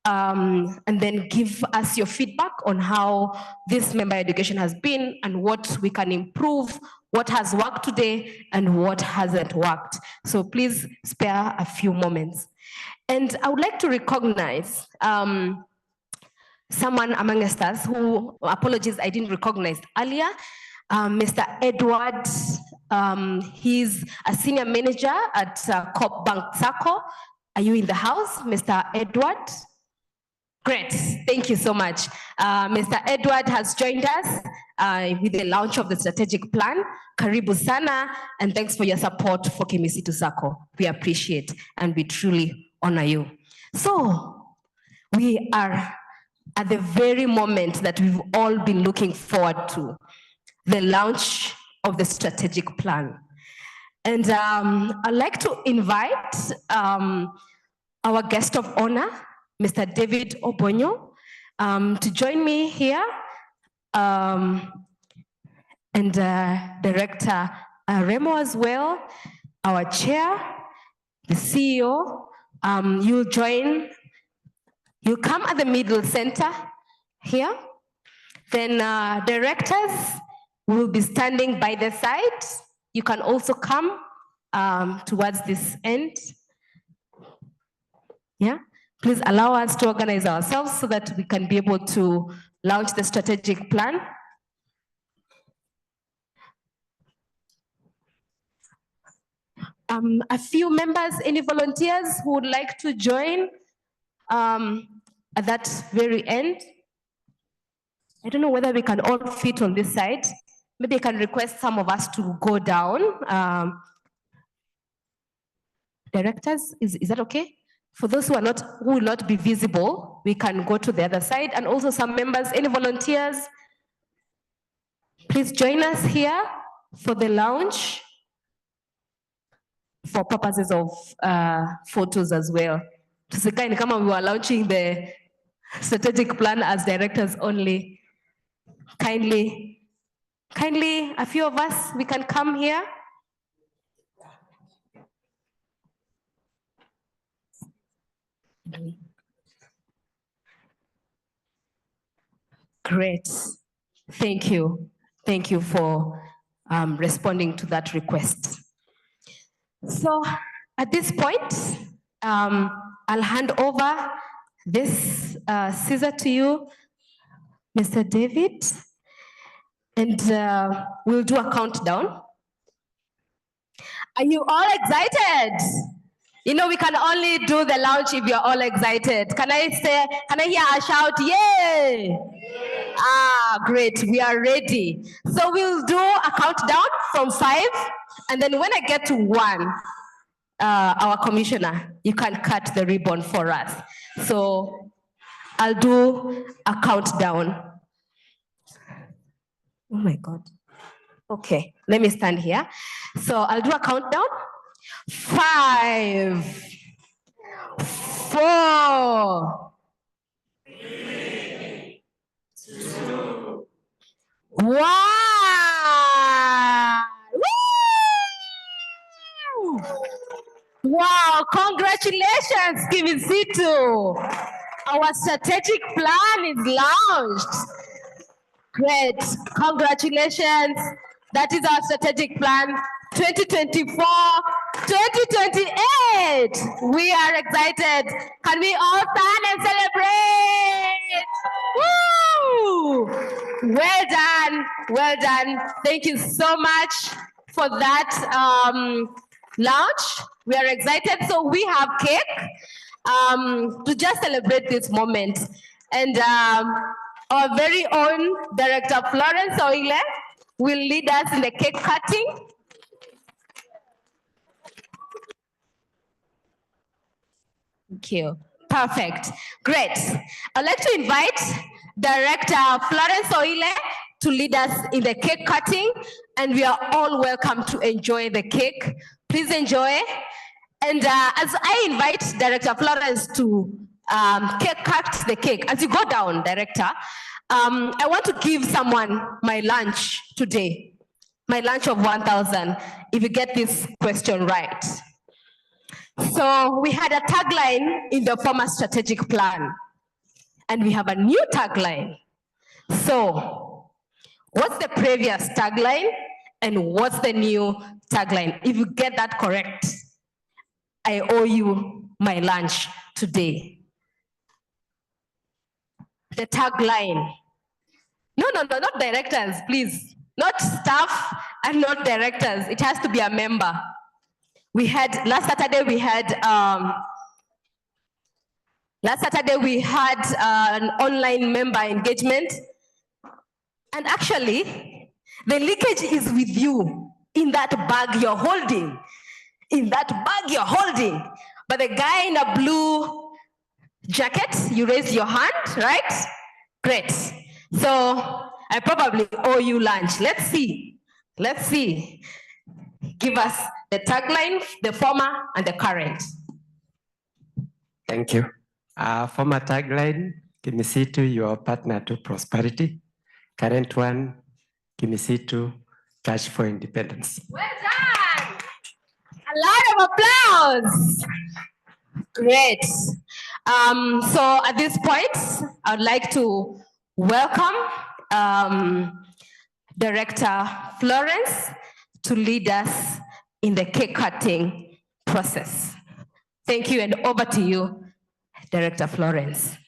And then give us your feedback on how this member education has been and what we can improve, what has worked today and what hasn't worked. So please spare a few moments. And I would like to recognize someone amongst us who, apologies, I didn't recognize earlier, Mr. Edward. He's a senior manager at Bank Sacco. Are you in the house, Mr. Edward? Great, thank you so much. Mr. Edward has joined us with the launch of the strategic plan. Karibu sana, and thanks for your support for Kimisitu Sacco. We appreciate and we truly honor you. So, we are at the very moment that we've all been looking forward to, the launch of the strategic plan. And I'd like to invite our guest of honor, Mr. David Obonyo, to join me here, and Director Remo as well, our chair, the CEO. You'll come at the middle center here. Then directors will be standing by the side. You can also come towards this end. Yeah. Please allow us to organize ourselves so that we can be able to launch the strategic plan. A few members, any volunteers who would like to join at that very end? I don't know whether we can all fit on this side. Maybe I can request some of us to go down. Directors, is that okay? For those who will not be visible, we can go to the other side. And also some members, any volunteers, please join us here for the launch for purposes of photos as well. To kind of come and we were launching the strategic plan as directors only. Kindly, a few of us, we can come here. Great, thank you. Thank you for responding to that request. So at this point, I'll hand over this scissor to you, Mr. David, and we'll do a countdown. Are you all excited? You know, we can only do the launch if you're all excited. Can I hear a shout, yay? Ah, great, we are ready. So we'll do a countdown from 5, and then when I get to 1, our commissioner, you can cut the ribbon for us. So I'll do a countdown. Oh my God. Okay, let me stand here. So I'll do a countdown. 5, 4, 3, 2, 1. Woo! Wow, congratulations, Kimisitu. Our strategic plan is launched. Great, congratulations. That is our strategic plan 2024, 2028. We are excited. Can we all stand and celebrate? Woo! Well done, well done. Thank you so much for that lounge. We are excited. So we have cake to just celebrate this moment. And our very own Director Florence Oile will lead us in the cake cutting. Thank you. Perfect. Great. I'd like to invite Director Florence Oile to lead us in the cake cutting, and we are all welcome to enjoy the cake. Please enjoy. And as I invite Director Florence to cut the cake, as you go down, Director, I want to give someone my lunch today, my lunch of 1,000, if you get this question right. So we had a tagline in the former strategic plan, and we have a new tagline. So what's the previous tagline and what's the new tagline? If you get that correct, I owe you my lunch today. The tagline. No, not directors, please. Not staff and not directors. It has to be a member. We had, last Saturday we had an online member engagement. And actually, the leakage is with you in that bag you're holding. In that bag you're holding. But the guy in a blue jacket, you raised your hand, right? Great. So I probably owe you lunch. Let's see. Let's see. Give us the tagline, the former and the current. Thank you. Former tagline, Kimisitu, your partner to prosperity. Current one, Kimisitu, cash for independence. Well done. A lot of applause. Great. So at this point, I'd like to welcome Director Florence to lead us in the cake cutting process. Thank you, and over to you, Director Florence.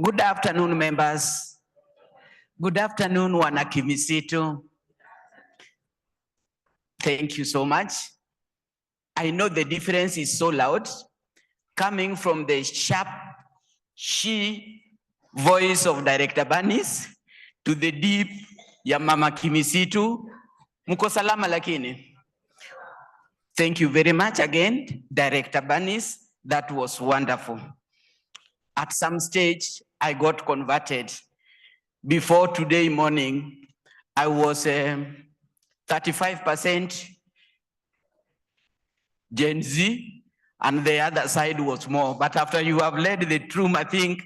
Good afternoon, members. Good afternoon, wana Kimisitu. Thank you so much. I know the difference is so loud, coming from the sharp, she voice of Director Banis to the deep ya Mama Kimisitu. Muko salama lakini. Thank you very much again, Director Banis. That was wonderful. At some stage, I got converted. Before today morning, I was 35% Gen Z, and the other side was more. But after you have led the room, I think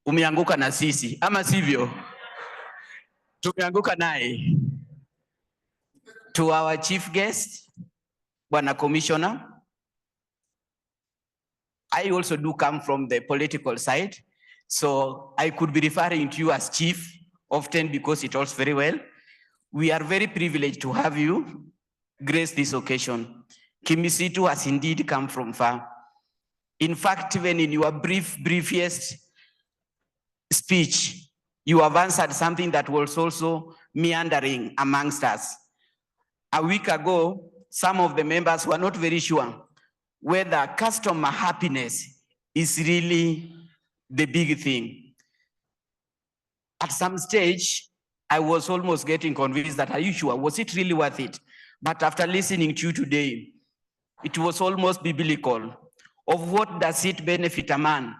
umeanguka na sisi, ama sivyo? Tumeanguka naye. To our chief guest, Bwana Commissioner, I also do come from the political side, so I could be referring to you as chief often because it works very well. We are very privileged to have you grace this occasion. Kimisitu has indeed come from far. In fact, even in your briefest speech, you have answered something that was also meandering amongst us. A week ago, some of the members were not very sure whether customer happiness is really the big thing. At some stage, I was almost getting convinced that, are you sure? Was it really worth it? But after listening to you today, it was almost biblical. Of what does it benefit a man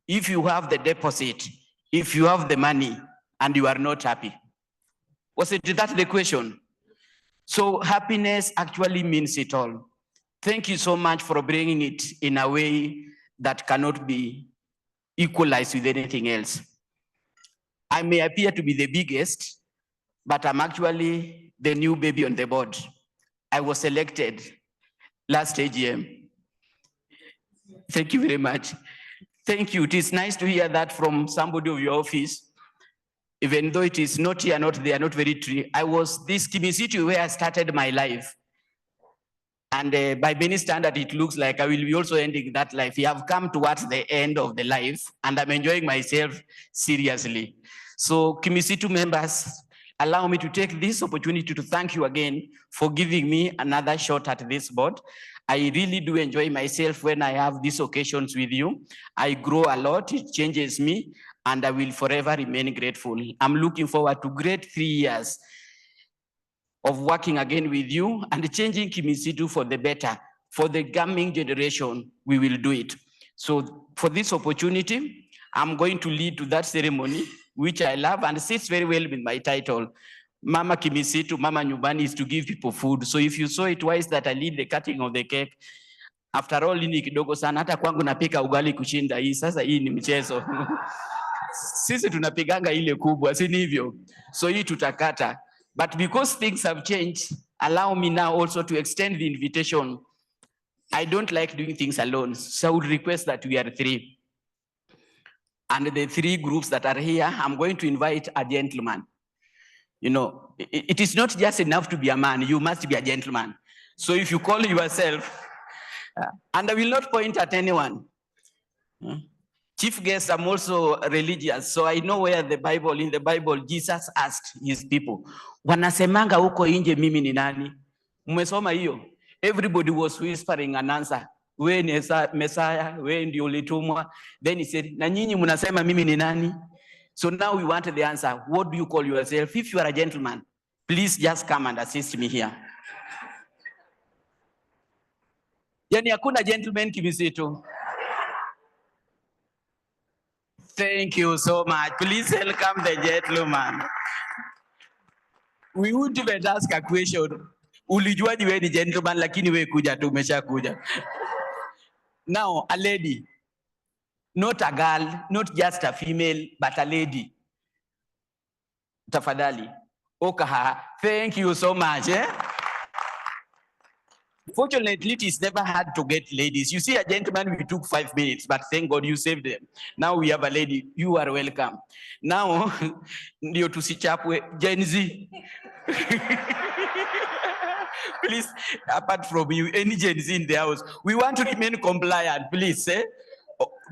if you have the deposit, if you have the money, and you are not happy? Was it that the question? So happiness actually means it all. Thank you so much for bringing it in a way that cannot be equalized with anything else. I may appear to be the biggest, but I'm actually the new baby on the board. I was elected last AGM. Thank you very much. Thank you. It is nice to hear that from somebody of your office. Even though it is not here, not there, not very true. I was this Kimisitu where I started my life. And by many standards, it looks like I will be also ending that life. I have come towards the end of the life, and I'm enjoying myself seriously. So Kimisitu members, allow me to take this opportunity to thank you again for giving me another shot at this board. I really do enjoy myself when I have these occasions with you. I grow a lot, it changes me, and I will forever remain grateful. I'm looking forward to great 3 years of working again with you and changing Kimisitu for the better. For the coming generation, we will do it. So for this opportunity, I'm going to lead to that ceremony, which I love and sits very well with my title. Mama Kimisitu, Mama Nyumbani is to give people food. So if you saw it twice that I lead the cutting of the cake, after all, ni kidogo sana, hata kwangu napika ugali kushinda hii. Sasa hii ni mchezo. Sisi tunapiganga ile kubwa, si hivyo? So hii tutakata. But because things have changed, allow me now also to extend the invitation. I don't like doing things alone. So I would request that we are 3. And the 3 groups that are here, I'm going to invite a gentleman. You know, it is not just enough to be a man, you must be a gentleman. So if you call yourself, and I will not point at anyone. Chief guest, I'm also religious, so I know where in the Bible, Jesus asked his people, wanasemanga huko nje mimi ni nani? Mmesoma hiyo? Everybody was whispering an answer. We ni Messiah, we ndio ulitumwa. Then he said, na nyinyi mnasema mimi ni nani? So now we want the answer. What do you call yourself? If you are a gentleman, please just come and assist me here. Yani hakuna gentleman Kimisitu. Thank you so much. Please welcome the gentleman. We would even ask a question. Ulijuaje wewe ni gentleman lakini wewe kuja tu umeshakuja. Now a lady. Not a girl, not just a female, but a lady. Tafadhali. Okaha, thank you so much. Fortunately, it is never hard to get ladies. You see a gentleman, we took 5 minutes, but thank God you saved them. Now we have a lady. You are welcome. Now, ndio tusichapwe Gen Z. Please, apart from you, any Gen Z in the house, we want to remain compliant, please.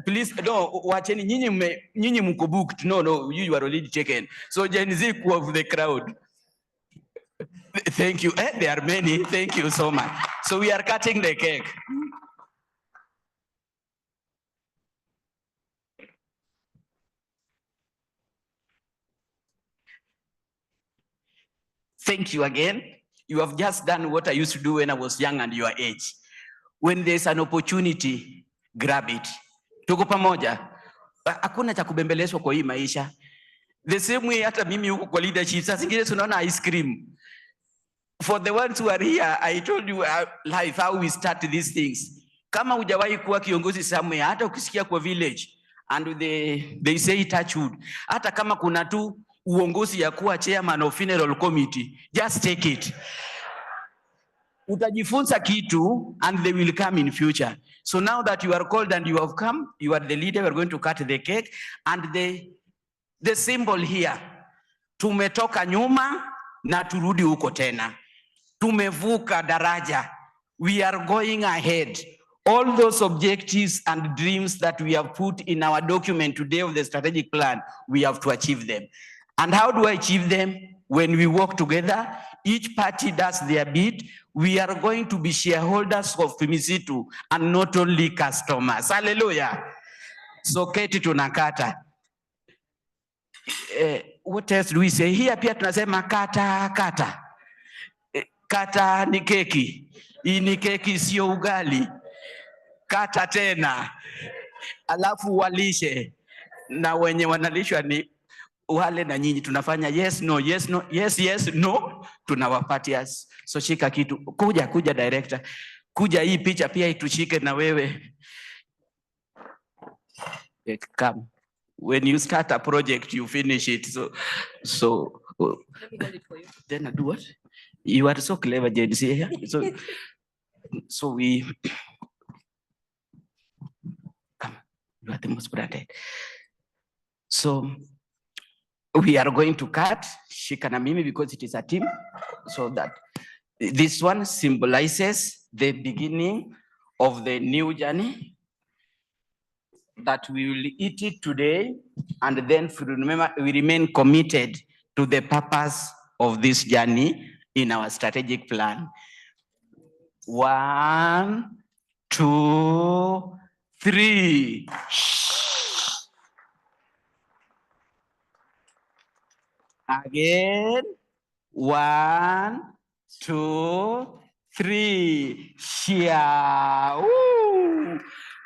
Please, no, wacheni nyinyi mko booked. No, you are already taken. So Gen Z of the crowd. Thank you. There are many. Thank you so much. So we are cutting the cake. Thank you again. You have just done what I used to do when I was young and your age. When there's an opportunity, grab it. Tuko pamoja. Hakuna cha kubembelezwa kwa hii maisha. The same way hata mimi huko kwa leadership, sasa zingine tunaona ice cream. For the ones who are here, I told you live how we start these things. Kama hujawahi kuwa kiongozi somewhere, hata ukisikia kwa village, and they say touch wood. Hata kama kuna tu uongozi ya kuwa chairman of funeral committee, just take it. Utajifunza kitu and they will come in future. So now that you are called and you have come, you are the leader, we are going to cut the cake. And the symbol here, tumetoka nyuma na turudi huko tena. Tumevuka daraja. We are going ahead. All those objectives and dreams that we have put in our document today of the strategic plan, we have to achieve them. And how do I achieve them? When we work together, each party does their bit. We are going to be shareholders of Kimisitu and not only customers. Hallelujah. So keti tunakata. What else do we say? Here pia tunasema kata. Kata ni keki. Hii ni keki sio ugali. Kata tena. Alafu walishe. Na wenye wanalishwa ni wale na nyinyi. Tunafanya yes, no, yes, no, yes, yes, no. Tunawapatia. So shika kitu. Kuja director. Kuja hii picha pia itushike na wewe. Come. When you start a project, you finish it. So let me hold it for you. Then I do what? You are so clever, Jen. See here? So we come. You are the most branded. So we are going to cut Shika na Mimi because it is a team. So that this one symbolizes the beginning of the new journey, that we will eat it today, and then we remain committed to the purpose of this journey in our strategic plan. 1, 2, 3. Again. 1, 2, 3. Shia. Woo.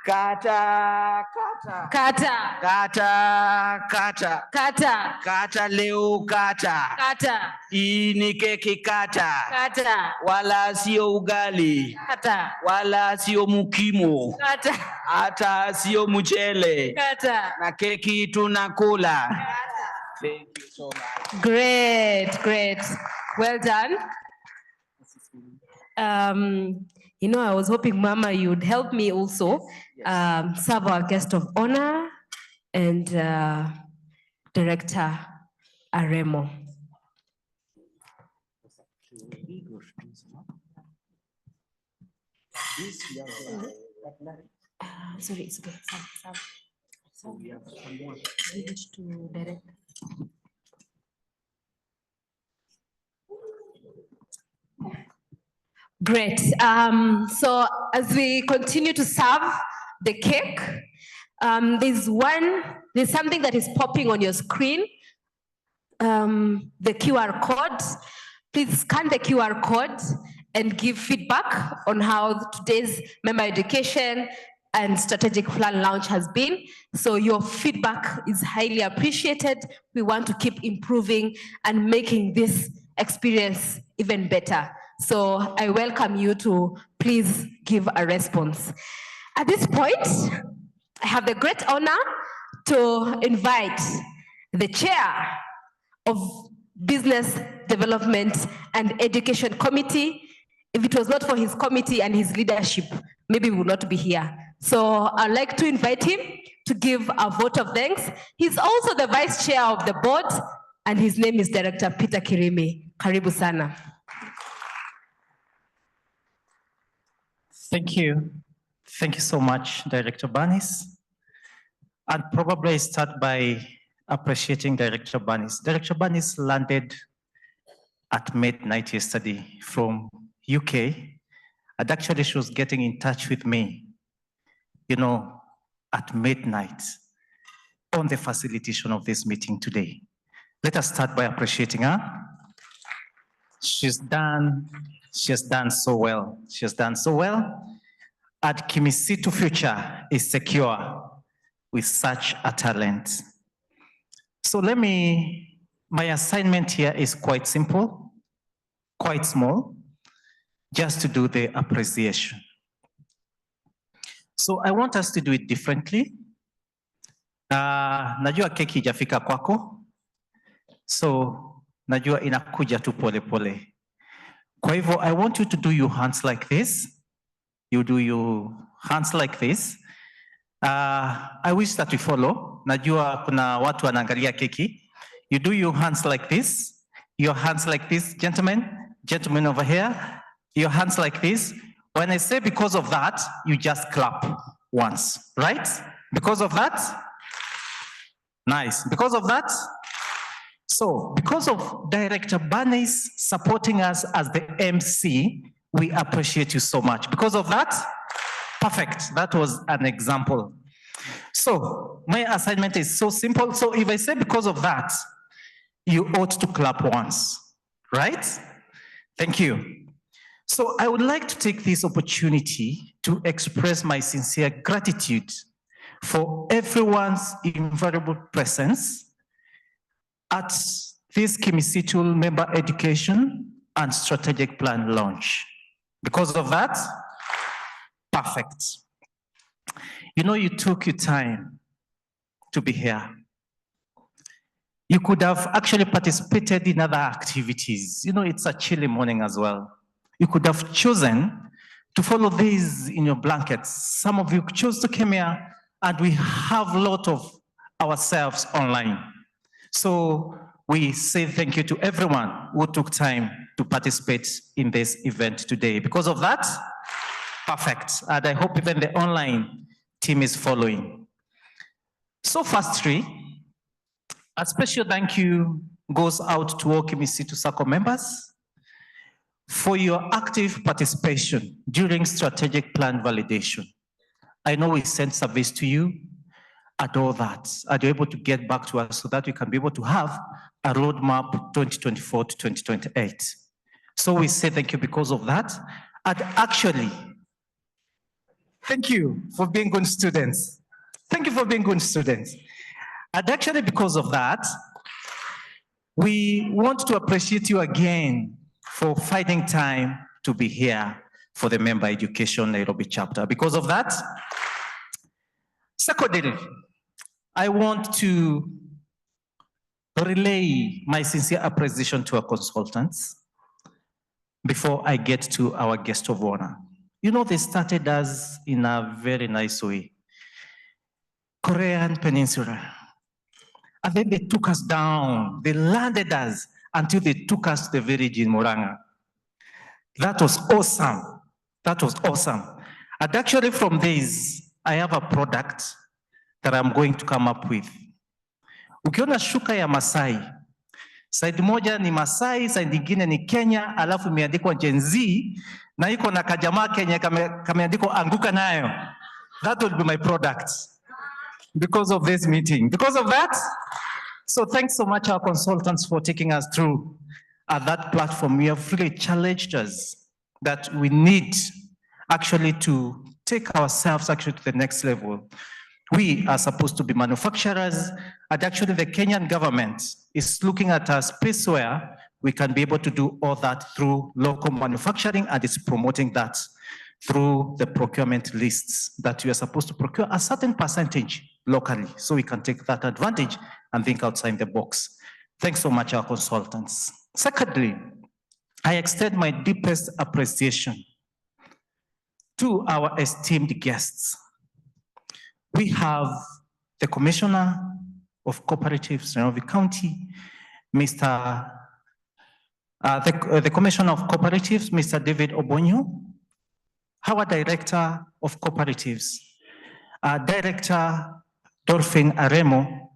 Kata, kata. Kata. Kata, kata. Kata. Kata leo kata. Kata. Hii ni keki kata. Kata. Wala sio ugali. Kata. Wala sio mukimo. Kata. Hata sio mchele. Kata. Na keki tunakula. Kata. Thank you so much. Great, great. Well done. You know, I was hoping, Mama, you'd help me also serve our guest of honor and Director Aremo. Sorry, it's okay. Give it to Director. Great. So as we continue to serve the cake, there's something that is popping on your screen, the QR code. Please scan the QR code and give feedback on how today's member education and strategic plan launch has been. So your feedback is highly appreciated. We want to keep improving and making this experience even better. So I welcome you to please give a response. At this point, I have the great honor to invite the chair of Business Development and Education Committee. If it was not for his committee and his leadership, maybe we would not be here. So I'd like to invite him to give a vote of thanks. He's also the vice chair of the board, and his name is Director Peter Kirimi. Karibu sana. Thank you. Thank you so much, Director Banis. I'd probably start by appreciating Director Banis. Director Banis landed at midnight yesterday from UK, and actually she was getting in touch with me, you know, at midnight on the facilitation of this meeting today. Let us start by appreciating her. She has done so well. She has done so well. And Kimisitu future is secure with such a talent. So my assignment here is quite simple, quite small, just to do the appreciation. So I want us to do it differently. Najua keki jafika kwako, so najua inakuja tu pole pole. Kwa hivyo, I want you to do your hands like this. You do your hands like this. I wish that we follow. Najua kuna watu wanaangalia keki. You do your hands like this. Your hands like this, gentlemen over here. Your hands like this. When I say because of that, you just clap once, right? Because of that? Nice. Because of that? So, because of Director Banis supporting us as the MC, we appreciate you so much. Because of that, perfect. That was an example. So, my assignment is so simple. So, if I say because of that, you ought to clap once, right? Thank you. So, I would like to take this opportunity to express my sincere gratitude for everyone's invaluable presence at this Kimisitu member education and strategic plan launch. Because of that, perfect. You know, you took your time to be here. You could have actually participated in other activities. You know, it's a chilly morning as well. You could have chosen to follow these in your blankets. Some of you chose to come here and we have a lot of ourselves online. So we say thank you to everyone who took time to participate in this event today. Because of that, perfect. And I hope even the online team is following. So firstly, a special thank you goes out to all Kimisitu Sacco members for your active participation during strategic plan validation. I know we sent surveys to you and all that. Are you able to get back to us so that we can be able to have a roadmap 2024 to 2028? So we say thank you because of that. And actually, thank you for being good students. Thank you for being good students. And actually, because of that, we want to appreciate you again for finding time to be here for the Member Education Nairobi chapter. Because of that, secondly, I want to relay my sincere appreciation to our consultants before I get to our guest of honor. You know, they started us in a very nice way. Korean Peninsula. And then they took us down. They landed us until they took us to the village in Moranga. That was awesome. That was awesome. And actually from this, I have a product that I'm going to come up with. Ukiona shuka ya Masai, side moja ni Masai, side nyingine ni Kenya, alafu imeandikwa Gen Z, na iko na kajamaa Kenya kameandikwa anguka nayo. That will be my product because of this meeting. Because of that, so thanks so much our consultants for taking us through that platform. You have really challenged us that we need actually to take ourselves actually to the next level. We are supposed to be manufacturers, and actually the Kenyan government is looking at a space where we can be able to do all that through local manufacturing, and it's promoting that through the procurement lists that we are supposed to procure a certain percentage locally, so we can take that advantage and think outside the box. Thanks so much, our consultants. Secondly, I extend my deepest appreciation to our esteemed guests. We have the Commissioner of Cooperatives, Nairobi County, the Commissioner of Cooperatives, Mr. David Obonyo, our Director of Cooperatives, Director Dolphin Aremo,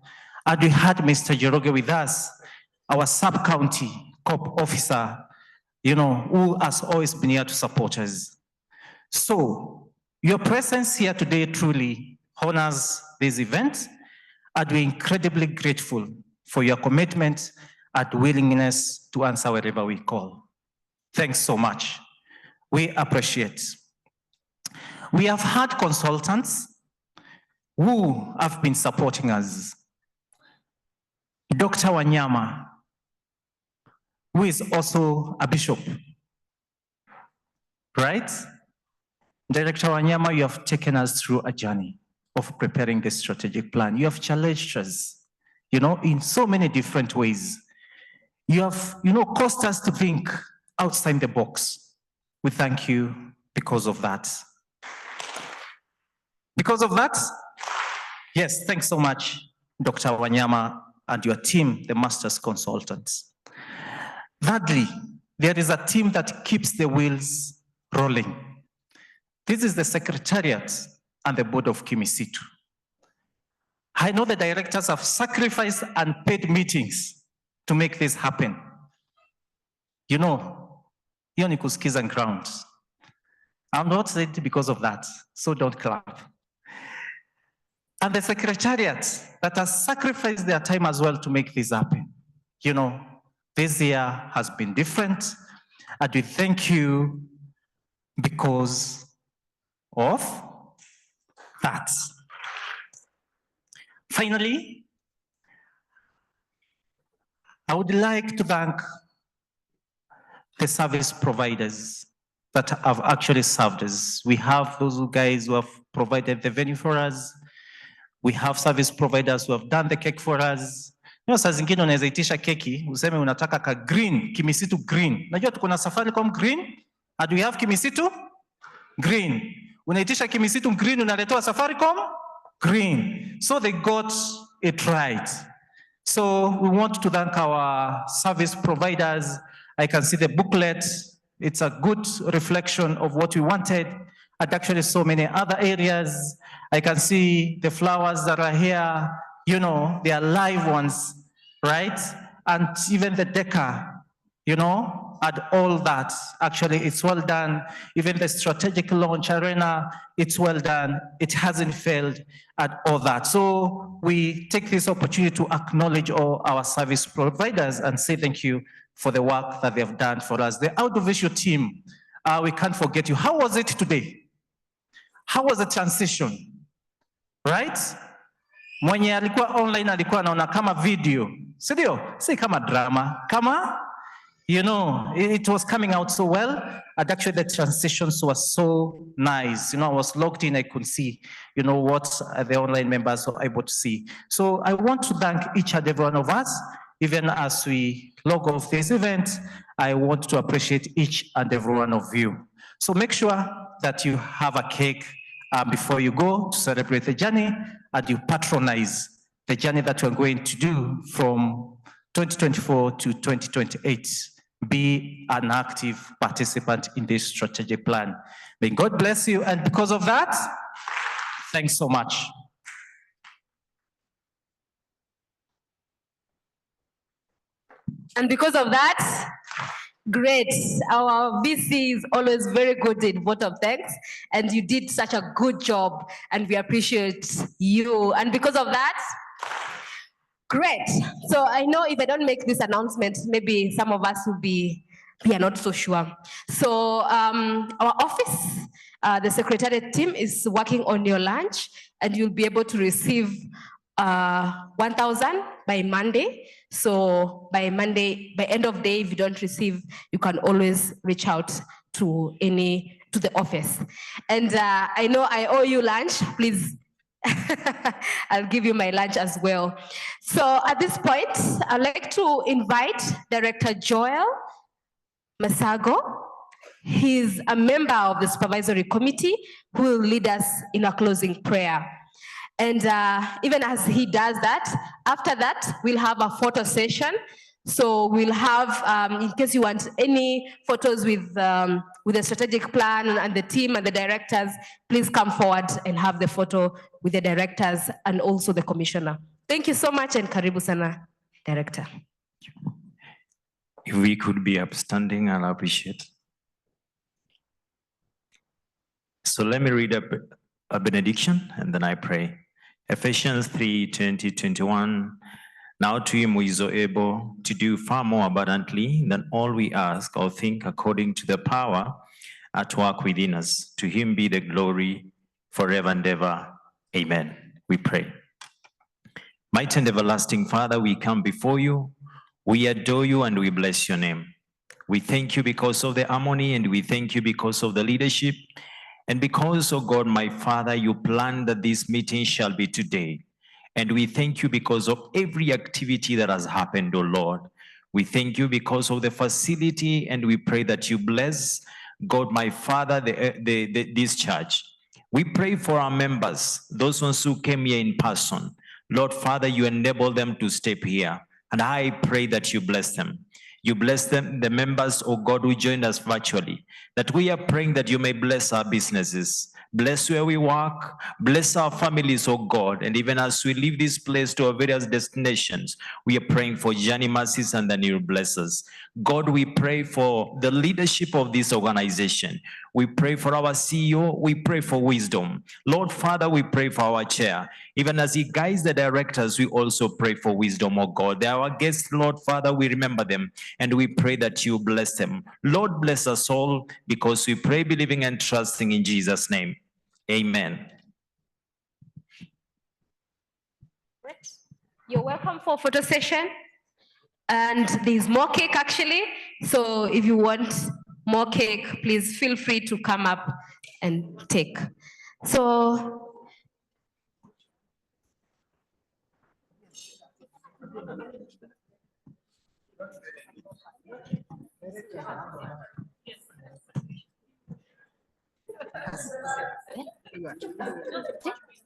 and we had Mr. Joroge with us, our sub-county COP officer, you know, who has always been here to support us. So your presence here today truly honors this event, and we're incredibly grateful for your commitment and willingness to answer wherever we call. Thanks so much. We appreciate. We have had consultants who have been supporting us. Dr. Wanyama, who is also a bishop, right? Director Wanyama, you have taken us through a journey of preparing this strategic plan. You have challenged us, you know, in so many different ways. You have, you know, caused us to think outside the box. We thank you because of that. Because of that, yes, thanks so much, Dr. Wanyama and your team, the Masters Consultants. Thirdly, there is a team that keeps the wheels rolling. This is the Secretariat and the Board of Kimisitu. I know the directors have sacrificed and paid meetings to make this happen. You know, hiyo ni kusikiza ground. I'm not saying it because of that, so don't clap. And the Secretariat that has sacrificed their time as well to make this happen. You know, this year has been different, and we thank you because of that. Finally, I would like to thank the service providers that have actually served us. We have those guys who have provided the venue for us. We have service providers who have done the cake for us. You know, saa zingine unaweza itisha keki, useme unataka ka green, Kimisitu green. Najua tuko na Safaricom green, and we have Kimisitu green. Unaitisha Kimisitu green, unaletewa Safaricom green. So they got it right. So we want to thank our service providers. I can see the booklet. It's a good reflection of what we wanted, and actually so many other areas. I can see the flowers that are here, you know, they are live ones, right? And even the decor, you know, and all that. Actually, it's well done. Even the strategic launch arena, it's well done. It hasn't failed at all that. So we take this opportunity to acknowledge all our service providers and say thank you for the work that they've done for us. The audiovisual team, we can't forget you. How was it today? How was the transition? Right? Mwenye alikuwa online alikuwa anaona kama video, si ndio? Si kama drama, kama, you know, it was coming out so well, and actually the transitions were so nice. You know, I was logged in, I could see, you know, what the online members were able to see. So I want to thank each and every one of us. Even as we log off this event, I want to appreciate each and every one of you. So make sure that you have a cake before you go to celebrate the journey, and you patronize the journey that we're going to do from 2024 to 2028. Be an active participant in this strategic plan. May God bless you, and because of that, thanks so much. And because of that, great. Our VC is always very good in vote of thanks, and you did such a good job, and we appreciate you. And because of that, great. So I know if I don't make this announcement, maybe some of us will be, we are not so sure. So our office, the secretariat team is working on your lunch, and you'll be able to receive 1,000 by Monday. So by Monday, by end of day, if you don't receive, you can always reach out to the office. And I know I owe you lunch, please. I'll give you my lunch as well. So at this point, I'd like to invite Director Joel Masago. He's a member of the supervisory committee who will lead us in a closing prayer. And even as he does that, after that, we'll have a photo session. So we'll have, in case you want any photos with the strategic plan and the team and the directors, please come forward and have the photo with the directors and also the commissioner. Thank you so much, and karibu sana, Director. If we could be upstanding, I'll appreciate. So let me read a benediction and then I pray. Ephesians 3:20-21. Now to him who is able to do far more abundantly than all we ask or think, according to the power at work within us. To him be the glory forever and ever. Amen. We pray. Mighty and everlasting Father, we come before you. We adore you and we bless your name. We thank you because of the harmony, and we thank you because of the leadership. And because, oh God, my Father, you planned that this meeting shall be today. And we thank you because of every activity that has happened, oh Lord. We thank you because of the facility, and we pray that you bless, God, my Father, this church. We pray for our members, those ones who came here in person. Lord, Father, you enable them to step here. And I pray that you bless them. You bless them, the members, oh God, who joined us virtually, that we are praying that you may bless our businesses, bless where we work, bless our families, oh God. And even as we leave this place to our various destinations, we are praying for journey mercies and that you bless us. God, we pray for the leadership of this organization. We pray for our CEO. We pray for wisdom. Lord, Father, we pray for our chair. Even as he guides the directors, we also pray for wisdom, oh God. They are our guests, Lord, Father, we remember them and we pray that you bless them. Lord, bless us all, because we pray, believing and trusting in Jesus' name. Amen. You're welcome for photo session. And there's more cake actually. So if you want more cake, please feel free to come up and take. So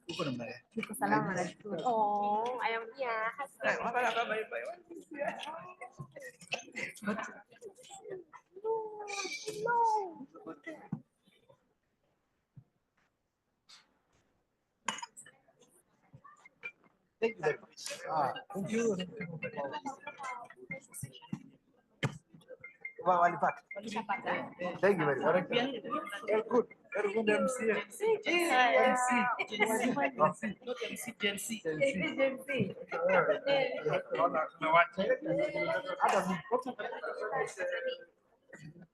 Niko salama nashukuru. Oh, I am here. No. Thank you very much. Thank you. Walipata. Thank you very much. Very good. Very good MC.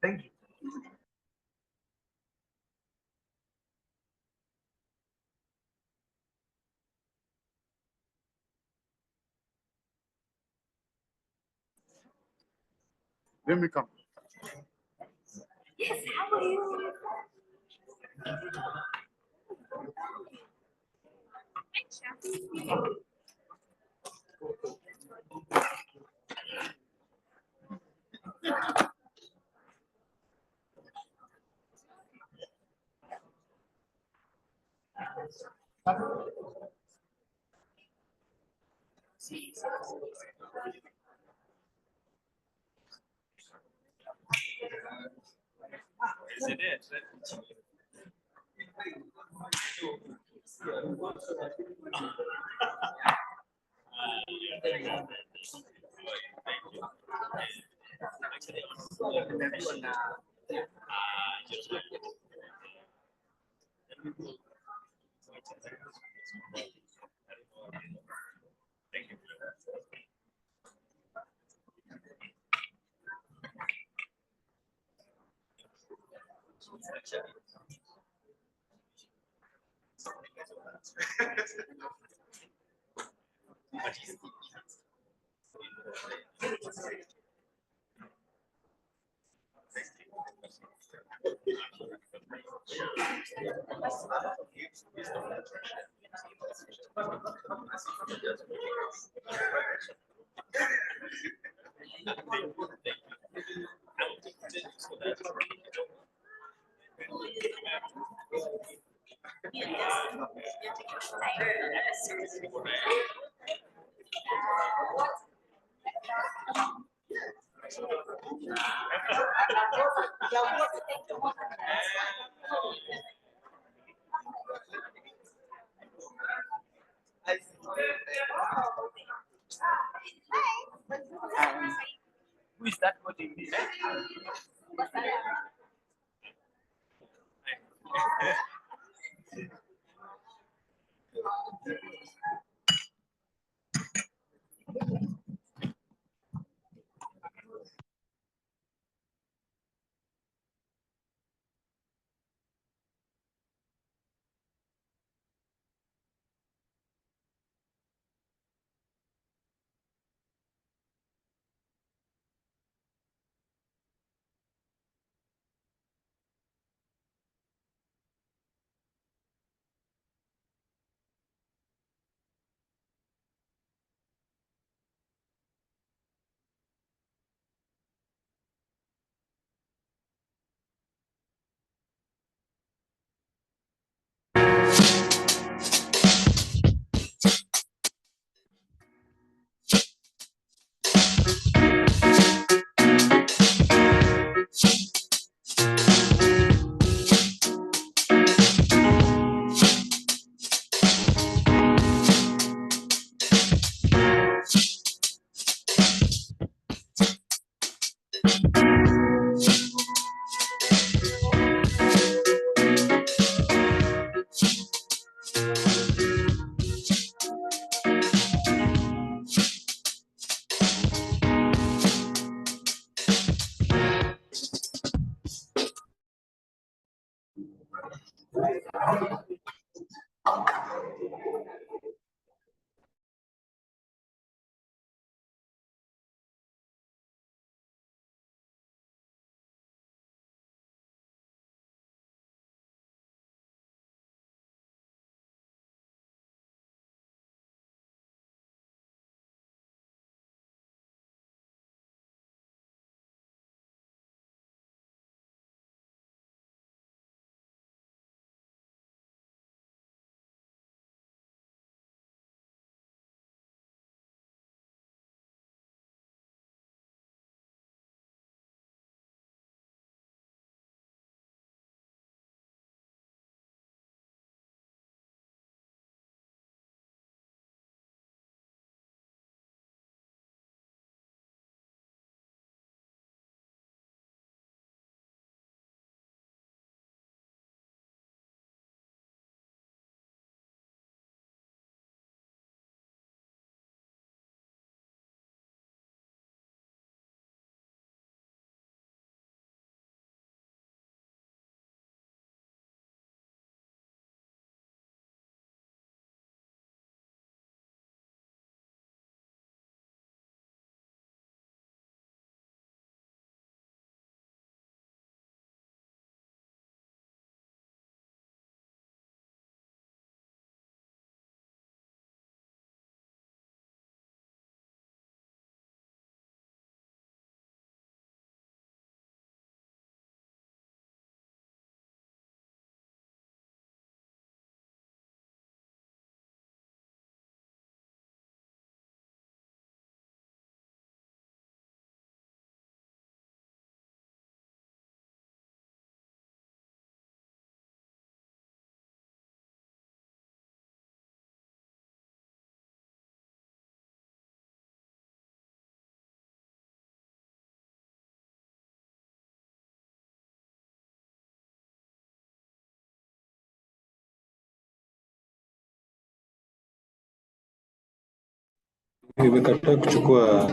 Thank you. Let me come. Yes, how are you? Who is that quoting me? Nimekataa kuchukua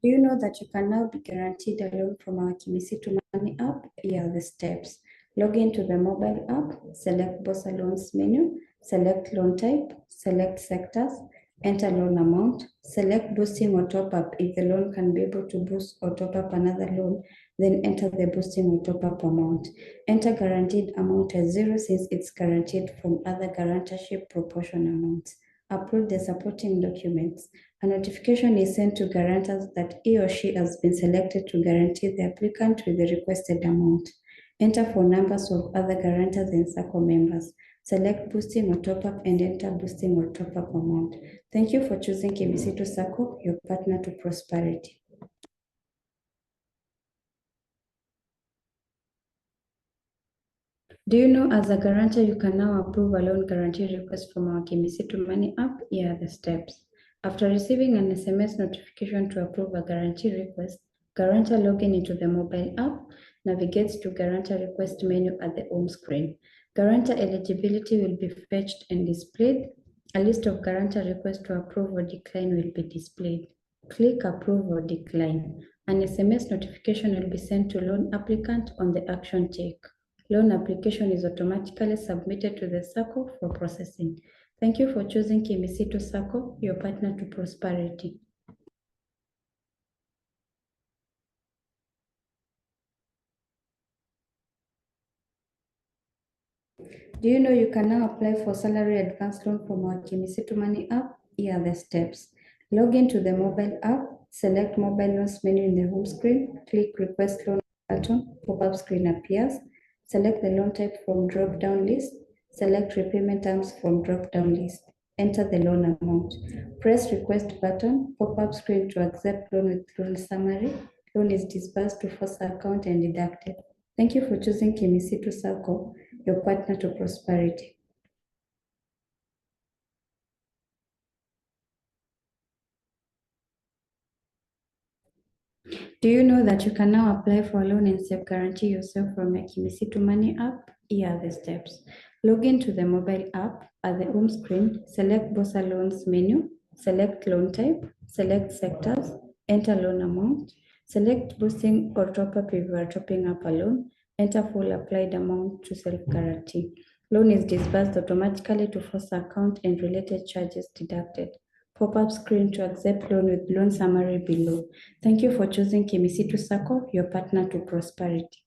Do you know that you can now be guaranteed a loan from our Kimisitu Money app? Here are the steps. Log into the mobile app, select Bossa Loans menu, select loan type, select sectors, enter loan amount, select boosting or top up if the loan can be able to boost or top up another loan, then enter the boosting or top up amount. Enter guaranteed amount as 0 since it's guaranteed from other guarantorship proportion amounts. Upload the supporting documents. A notification is sent to guarantors that he or she has been selected to guarantee the applicant with the requested amount. Enter phone numbers of other guarantors and Sacco members. Select boosting or top up and enter boosting or top up amount. Thank you for choosing Kimisitu Sacco, your partner to prosperity. Do you know as a guarantor, you can now approve a loan guarantee request from our Kimisitu Money app? Here are the steps. After receiving an SMS notification to approve a guarantee request, guarantor login into the mobile app navigates to guarantor request menu at the home screen. Guarantor eligibility will be fetched and displayed. A list of guarantor requests to approve or decline will be displayed. Click Approve or Decline. An SMS notification will be sent to loan applicant on the action check. Loan application is automatically submitted to the Sacco for processing. Thank you for choosing Kimisitu Sacco, your partner to prosperity. Do you know you can now apply for salary advance loan from our Kimisitu Money app? Here are the steps. Log into the mobile app, select mobile loans menu in the home screen, click request loan button, pop-up screen appears, select the loan type from drop-down list, select repayment terms from drop-down list, enter the loan amount. Press request button, pop-up screen to accept loan with loan summary. Loan is disbursed to FOSA account and deducted. Thank you for choosing Kimisitu Sacco, your partner to prosperity. Do you know that you can now apply for a loan and self-guarantee yourself from your Kimisitu Money app? Here are the steps. Log into the mobile app. At the home screen, select BOSA Loans menu, select loan type, select sectors, enter loan amount, select boosting or top-up if you are topping up a loan, enter full applied amount to self-guarantee. Loan is disbursed automatically to FOSA account and related charges deducted. Pop-up screen to accept loan with loan summary below. Thank you for choosing Kimisitu Sacco, your partner to prosperity.